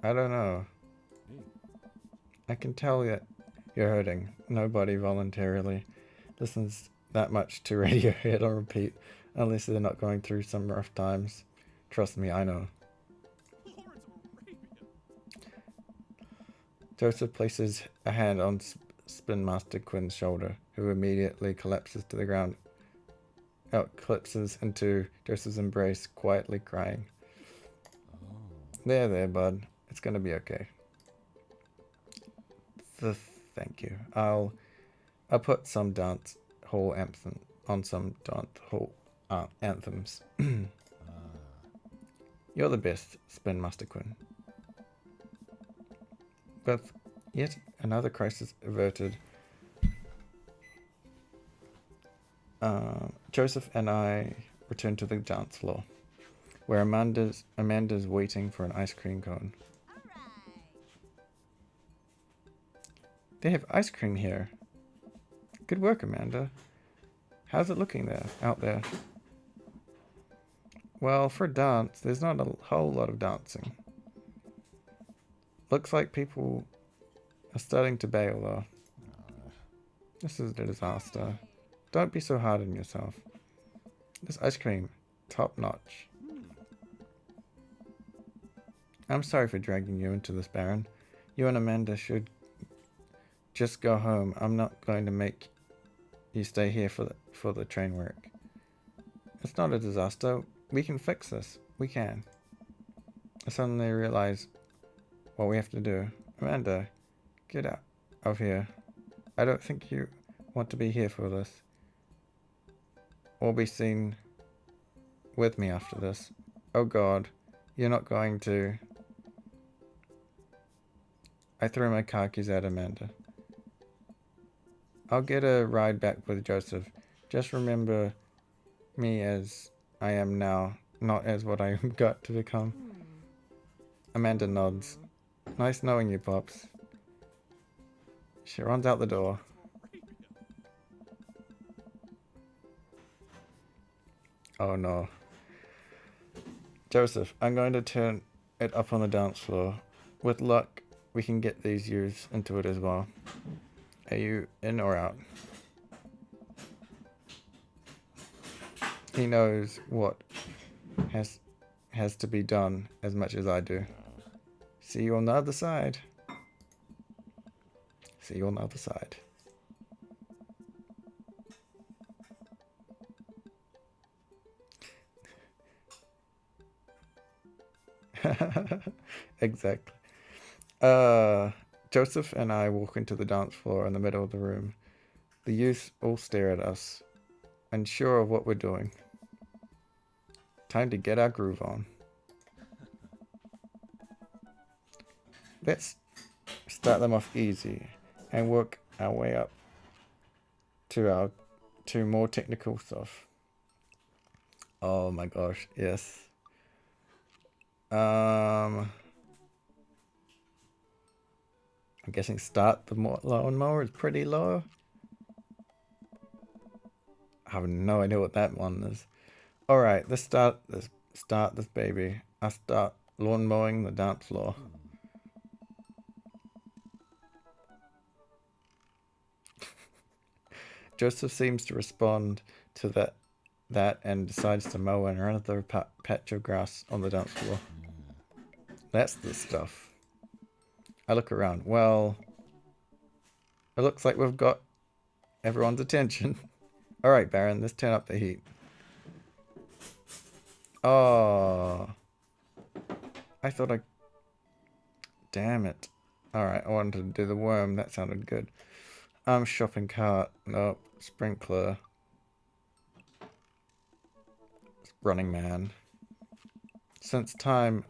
I don't know. I can tell that you're hurting. Nobody voluntarily listens that much to Radiohead on repeat unless they're not going through some rough times. Trust me, I know. Lawrence of Arabia. Joseph places a hand on Spin Master Quinn's shoulder, who immediately collapses to the ground. Collapses into Joseph's embrace, quietly crying. There, bud. It's gonna be okay. Thank you. I'll put some dance hall anthem on some dance hall anthems. You're the best, Spin Master Quinn. With yet another crisis averted, Joseph and I return to the dance floor, where Amanda's waiting for an ice cream cone. They have ice cream here. Good work, Amanda. How's it looking out there? Well, for dance, there's not a whole lot of dancing. Looks like people are starting to bail, though. This is a disaster. Don't be so hard on yourself. This ice cream, top notch. I'm sorry for dragging you into this, Baron. You and Amanda should just go home. I'm not going to make you stay here for the train work. It's not a disaster. We can fix this. We can. I suddenly realize what we have to do. Amanda, get out of here. I don't think you want to be here for this. Or be seen with me after this. Oh God, you're not going to. I threw my car keys at Amanda. I'll get a ride back with Joseph. Just remember me as I am now, not as what I got to become. Amanda nods. Nice knowing you, Pops. She runs out the door. Oh no. Joseph, I'm going to turn it up on the dance floor. With luck, we can get these youths into it as well. Are you in or out? He knows what has to be done as much as I do. See you on the other side. See you on the other side. Exactly. Joseph and I walk into the dance floor in the middle of the room. The youths all stare at us, unsure of what we're doing. Time to get our groove on. Let's start them off easy and work our way up to to more technical stuff. Oh my gosh, yes. I'm guessing start the lawnmower is pretty low. I have no idea what that one is. Alright, let's start this baby. I start lawn mowing the dance floor. Joseph seems to respond to that and decides to mow another patch of grass on the dance floor. That's the stuff. I look around. Well, it looks like we've got everyone's attention. Alright, Baron, let's turn up the heat. Oh. I thought I... Damn it. Alright, I wanted to do the worm. That sounded good. Shopping cart. Nope. Sprinkler. Running man. Since time...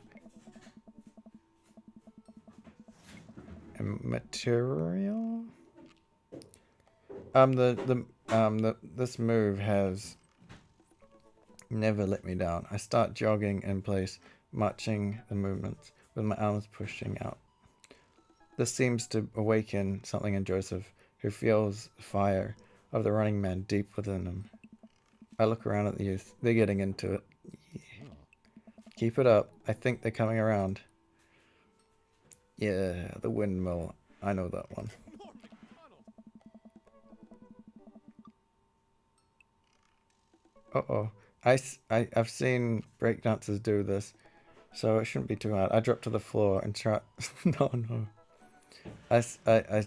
and material? This move has never let me down. I start jogging in place, matching the movements with my arms pushing out. This seems to awaken something in Joseph, who feels the fire of the running man deep within him. I look around at the youth. They're getting into it. Yeah. Keep it up. I think they're coming around. Yeah, the windmill. I know that one. Uh-oh. I've seen breakdancers do this, so it shouldn't be too hard. I drop to the floor and try... no. I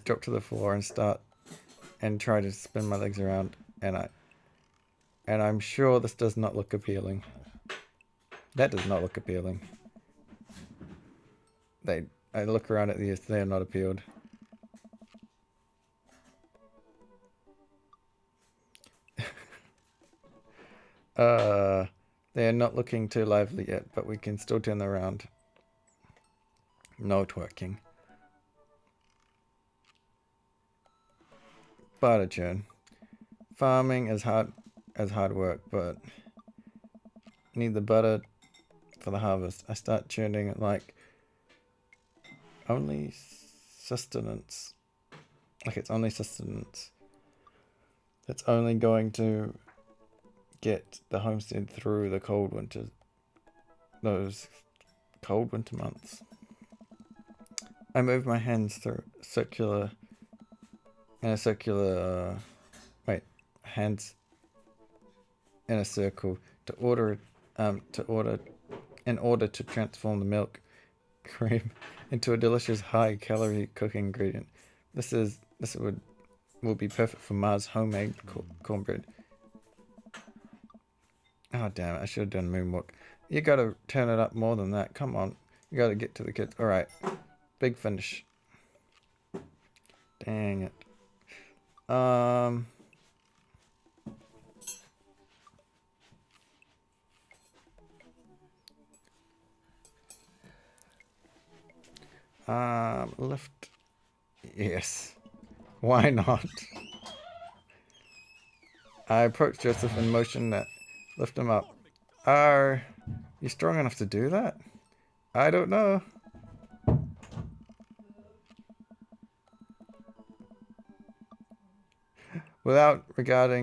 drop to the floor and start and try to spin my legs around, and I'm sure this does not look appealing. That does not look appealing. I look around at these, they are not appealed. They are not looking too lively yet, but we can still turn them around. No twerking. Butter churn. Farming is hard work, but need the butter for the harvest. I start churning it like only sustenance. Like it's only sustenance. That's only going to get the homestead through the cold winters. Those cold winter months. I move my hands through hands in a circle in order to transform the milk cream into a delicious high-calorie cooking ingredient. This will be perfect for Ma's homemade cornbread. Oh damn it! I should have done moonwalk. You gotta turn it up more than that. Come on, you gotta get to the kids. All right, big finish. Dang it. Lift. Yes. Why not? I approach Joseph and motion that. Lift him up. Are you strong enough to do that? I don't know. Without regard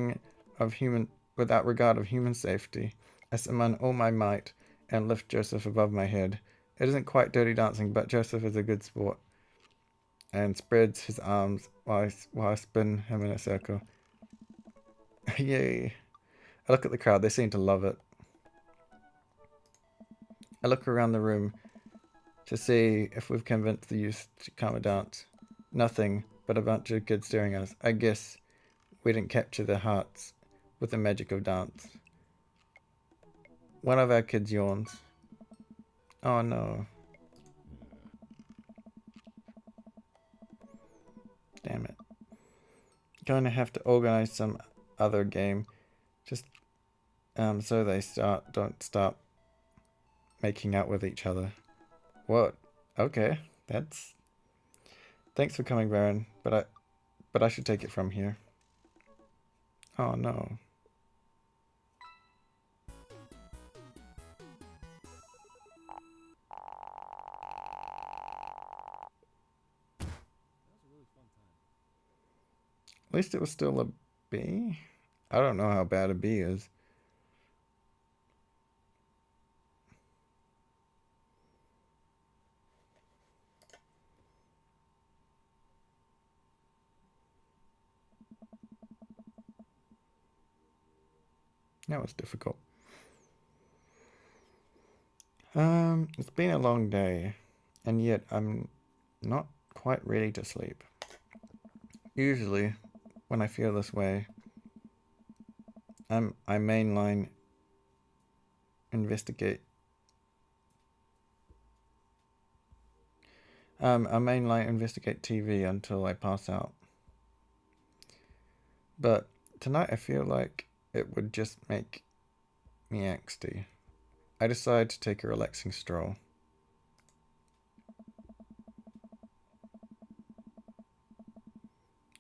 of human safety, I summon all my might and lift Joseph above my head. It isn't quite dirty dancing, but Joseph is a good sport and spreads his arms while I spin him in a circle. Yay. I look at the crowd. They seem to love it. I look around the room to see if we've convinced the youth to come and dance. Nothing but a bunch of kids staring at us. I guess we didn't capture their hearts with the magic of dance. One of our kids yawns. Oh no. Damn it. Going to have to organize some other game. Just so they don't stop making out with each other. What? Okay. Thanks for coming, Baron, but I should take it from here. Oh no. That was a really fun time. At least it was still a B. I don't know how bad a B is. That was difficult. It's been a long day, and yet I'm not quite ready to sleep. Usually, when I feel this way, I mainline investigate. I mainline investigate TV until I pass out. But tonight I feel like it would just make me angsty. I decide to take a relaxing stroll.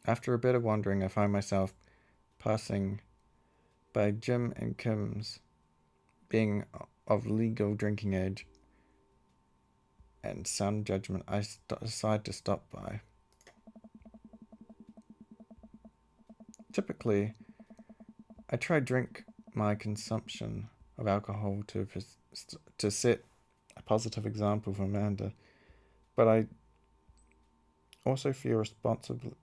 After a bit of wandering, I find myself passing by Jim and Kim's, being of legal drinking age and sound judgment. I decide to stop by. Typically, I try drink my consumption of alcohol to set a positive example for Amanda, but I also feel responsible.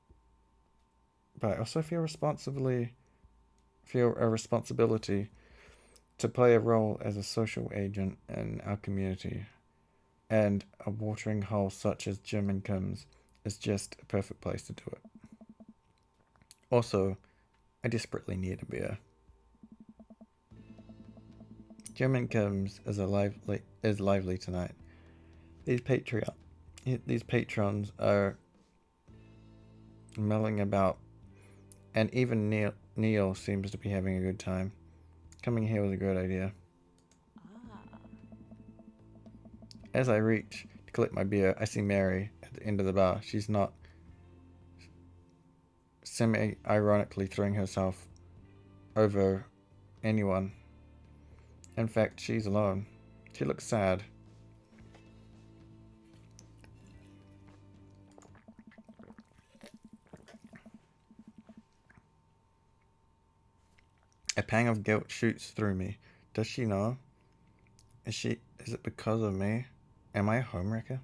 But I also feel a responsibility to play a role as a social agent in our community, and a watering hole such as Jim and Kim's is just a perfect place to do it. Also, I desperately need a beer. Jim and Kim's is lively tonight. These patrons are milling about, and even Neil seems to be having a good time. Coming here was a good idea. Ah. As I reach to collect my beer, I see Mary at the end of the bar. She's not semi-ironically throwing herself over anyone. In fact, she's alone. She looks sad. A pang of guilt shoots through me. Does she know? Is it because of me? Am I a homewrecker?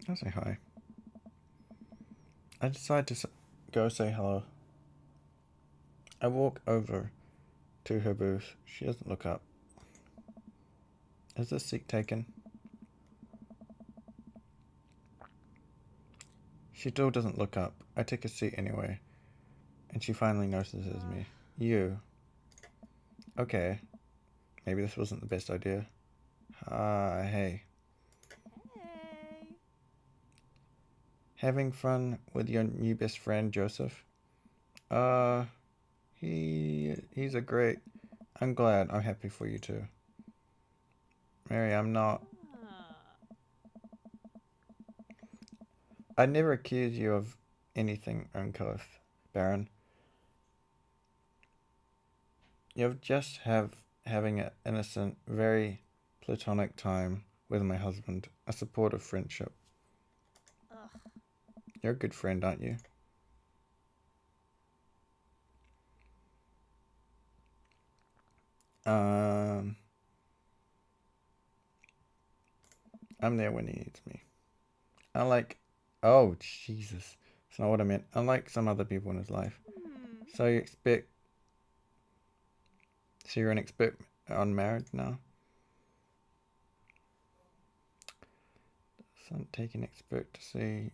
I'll say hi. I decide to go say hello. I walk over to her booth. She doesn't look up. Is this seat taken? She still doesn't look up. I take a seat anyway, and she finally notices me. You. Okay. Maybe this wasn't the best idea. Hey. Hey. Having fun with your new best friend, Joseph? He's a great... I'm glad. I'm happy for you too. Mary, I'm not... Ah. I never accuse you of anything uncouth, Baron. You've just having an innocent, very platonic time with my husband, a supportive friendship. Ugh. You're a good friend, aren't you? I'm there when he needs me. Unlike... Oh, Jesus. That's not what I meant. Unlike some other people in his life. Hmm. So you're an expert on marriage now? Doesn't take an expert to see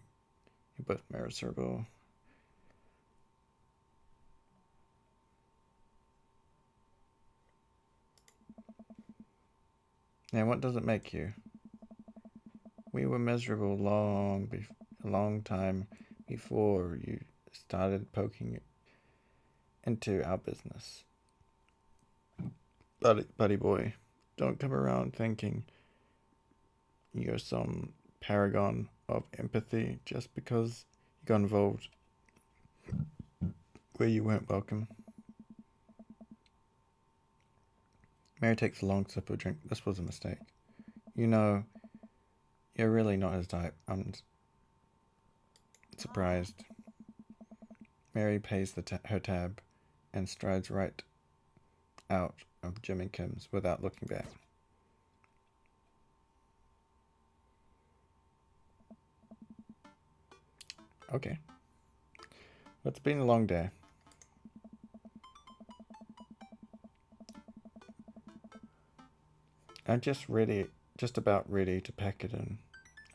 you're both miserable. Now, what does it make you? We were miserable a long time before you started poking into our business. Buddy boy, don't come around thinking you're some paragon of empathy just because You got involved where you weren't welcome. Mary takes a long sip of drink. This was a mistake. You know, you're really not his type. I'm surprised. Mary pays her tab and strides right out of Jimmy Kim's without looking back. Okay. It's been a long day. I'm just about ready to pack it in.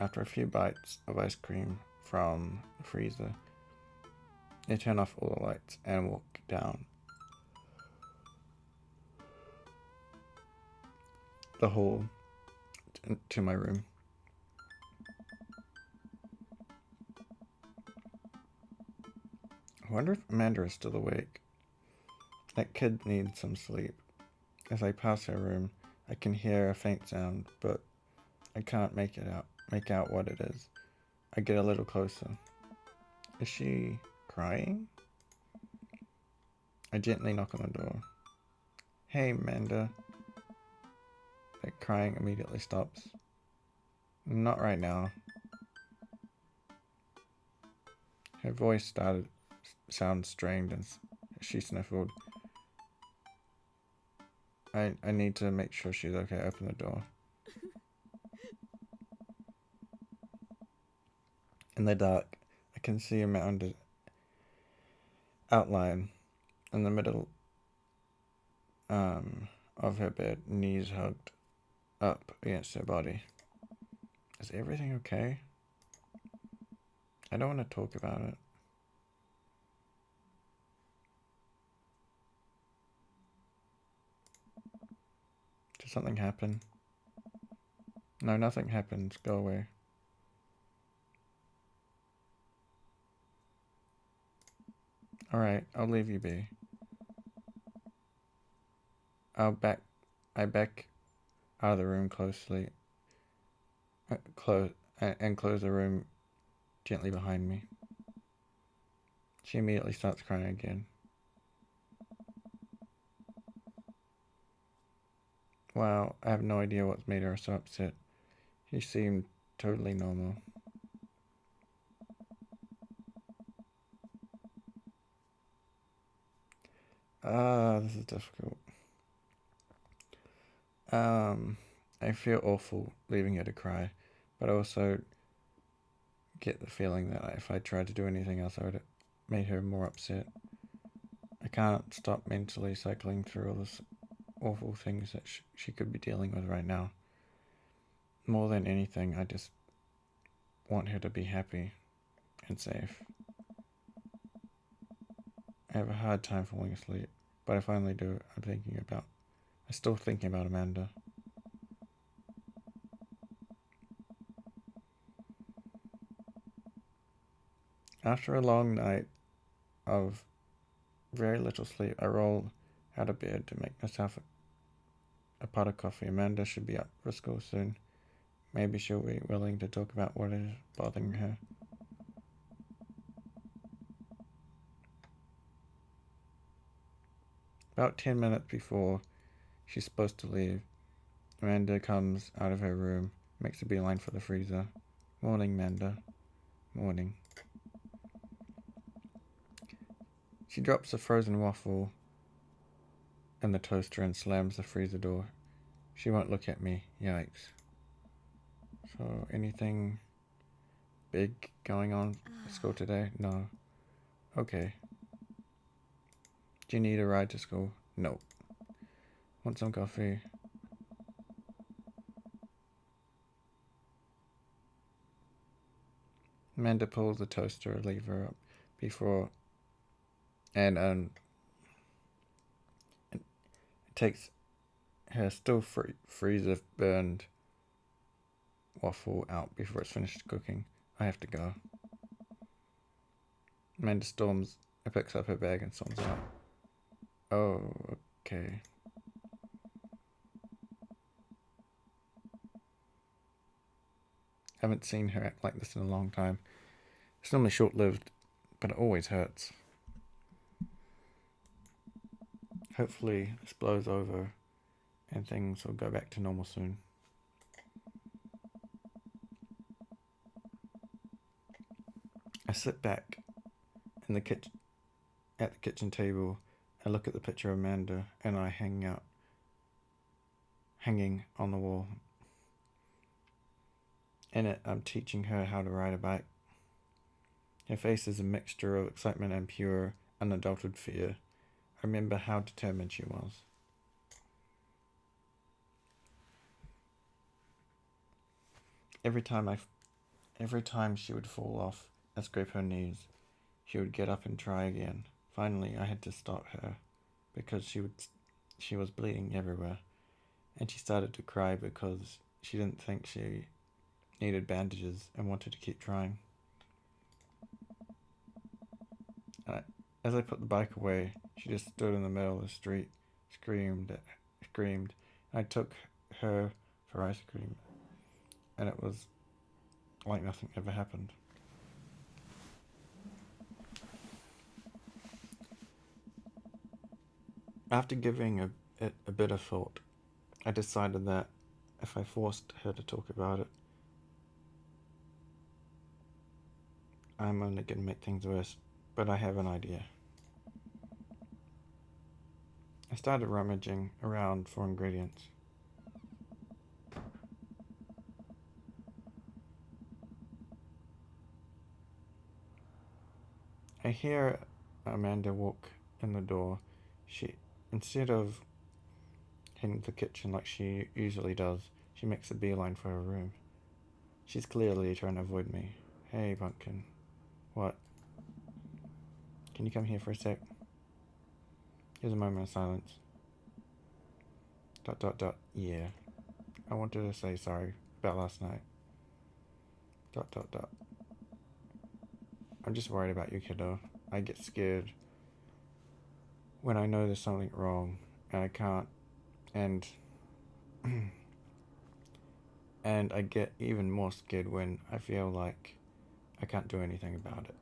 After a few bites of ice cream from the freezer, I turn off all the lights and walk down the hall to my room. I wonder if Amanda is still awake. That kid needs some sleep. As I pass her room, I can hear a faint sound, but I can't make out what it is. I get a little closer. Is she crying? I gently knock on the door. Hey, Amanda. The crying immediately stops. Not right now. Her voice sound strained as she sniffled. I need to make sure she's okay. Open the door. In the dark, I can see Amanda's outline in the middle of her bed, knees hugged up against her body. Is everything okay? I don't want to talk about it. Did something happen? No, nothing happened. Go away. Alright, I'll leave you be. I back out of the room closely. Close the room gently behind me. She immediately starts crying again. Wow, I have no idea what's made her so upset. She seemed totally normal. This is difficult. I feel awful leaving her to cry, but I also get the feeling that if I tried to do anything else, I would have made her more upset. I can't stop mentally cycling through all this awful things that she could be dealing with right now. More than anything, I just want her to be happy and safe. I have a hard time falling asleep, but I finally do. I'm still thinking about Amanda. After a long night of very little sleep, I roll out of bed to make myself a pot of coffee. Amanda should be up for school soon. Maybe she'll be willing to talk about what is bothering her. About 10 minutes before she's supposed to leave, Amanda comes out of her room, makes a beeline for the freezer. Morning, Amanda. Morning. She drops a frozen waffle in the toaster and slams the freezer door. She won't look at me. Yikes. So, anything big going on at school today? No. Okay. Do you need a ride to school? Nope. Want some coffee? Amanda pulls the toaster lever up before and it takes her still freezer burned waffle out before it's finished cooking. I have to go. Amanda picks up her bag and storms out. Oh, okay. Haven't seen her act like this in a long time. It's normally short-lived, but it always hurts. Hopefully this blows over and things will go back to normal soon. I sit back in the at the kitchen table. I look at the picture of Amanda and I hanging on the wall. In it, I'm teaching her how to ride a bike. Her face is a mixture of excitement and pure, unadulterated fear. I remember how determined she was. Every time she would fall off and scrape her knees, she would get up and try again. Finally, I had to stop her because she was bleeding everywhere, and she started to cry because she didn't think she needed bandages and wanted to keep trying. As I put the bike away, she just stood in the middle of the street, screamed. I took her for ice cream, and it was like nothing ever happened. After giving it a bit of thought, I decided that if I forced her to talk about it, I'm only going to make things worse. But I have an idea. I started rummaging around for ingredients. I hear Amanda walk in the door. Instead of heading to the kitchen like she usually does, she makes a beeline for her room. She's clearly trying to avoid me. Hey, Pumpkin. What? Can you come here for a sec? Here's a moment of silence. ... Yeah. I wanted to say sorry about last night. ... I'm just worried about you, kiddo. I get scared when I know there's something wrong and I can't, and and I get even more scared when I feel like I can't do anything about it.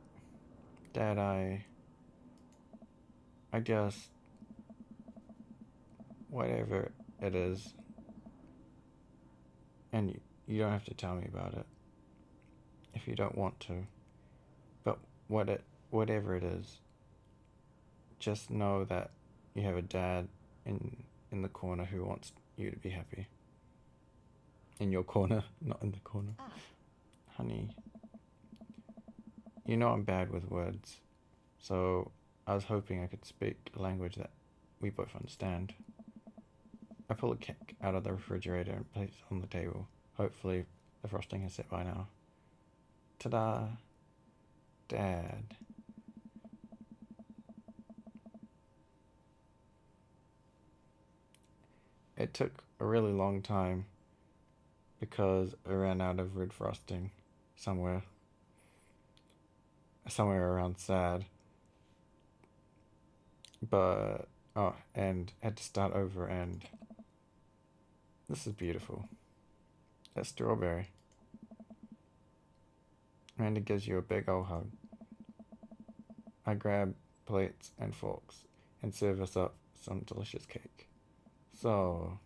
Dad, I just, whatever it is, and you don't have to tell me about it if you don't want to, but whatever it is, just know that you have a dad in the corner who wants you to be happy. In your corner, not in the corner. Honey, you know I'm bad with words, so I was hoping I could speak a language that we both understand. I pull a cake out of the refrigerator and place it on the table. Hopefully the frosting has set by now. Ta-da! Dad. It took a really long time because I ran out of red frosting somewhere around sad. But, and had to start over, and this is beautiful. That's strawberry. Amanda gives you a big old hug. I grab plates and forks and serve us up some delicious cake. So,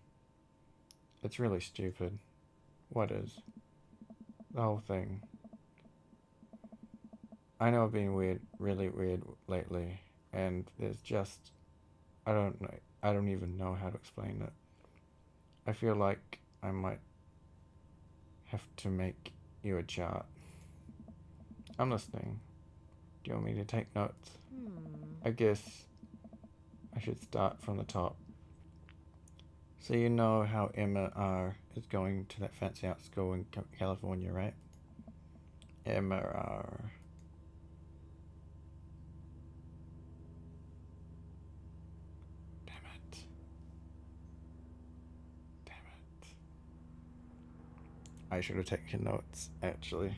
it's really stupid. What is? The whole thing. I know I've been weird, really weird lately, and there's just, I don't even know how to explain it. I feel like I might have to make you a chart. I'm listening. Do you want me to take notes? I guess I should start from the top. So you know how Emma R. is going to that fancy art school in California, right? Emma R. Damn it. I should have taken notes, actually.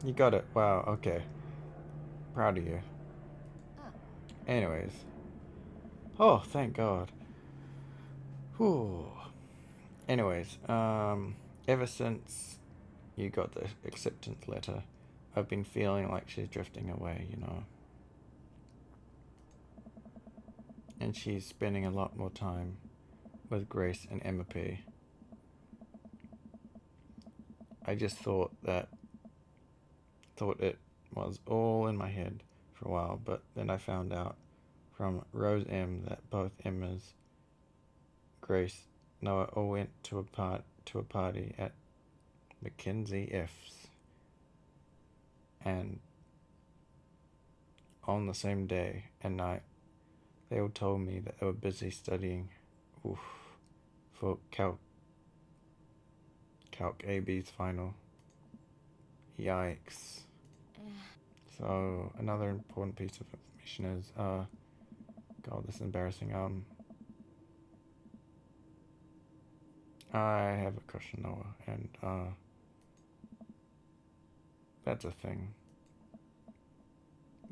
You got it. Wow, okay. Proud of you. Anyways. Oh, thank God. Whew. Anyways, ever since you got the acceptance letter, I've been feeling like she's drifting away, you know. And she's spending a lot more time with Grace and Emma P. I just thought it was all in my head for a while, but then I found out from Rose M that both Emma's, Grace, Noah all went to a party at Mackenzie F's, and on the same day and night, they all told me that they were busy studying, oof, for Calc AB's final. Yikes. So another important piece of information is, God, this is embarrassing. I have a crush on Noah, and that's a thing.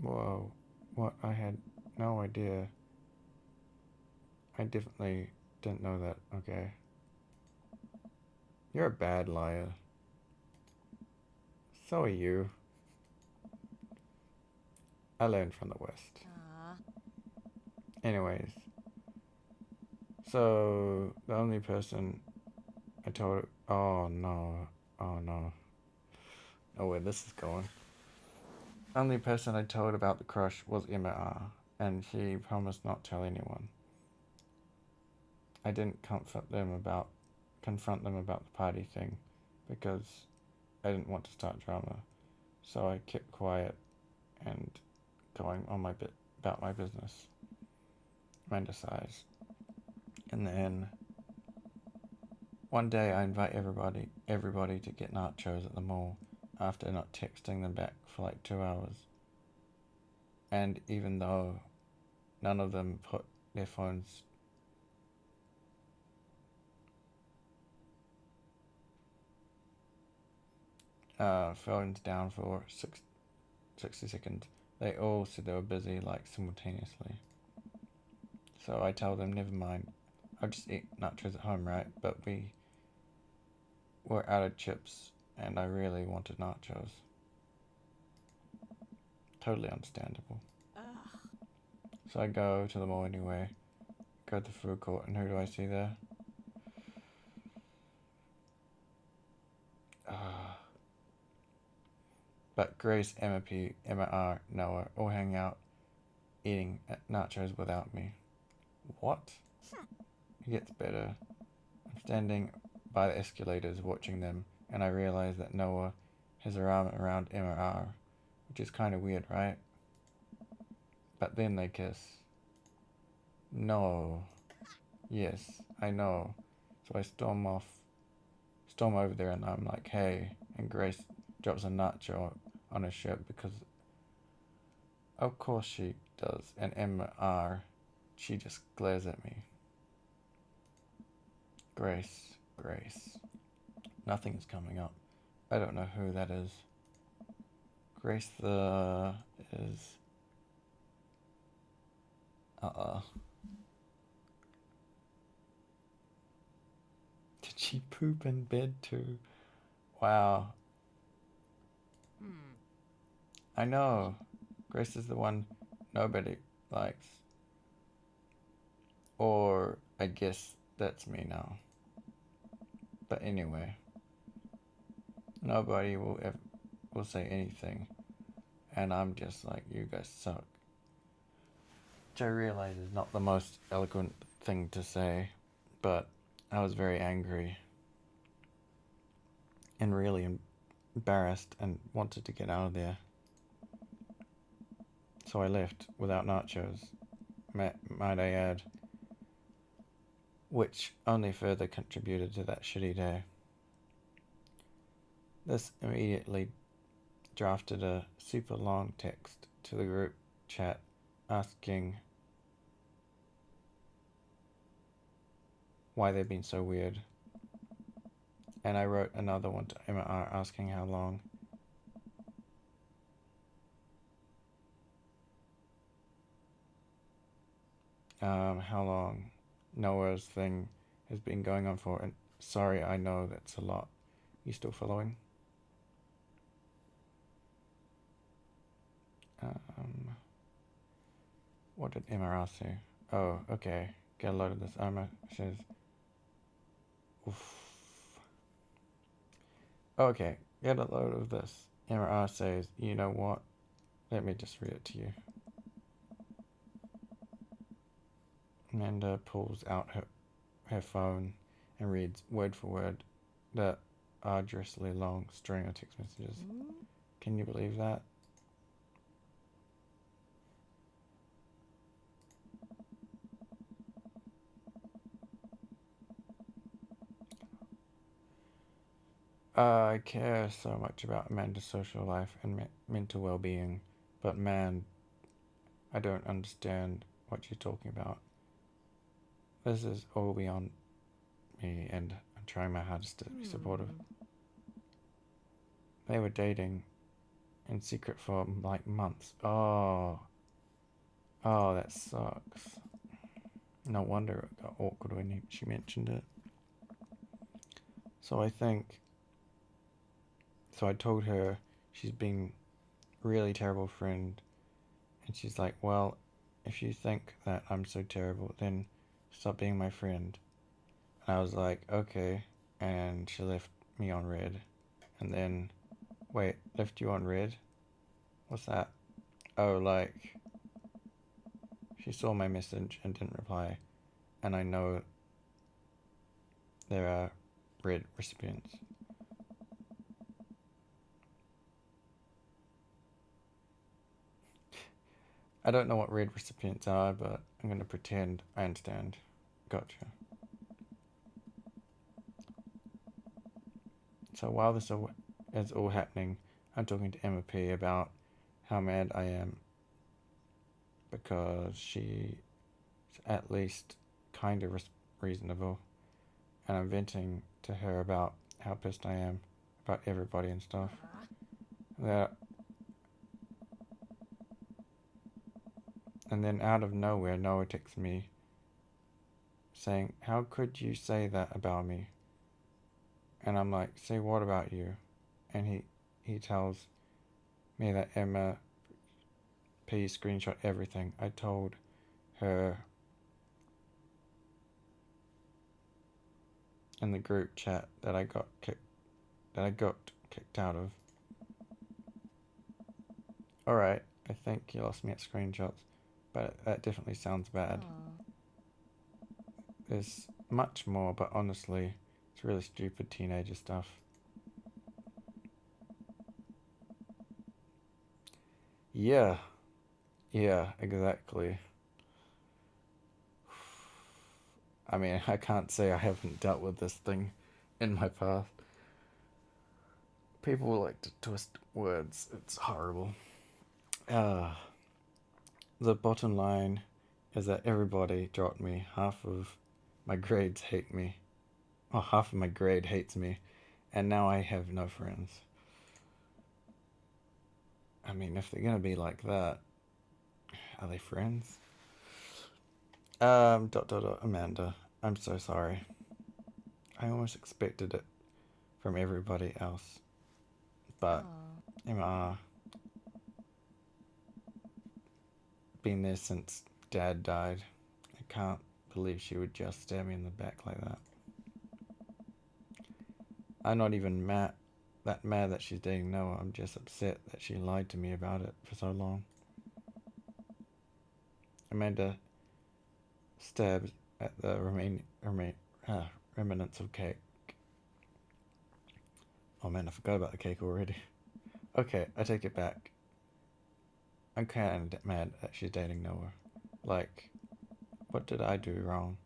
Whoa, what? I had no idea. I definitely didn't know that. Okay. You're a bad liar. So are you. I learned from the West. Anyways, so the only person I told, oh no, know where this is going. Only person I told about the crush was Emma R, and she promised not to tell anyone. I didn't confront them about the party thing because I didn't want to start drama, so I kept quiet and going on about my business. Size. And then one day I invite everybody to get nachos at the mall after not texting them back for like 2 hours. And even though none of them put their phones down for 60 seconds, they all said they were busy, like, simultaneously. So I tell them, never mind, I'll just eat nachos at home, right? But we were out of chips, and I really wanted nachos. Totally understandable. So I go to the mall anyway, go to the food court, and who do I see there? But Grace, Emma P, Emma R, Noah all hang out eating nachos without me. What? It gets better. I'm standing by the escalators watching them, and I realize that Noah has her arm around Emma R, which is kind of weird, right? But then they kiss. No. Yes, I know. So I storm over there, and I'm like, hey, and Grace drops a nacho on her shirt because of course she does, and Emma R, she just glares at me. Grace. Nothing's coming up. I don't know who that is. Grace is... Did she poop in bed too? Wow. I know. Grace is the one nobody likes. Or I guess that's me now. But anyway, nobody will say anything, and I'm just like, you guys suck. Which I realize is not the most eloquent thing to say, but I was very angry and really embarrassed and wanted to get out of there. So I left without nachos, might I add, which only further contributed to that shitty day. This immediately drafted a super long text to the group chat asking why they've been so weird. And I wrote another one to Emma R asking how long. How long Noah's thing has been going on for, and Sorry, I know that's a lot. You still following? What did MRR say? Oh, okay. Get a load of this armor. Says, oof. Okay, get a load of this. MRR says, you know what? Let me just read it to you. Amanda pulls out her phone and reads word for word the arduously long string of text messages. Can you believe that? I care so much about Amanda's social life and mental well-being, but man, I don't understand what you're talking about. This is all beyond me, and I'm trying my hardest to be supportive. They were dating in secret for like months. Oh, that sucks. No wonder it got awkward when she mentioned it. So I told her she's being a really terrible friend, and she's like, well, if you think that I'm so terrible, then stop being my friend. And I was like, okay, and she left me on red. And then, wait, left you on red? What's that? Oh, like, she saw my message and didn't reply, and I know there are red recipients. I don't know what red recipients are, but I'm going to pretend I understand. Gotcha. So while this is all happening, I'm talking to Emma P about how mad I am because she's at least kind of reasonable, and I'm venting to her about how pissed I am about everybody and stuff. And then out of nowhere, Noah texts me saying, how could you say that about me? And I'm like, say what about you? And he tells me that Emma P screenshot everything. I told her in the group chat that I got kicked out of. Alright, I think you lost me at screenshots, but that definitely sounds bad. There's much more, but honestly, it's really stupid teenager stuff. Yeah, exactly. I mean, I can't say I haven't dealt with this thing in my past. People like to twist words. It's horrible. The bottom line is that everybody dropped me. Half of my grades hate me. Well, half of my grade hates me. And now I have no friends. I mean, if they're gonna be like that, are they friends? Amanda, I'm so sorry. I almost expected it from everybody else. But Emma, been there since Dad died. I can't believe she would just stab me in the back like that. I'm not even mad that she's dating Noah. I'm just upset that she lied to me about it for so long. Amanda stabs at the remnants of cake. Oh man, I forgot about the cake already. Okay, I take it back. I'm kinda mad that she's dating Noah. Like, what did I do wrong?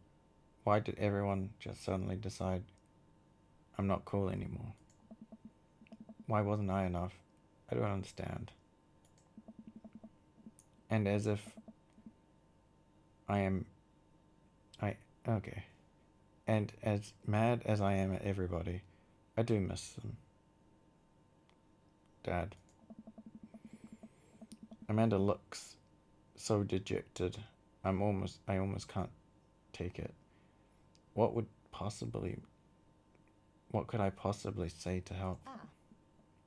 Why did everyone just suddenly decide I'm not cool anymore? Why wasn't I enough? I don't understand. And as if okay. And as mad as I am at everybody, I do miss them. Dad. Amanda looks so dejected. I almost can't take it. What would possibly What could I possibly say to help?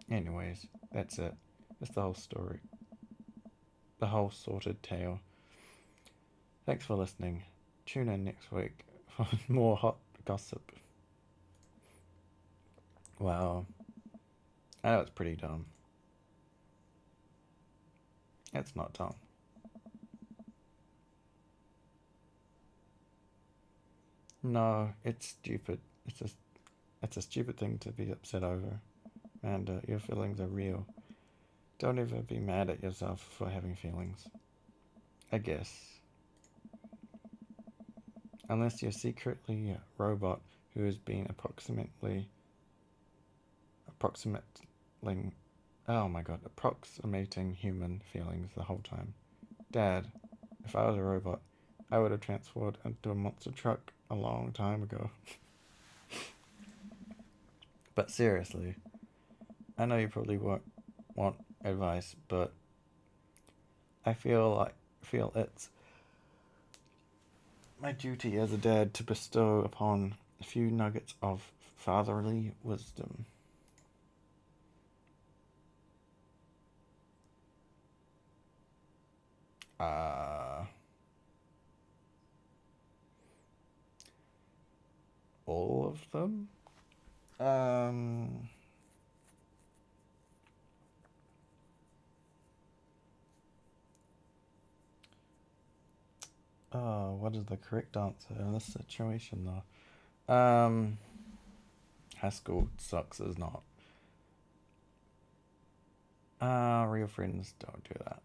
Anyways, that's it. That's the whole story. The whole sorted tale. Thanks for listening. Tune in next week for more hot gossip. Wow. I know it's pretty dumb. It's not dumb. No, it's stupid. It's a stupid thing to be upset over. And your feelings are real. Don't ever be mad at yourself for having feelings. I guess. Unless you're secretly a robot who has been approximating human feelings the whole time. Dad, if I was a robot, I would have transformed into a monster truck a long time ago. But seriously, I know you probably won't want advice, but I feel it's my duty as a dad to bestow upon a few nuggets of fatherly wisdom. All of them? What is the correct answer in this situation, though? High school sucks is not. Real friends don't do that.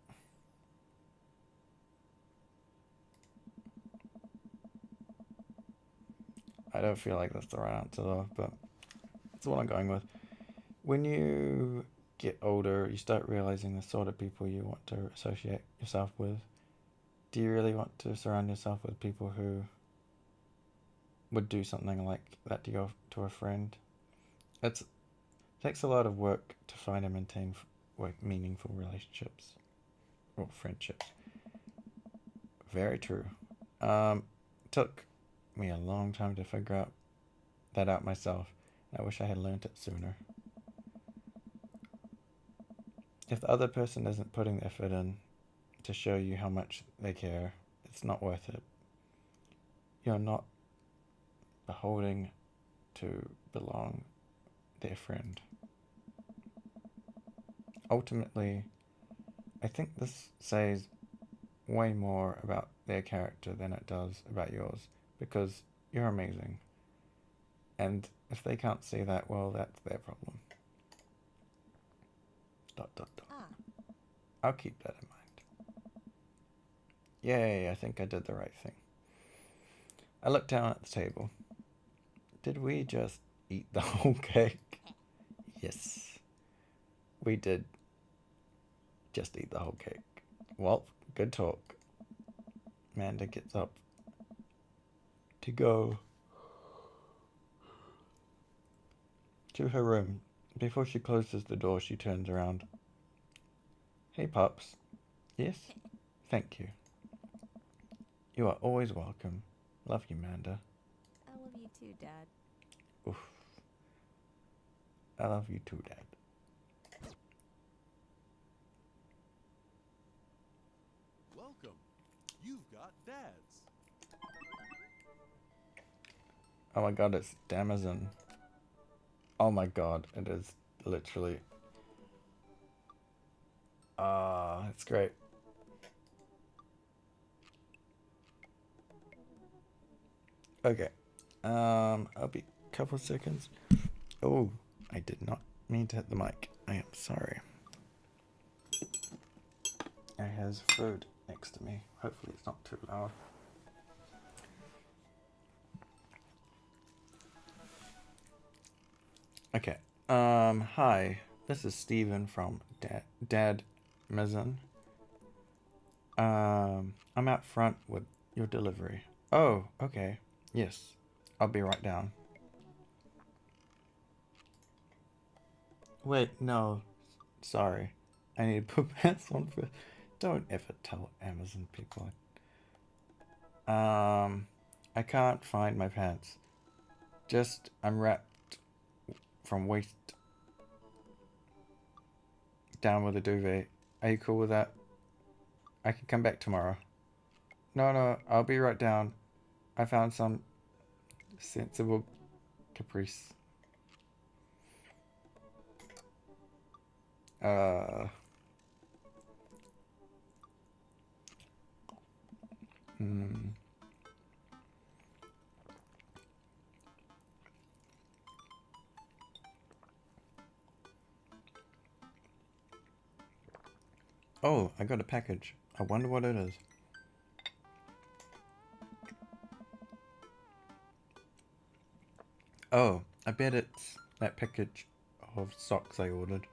I don't feel like that's the right answer, though, but that's what I'm going with. When you get older, you start realizing the sort of people you want to associate yourself with. Do you really want to surround yourself with people who would do something like that to a friend? It takes a lot of work to find and maintain meaningful relationships or friendships. Very true. Took me a long time to figure that out myself. I wish I had learned it sooner. If the other person isn't putting the effort in to show you how much they care, it's not worth it. You're not beholding to belong their friend. Ultimately, I think this says way more about their character than it does about yours, because you're amazing. And if they can't see that, well, that's their problem. ... I'll keep that in mind. Yay, I think I did the right thing. I looked down at the table. Did we just eat the whole cake? Yes, we did just eat the whole cake. Well, good talk. Amanda gets up to go to her room. Before she closes the door, she turns around. Hey, pups. Yes? Thank you. You are always welcome. Love you, Amanda. I love you too, Dad. Oof. I love you too, Dad. Welcome. You've got dads. Oh my god, it's Damazon. Oh my god, it is literally... it's great. Okay. I'll be a couple seconds. Oh, I did not mean to hit the mic. I am sorry. I has food next to me. Hopefully it's not too loud. Okay. Hi. This is Steven from Dad Mizzen. I'm out front with your delivery. Oh, okay. Yes. I'll be right down. Wait, no. Sorry. I need to put pants on first. Don't ever tell Amazon people. I can't find my pants. I'm wrapped from waist down with a duvet. Are you cool with that? I can come back tomorrow. No, I'll be right down. I found some sensible caprice. Hmm. Oh, I got a package. I wonder what it is. Oh, I bet it's that package of socks I ordered.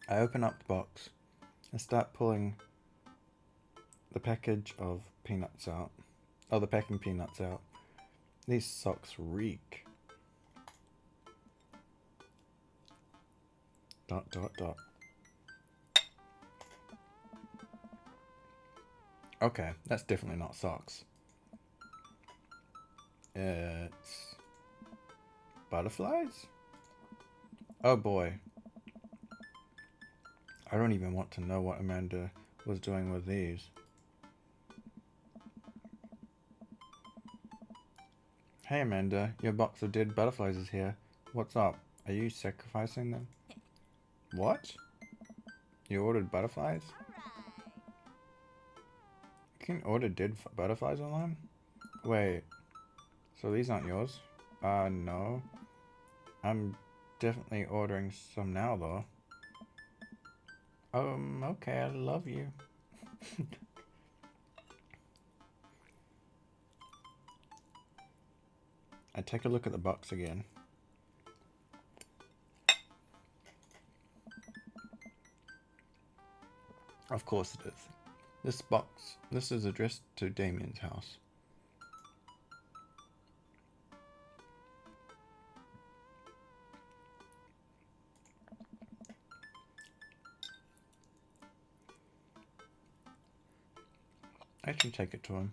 I open up the box and start pulling the package of peanuts out. Oh, the packing peanuts out. These socks reek. ... Okay, that's definitely not socks. It's butterflies? Oh boy. I don't even want to know what Amanda was doing with these. Hey Amanda, your box of dead butterflies is here. What's up? Are you sacrificing them? What? You ordered butterflies? You can order dead butterflies online? Wait, so these aren't yours? No. I'm definitely ordering some now though. Okay, I love you. I take a look at the box again. Of course it is. This is addressed to Damien's house. I should take it to him.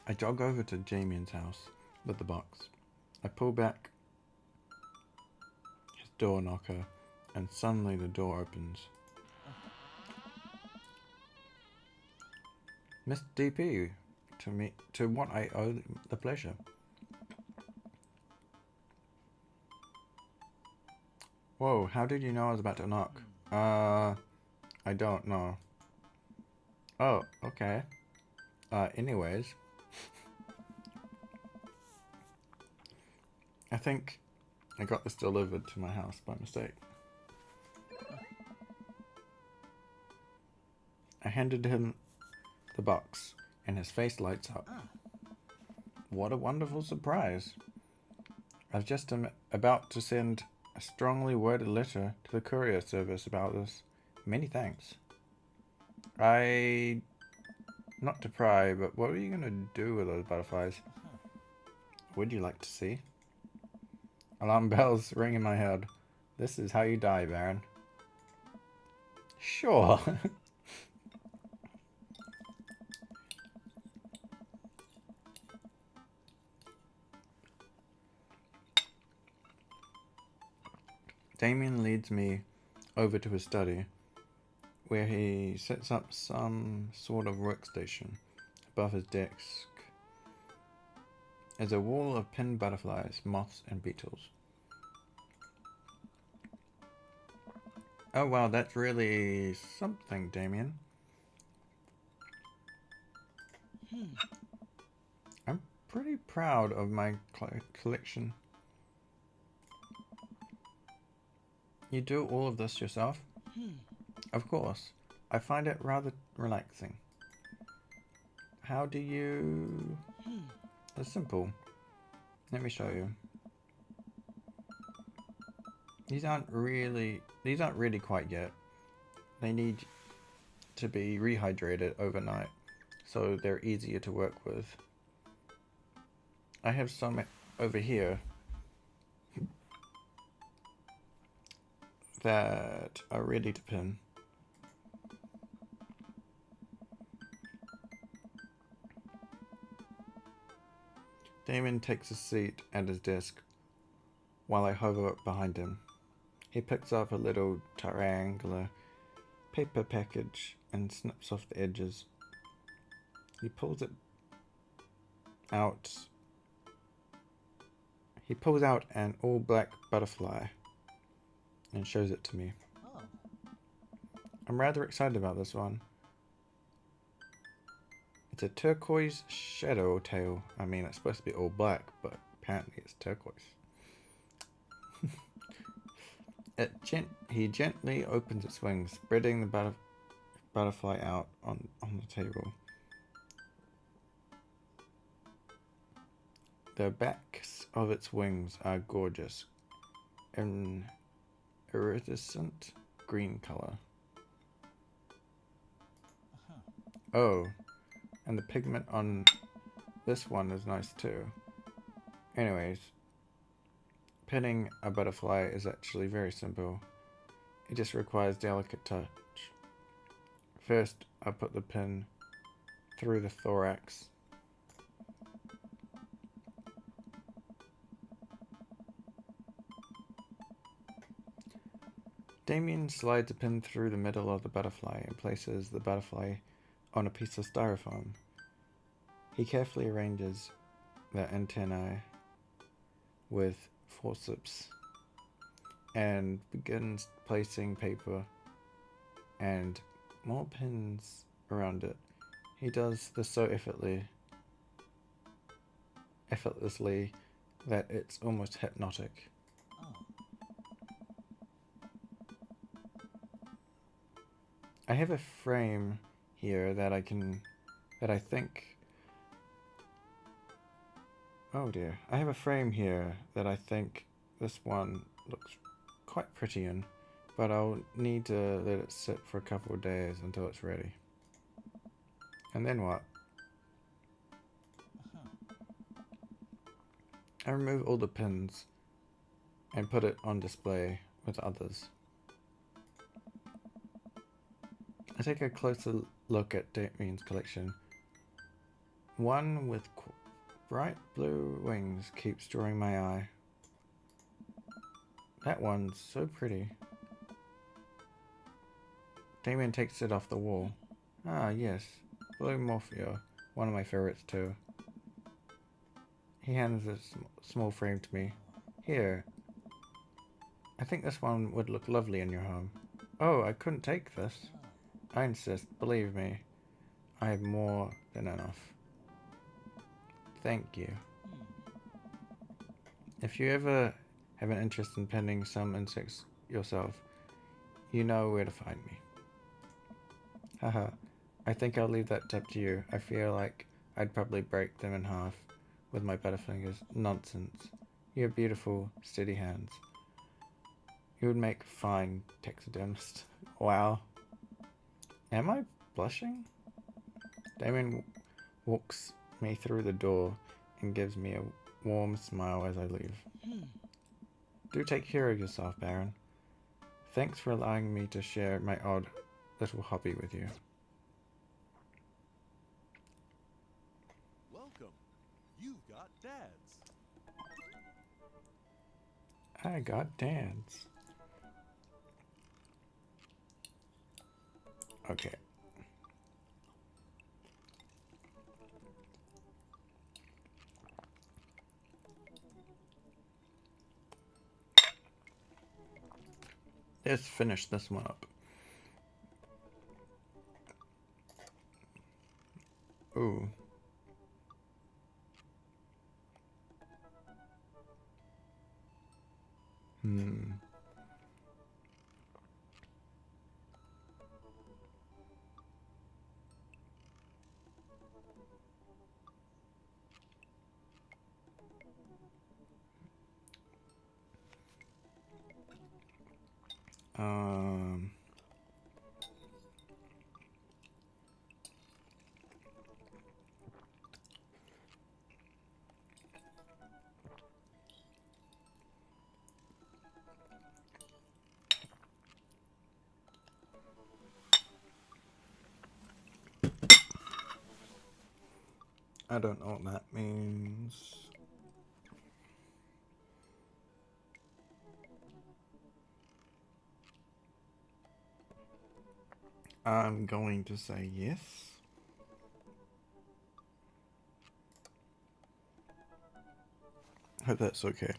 I jog over to Damien's house with the box. I pull back his door knocker and suddenly the door opens. Miss DP, to what I owe the pleasure. Whoa, how did you know I was about to knock? I don't know. Oh, okay. Anyways. I think I got this delivered to my house by mistake. I handed him the box, and his face lights up. What a wonderful surprise. I was just about to send a strongly worded letter to the courier service about this. Many thanks. Not to pry, but what are you going to do with those butterflies? Would you like to see? Alarm bells ring in my head. This is how you die, Baron. Sure. Damien leads me over to his study, where he sets up some sort of workstation. Above his desk is a wall of pinned butterflies, moths, and beetles. Oh wow, that's really something, Damien. I'm pretty proud of my collection. You do all of this yourself? Of course. I find it rather relaxing. How do you... It's simple. Let me show you. These aren't really quite yet. They need to be rehydrated overnight, so they're easier to work with. I have some over here. that are ready to pin. Damien takes a seat at his desk while I hover up behind him. He picks up a little triangular paper package and snips off the edges. He pulls out an all-black butterfly and shows it to me. Oh. I'm rather excited about this one. It's a turquoise shadow tail. I mean, it's supposed to be all black, but apparently it's turquoise. He gently opens its wings, spreading the butterfly out on the table. The backs of its wings are gorgeous, an iridescent green color. Oh, and the pigment on this one is nice too. Anyways, pinning a butterfly is actually very simple. It just requires delicate touch. First, I put the pin through the thorax. Damien slides a pin through the middle of the butterfly and places the butterfly on a piece of styrofoam. He carefully arranges the antennae with forceps and begins placing paper and more pins around it. He does this so effortlessly that it's almost hypnotic. Oh. I have a frame here that I think. Oh dear. I have a frame here that I think this one looks quite pretty in, but I'll need to let it sit for a couple of days until it's ready. And then what? I remove all the pins and put it on display with others. I take a closer look at Damien's collection. One with bright blue wings keeps drawing my eye. That one's so pretty. Damien takes it off the wall. Ah, yes. Blue Morpheo. One of my favorites too. He hands a small frame to me. Here. I think this one would look lovely in your home. Oh, I couldn't take this. I insist. Believe me. I have more than enough. Thank you. If you ever have an interest in penning some insects yourself, you know where to find me. Haha, I think I'll leave that tip to you. I feel like I'd probably break them in half with my butterfingers. Nonsense. You have beautiful, steady hands. You would make a fine taxidermist. Wow. Am I blushing? Damien walks me through the door and gives me a warm smile as I leave. Do take care of yourself, Baron. Thanks for allowing me to share my odd little hobby with you. Welcome. You've got dads. I got dads. Okay. Let's finish this one up. Ooh. Hmm. Um. I don't know what that means. I'm going to say yes. Hope that's okay.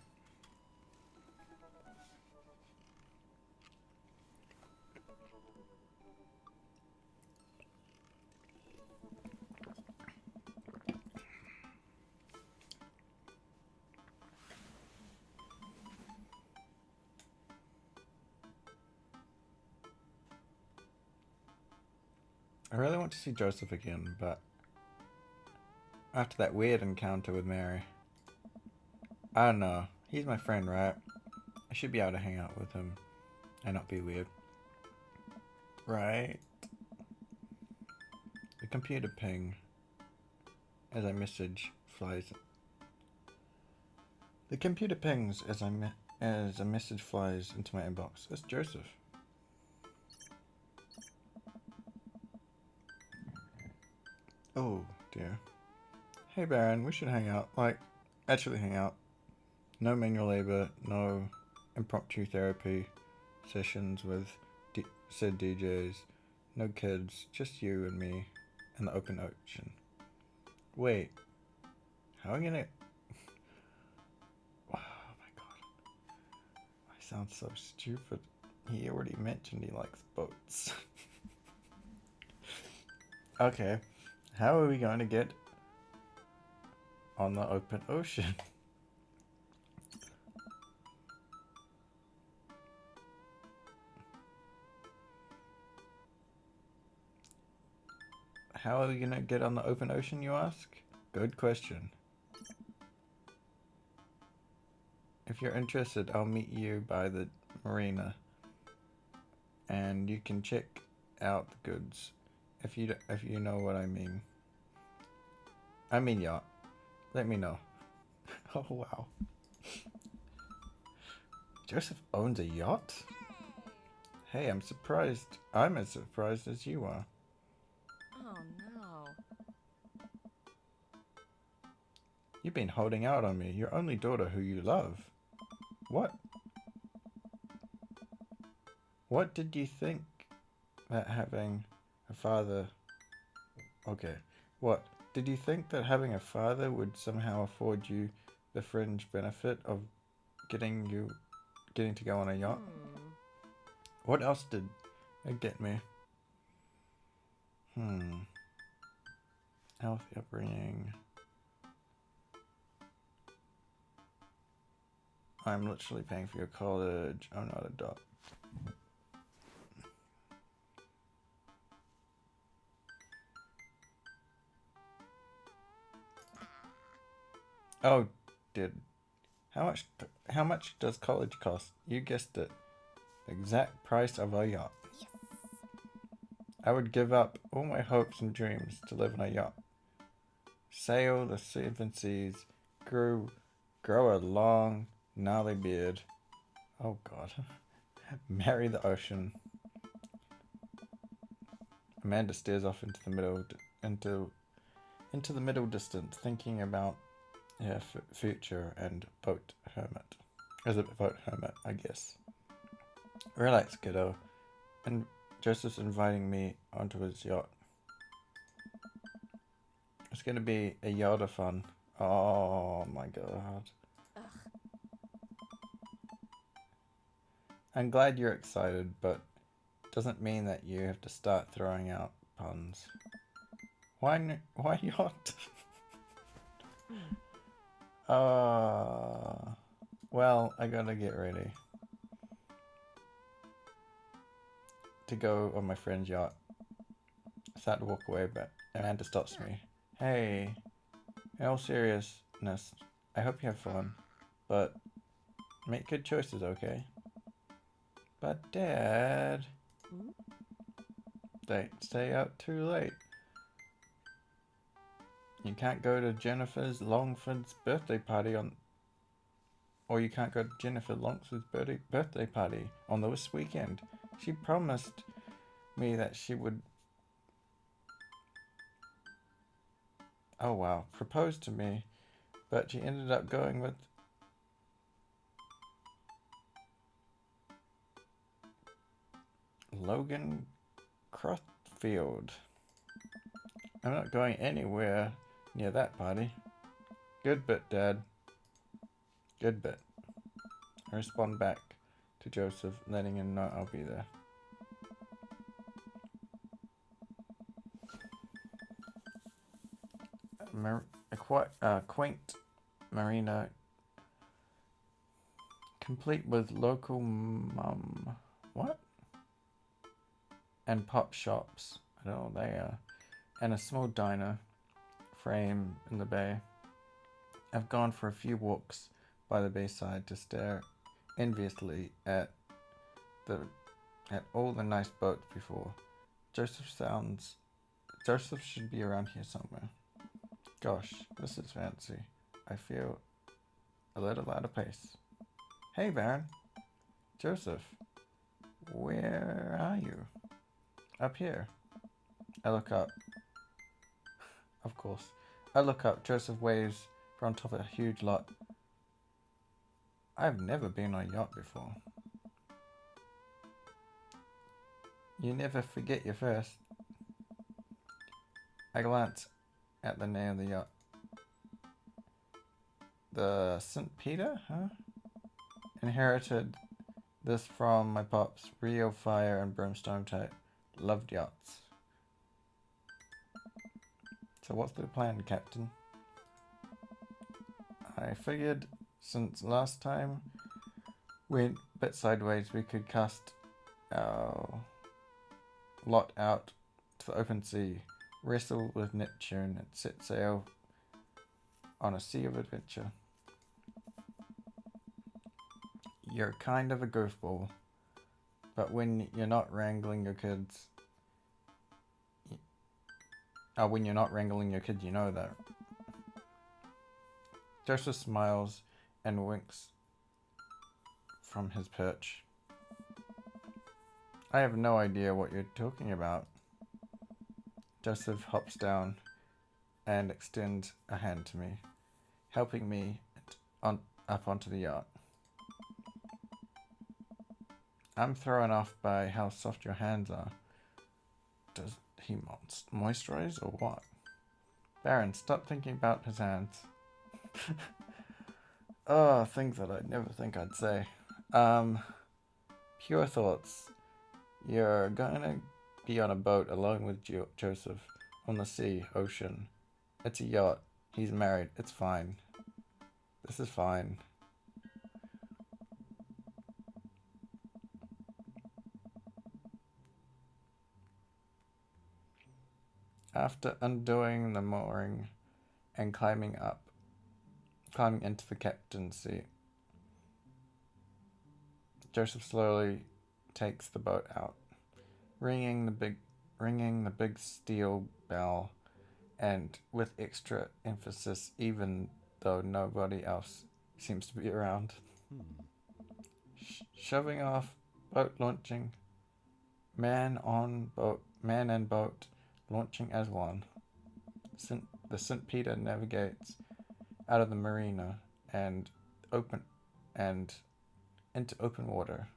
I really want to see Joseph again, but after that weird encounter with Mary, I don't know. He's my friend, right? I should be able to hang out with him and not be weird. Right? The computer ping as a message flies. The computer pings as a message flies into my inbox. It's Joseph. Oh dear. Hey Baron, we should hang out. Like, actually hang out. No manual labor, no impromptu therapy sessions with said DJs. No kids, just you and me and the open ocean. Wait, how are we gonna... Oh my god. I sound so stupid. He already mentioned he likes boats. Okay, how are we going to get on the open ocean? How are we gonna get on the open ocean, you ask? Good question. If you're interested, I'll meet you by the marina, and you can check out the goods. If you know what I mean. I mean yacht. Let me know. Oh wow. Joseph owns a yacht? Hey, I'm surprised. I'm as surprised as you are. Oh no. You've been holding out on me, your only daughter who you love. What? What did you think that having a father... Okay, what? Did you think that having a father would somehow afford you the fringe benefit of getting to go on a yacht? What else did it get me? Healthy upbringing. I'm literally paying for your college. I'm not a dog. Oh, did how much does college cost? You guessed it. Exact price of a yacht. Yes. I would give up all my hopes and dreams to live on a yacht. Sail the seven seas, grow a long, gnarly beard. Oh god. Marry the ocean. Amanda stares off into the middle distance, thinking about her future and boat hermit. As a boat hermit, I guess. Relax, kiddo. And Joseph's inviting me onto his yacht. It's gonna be a yacht of fun. Oh my god. Ugh. I'm glad you're excited, but doesn't mean that you have to start throwing out puns. Why yacht? Well, I gotta get ready to go on my friend's yacht. I start to walk away, but Amanda stops me. Hey, in all seriousness, I hope you have fun, but make good choices, okay? But Dad, don't stay out too late. You can't go to Jennifer's Longford's birthday party or you can't go to Jennifer Longford's birthday party on this weekend. She promised me that she would... Oh wow, proposed to me, but she ended up going with Logan Crossfield. I'm not going anywhere near that party. Good bit, Dad. Good bit. I respond back to Joseph, letting him know I'll be there. A quaint marina, complete with local what? And pop shops. I don't know what they are. And a small diner frame in the bay. I've gone for a few walks by the bayside to stare enviously at all the nice boats before. Joseph should be around here somewhere. Gosh, this is fancy. I feel a little out of place. Hey, Baron. Joseph. Where are you? Up here. I look up. Of course. I look up. Joseph waves from top of a huge lot. I've never been on a yacht before. You never forget your first. I glance at the name of the yacht. The St. Peter, huh? Inherited this from my pops. Rio fire and brimstone type. Loved yachts. So what's the plan, Captain? I figured since last time went a bit sideways, we could cast our lot out to the open sea, wrestle with Neptune, and set sail on a sea of adventure. You're kind of a goofball, but when you're not wrangling your kids, you know that. Joseph smiles and winks from his perch. I have no idea what you're talking about. Joseph hops down and extends a hand to me, helping me up onto the yacht. I'm thrown off by how soft your hands are. Does he moisturize or what? Baron, stop thinking about his hands. Oh, things that I'd never think I'd say. Pure thoughts. You're gonna be on a boat along with Joseph on the sea, ocean. It's a yacht. He's married. It's fine. This is fine. After undoing the mooring and climbing into the captain's seat, Joseph slowly takes the boat out, ringing the big steel bell, and with extra emphasis, even though nobody else seems to be around. Shoving off, boat launching, man and boat launching as one. The St. Peter navigates out of the marina and into open water,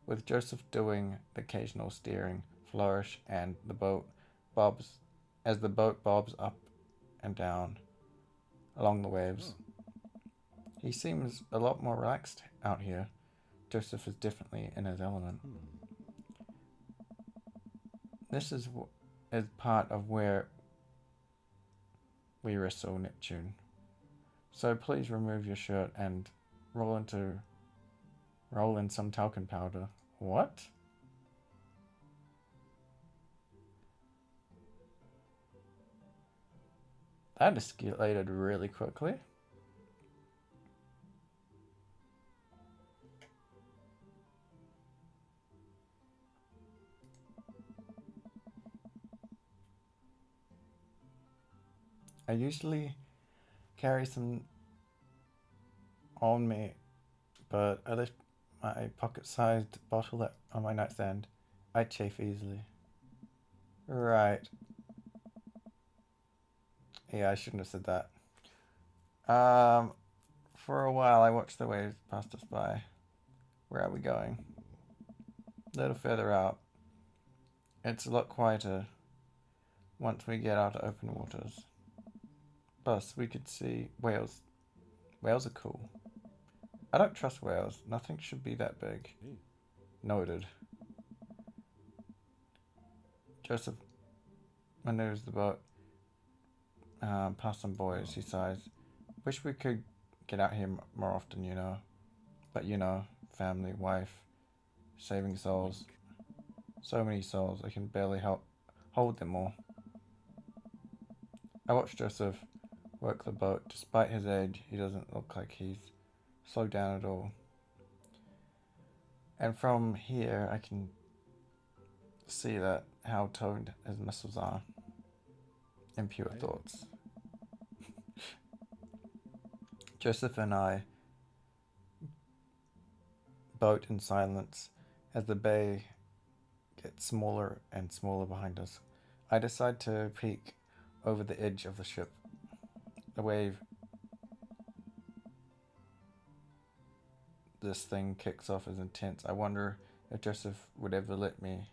with Joseph doing the occasional steering flourish and the boat bobs up and down along the waves. He seems a lot more relaxed out here. Joseph is definitely in his element. This is part of where we wrestle Neptune. So please remove your shirt and roll in some talcum powder. What? That escalated really quickly. I usually carry some on me, but I left my pocket-sized bottle on my nightstand. I chafe easily. Right. Yeah, I shouldn't have said that. Um, for a while I watched the waves pass us by. Where are we going? A little further out. It's a lot quieter once we get out to open waters. Plus, we could see whales. Whales are cool. I don't trust whales. Nothing should be that big. Noted. Joseph maneuvers the boat past some boys. He sighs. Wish we could get out here more often, you know. But you know, family, wife, saving souls. So many souls, I can barely hold them all. I watched Joseph work the boat. Despite his age, he doesn't look like he's slowed down at all. And from here, I can see that how toned his muscles are. And pure thoughts. Joseph and I boat in silence as the bay gets smaller and smaller behind us. I decide to peek over the edge of the ship. The wave this thing kicks off is intense. I wonder if Joseph would ever let me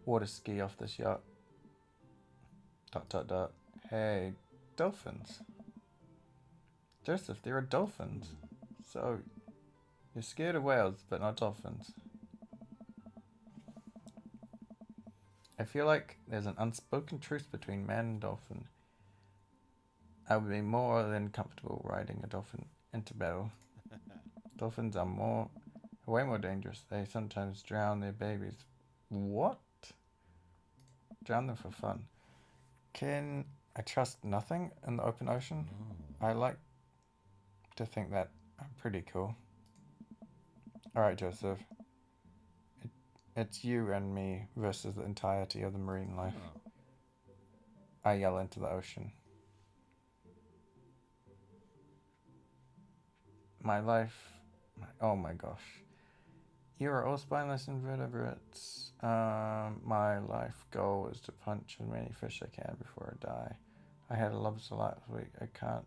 water ski off this yacht. ... Hey, dolphins. Joseph, there are dolphins. So, you're scared of whales, but not dolphins. I feel like there's an unspoken truce between man and dolphin. I would be more than comfortable riding a dolphin into battle. Dolphins are way more dangerous. They sometimes drown their babies. What? Drown them for fun. Can I trust nothing in the open ocean? I like to think that I'm pretty cool. Alright, Joseph. It's you and me versus the entirety of the marine life. I yell into the ocean. My life... Oh my gosh. You are all spineless invertebrates. My life goal is to punch as many fish I can before I die. I had a lobster last week. I can't...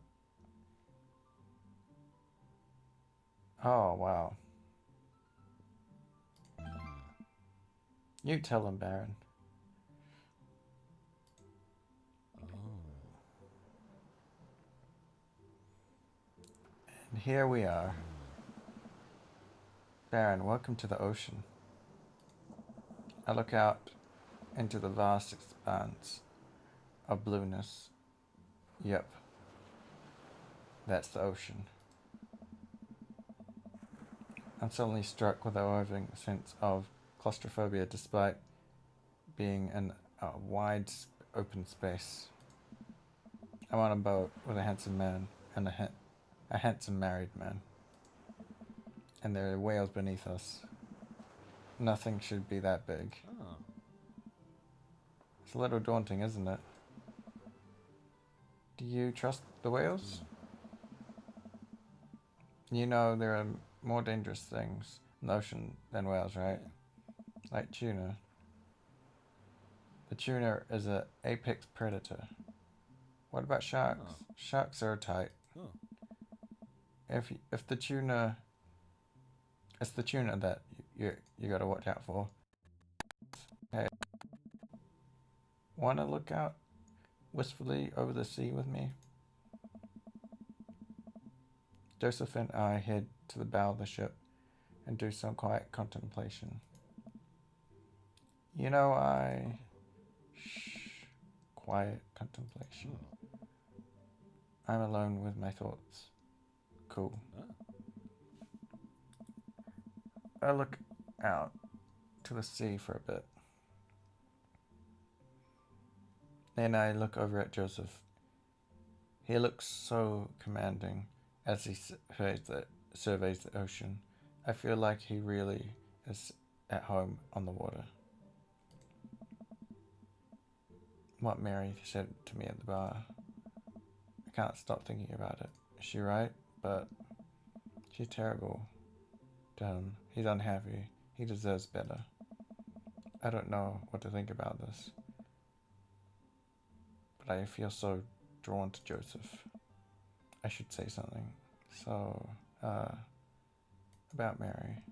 Oh, wow. You tell him, Baron. And here we are. Baron, welcome to the ocean. I look out into the vast expanse of blueness. Yep. That's the ocean. I'm suddenly struck with a overwhelming sense of claustrophobia despite being in a wide open space. I'm on a boat with a handsome man and a handsome married man. And there are whales beneath us. Nothing should be that big. Oh. It's a little daunting, isn't it? Do you trust the whales? You know there are more dangerous things in the ocean than whales, right? Like tuna. The tuna is an apex predator. What about sharks? Oh. Sharks are tight. Oh. If the tuna... It's the tuna that you gotta watch out for. Hey. Wanna look out wistfully over the sea with me? Joseph and I head to the bow of the ship and do some quiet contemplation. You know, quiet contemplation. I'm alone with my thoughts. Cool. I look out to the sea for a bit. Then I look over at Joseph. He looks so commanding as he surveys the ocean. I feel like he really is at home on the water. What Mary said to me at the bar. I can't stop thinking about it. Is she right? But she's terrible to him. He's unhappy. He deserves better. I don't know what to think about this. But I feel so drawn to Joseph. I should say something. So, about Mary.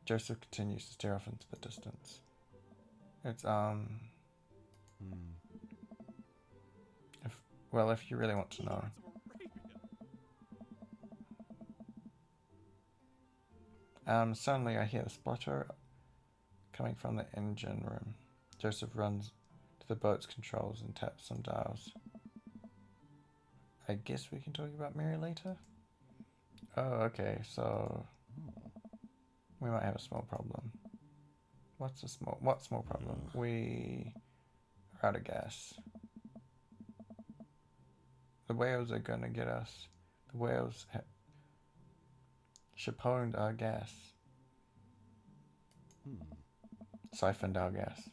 Joseph continues to stare off into the distance. It's, if you really want to know. Suddenly I hear the splutter coming from the engine room. Joseph runs to the boat's controls and taps some dials. I guess we can talk about Mary later? Oh, okay, so we might have a small problem. What small problem? We are out of gas. The whales are gonna get us. The whales chapponed our gas. Siphoned our gas.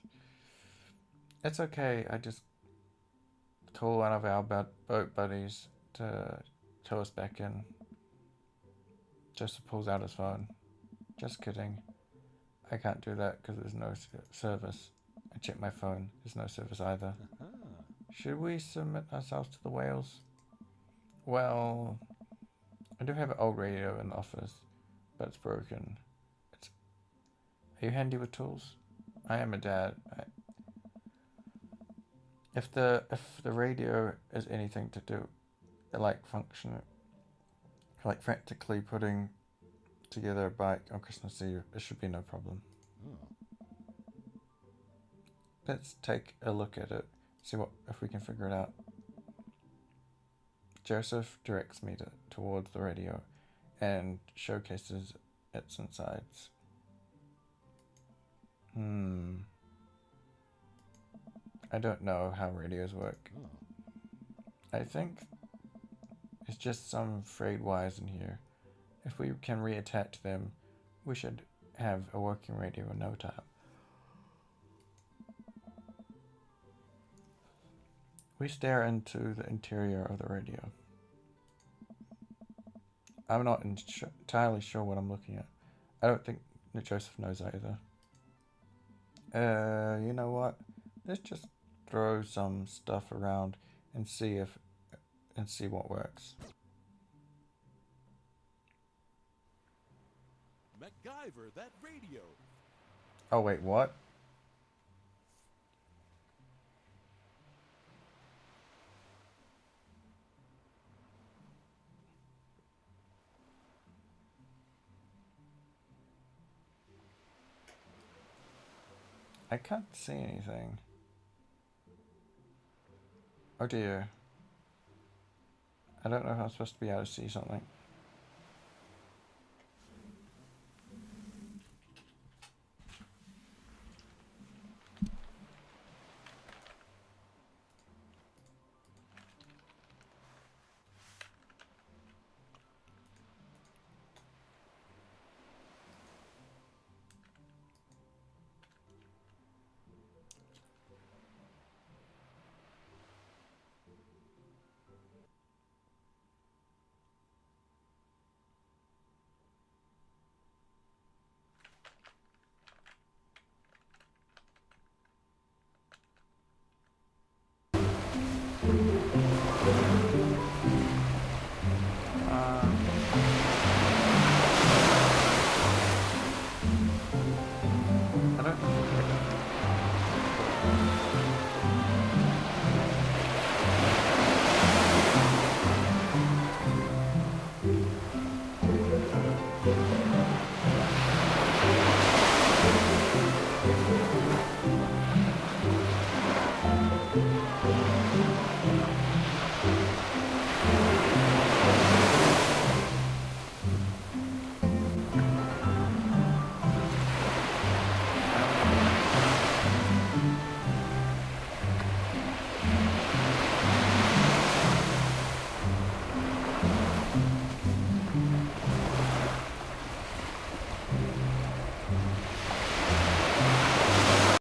It's okay, I just call one of our boat buddies to tow us back in. Joseph pulls out his phone. Just kidding. I can't do that because there's no service. I check my phone. There's no service either. Should we submit ourselves to the whales? Well, I do have an old radio in the office, but it's broken. Are you handy with tools? I am a dad. If the radio is anything to do, like frantically putting together a bike on Christmas Eve, it should be no problem. Let's take a look at it, see if we can figure it out. Joseph directs me towards the radio and showcases its insides. I don't know how radios work. I think it's just some frayed wires in here. If we can reattach them, we should have a working radio in no time. We stare into the interior of the radio. I'm not entirely sure what I'm looking at. I don't think that Joseph knows either. You know what? Let's just throw some stuff around and see what works. MacGyver, that radio. Oh wait, what? I can't see anything. Oh dear. I don't know if I'm supposed to be able to see something.